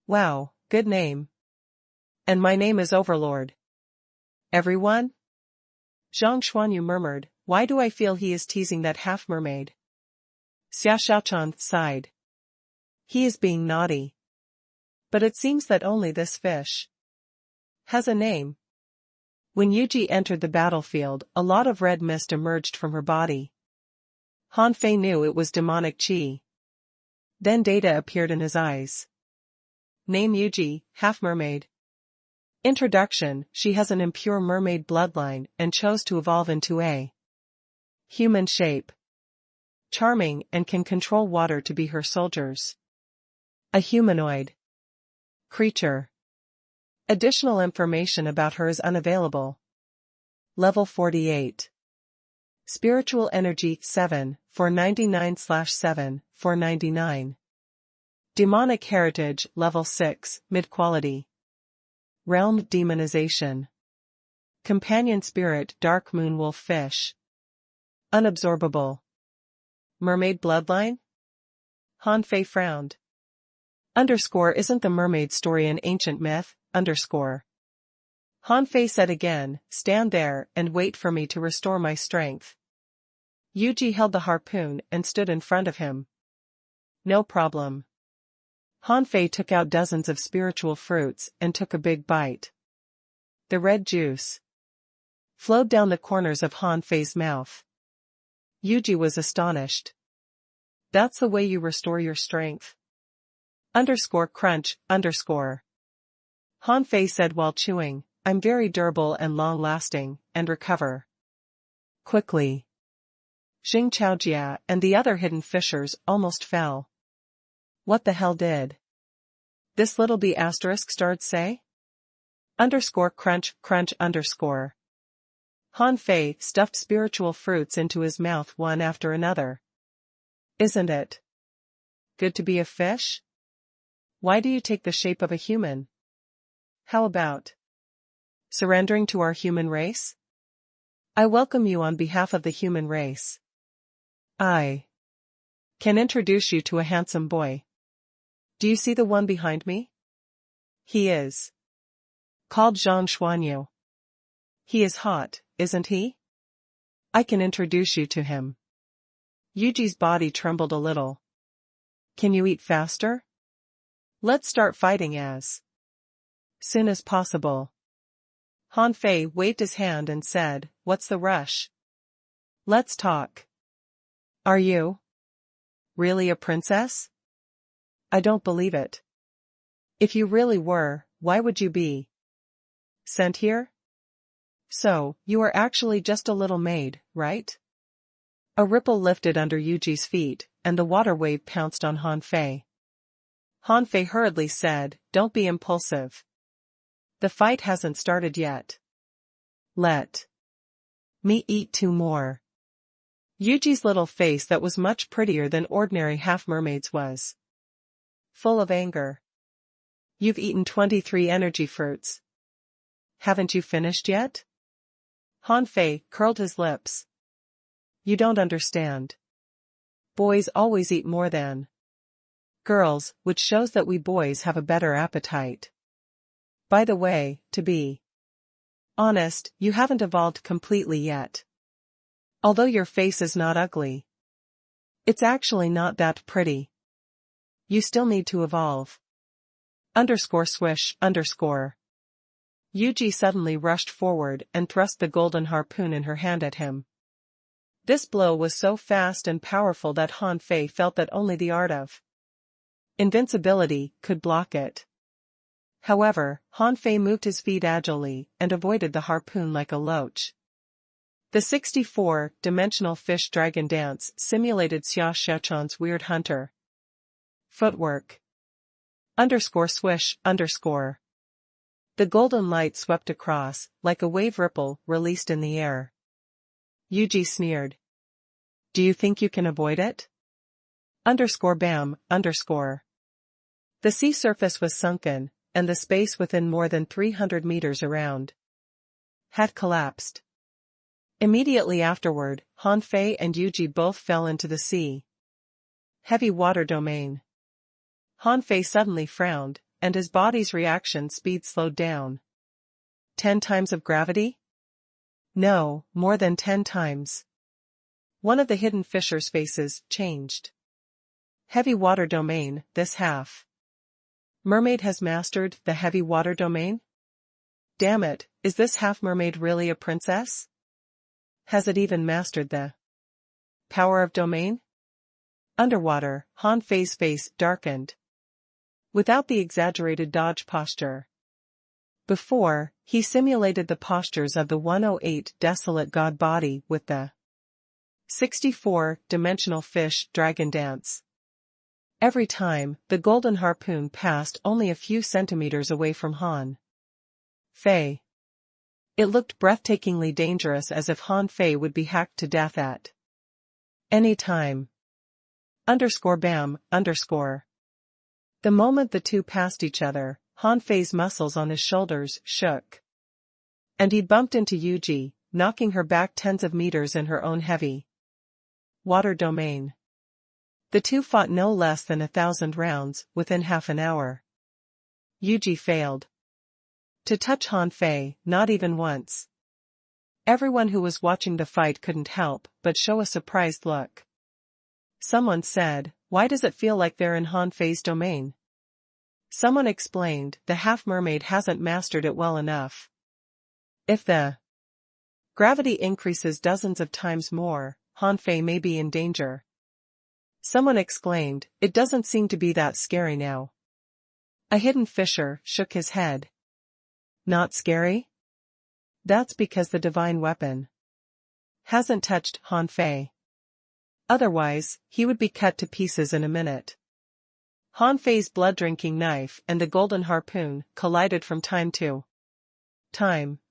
Speaker 1: Wow, good name. And my name is Overlord. Everyone? Zhang Xuanyu murmured, Why do I feel he is teasing that half-mermaid? Xia Xiaochan sighed. He is being naughty. But it seems that only this fish has a name. When Yuji entered the battlefield, a lot of red mist emerged from her body. Han Fei knew it was demonic qi. Then data appeared in his eyes. Name Yuji, half-mermaid. Introduction, she has an impure mermaid bloodline and chose to evolve into a human shape. Charming and can control water to be her soldiers. A humanoid creature. Additional information about her is unavailable. Level 48. Spiritual Energy 7, 499/7, 499. Demonic Heritage Level 6, Mid-Quality. Realm Demonization. Companion Spirit Dark Moon Wolf Fish. Unabsorbable. Mermaid Bloodline? Han Fei frowned. Isn't the mermaid story an ancient myth? Han Fei said again, Stand there and wait for me to restore my strength. Yuji held the harpoon and stood in front of him. No problem. Han Fei took out dozens of spiritual fruits and took a big bite. The red juice flowed down the corners of Han Fei's mouth. Yuji was astonished. That's the way you restore your strength? Crunch. Han Fei said while chewing, I'm very durable and long-lasting, and recover quickly. Xing Chaojia and the other hidden fishers almost fell. What the hell did this little bee ** say? Crunch. Han Fei stuffed spiritual fruits into his mouth one after another. Isn't it good to be a fish? Why do you take the shape of a human? How about surrendering to our human race? I welcome you on behalf of the human race. I can introduce you to a handsome boy. Do you see the one behind me? He is called Zhang Xuanyu. He is hot, isn't he? I can introduce you to him. Yuji's body trembled a little. Can you eat faster? Let's start fighting as soon as possible. Han Fei waved his hand and said, What's the rush? Let's talk. Are you really a princess? I don't believe it. If you really were, why would you be sent here? So, you are actually just a little maid, right? A ripple lifted under Yuji's feet, and the water wave pounced on Han Fei. Han Fei hurriedly said, Don't be impulsive. The fight hasn't started yet. Let me eat 2 more. Yuji's little face that was much prettier than ordinary half-mermaids was full of anger. You've eaten 23 energy fruits. Haven't you finished yet? Han Fei curled his lips. You don't understand. Boys always eat more than girls, which shows that we boys have a better appetite. By the way, to be honest, you haven't evolved completely yet. Although your face is not ugly, it's actually not that pretty. You still need to evolve. Swish. Yuji suddenly rushed forward and thrust the golden harpoon in her hand at him. This blow was so fast and powerful that Han Fei felt that only the art of invincibility could block it. However, Han Fei moved his feet agilely and avoided the harpoon like a loach. The 64-dimensional fish dragon dance simulated Xia Shechan's weird hunter footwork. Swish. The golden light swept across, like a wave ripple released in the air. Yuji sneered. Do you think you can avoid it? Bam. The sea surface was sunken, and the space within more than 300 meters around had collapsed. Immediately afterward, Han Fei and Yuji both fell into the sea. Heavy water domain. Han Fei suddenly frowned, and his body's reaction speed slowed down. 10 times of gravity? No, more than 10 times. One of the hidden fishers' faces changed. Heavy water domain, this half mermaid has mastered the heavy water domain? Damn it, is this half-mermaid really a princess? Has it even mastered the power of domain? Underwater, Han Fei's face darkened. Without the exaggerated dodge posture. Before, he simulated the postures of the 108 desolate god body with the 64-dimensional fish dragon dance. Every time, the golden harpoon passed only a few centimeters away from Han Fei. It looked breathtakingly dangerous, as if Han Fei would be hacked to death at any time. Bam. The moment the two passed each other, Han Fei's muscles on his shoulders shook. And he bumped into Yuji, knocking her back tens of meters in her own heavy water domain. The two fought no less than 1,000 rounds within half an hour. Yuji failed to touch Han Fei, not even once. Everyone who was watching the fight couldn't help but show a surprised look. Someone said, "Why does it feel like they're in Han Fei's domain?" Someone explained, "The half-mermaid hasn't mastered it well enough." If the gravity increases dozens of times more, Han Fei may be in danger. Someone exclaimed, "It doesn't seem to be that scary now." A hidden fisher shook his head. Not scary? That's because the divine weapon hasn't touched Han Fei. Otherwise, he would be cut to pieces in a minute. Han Fei's blood-drinking knife and the golden harpoon collided from time to time.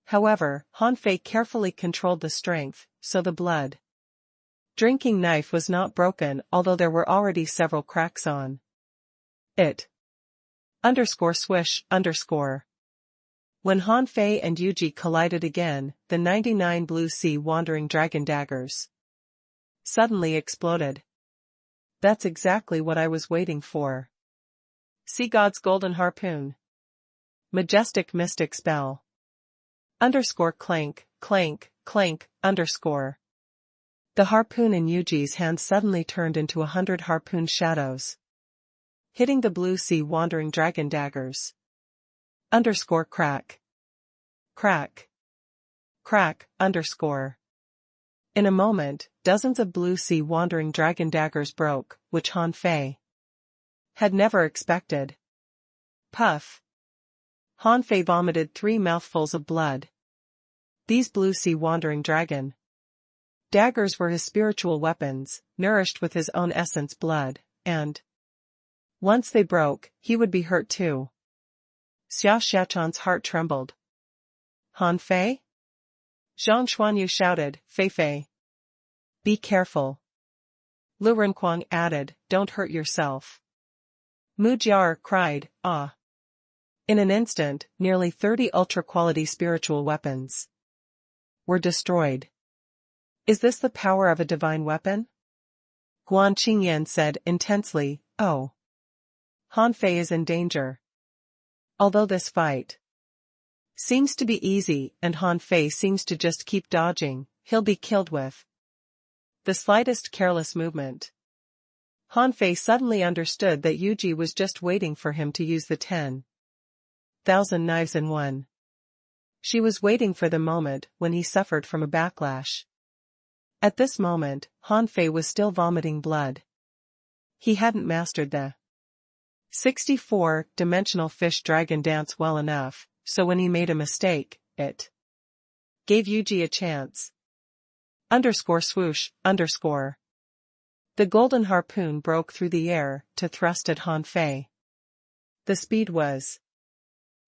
Speaker 1: However, Han Fei carefully controlled the strength, so the blood-drinking knife was not broken, although there were already several cracks on it. Swish. When Han Fei and Yuji collided again, the 99 blue sea wandering dragon daggers suddenly exploded. That's exactly what I was waiting for. Sea God's golden harpoon. Majestic mystic spell. Clank, clank, clank, The harpoon in Yuji's hand suddenly turned into 100 harpoon shadows, hitting the blue sea wandering dragon daggers. Crack. Crack. Crack. In a moment, dozens of blue sea wandering dragon daggers broke, which Han Fei had never expected. Puff. Han Fei vomited 3 mouthfuls of blood. These blue sea wandering dragon daggers were his spiritual weapons, nourished with his own essence blood, and once they broke, he would be hurt too. Xia Xiachan's heart trembled. Han Fei? Zhang Xuanyu shouted, Fei. Be careful. Lu Renquang added, don't hurt yourself. Mu Jiar cried, ah. In an instant, nearly 30 ultra-quality spiritual weapons were destroyed. Is this the power of a divine weapon? Guan Qingyan said intensely, oh. Han Fei is in danger. Although this fight seems to be easy and Han Fei seems to just keep dodging, he'll be killed with the slightest careless movement. Han Fei suddenly understood that Yuji was just waiting for him to use the 10,000 knives in one. She was waiting for the moment when he suffered from a backlash. At this moment, Han Fei was still vomiting blood. He hadn't mastered the 64-dimensional fish dragon dance well enough, so when he made a mistake, it gave Yuji a chance. Swoosh. The golden harpoon broke through the air to thrust at Han Fei. The speed was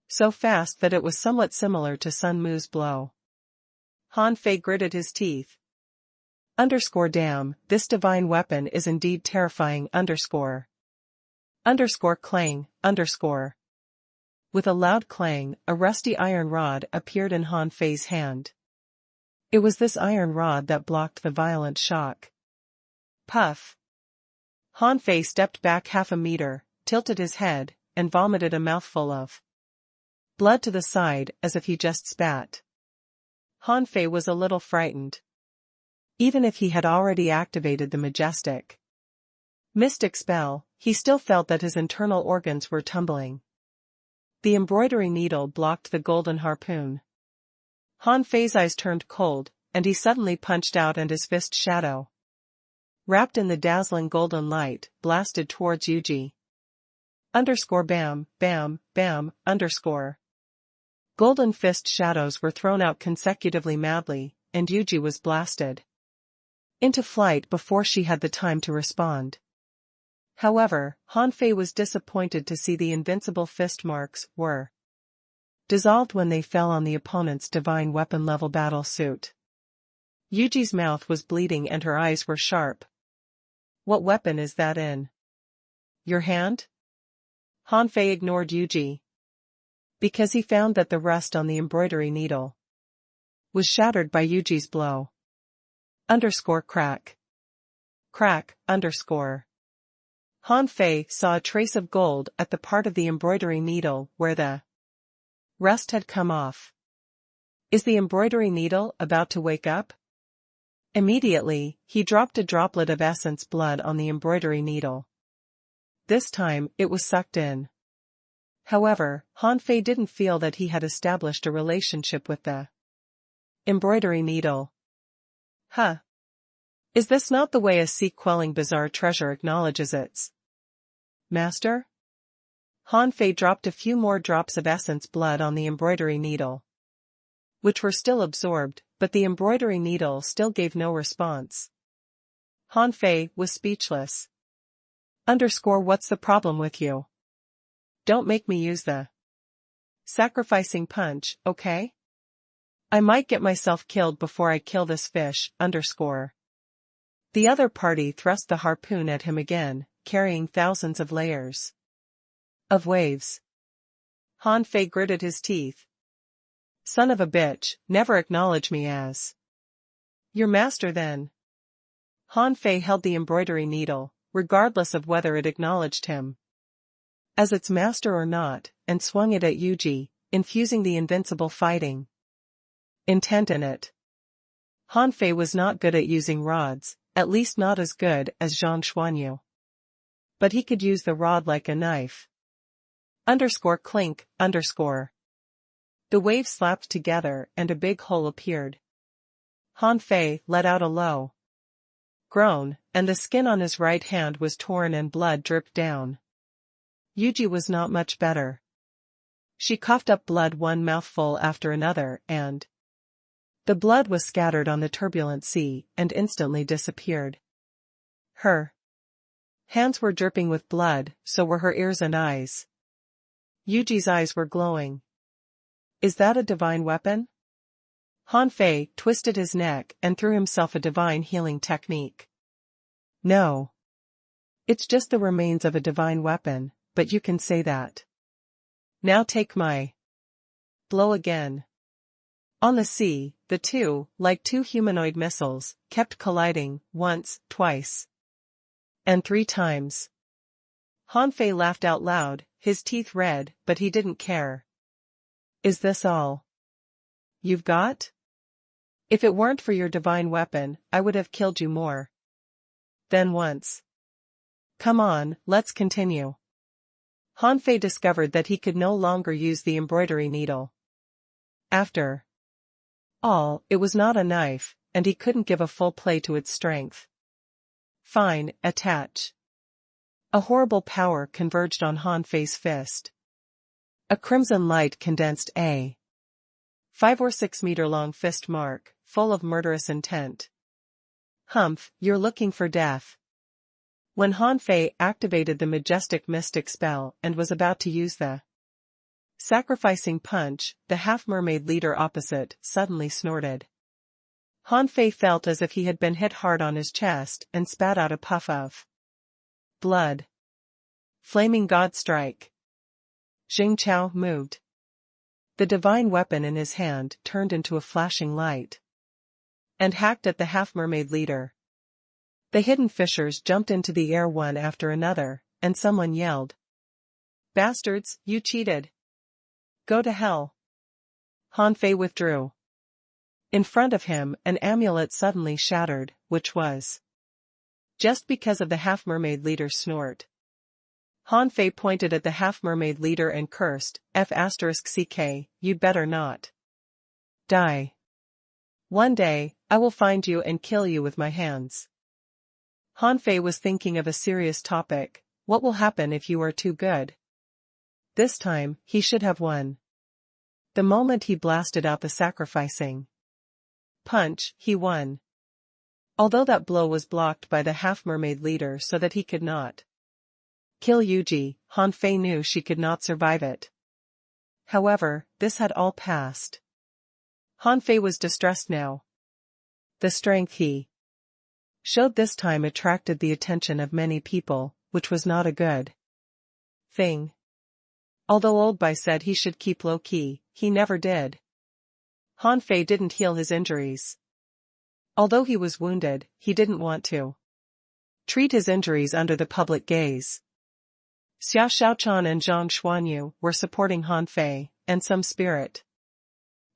Speaker 1: so fast that it was somewhat similar to Sun Mu's blow. Han Fei gritted his teeth. Damn, this divine weapon is indeed terrifying. Clang. With a loud clang, a rusty iron rod appeared in Han Fei's hand. It was this iron rod that blocked the violent shock. Puff. Han Fei stepped back half a meter, tilted his head, and vomited a mouthful of blood to the side as if he just spat. Han Fei was a little frightened. Even if he had already activated the majestic mystic spell, he still felt that his internal organs were tumbling. The embroidery needle blocked the golden harpoon. Han Fei's eyes turned cold, and he suddenly punched out and his fist shadow, wrapped in the dazzling golden light, blasted towards Yuji. Bam. Golden fist shadows were thrown out consecutively madly, and Yuji was blasted into flight before she had the time to respond. However, Han Fei was disappointed to see the invincible fist marks were dissolved when they fell on the opponent's divine weapon-level battle suit. Yuji's mouth was bleeding and her eyes were sharp. What weapon is that in your hand? Han Fei ignored Yuji, because he found that the rust on the embroidery needle was shattered by Yuji's blow. Crack. Crack. Han Fei saw a trace of gold at the part of the embroidery needle where the rust had come off. Is the embroidery needle about to wake up? Immediately, he dropped a droplet of essence blood on the embroidery needle. This time, it was sucked in. However, Han Fei didn't feel that he had established a relationship with the embroidery needle. Huh. Is this not the way a sea-quelling bizarre treasure acknowledges its master? Han Fei dropped a few more drops of essence blood on the embroidery needle, which were still absorbed, but the embroidery needle still gave no response. Han Fei was speechless. What's the problem with you? Don't make me use the sacrificing punch, okay? I might get myself killed before I kill this fish. The other party thrust the harpoon at him again, carrying thousands of layers of waves. Han Fei gritted his teeth. Son of a bitch, never acknowledge me as your master then. Han Fei held the embroidery needle, regardless of whether it acknowledged him as its master or not, and swung it at Yuji, infusing the invincible fighting intent in it. Han Fei was not good at using rods, at least not as good as Zhang Xuanyu. But he could use the rod like a knife. Clink. The waves slapped together and a big hole appeared. Han Fei let out a low groan, and the skin on his right hand was torn and blood dripped down. Yuji was not much better. She coughed up blood one mouthful after another and the blood was scattered on the turbulent sea and instantly disappeared. Her hands were dripping with blood, so were her ears and eyes. Yuji's eyes were glowing. Is that a divine weapon? Han Fei twisted his neck and threw himself a divine healing technique. No. It's just the remains of a divine weapon, but you can say that. Now take my blow again. On the sea, the two, like two humanoid missiles, kept colliding, once, twice, and 3 times. Han Fei laughed out loud, his teeth red, but he didn't care. Is this all you've got? If it weren't for your divine weapon, I would have killed you more than once. Come on, let's continue. Han Fei discovered that he could no longer use the embroidery needle. After all, it was not a knife, and he couldn't give a full play to its strength. Fine, attach. A horrible power converged on Han Fei's fist. A crimson light condensed a 5 or 6 meter long fist mark, full of murderous intent. Humph, you're looking for death. When Han Fei activated the majestic mystic spell and was about to use the sacrificing punch, the half-mermaid leader opposite suddenly snorted. Han Fei felt as if he had been hit hard on his chest and spat out a puff of blood. Flaming God strike. Jing Chao moved. The divine weapon in his hand turned into a flashing light and hacked at the half-mermaid leader. The hidden fishers jumped into the air one after another, and someone yelled, "Bastards, you cheated! Go to hell!" Han Fei withdrew. In front of him, an amulet suddenly shattered, which was just because of the half-mermaid leader's snort. Han Fei pointed at the half-mermaid leader and cursed, F***ck, you'd better not die. One day, I will find you and kill you with my hands. Han Fei was thinking of a serious topic. What will happen if you are too good? This time, he should have won. The moment he blasted out the sacrificing punch, he won. Although that blow was blocked by the half-mermaid leader so that he could not kill Yuji, Han Fei knew she could not survive it. However, this had all passed. Han Fei was distressed now. The strength he showed this time attracted the attention of many people, which was not a good thing. Although Old Bai said he should keep low-key, he never did. Han Fei didn't heal his injuries. Although he was wounded, he didn't want to treat his injuries under the public gaze. Xia Xiaochan and Zhang Xuanyu were supporting Han Fei, and some spirit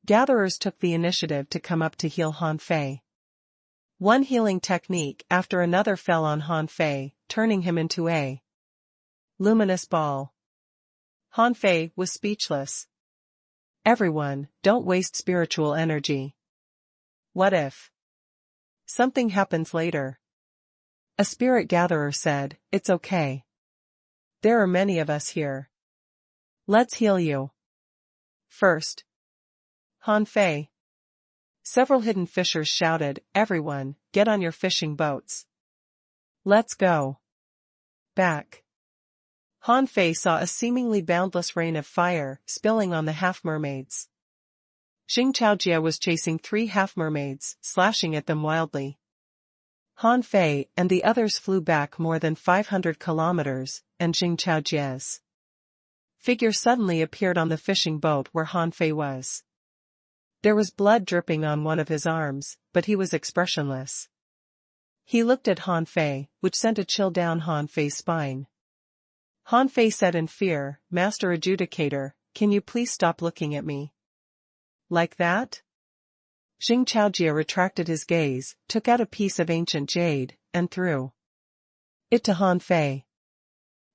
Speaker 1: gatherers took the initiative to come up to heal Han Fei. One healing technique after another fell on Han Fei, turning him into a luminous ball. Han Fei was speechless. Everyone, don't waste spiritual energy. What if something happens later? A spirit gatherer said, it's okay. There are many of us here. Let's heal you. First. Han Fei. Several hidden fishers shouted, everyone, get on your fishing boats. Let's go. Back. Han Fei saw a seemingly boundless rain of fire spilling on the half-mermaids. Xing Chaojie was chasing 3 half-mermaids, slashing at them wildly. Han Fei and the others flew back more than 500 kilometers, and Xing Chaojie's figure suddenly appeared on the fishing boat where Han Fei was. There was blood dripping on one of his arms, but he was expressionless. He looked at Han Fei, which sent a chill down Han Fei's spine. Han Fei said in fear, Master Adjudicator, can you please stop looking at me? Like that? Xing Chaojie retracted his gaze, took out a piece of ancient jade, and threw it to Han Fei.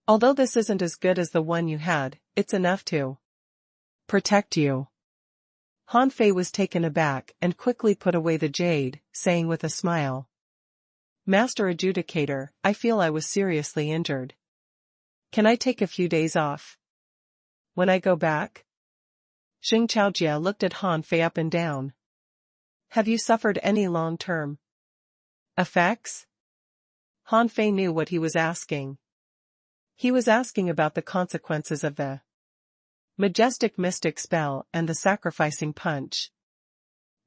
Speaker 1: Although this isn't as good as the one you had, it's enough to protect you. Han Fei was taken aback and quickly put away the jade, saying with a smile, Master Adjudicator, I feel I was seriously injured. Can I take a few days off? When I go back? Xing Chaojie looked at Han Fei up and down. Have you suffered any long-term effects? Han Fei knew what he was asking. He was asking about the consequences of the majestic mystic spell and the sacrificing punch.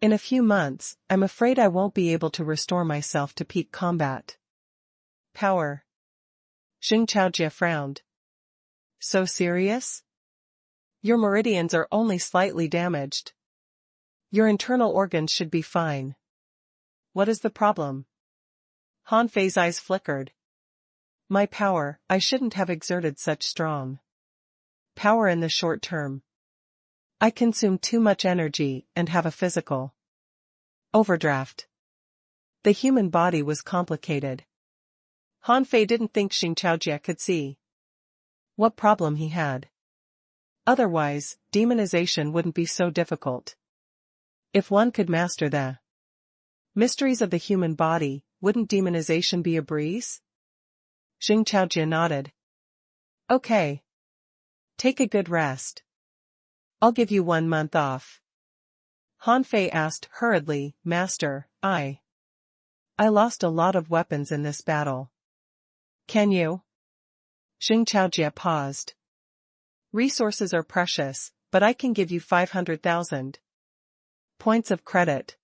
Speaker 1: In a few months, I'm afraid I won't be able to restore myself to peak combat power. Xing Chaojie frowned. So serious? Your meridians are only slightly damaged. Your internal organs should be fine. What is the problem? Han Fei's eyes flickered. My power, I shouldn't have exerted such strong power in the short term. I consume too much energy and have a physical overdraft. The human body was complicated. Han Fei didn't think Xing Chaojie could see what problem he had. Otherwise, demonization wouldn't be so difficult. If one could master the mysteries of the human body, wouldn't demonization be a breeze? Xing Chaojie nodded. Okay. Take a good rest. I'll give you 1 month off. Han Fei asked hurriedly, Master, I lost a lot of weapons in this battle. Can you? Xing Chaojie paused. Resources are precious, but I can give you 500,000 points of credit.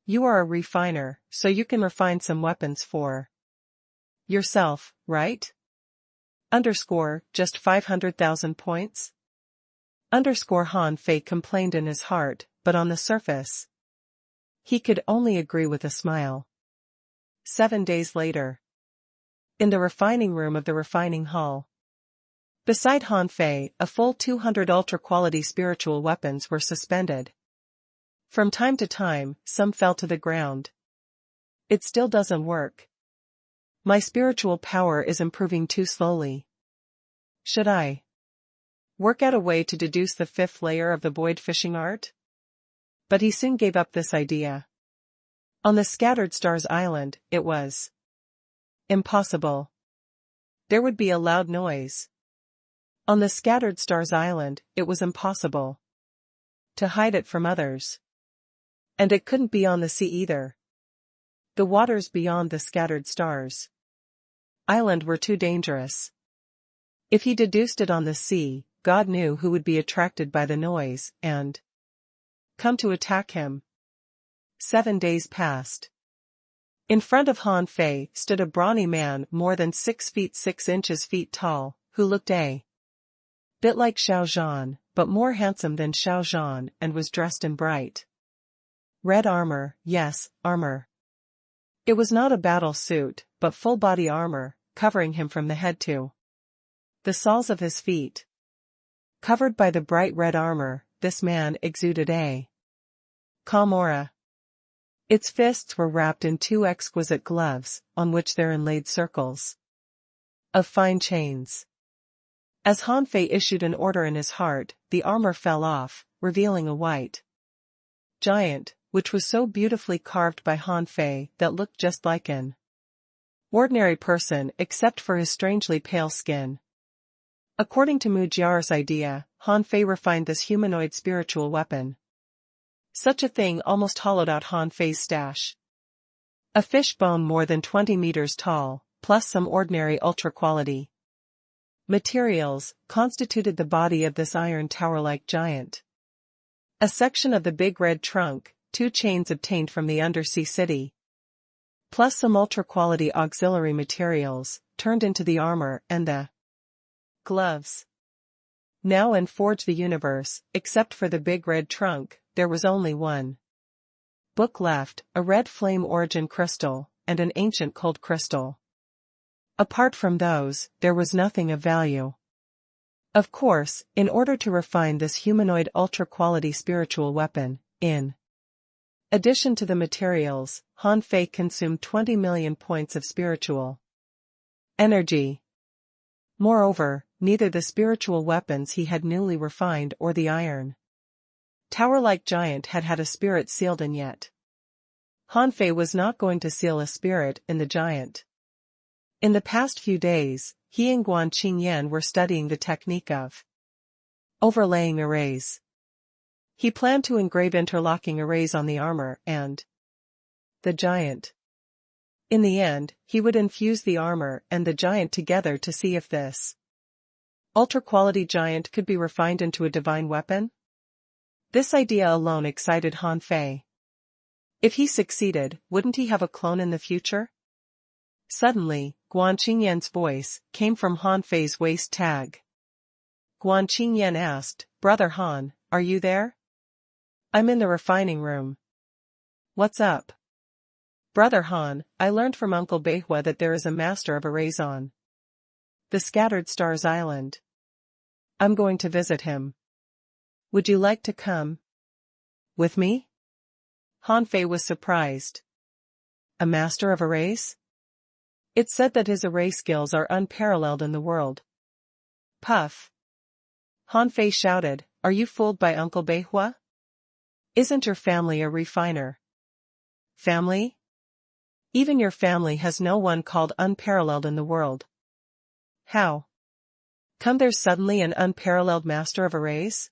Speaker 1: You are a refiner, so you can refine some weapons for yourself, right? Just 500,000 points? Han Fei complained in his heart, but on the surface, he could only agree with a smile. 7 days later. In the refining room of the refining hall. Beside Han Fei, a full 200 ultra-quality spiritual weapons were suspended. From time to time, some fell to the ground. It still doesn't work. My spiritual power is improving too slowly. Should I work out a way to deduce the 5th layer of the void fishing art? But he soon gave up this idea. On the Scattered Stars Island, it was impossible. There would be a loud noise. On the Scattered Stars Island, it was impossible to hide it from others. And it couldn't be on the sea either. The waters beyond the Scattered Stars Island were too dangerous. If he deduced it on the sea, God knew who would be attracted by the noise and come to attack him. 7 days passed. In front of Han Fei stood a brawny man more than 6 feet 6 inches tall, who looked a bit like Xiao Zhan, but more handsome than Xiao Zhan and was dressed in bright red armor. Yes, armor. It was not a battle suit, but full-body armor, covering him from the head to the soles of his feet. Covered by the bright red armor, this man exuded a calm aura. Its fists were wrapped in 2 exquisite gloves, on which there inlaid circles of fine chains. As Han Fei issued an order in his heart, the armor fell off, revealing a white giant, which was so beautifully carved by Han Fei that looked just like an ordinary person except for his strangely pale skin. According to Mu Jiao's idea, Han Fei refined this humanoid spiritual weapon. Such a thing almost hollowed out Han Fei's stash. A fish bone more than 20 meters tall, plus some ordinary ultra-quality materials, constituted the body of this iron tower-like giant. A section of the big red trunk, 2 chains obtained from the undersea city, plus some ultra-quality auxiliary materials, turned into the armor and the gloves. Now in Forge the Universe, except for the big red trunk, there was only one book left, a red flame origin crystal, and an ancient cold crystal. Apart from those, there was nothing of value. Of course, in order to refine this humanoid ultra-quality spiritual weapon, in addition to the materials, Han Fei consumed 20 million points of spiritual energy. Moreover, neither the spiritual weapons he had newly refined or the iron tower-like giant had had a spirit sealed in yet. Han Fei was not going to seal a spirit in the giant. In the past few days, he and Guan Qingyan were studying the technique of overlaying arrays. He planned to engrave interlocking arrays on the armor and the giant. In the end, he would infuse the armor and the giant together to see if this ultra-quality giant could be refined into a divine weapon. This idea alone excited Han Fei. If he succeeded, wouldn't he have a clone in the future? Suddenly, Guan Qingyan's voice came from Han Fei's waist tag. Guan Qingyan asked, "Brother Han, are you there?" "I'm in the refining room." "What's up?" "Brother Han, I learned from Uncle Beihua that there is a master of arrays on the Scattered Stars Island. I'm going to visit him. Would you like to come with me?" Han Fei was surprised. A master of arrays? It's said that his array skills are unparalleled in the world. Puff. Han Fei shouted, "Are you fooled by Uncle Beihua? Isn't your family a refiner?" "Family? Even your family has no one called unparalleled in the world." "How come there's suddenly an unparalleled master of arrays?"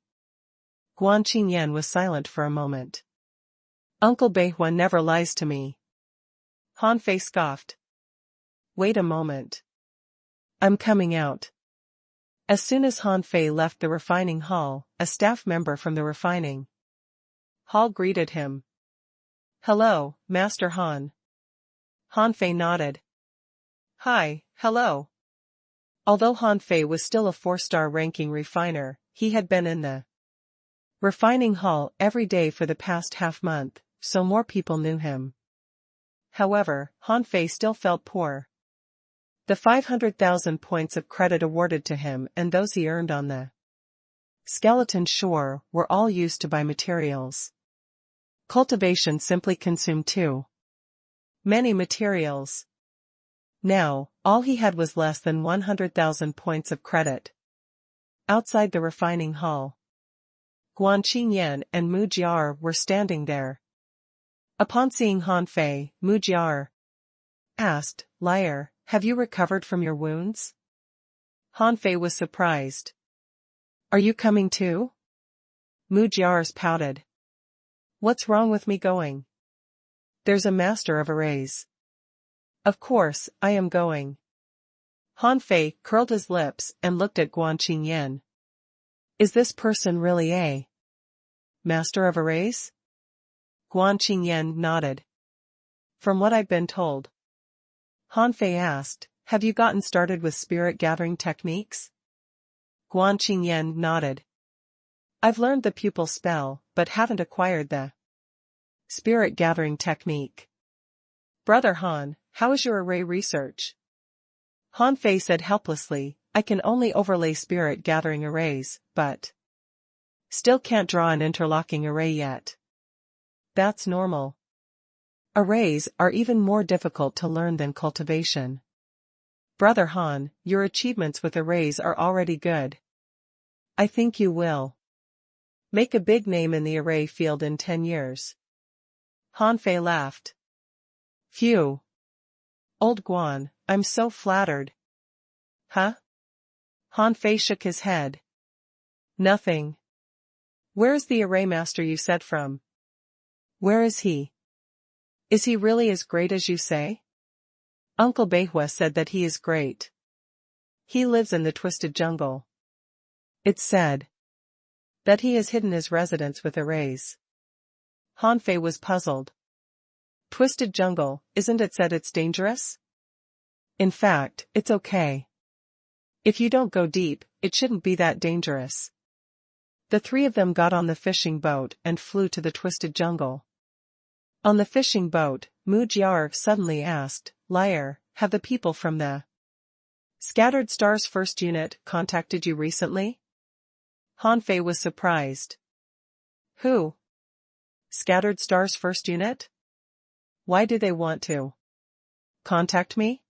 Speaker 1: Guan Qingyan was silent for a moment. "Uncle Beihua never lies to me." Han Fei scoffed. "Wait a moment. I'm coming out." As soon as Han Fei left the refining hall, a staff member from the refining hall greeted him. "Hello, Master Han." Han Fei nodded. "Hi, hello." Although Han Fei was still a 4-star ranking refiner, he had been in the refining hall every day for the past half-month, so more people knew him. However, Han Fei still felt poor. The 500,000 points of credit awarded to him and those he earned on the skeleton shore were all used to buy materials. Cultivation simply consumed too many materials. Now, all he had was less than 100,000 points of credit. Outside the refining hall, Guan Qingyan and Mu Jiao were standing there. Upon seeing Han Fei, Mu Jiao asked, "Liar, have you recovered from your wounds?" Han Fei was surprised. "Are you coming too?" Mu Jiao pouted. "What's wrong with me going? There's a master of arrays." "Of course, I am going." Han Fei curled his lips and looked at Guan Qingyan. "Is this person really a master of arrays?" Guan Qingyan nodded. "From what I've been told." Han Fei asked, "Have you gotten started with spirit gathering techniques?" Guan Qingyan nodded. "I've learned the pupil spell, but haven't acquired the spirit gathering technique." "Brother Han, how is your array research?" Han Fei said helplessly, "I can only overlay spirit gathering arrays, but still can't draw an interlocking array yet." "That's normal. Arrays are even more difficult to learn than cultivation. Brother Han, your achievements with arrays are already good. I think you will make a big name in the array field in 10 years. Han Fei laughed. Phew. Old Guan, I'm so flattered. Huh? Han Fei shook his head. Nothing. Where's the array master you said from? Where is he? Is he really as great as you say? Uncle Beihua said that he is great. He lives in the twisted jungle. It's said that he has hidden his residence with arrays. Han Fei was puzzled. Twisted jungle, isn't it said it's dangerous? In fact, it's okay. If you don't go deep, it shouldn't be that dangerous. The three of them got on the fishing boat and flew to the twisted jungle. On the fishing boat, Mu Jiar suddenly asked, Liar, have the people from the Scattered Stars First Unit contacted you recently? Han Fei was surprised. Who? Scattered Stars First Unit? Why do they want to contact me?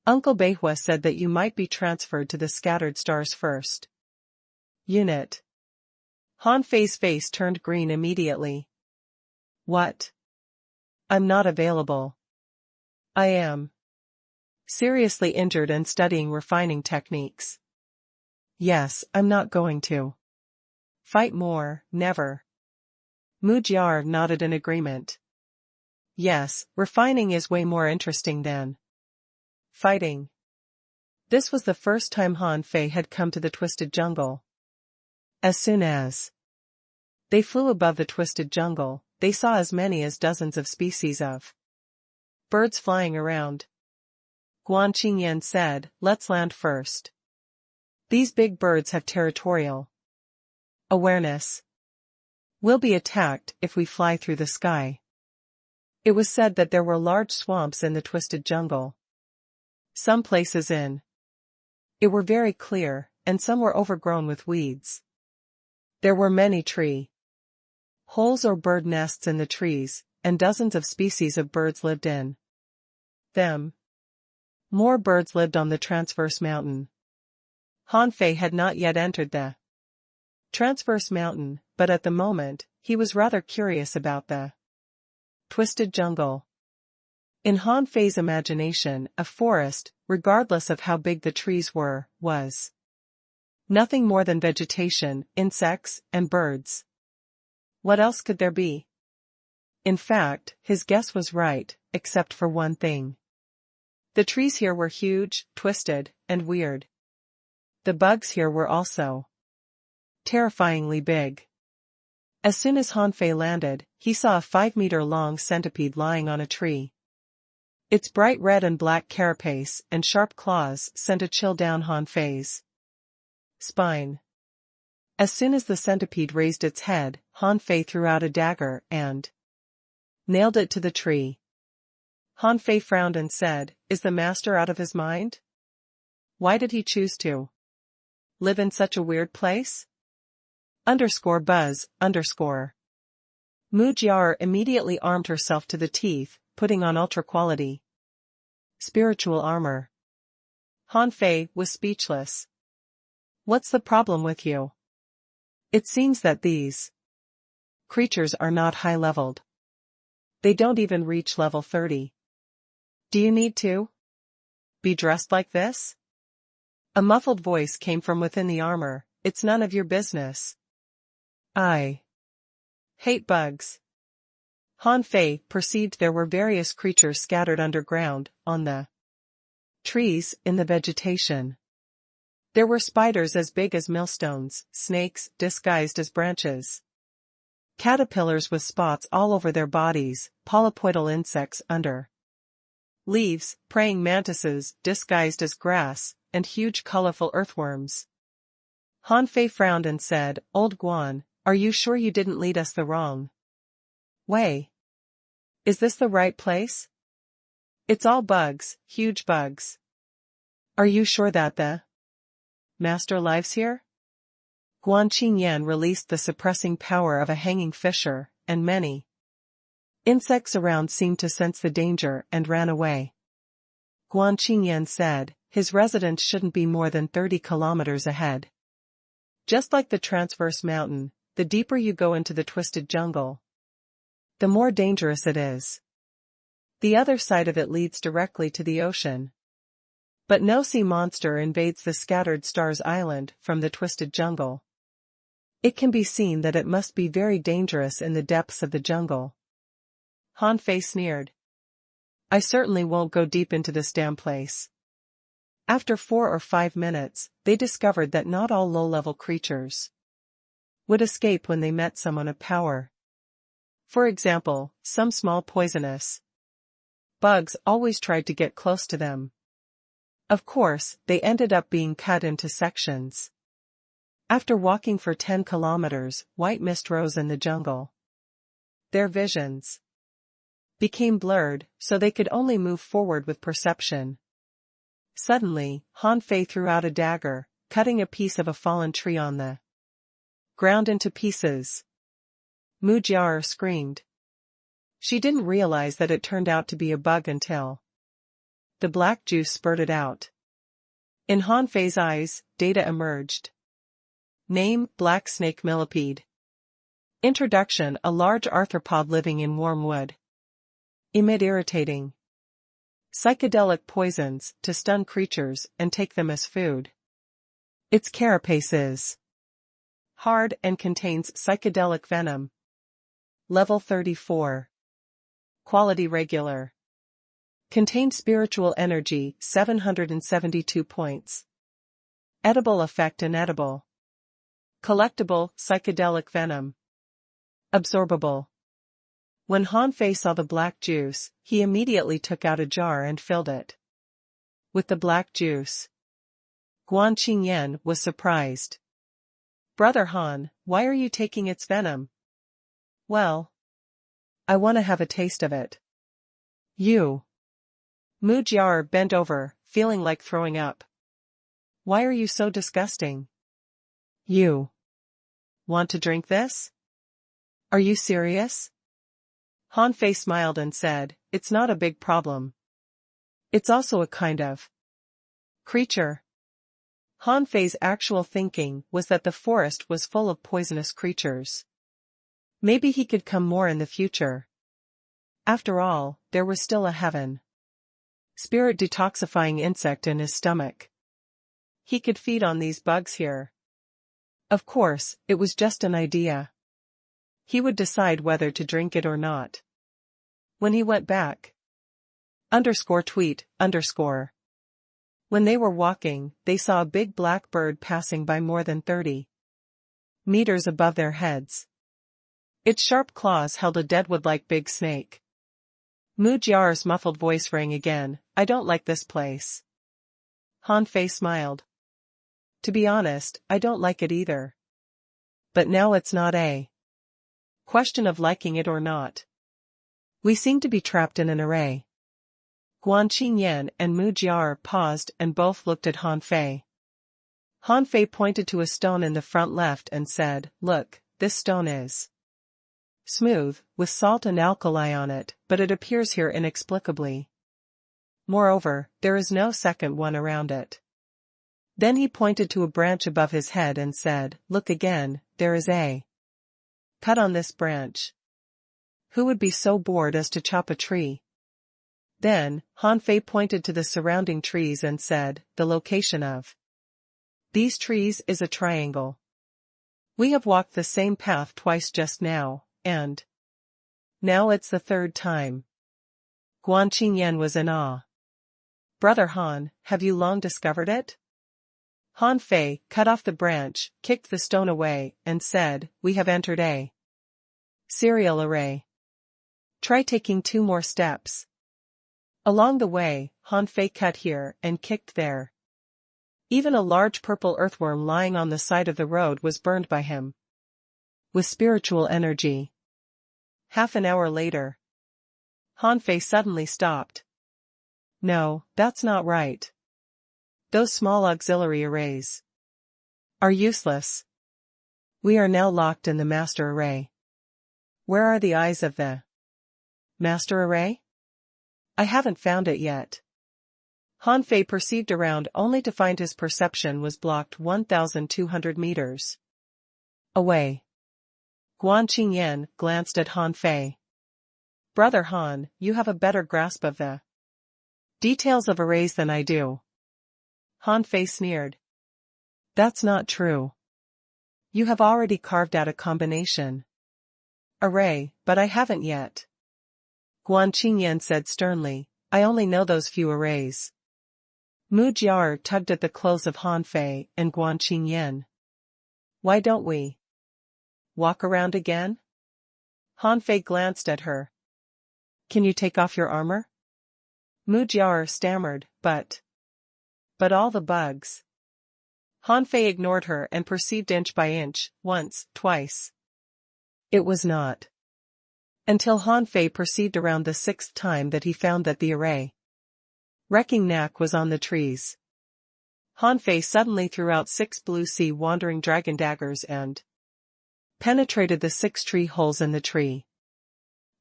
Speaker 1: Uncle Beihua said that you might be transferred to the Scattered Stars First Unit. Han Fei's face turned green immediately. What? I'm not available. I am seriously injured and studying refining techniques. Yes, I'm not going to fight more, never. Mu Jiar nodded in agreement. Yes, refining is way more interesting than fighting. This was the first time Han Fei had come to the twisted jungle. As soon as they flew above the twisted jungle, they saw as many as dozens of species of birds flying around. Guan Qingyan said, Let's land first. These big birds have territorial awareness. We'll be attacked if we fly through the sky. It was said that there were large swamps in the twisted jungle. Some places in it were very clear, and some were overgrown with weeds. There were many tree holes or bird nests in the trees, and dozens of species of birds lived in them. More birds lived on the transverse mountain. Han Fei had not yet entered the transverse mountain, but at the moment, he was rather curious about the twisted jungle. In Han Fei's imagination, a forest, regardless of how big the trees were, was nothing more than vegetation, insects, and birds. What else could there be? In fact, his guess was right, except for one thing. The trees here were huge, twisted, and weird. The bugs here were also terrifyingly big. As soon as Han Fei landed, he saw a 5-meter-long centipede lying on a tree. Its bright red and black carapace and sharp claws sent a chill down Han Fei's spine. As soon as the centipede raised its head, Han Fei threw out a dagger and nailed it to the tree. Han Fei frowned and said, Is the master out of his mind? Why did he choose to live in such a weird place? _buzz_. Mu Jiar immediately armed herself to the teeth, putting on ultra-quality spiritual armor. Han Fei was speechless. What's the problem with you? It seems that these creatures are not high-leveled. They don't even reach level 30. Do you need to be dressed like this? A muffled voice came from within the armor. It's none of your business. I hate bugs. Han Fei perceived there were various creatures scattered underground, on the trees, in the vegetation. There were spiders as big as millstones, snakes disguised as branches, caterpillars with spots all over their bodies, polypoidal insects under leaves, praying mantises disguised as grass, and huge colorful earthworms. Han Fei frowned and said, Old Guan, are you sure you didn't lead us the wrong way? Is this the right place? It's all bugs, huge bugs. Are you sure that the master lives here? Guan Qingyan released the suppressing power of a hanging fisher, and many insects around seemed to sense the danger and ran away. Guan Qingyan said, his residence shouldn't be more than 30 kilometers ahead. Just like the transverse mountain, the deeper you go into the twisted jungle, the more dangerous it is. The other side of it leads directly to the ocean. But no sea monster invades the scattered stars island from the twisted jungle. It can be seen that it must be very dangerous in the depths of the jungle. Han Fei sneered. I certainly won't go deep into this damn place. After 4 or 5 minutes, they discovered that not all low-level creatures would escape when they met someone of power. For example, some small poisonous bugs always tried to get close to them. Of course, they ended up being cut into sections. After walking for 10 kilometers, white mist rose in the jungle. Their visions became blurred, so they could only move forward with perception. Suddenly, Han Fei threw out a dagger, cutting a piece of a fallen tree on the ground into pieces. Mu Jiao screamed. She didn't realize that it turned out to be a bug until the black juice spurted out. In Han Fei's eyes, data emerged. Name, black snake millipede. Introduction, a large arthropod living in warm wood. Emit irritating psychedelic poisons to stun creatures and take them as food. Its carapace is hard and contains psychedelic venom. Level 34. Quality regular. Contained spiritual energy, 772 points. Edible effect inedible. Collectible, psychedelic venom. Absorbable. When Han Fei saw the black juice, he immediately took out a jar and filled it with the black juice. Guan Qingyan was surprised. Brother Han, why are you taking its venom? Well, I want to have a taste of it. You. Mu Jiao bent over, feeling like throwing up. Why are you so disgusting? You want to drink this? Are you serious? Han Fei smiled and said, it's not a big problem. It's also a kind of creature. Han Fei's actual thinking was that the forest was full of poisonous creatures. Maybe he could come more in the future. After all, there was still a heaven spirit detoxifying insect in his stomach. He could feed on these bugs here. Of course, it was just an idea. He would decide whether to drink it or not. When he went back. _tweet_. When they were walking, they saw a big black bird passing by more than 30 meters above their heads. Its sharp claws held a deadwood-like big snake. Mu Jiao's muffled voice rang again, I don't like this place. Han Fei smiled. To be honest, I don't like it either. But now it's not a question of liking it or not. We seem to be trapped in an array. Guan Qingyan and Mu Jiao paused and both looked at Han Fei. Han Fei pointed to a stone in the front left and said, look, this stone is smooth, with salt and alkali on it, but it appears here inexplicably. Moreover, there is no second one around it. Then he pointed to a branch above his head and said, look again, there is a cut on this branch. Who would be so bored as to chop a tree? Then, Han Fei pointed to the surrounding trees and said, the location of these trees is a triangle. We have walked the same path twice just now, and now it's the third time. Guan Qingyan was in awe. Brother Han, have you long discovered it? Han Fei cut off the branch, kicked the stone away, and said, we have entered a serial array. Try taking 2 more steps. Along the way, Han Fei cut here and kicked there. Even a large purple earthworm lying on the side of the road was burned by him with spiritual energy. Half an hour later, Han Fei suddenly stopped. No, that's not right. Those small auxiliary arrays are useless. We are now locked in the master array. Where are the eyes of the master array? I haven't found it yet. Han Fei perceived around only to find his perception was blocked 1,200 meters away. Guan Qingyan glanced at Han Fei. Brother Han, you have a better grasp of the details of arrays than I do. Han Fei sneered. That's not true. You have already carved out a combination array, but I haven't yet. Guan Qingyan said sternly, I only know those few arrays. Mu Jiar tugged at the clothes of Han Fei and Guan Qingyan. Why don't we walk around again? Han Fei glanced at her. Can you take off your armor? Mu Jiar stammered, but all the bugs. Han Fei ignored her and perceived inch by inch, once, twice. It was not until Han Fei perceived around the sixth time that he found that the array wrecking knack was on the trees. Han Fei suddenly threw out 6 blue sea wandering dragon daggers and penetrated the 6 tree holes in the tree.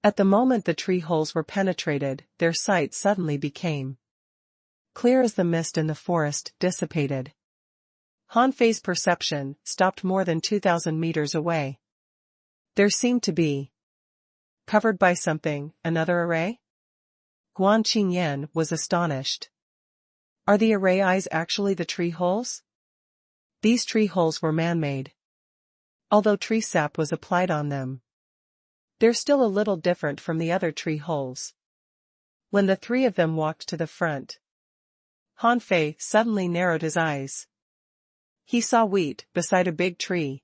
Speaker 1: At the moment the tree holes were penetrated, their sight suddenly became clear as the mist in the forest dissipated. Han Fei's perception stopped more than 2,000 meters away. There seemed to be covered by something, another array? Guan Qingyan was astonished. Are the array eyes actually the tree holes? These tree holes were man-made. Although tree sap was applied on them, they're still a little different from the other tree holes. When the 3 of them walked to the front, Han Fei suddenly narrowed his eyes. He saw wheat beside a big tree.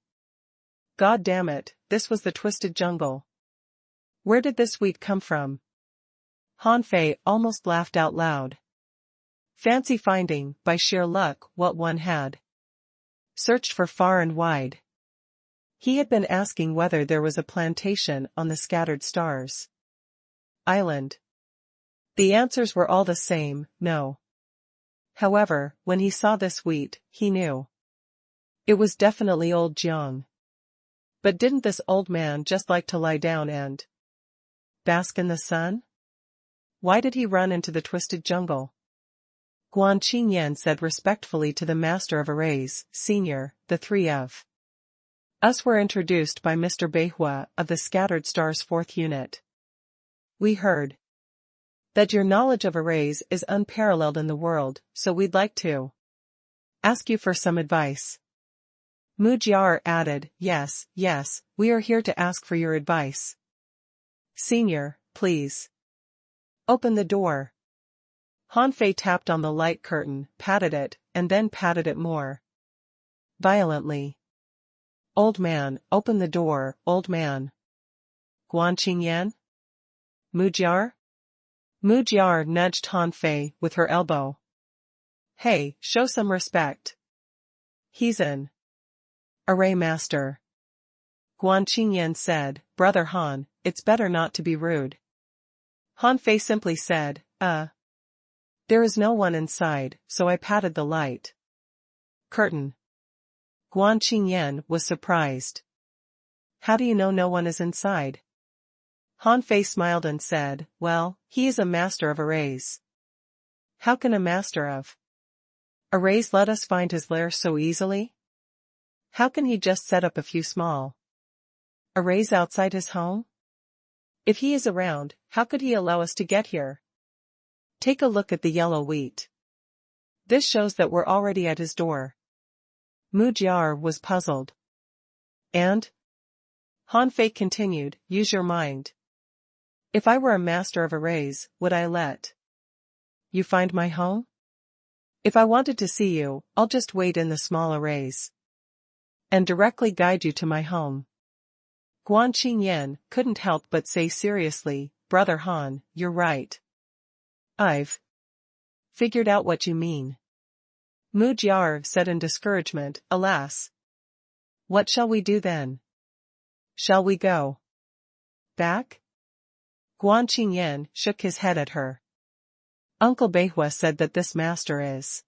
Speaker 1: God damn it, this was the twisted jungle. Where did this wheat come from? Han Fei almost laughed out loud. Fancy finding, by sheer luck, what one had searched for far and wide. He had been asking whether there was a plantation on the scattered stars island. The answers were all the same, no. However, when he saw this wheat, he knew it was definitely old Jiang. But didn't this old man just like to lie down and bask in the sun? Why did he run into the twisted jungle? Guan Qingyan said respectfully to the master of arrays, Senior, the 3 of us were introduced by Mr. Beihua of the Scattered Stars 4th Unit. We heard that your knowledge of arrays is unparalleled in the world, so we'd like to ask you for some advice. Mu Jiar added, yes, we are here to ask for your advice. Senior, please open the door. Han Fei tapped on the light curtain, patted it, and then patted it more violently. Old man, open the door, old man. Guan Qingyan? Mu Jiar? Mu Jiar nudged Han Fei with her elbow. Hey, show some respect. He's an array master. Guan Qingyan said, Brother Han, it's better not to be rude. Han Fei simply said, there is no one inside, so I patted the light curtain. Guan Qingyan was surprised. How do you know no one is inside? Han Fei smiled and said, well, he is a master of arrays. How can a master of arrays let us find his lair so easily? How can he just set up a few small arrays outside his home? If he is around, how could he allow us to get here? Take a look at the yellow wheat. This shows that we're already at his door. Mu Jiar was puzzled. And? Han Fei continued, use your mind. If I were a master of arrays, would I let you find my home? If I wanted to see you, I'll just wait in the small arrays and directly guide you to my home. Guan Qingyan couldn't help but say seriously, Brother Han, you're right. I've figured out what you mean. Mu Jiar said in discouragement, alas. What shall we do then? Shall we go back? Guan Qingyan shook his head at her. Uncle Beihua said that this master is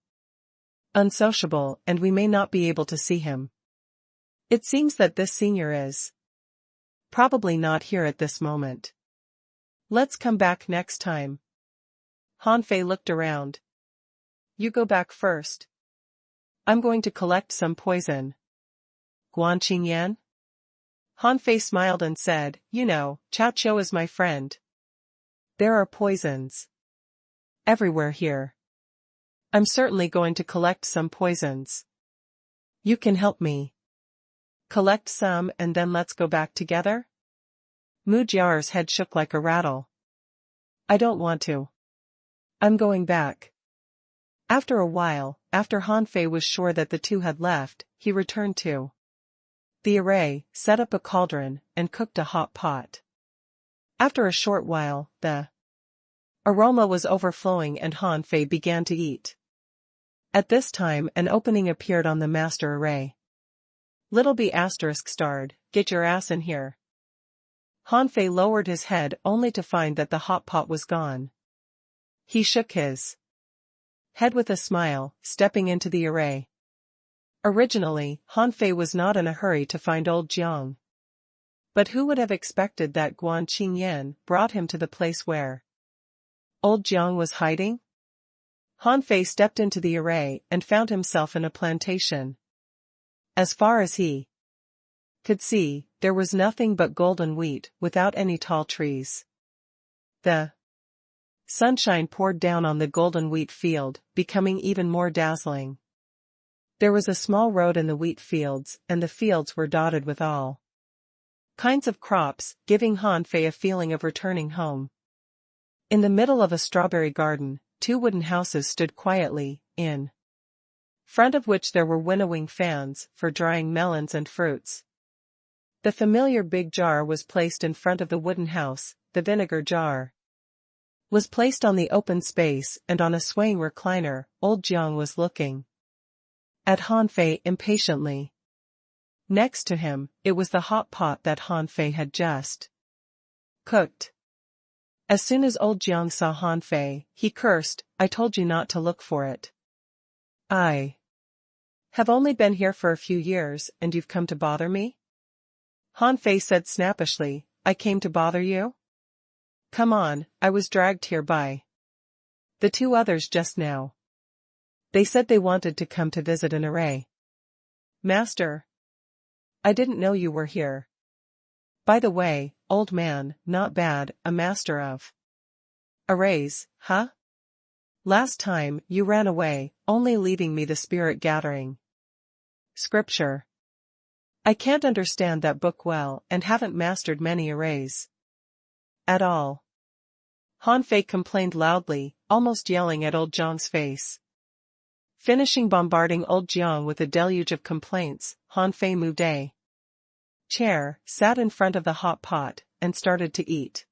Speaker 1: unsociable and we may not be able to see him. It seems that this senior is probably not here at this moment. Let's come back next time. Han Fei looked around. you go back first. I'm going to collect some poison. Guan Qingyan? Han Fei smiled and said, you know, Chao Chou is my friend. There are poisons everywhere here. I'm certainly going to collect some poisons. You can help me. Collect some and then let's go back together? Mu Jiao's head shook like a rattle. I don't want to. I'm going back. After a while, after Han Fei was sure that the two had left, he returned to the array, set up a cauldron, and cooked a hot pot. After a short while, the aroma was overflowing and Han Fei began to eat. At this time an opening appeared on the master array. Little B** starred, get your ass in here. Han Fei lowered his head only to find that the hot pot was gone. He shook his head with a smile, stepping into the array. Originally, Han Fei was not in a hurry to find old Jiang. But who would have expected that Guan Qingyan brought him to the place where old Jiang was hiding? Han Fei stepped into the array and found himself in a plantation. As far as he could see, there was nothing but golden wheat without any tall trees. The sunshine poured down on the golden wheat field, becoming even more dazzling. There was a small road in the wheat fields, and the fields were dotted with all kinds of crops, giving Han Fei a feeling of returning home. In the middle of a strawberry garden, 2 wooden houses stood quietly, in front of which there were winnowing fans for drying melons and fruits. The familiar big jar was placed in front of the wooden house, the vinegar jar was placed on the open space, and on a swaying recliner, old Jiang was looking at Han Fei impatiently. Next to him, it was the hot pot that Han Fei had just cooked. As soon as old Jiang saw Han Fei, he cursed, I told you not to look for it. I have only been here for a few years, and you've come to bother me? Han Fei said snappishly, I came to bother you? Come on, I was dragged here by the 2 others just now. They said they wanted to come to visit an array. Master, I didn't know you were here. By the way, old man, not bad, a master of arrays, huh? Last time, you ran away, only leaving me the spirit gathering scripture. I can't understand that book well and haven't mastered many arrays at all. Han Fei complained loudly, almost yelling at old Jiang's face. Finishing bombarding old Jiang with a deluge of complaints, Han Fei moved a chair, sat in front of the hot pot, and started to eat.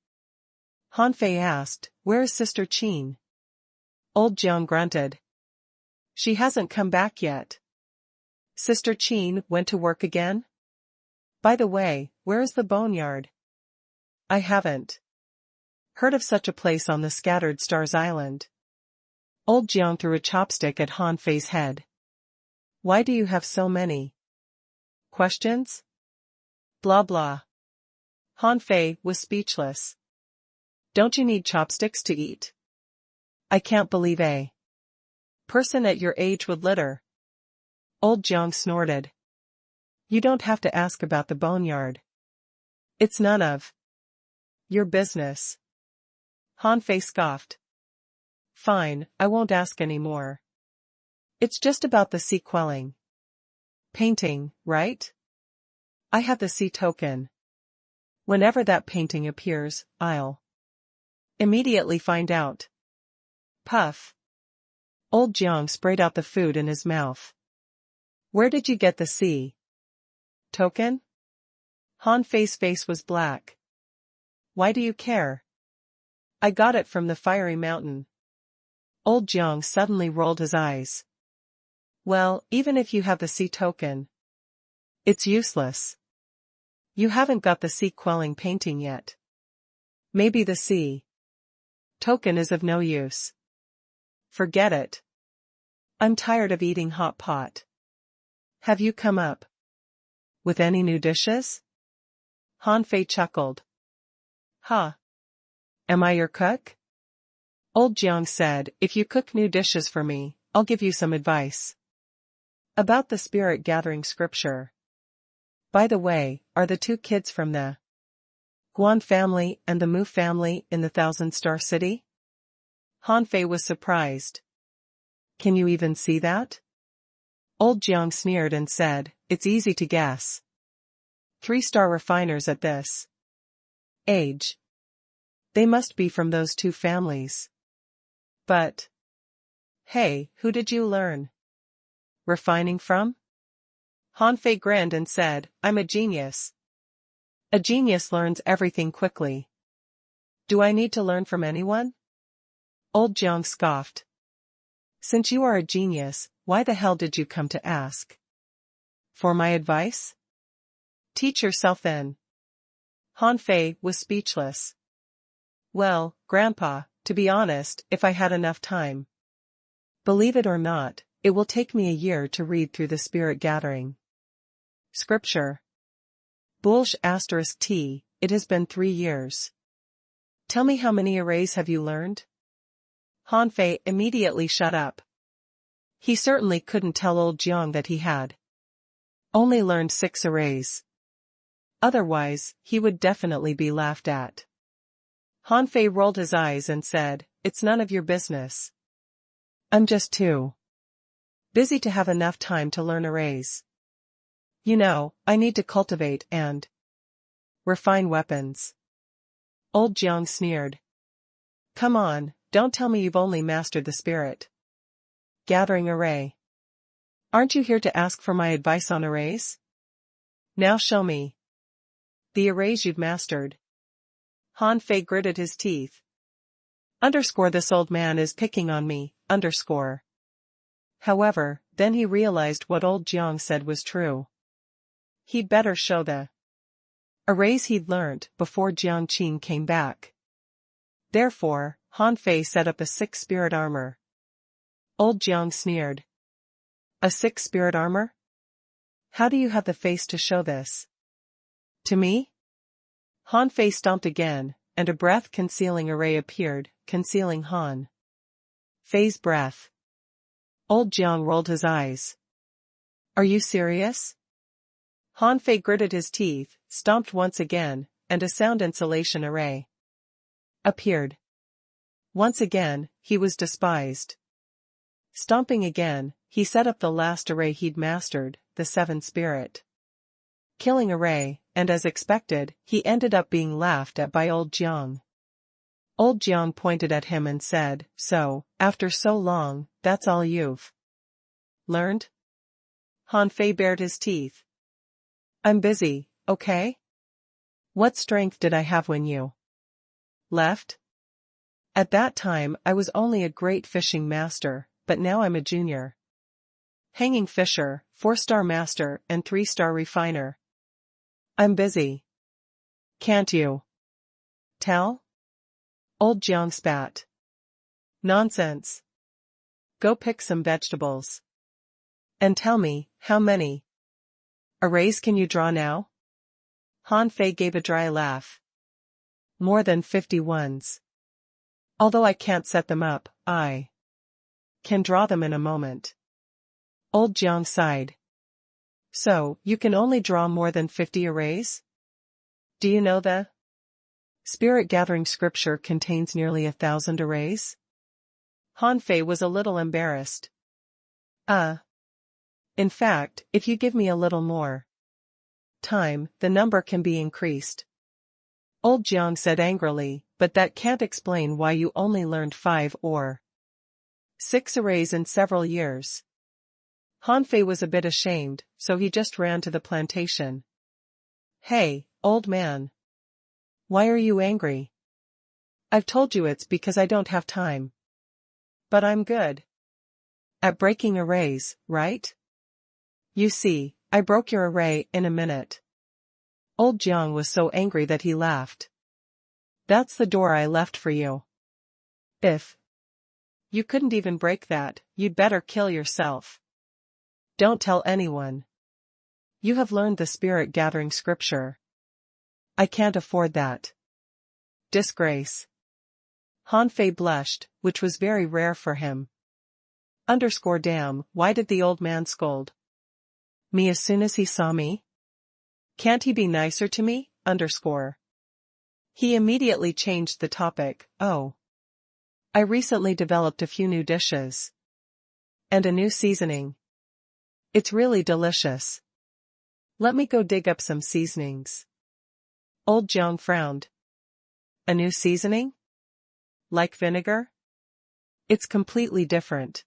Speaker 1: Han Fei asked, where is Sister Qin? Old Jiang grunted. She hasn't come back yet. Sister Qin went to work again? By the way, where is the boneyard? I haven't heard of such a place on the Scattered Stars Island. Old Jiang threw a chopstick at Han Fei's head. Why do you have so many questions? Blah blah. Han Fei was speechless. Don't you need chopsticks to eat? I can't believe a person at your age would litter. Old Jiang snorted. You don't have to ask about the boneyard. It's none of your business. Han Fei scoffed. Fine, I won't ask any more. It's just about the sea quelling painting, right? I have the sea token. Whenever that painting appears, I'll immediately find out. Puff. Old Jiang sprayed out the food in his mouth. Where did you get the sea token? Han Fei's face was black. Why do you care? I got it from the fiery mountain. Old Jiang suddenly rolled his eyes. Well, even if you have the sea token, it's useless. You haven't got the sea quelling painting yet. Maybe the sea token is of no use. Forget it. I'm tired of eating hot pot. Have you come up with any new dishes? Han Fei chuckled. Huh. Am I your cook? Old Jiang said, if you cook new dishes for me, I'll give you some advice. About the spirit gathering scripture. By the way, are the two kids from the Guan family and the Mu family in the Thousand-Star City? Han Fei was surprised. Can you even see that? Old Jiang sneered and said, it's easy to guess. 3-star refiners at this age. They must be from those two families. But, hey, who did you learn refining from? Han Fei grinned and said, I'm a genius. A genius learns everything quickly. Do I need to learn from anyone? Old Jiang scoffed. Since you are a genius, why the hell did you come to ask for my advice? Teach yourself then. Han Fei was speechless. Well, Grandpa, to be honest, if I had enough time. Believe it or not, it will take me a year to read through the spirit gathering scripture. Bulsh *T, it has been 3 years. Tell me, how many arrays have you learned? Han Fei immediately shut up. He certainly couldn't tell old Jiang that he had only learned 6 arrays. Otherwise, he would definitely be laughed at. Han Fei rolled his eyes and said, it's none of your business. I'm just too busy to have enough time to learn arrays. You know, I need to cultivate and refine weapons. Old Jiang sneered. Come on, don't tell me you've only mastered the spirit gathering array. Aren't you here to ask for my advice on arrays? Now show me the arrays you've mastered. Han Fei gritted his teeth. This old man is picking on me, . However, then he realized what old Jiang said was true. He'd better show the arrays he'd learnt before Jiang Qin came back. Therefore, Han Fei set up a 6 spirit armor. Old Jiang sneered. A 6 spirit armor? How do you have the face to show this to me? Han Fei stomped again, and a breath-concealing array appeared, concealing Han Fei's breath. Old Jiang rolled his eyes. Are you serious? Han Fei gritted his teeth, stomped once again, and a sound insulation array appeared. Once again, he was despised. Stomping again, he set up the last array he'd mastered, the 7 spirit killing array, and as expected, he ended up being laughed at by old Jiang. Old Jiang pointed at him and said, so, after so long, that's all you've learned? Han Fei bared his teeth. I'm busy, okay? What strength did I have when you left? At that time I was only a great fishing master, but now I'm a junior hanging fisher, 4-star master and 3-star refiner. I'm busy. Can't you tell? Old Jiang spat. Nonsense. Go pick some vegetables. And tell me, how many arrays can you draw now? Han Fei gave a dry laugh. More than 50 ones. Although I can't set them up, I can draw them in a moment. Old Jiang sighed. So, you can only draw more than 50 arrays? Do you know the spirit gathering scripture contains nearly 1,000 arrays? Han Fei was a little embarrassed. In fact, if you give me a little more time, the number can be increased. Old Jiang said angrily, but that can't explain why you only learned 5 or 6 arrays in several years. Han Fei was a bit ashamed, so he just ran to the plantation. Hey, old man. Why are you angry? I've told you it's because I don't have time. But I'm good at breaking arrays, right? You see, I broke your array in a minute. Old Jiang was so angry that he laughed. That's the door I left for you. If you couldn't even break that, you'd better kill yourself. Don't tell anyone. You have learned the spirit gathering scripture. I can't afford that. Disgrace. Han Fei blushed, which was very rare for him. Damn, why did the old man scold me as soon as he saw me? Can't he be nicer to me? He immediately changed the topic. Oh. I recently developed a few new dishes. And a new seasoning. It's really delicious. Let me go dig up some seasonings. Old Jiang frowned. A new seasoning? Like vinegar? It's completely different.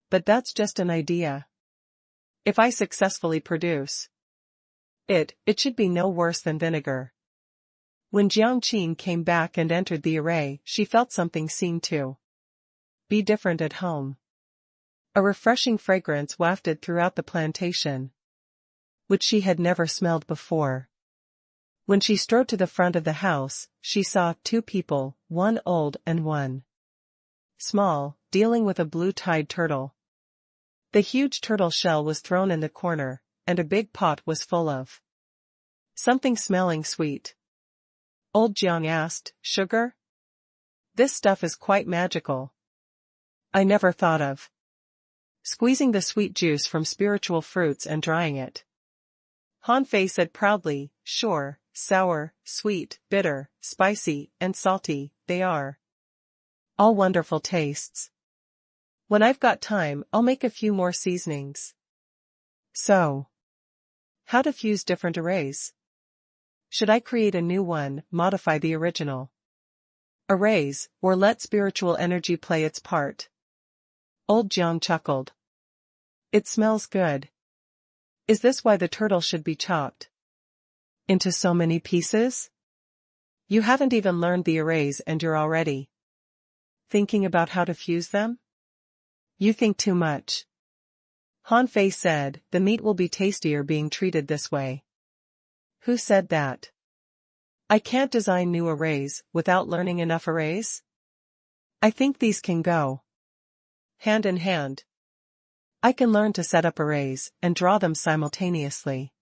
Speaker 1: But that's just an idea. If I successfully produce it should be no worse than vinegar. When Jiang Qin came back and entered the array, she felt something seemed to be different at home. A refreshing fragrance wafted throughout the plantation, which she had never smelled before. When she strode to the front of the house, she saw two people, one old and one small, dealing with a blue-tide turtle. The huge turtle shell was thrown in the corner, and a big pot was full of something smelling sweet. Old Jiang asked, "Sugar? This stuff is quite magical. I never thought of squeezing the sweet juice from spiritual fruits and drying it." Han Fei said proudly, "Sure, sour, sweet, bitter, spicy, and salty, they are all wonderful tastes. When I've got time, I'll make a few more seasonings." So, how to fuse different arrays? Should I create a new one, modify the original arrays, or let spiritual energy play its part? Old Jiang chuckled. It smells good. Is this why the turtle should be chopped into so many pieces? You haven't even learned the arrays and you're already thinking about how to fuse them? You think too much. Han Fei said, "The meat will be tastier being treated this way." Who said that? I can't design new arrays without learning enough arrays? I think these can go hand in hand. I can learn to set up arrays and draw them simultaneously.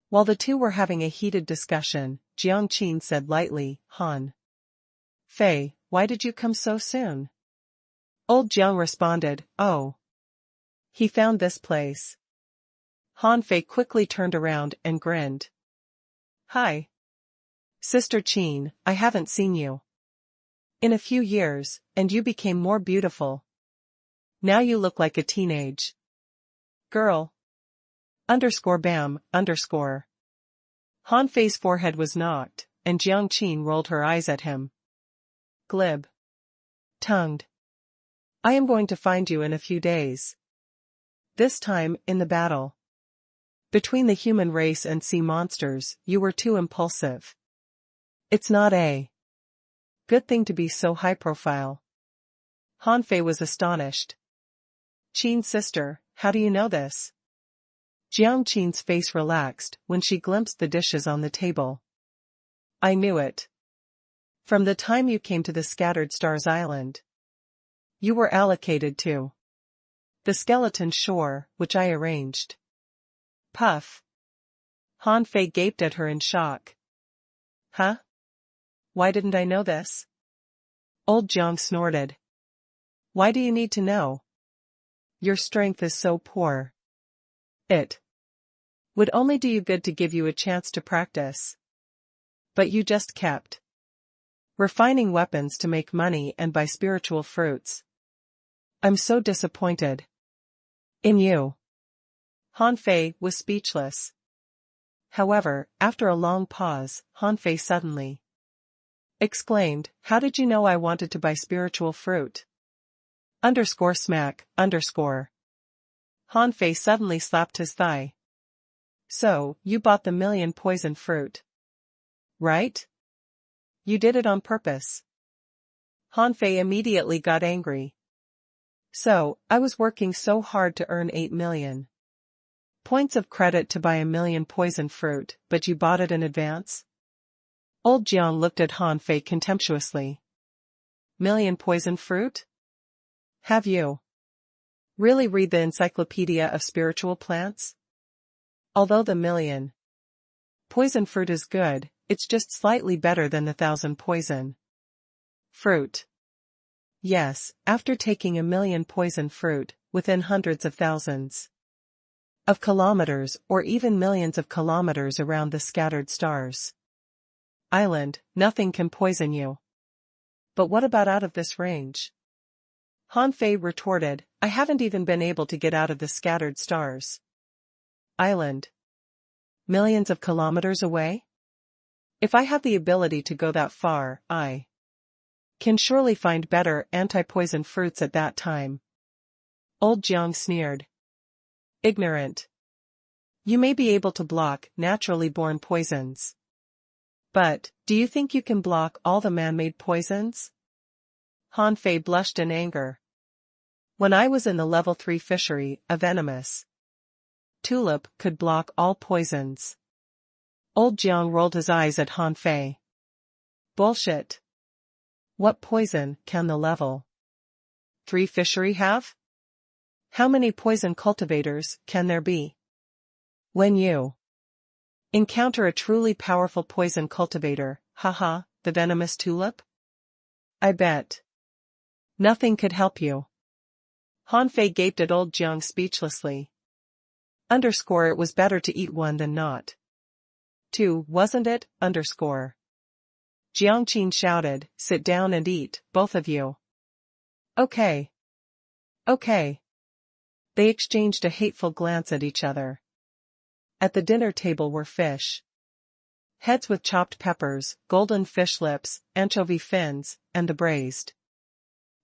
Speaker 1: While the two were having a heated discussion, Jiang Qin said lightly, "Han Fei, why did you come so soon?" Old Jiang responded, "Oh. He found this place." Han Fei quickly turned around and grinned. "Hi. Sister Qin, I haven't seen you in a few years, and you became more beautiful. Now you look like a teenage girl. Bam. Han Fei's forehead was knocked, and Jiang Qin rolled her eyes at him. Glib-tongued. I am going to find you in a few days. This time, in the battle between the human race and sea monsters, you were too impulsive. It's not a good thing to be so high profile." Han Fei was astonished. "Qin's sister, how do you know this?" Jiang Qin's face relaxed when she glimpsed the dishes on the table. "I knew it. From the time you came to the Scattered Stars Island. You were allocated to the skeleton shore, which I arranged." Puff. Han Fei gaped at her in shock. "Huh? Why didn't I know this?" Old Jiang snorted. "Why do you need to know? Your strength is so poor. It would only do you good to give you a chance to practice. But you just kept refining weapons to make money and buy spiritual fruits. I'm so disappointed in you." Han Fei was speechless. However, after a long pause, Han Fei suddenly exclaimed, "How did you know I wanted to buy spiritual fruit?" Smack. Han Fei suddenly slapped his thigh. "So, you bought the million poison fruit. Right? You did it on purpose." Han Fei immediately got angry. "So, I was working so hard to earn 8 million points of credit to buy a million poison fruit, but you bought it in advance?" Old Jiang looked at Han Fei contemptuously. "Million poison fruit? Have you really read the Encyclopedia of Spiritual Plants? Although the million poison fruit is good, it's just slightly better than the 1,000 poison fruit. Yes, after taking 1,000,000 poison fruit, within hundreds of thousands of kilometers or even millions of kilometers around the scattered stars. Island, nothing can poison you. But what about out of this range? Han Fei retorted, I haven't even been able to get out of the scattered stars. Island. Millions of kilometers away? If I have the ability to go that far, I can surely find better anti-poison fruits at that time. Old Jiang sneered. Ignorant. You may be able to block naturally born poisons. But, do you think you can block all the man-made poisons? Han Fei blushed in anger. When I was in the level 3 fishery, a venomous tulip could block all poisons. Old Jiang rolled his eyes at Han Fei. Bullshit. What poison can the level 3 fishery have? How many poison cultivators can there be? When you encounter a truly powerful poison cultivator, haha, the venomous tulip? I bet nothing could help you. Han Fei gaped at old Jiang speechlessly. It was better to eat one than not. 2, wasn't it? Jiang Qin shouted, sit down and eat, both of you. Okay. Okay. They exchanged a hateful glance at each other. At the dinner table were fish heads with chopped peppers, golden fish lips, anchovy fins, and the braised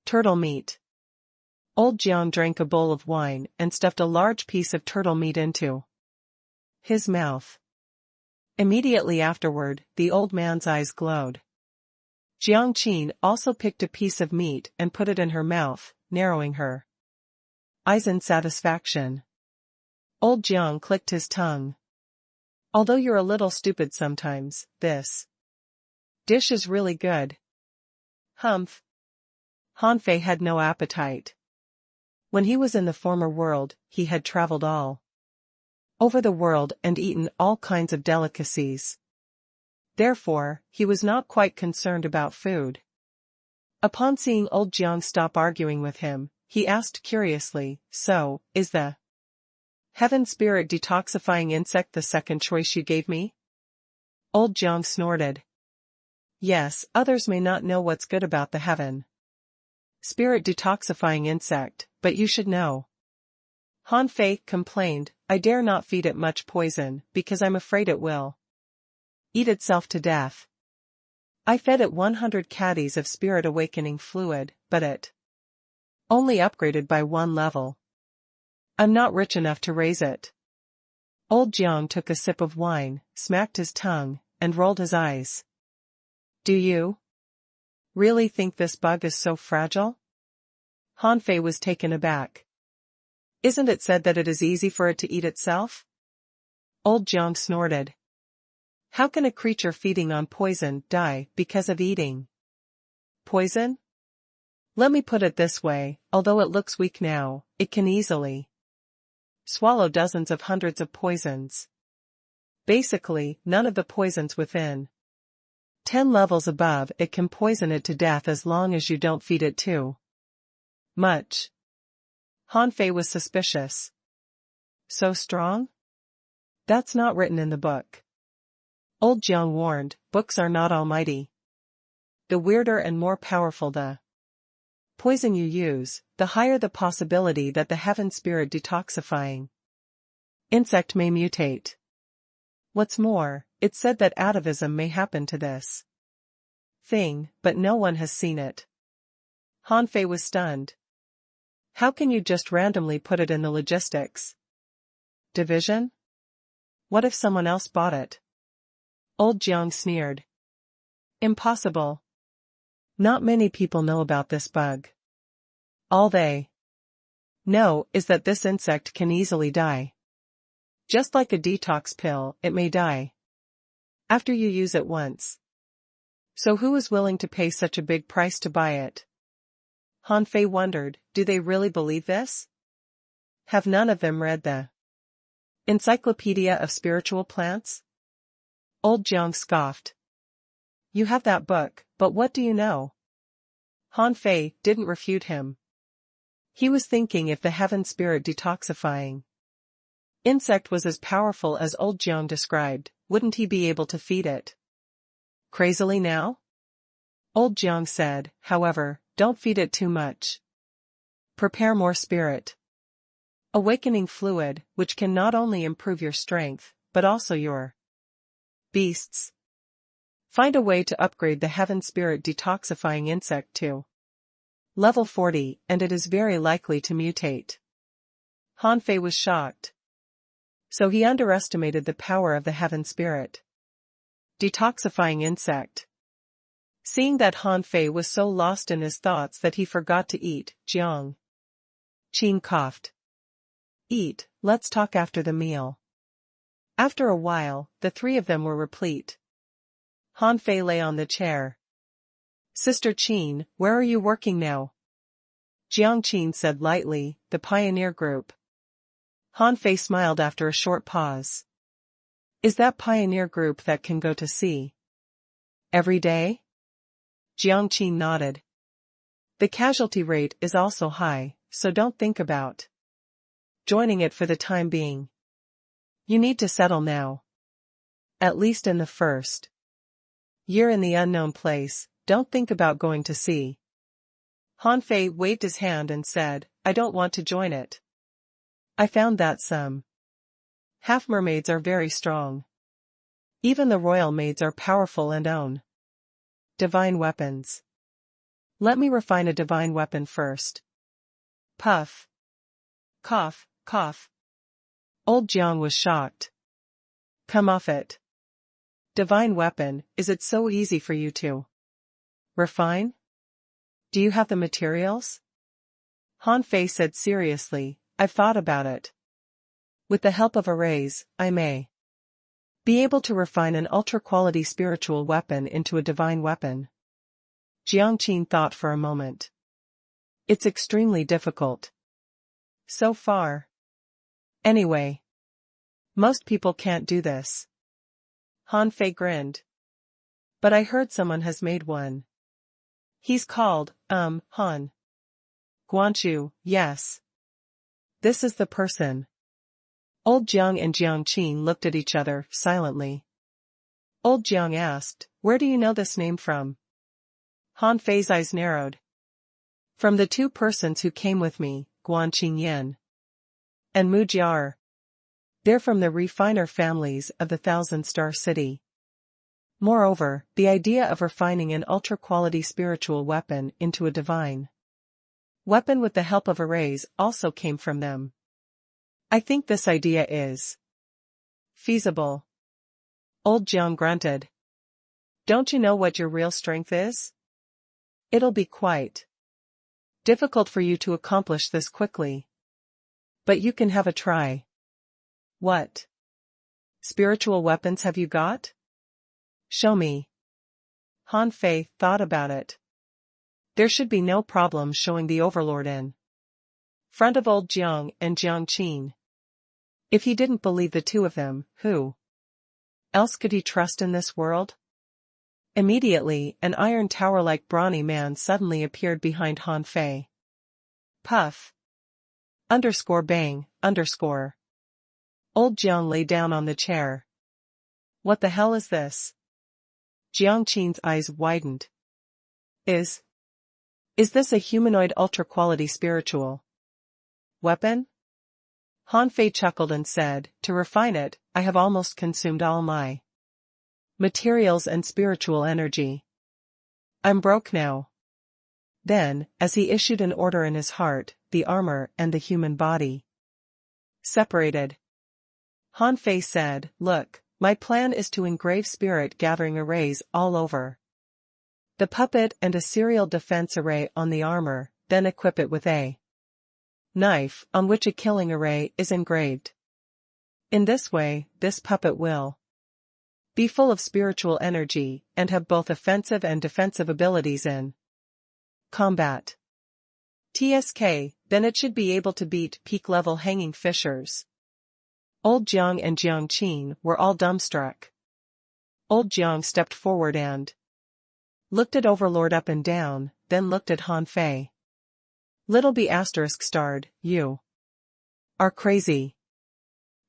Speaker 1: turtle meat. Old Jiang drank a bowl of wine and stuffed a large piece of turtle meat into his mouth. Immediately afterward, the old man's eyes glowed. Jiang Qin also picked a piece of meat and put it in her mouth, narrowing her eyes in satisfaction. Old Jiang clicked his tongue. Although you're a little stupid sometimes, this dish is really good. Humph. Han Fei had no appetite. When he was in the former world, he had traveled all over the world and eaten all kinds of delicacies. Therefore, he was not quite concerned about food. Upon seeing old Jiang stop arguing with him, he asked curiously, so, is the heaven spirit detoxifying insect the second choice you gave me? Old Jiang snorted. Yes, others may not know what's good about the heaven spirit detoxifying insect, but you should know. Han Fei complained, I dare not feed it much poison, because I'm afraid it will eat itself to death. I fed it 100 caddies of spirit awakening fluid, but it only upgraded by 1 level. I'm not rich enough to raise it. Old Jiang took a sip of wine, smacked his tongue, and rolled his eyes. Do you really think this bug is so fragile? Han Fei was taken aback. Isn't it said that it is easy for it to eat itself? Old Jiang snorted. How can a creature feeding on poison die because of eating poison? Let me put it this way, although it looks weak now, it can easily swallow dozens of hundreds of poisons. Basically, none of the poisons within 10 levels above it can poison it to death as long as you don't feed it too much. Han Fei was suspicious. So strong? That's not written in the book. Old Jiang warned, books are not almighty. The weirder and more powerful the poison you use, the higher the possibility that the heaven spirit detoxifying insect may mutate. What's more, it's said that atavism may happen to this thing, but no one has seen it. Han Fei was stunned. How can you just randomly put it in the logistics division? What if someone else bought it? Old Jiang sneered. Impossible. Not many people know about this bug. All they know is that this insect can easily die. Just like a detox pill, it may die after you use it once. So who is willing to pay such a big price to buy it? Han Fei wondered, do they really believe this? Have none of them read the Encyclopedia of Spiritual Plants? Old Jiang scoffed. You have that book, but what do you know? Han Fei didn't refute him. He was thinking if the heaven spirit detoxifying insect was as powerful as old Jiang described, wouldn't he be able to feed it crazily now? Old Jiang said, however, don't feed it too much. Prepare more spirit awakening fluid, which can not only improve your strength, but also your beasts. Find a way to upgrade the heaven spirit detoxifying insect to level 40, and it is very likely to mutate. Han Fei was shocked. So he underestimated the power of the heaven spirit detoxifying insect. Seeing that Han Fei was so lost in his thoughts that he forgot to eat, Jiang Qin coughed. Eat, let's talk after the meal. After a while, the three of them were replete. Han Fei lay on the chair. Sister Qin, where are you working now? Jiang Qin said lightly, the pioneer group. Han Fei smiled after a short pause. Is that pioneer group that can go to sea every day? Jiang Qin nodded. The casualty rate is also high, so don't think about joining it for the time being. You need to settle now. At least in the first year in the unknown place, don't think about going to sea. Han Fei waved his hand and said, I don't want to join it. I found that some half-mermaids are very strong. Even the royal maids are powerful and own divine weapons. Let me refine a divine weapon first. Puff. Cough, cough. Old Jiang was shocked. Come off it. Divine weapon, is it so easy for you to refine? Do you have the materials? Han Fei said seriously, I've thought about it. With the help of arrays, I may be able to refine an ultra-quality spiritual weapon into a divine weapon. Jiang Qin thought for a moment. It's extremely difficult. So far. Anyway. Most people can't do this. Han Fei grinned. But I heard someone has made one. He's called, Han Guanchu, yes. This is the person. Old Jiang and Jiang Qin looked at each other, silently. Old Jiang asked, where do you know this name from? Han Fei's eyes narrowed. From the two persons who came with me, Guan Qingyan and Mu Jiar. They're from the refiner families of the Thousand-Star City. Moreover, the idea of refining an ultra-quality spiritual weapon into a divine weapon with the help of arrays also came from them. I think this idea is feasible. Old Jiang grunted. Don't you know what your real strength is? It'll be quite difficult for you to accomplish this quickly. But you can have a try. What spiritual weapons have you got? Show me. Han Fei thought about it. There should be no problem showing the overlord in front of old Jiang and Jiang Qin. If he didn't believe the two of them, who else could he trust in this world? Immediately, an iron tower-like brawny man suddenly appeared behind Han Fei. Puff. Bang, Old Jiang lay down on the chair. What the hell is this? Jiang Qin's eyes widened. Is this a humanoid ultra-quality spiritual weapon? Han Fei chuckled and said, to refine it, I have almost consumed all my materials and spiritual energy. I'm broke now. Then, as he issued an order in his heart, the armor and the human body separated. Han Fei said, look, my plan is to engrave spirit gathering arrays all over the puppet and a serial defense array on the armor, then equip it with a knife on which a killing array is engraved. In this way, this puppet will be full of spiritual energy and have both offensive and defensive abilities in combat. TSK, then it should be able to beat peak-level hanging fishers. Old Jiang and Jiang Qin were all dumbstruck. Old Jiang stepped forward and looked at Overlord up and down, then looked at Han Fei. Little B** starred, you are crazy.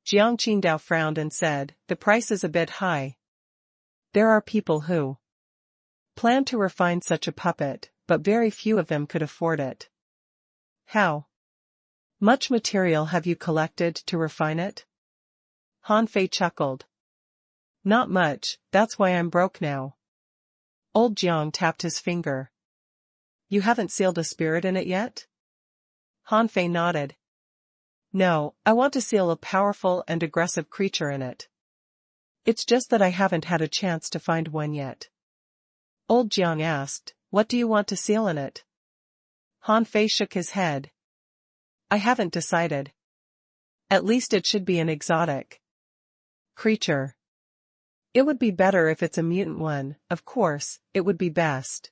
Speaker 1: Jiang Qingdao frowned and said, the price is a bit high. There are people who plan to refine such a puppet, but very few of them could afford it. How much material have you collected to refine it? Han Fei chuckled. Not much, that's why I'm broke now. Old Jiang tapped his finger. You haven't sealed a spirit in it yet? Han Fei nodded. No, I want to seal a powerful and aggressive creature in it. It's just that I haven't had a chance to find one yet. Old Jiang asked, what do you want to seal in it? Han Fei shook his head. I haven't decided. At least it should be an exotic creature. It would be better if it's a mutant one, of course, it would be best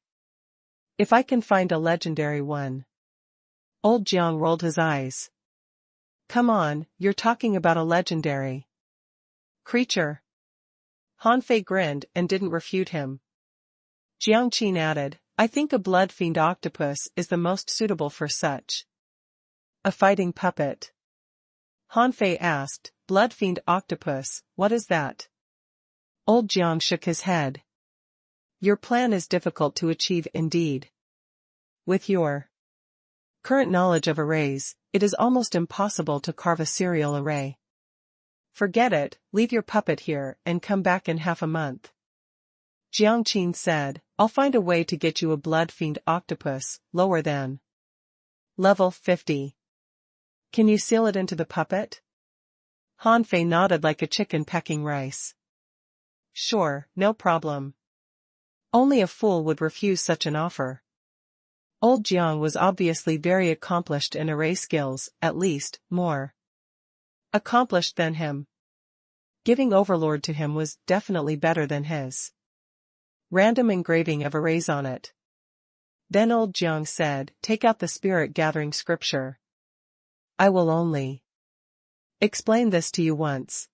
Speaker 1: if I can find a legendary one. Old Jiang rolled his eyes. Come on, you're talking about a legendary creature. Han Fei grinned and didn't refute him. Jiang Qin added, I think a blood fiend octopus is the most suitable for such a fighting puppet. Han Fei asked, blood fiend octopus, what is that? Old Jiang shook his head. Your plan is difficult to achieve indeed. With your current knowledge of arrays, it is almost impossible to carve a serial array. Forget it, leave your puppet here and come back in half a month. Jiang Qin said, I'll find a way to get you a blood fiend octopus, lower than level 50. Can you seal it into the puppet? Han Fei nodded like a chicken pecking rice. Sure, no problem. Only a fool would refuse such an offer. Old Jiang was obviously very accomplished in array skills, at least, more accomplished than him. Giving Overlord to him was definitely better than his random engraving of arrays on it. Then old Jiang said, take out the spirit gathering scripture. I will only explain this to you once.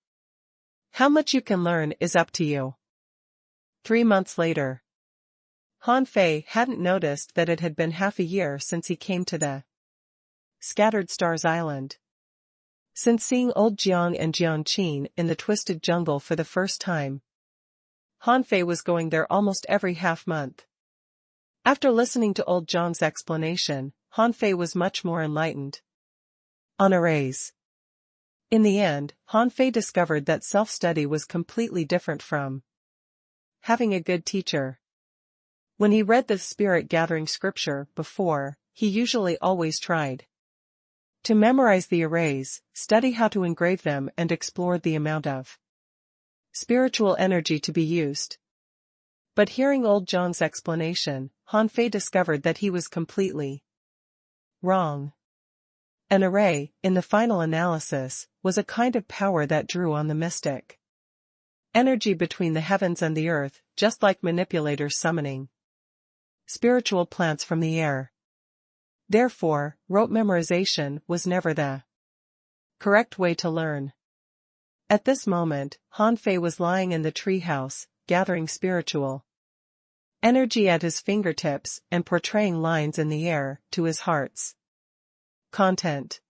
Speaker 1: How much you can learn is up to you. 3 months later. Han Fei hadn't noticed that it had been half a year since he came to the Scattered Stars Island. Since seeing old Jiang and Jiang Qin in the Twisted Jungle for the first time, Han Fei was going there almost every half-month. After listening to old Jiang's explanation, Han Fei was much more enlightened on arrays. In the end, Han Fei discovered that self-study was completely different from having a good teacher. When he read the spirit-gathering scripture before, he usually always tried to memorize the arrays, study how to engrave them and explore the amount of spiritual energy to be used. But hearing old Jiang's explanation, Han Fei discovered that he was completely wrong. An array, in the final analysis, was a kind of power that drew on the mystic energy between the heavens and the earth, just like manipulators summoning spiritual plants from the air. Therefore, rote memorization was never the correct way to learn. At this moment, Han Fei was lying in the treehouse, gathering spiritual energy at his fingertips and portraying lines in the air to his heart's content.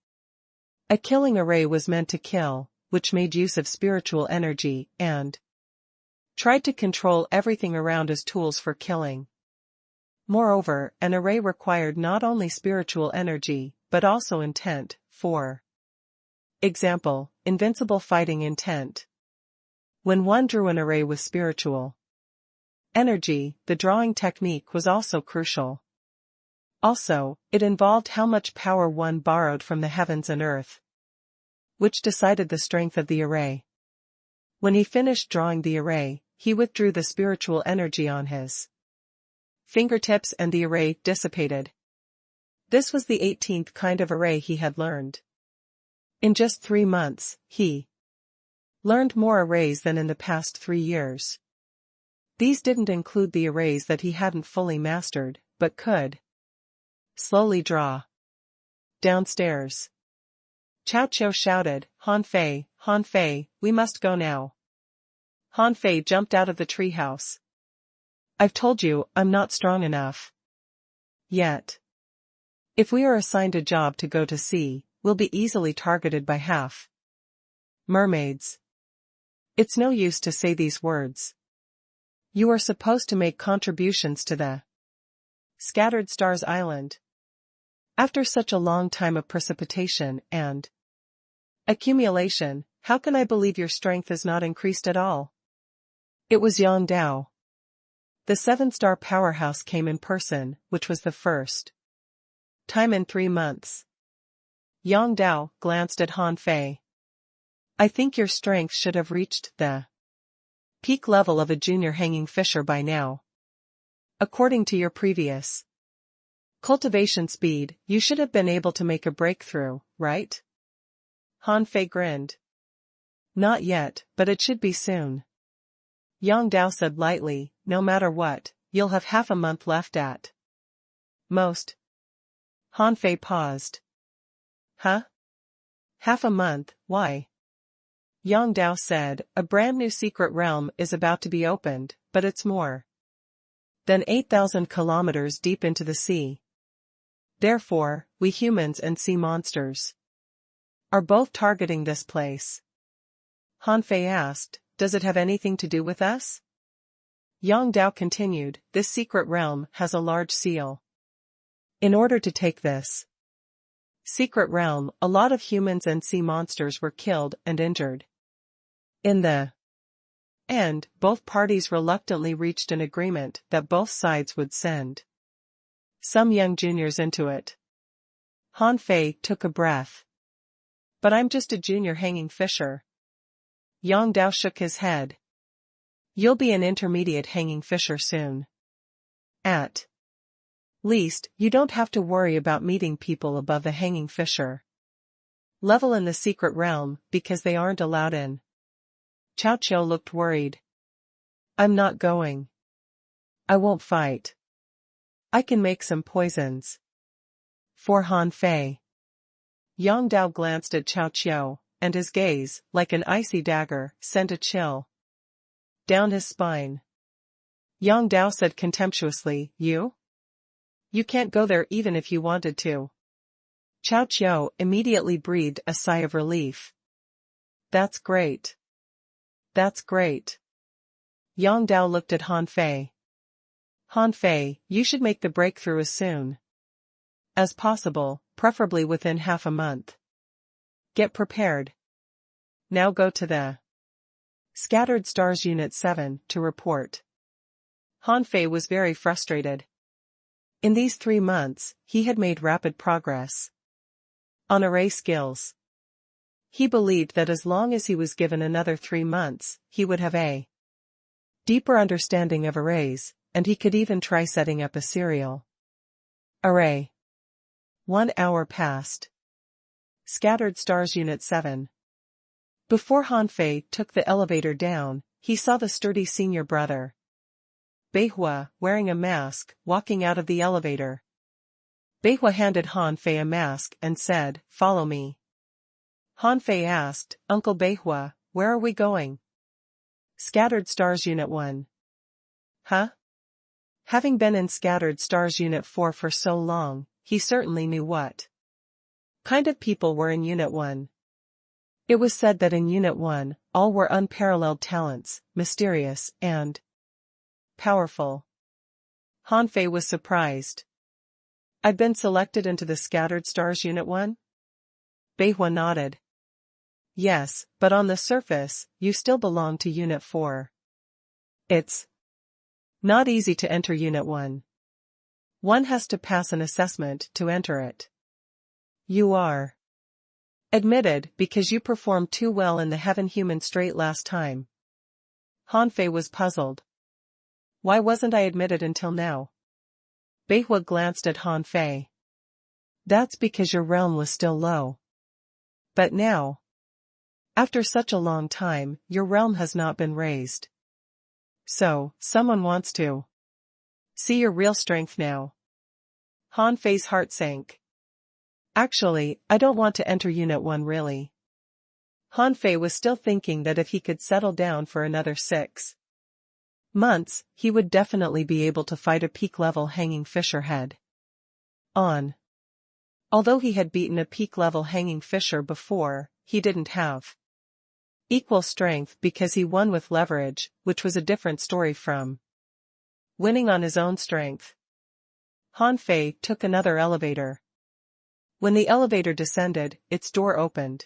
Speaker 1: A killing array was meant to kill, which made use of spiritual energy and tried to control everything around as tools for killing. Moreover, an array required not only spiritual energy, but also intent, for example, invincible fighting intent. When one drew an array with spiritual energy, the drawing technique was also crucial. Also, it involved how much power one borrowed from the heavens and earth, which decided the strength of the array. When he finished drawing the array, he withdrew the spiritual energy on his fingertips and the array dissipated. This was the 18th kind of array he had learned. In just 3 months, he learned more arrays than in the past 3 years. These didn't include the arrays that he hadn't fully mastered, but could slowly draw. Downstairs, Chao Qiu shouted, Han Fei, we must go now. Han Fei jumped out of the treehouse. I've told you, I'm not strong enough. Yet. If we are assigned a job to go to sea, we'll be easily targeted by half. Mermaids. It's no use to say these words. You are supposed to make contributions to the Scattered Stars Island. After such a long time of precipitation and accumulation, how can I believe your strength is not increased at all? It was Yang Dao. The 7-star powerhouse came in person, which was the first time in 3 months. Yang Dao glanced at Han Fei. I think your strength should have reached the peak level of a junior hanging fisher by now. According to your previous cultivation speed, you should have been able to make a breakthrough, right? Han Fei grinned. Not yet, but it should be soon. Yang Dao said lightly, no matter what, you'll have half a month left at most. Han Fei paused. Huh? Half a month, why? Yang Dao said, a brand new secret realm is about to be opened, but it's more than 8,000 kilometers deep into the sea. Therefore, we humans and sea monsters are both targeting this place. Han Fei asked, does it have anything to do with us? Yang Dao continued, this secret realm has a large seal. In order to take this secret realm, a lot of humans and sea monsters were killed and injured. In the end, both parties reluctantly reached an agreement that both sides would send some young juniors into it. Han Fei took a breath. But I'm just a junior hanging fisher. Yang Dao shook his head. You'll be an intermediate hanging fisher soon. At least, you don't have to worry about meeting people above the hanging fisher level in the secret realm, because they aren't allowed in. Chao Chiu looked worried. I'm not going. I won't fight. I can make some poisons. For Han Fei. Yang Dao glanced at Chao Chiu, and his gaze, like an icy dagger, sent a chill down his spine. Yang Dao said contemptuously, You can't go there even if you wanted to. Chao Chiu immediately breathed a sigh of relief. That's great. That's great. Yang Dao looked at Han Fei. Han Fei, you should make the breakthrough as soon as possible, preferably within half a month. Get prepared. Now go to the Scattered Stars Unit 7 to report. Han Fei was very frustrated. In these 3 months, he had made rapid progress on array skills. He believed that as long as he was given another 3 months, he would have a deeper understanding of arrays, and he could even try setting up a serial array. 1 hour passed. Scattered Stars Unit 7. Before Han Fei took the elevator down, he saw the sturdy senior brother, Beihua, wearing a mask, walking out of the elevator. Beihua handed Han Fei a mask and said, Follow me. Han Fei asked, Uncle Beihua, where are we going? Scattered Stars Unit 1. Huh? Having been in Scattered Stars Unit 4 for so long, he certainly knew what kind of people were in Unit 1. It was said that in Unit 1, all were unparalleled talents, mysterious and powerful. Han Fei was surprised. I've been selected into the Scattered Stars Unit 1? Beihua nodded. Yes, but on the surface, you still belong to Unit 4. It's not easy to enter Unit 1. One has to pass an assessment to enter it. You are admitted because you performed too well in the Heaven Human Straight last time. Han Fei was puzzled. Why wasn't I admitted until now? Beihua glanced at Han Fei. That's because your realm was still low. But now, after such a long time, your realm has not been raised. So, someone wants to see your real strength now. Han Fei's heart sank. Actually, I don't want to enter Unit 1 really. Han Fei was still thinking that if he could settle down for another 6 months, he would definitely be able to fight a peak-level hanging fisher head. on. Although he had beaten a peak-level hanging fisher before, he didn't have equal strength because he won with leverage, which was a different story from winning on his own strength. Han Fei took another elevator. When the elevator descended, its door opened.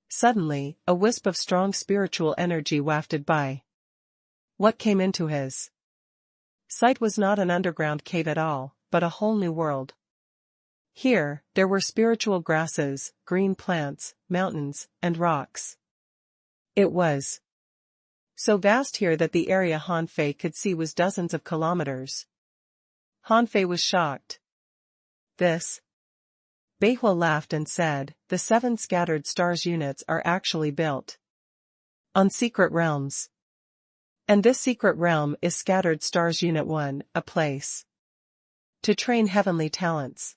Speaker 1: Suddenly, a wisp of strong spiritual energy wafted by. What came into his sight was not an underground cave at all, but a whole new world. Here, there were spiritual grasses, green plants, mountains, and rocks. It was so vast here that the area Han Fei could see was dozens of kilometers. Han Fei was shocked. This? Beihua laughed and said, the 7 scattered stars units are actually built on secret realms. And this secret realm is Scattered Stars Unit 1, a place to train heavenly talents.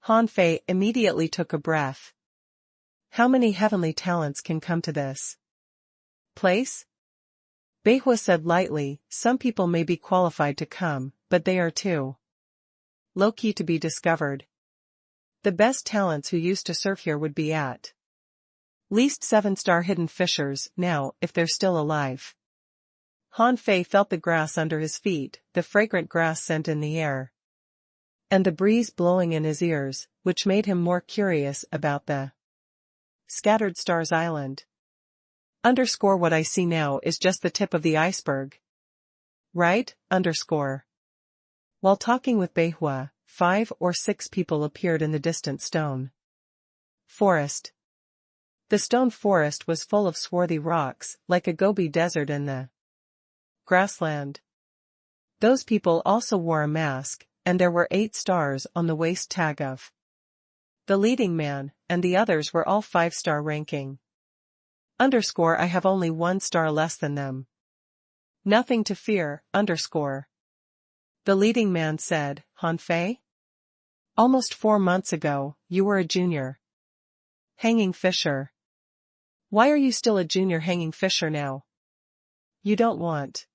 Speaker 1: Han Fei immediately took a breath. How many heavenly talents can come to this place? Beihua said lightly, some people may be qualified to come, but they are too low-key to be discovered. The best talents who used to surf here would be at least 7-star hidden fishers now, if they're still alive. Han Fei felt the grass under his feet, the fragrant grass scent in the air, and the breeze blowing in his ears, which made him more curious about the Scattered Stars Island. What I see now is just the tip of the iceberg. Right? While talking with Beihua, 5 or 6 people appeared in the distant stone forest. The stone forest was full of swarthy rocks, like a Gobi desert in the grassland. Those people also wore a mask, and there were 8 stars on the waist tag of the leading man, and the others were all 5-star ranking. I have only 1 star less than them. Nothing to fear, The leading man said, Han Fei? Almost 4 months ago, you were a junior hanging fisher. Why are you still a junior hanging fisher now? You don't want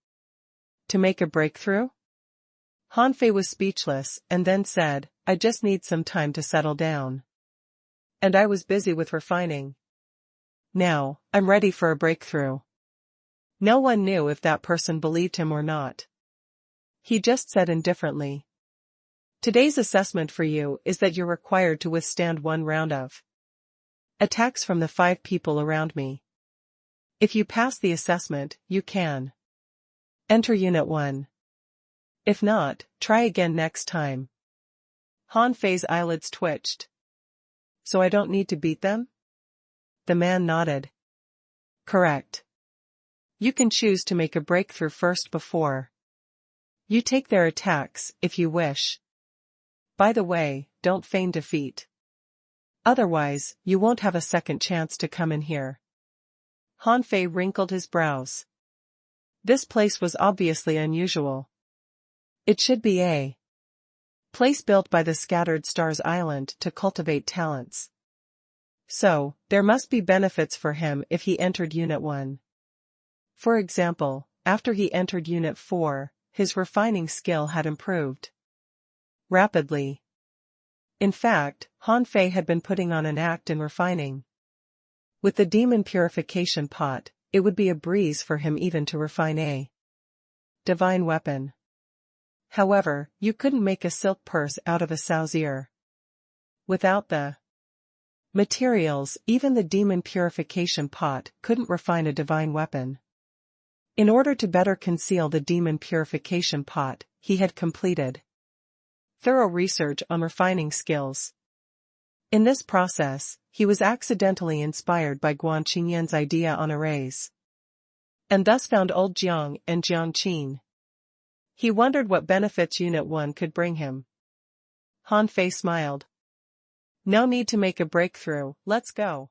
Speaker 1: to make a breakthrough? Han Fei was speechless, and then said, I just need some time to settle down. And I was busy with refining. Now, I'm ready for a breakthrough. No one knew if that person believed him or not. He just said indifferently. Today's assessment for you is that you're required to withstand 1 round of attacks from the 5 people around me. If you pass the assessment, you can enter Unit 1. If not, try again next time. Han Fei's eyelids twitched. So I don't need to beat them? The man nodded. Correct. You can choose to make a breakthrough first before you take their attacks, if you wish. By the way, don't feign defeat. Otherwise, you won't have a second chance to come in here. Han Fei wrinkled his brows. This place was obviously unusual. It should be a place built by the Scattered Stars Island to cultivate talents. So, there must be benefits for him if he entered Unit 1. For example, after he entered Unit 4, his refining skill had improved rapidly. In fact, Han Fei had been putting on an act in refining. With the demon purification pot, it would be a breeze for him even to refine a divine weapon. However, you couldn't make a silk purse out of a sow's ear. Without the materials, even the demon purification pot couldn't refine a divine weapon. In order to better conceal the demon purification pot, he had completed thorough research on refining skills. In this process, he was accidentally inspired by Guan Qingyan's idea on arrays, and thus found old Jiang and Jiang Qin. He wondered what benefits Unit 1 could bring him. Han Fei smiled. No need to make a breakthrough, let's go.